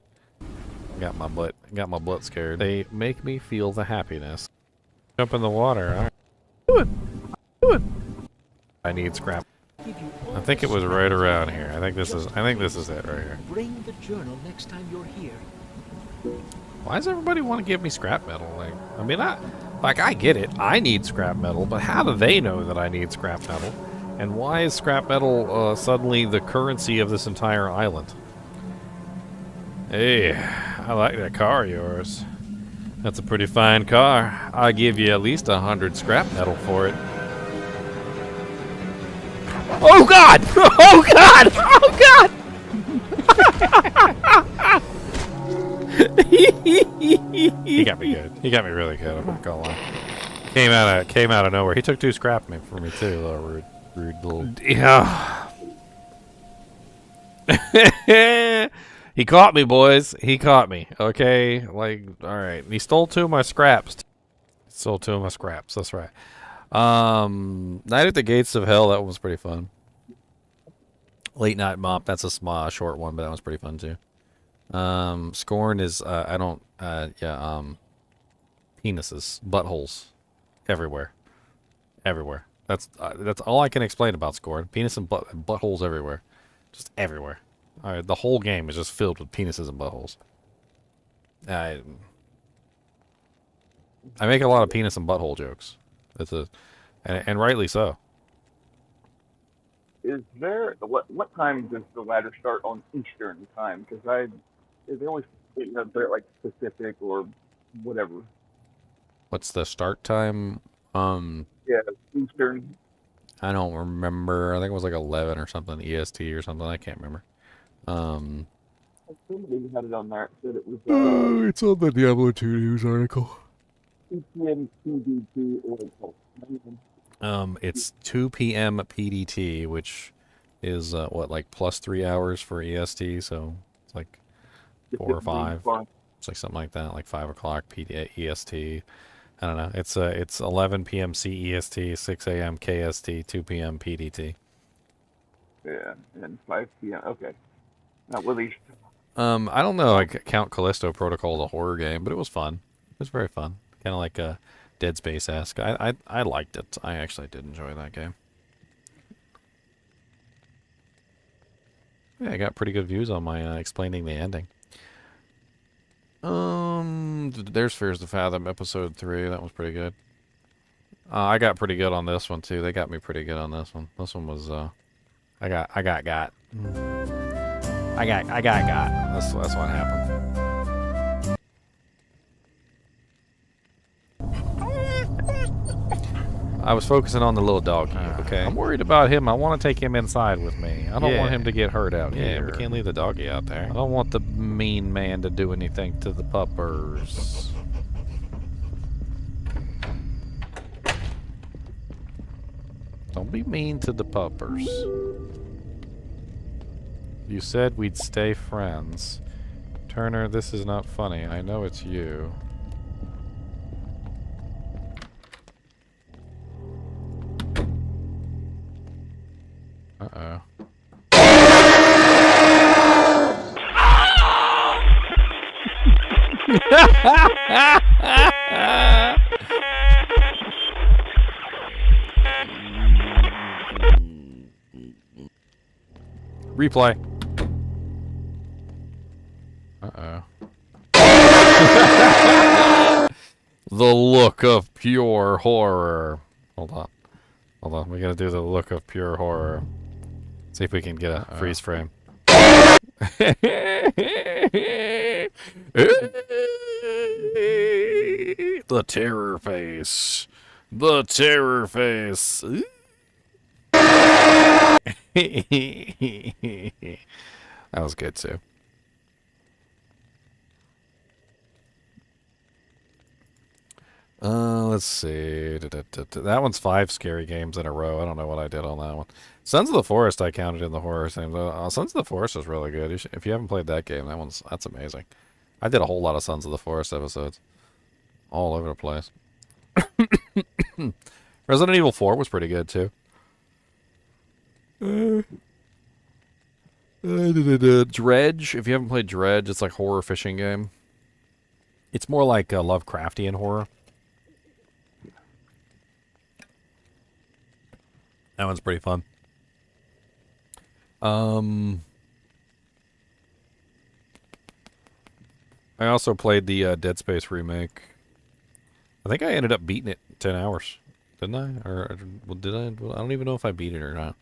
Got my butt scared. They make me feel the happiness. Jump in the water. All right. Do it. I need scrap. I think it was right around here. I think this is it right here. Bring the journal next time you're here. Why does everybody want to give me scrap metal? Like, I mean, I get it. I need scrap metal, but how do they know that I need scrap metal? And why is scrap metal suddenly the currency of this entire island? Hey, I like that car of yours. That's a pretty fine car. I'll give you at least 100 scrap metal for it. Oh God! Oh God! Oh God! He got me good. He got me really good. I'm not gonna lie. Came out of nowhere. He took 2 scrap for me too. A little rude little. Yeah. He caught me, boys. He caught me. Okay, like, all right. He stole 2 of my scraps. Stole 2 of my scraps. That's right. Night at the Gates of Hell. That was pretty fun. Late Night Mop. That's a short one, but that was pretty fun too. Scorn is penises, buttholes, everywhere. That's all I can explain about Scorn. Penis and buttholes everywhere, just everywhere. All right, the whole game is just filled with penises and buttholes. I make a lot of penis and butthole jokes. And rightly so. Is there what time does the ladder start on Eastern time? Because they always they're like Pacific or whatever. What's the start time? Yeah, Eastern. I don't remember. I think it was like 11 or something, EST or something. I can't remember. Somebody had it on there. It said it was. It's on the Diablo 2 news article. EPM PDT Oracle. It's 2 p.m. PDT, which is what, like plus 3 hours for EST, so it's like 4 or 5. It's like something like that, like 5 o'clock EST. I don't know. It's 11 p.m. CEST, 6 a.m. KST, 2 p.m. PDT. Yeah, and 5 p.m. Okay, not released. I don't know. I count Callisto Protocol as a horror game, but it was fun. It was very fun. Kind of like a Dead Space-esque. I liked it. I actually did enjoy that game. Yeah, I got pretty good views on my explaining the ending. There's Fears to Fathom, episode 3. That was pretty good. I got pretty good on this one too. They got me pretty good on this one. This one was I got. That's what happened. I was focusing on the little doggy, okay? I'm worried about him. I want to take him inside with me. I don't want him to get hurt out here. Yeah, we can't leave the doggy out there. I don't want the mean man to do anything to the puppers. Don't be mean to the puppers. You said we'd stay friends. Turner, this is not funny. I know it's you. Uh-oh. Replay. Uh-oh. The look of pure horror. Hold on. Hold on. We gotta do the look of pure horror. See if we can get a freeze frame. The terror face. The terror face. That was good too. Let's see. That one's 5 scary games in a row. I don't know what I did on that one. Sons of the Forest I counted in the horror thing. Sons of the Forest is really good. If you haven't played that game, that's amazing. I did a whole lot of Sons of the Forest episodes. All over the place. Resident Evil 4 was pretty good too. Dredge. If you haven't played Dredge, it's like a horror fishing game. It's more like Lovecraftian horror. That one's pretty fun. I also played the Dead Space remake. I think I ended up beating it in 10 hours. Didn't I? Or did I? I don't even know if I beat it or not.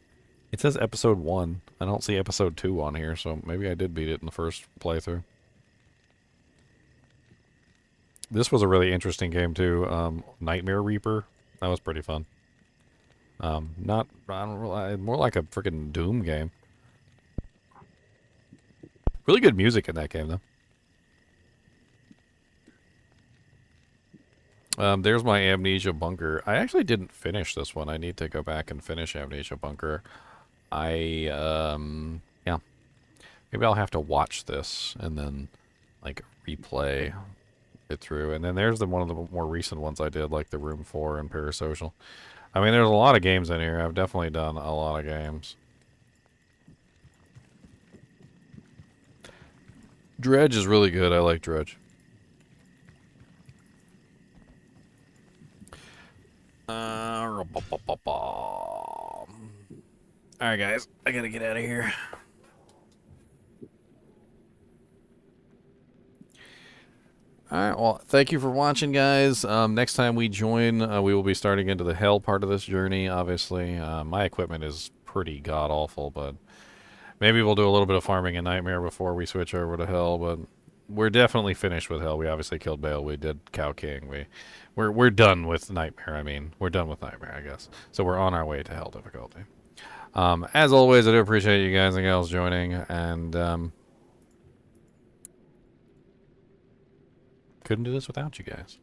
It says episode 1. I don't see episode 2 on here, so maybe I did beat it in the first playthrough. This was a really interesting game too. Nightmare Reaper. That was pretty fun. I don't really, more like a freaking Doom game. Really good music in that game though. There's my Amnesia Bunker. I actually didn't finish this one. I need to go back and finish Amnesia Bunker. Yeah. Maybe I'll have to watch this and then, like, replay it through. And then there's one of the more recent ones I did, like the Room 4 and Parasocial. I mean, there's a lot of games in here. I've definitely done a lot of games. Dredge is really good. I like Dredge. Alright, guys. I gotta get out of here. All right, well, thank you for watching, guys. Next time we join, we will be starting into the hell part of this journey, obviously. My equipment is pretty god-awful, but maybe we'll do a little bit of farming in Nightmare before we switch over to hell, but we're definitely finished with hell. We obviously killed Bale. We did Cow King. We're done with Nightmare. I mean, we're done with Nightmare, I guess. So we're on our way to hell difficulty. As always, I do appreciate you guys and gals joining, and couldn't do this without you guys.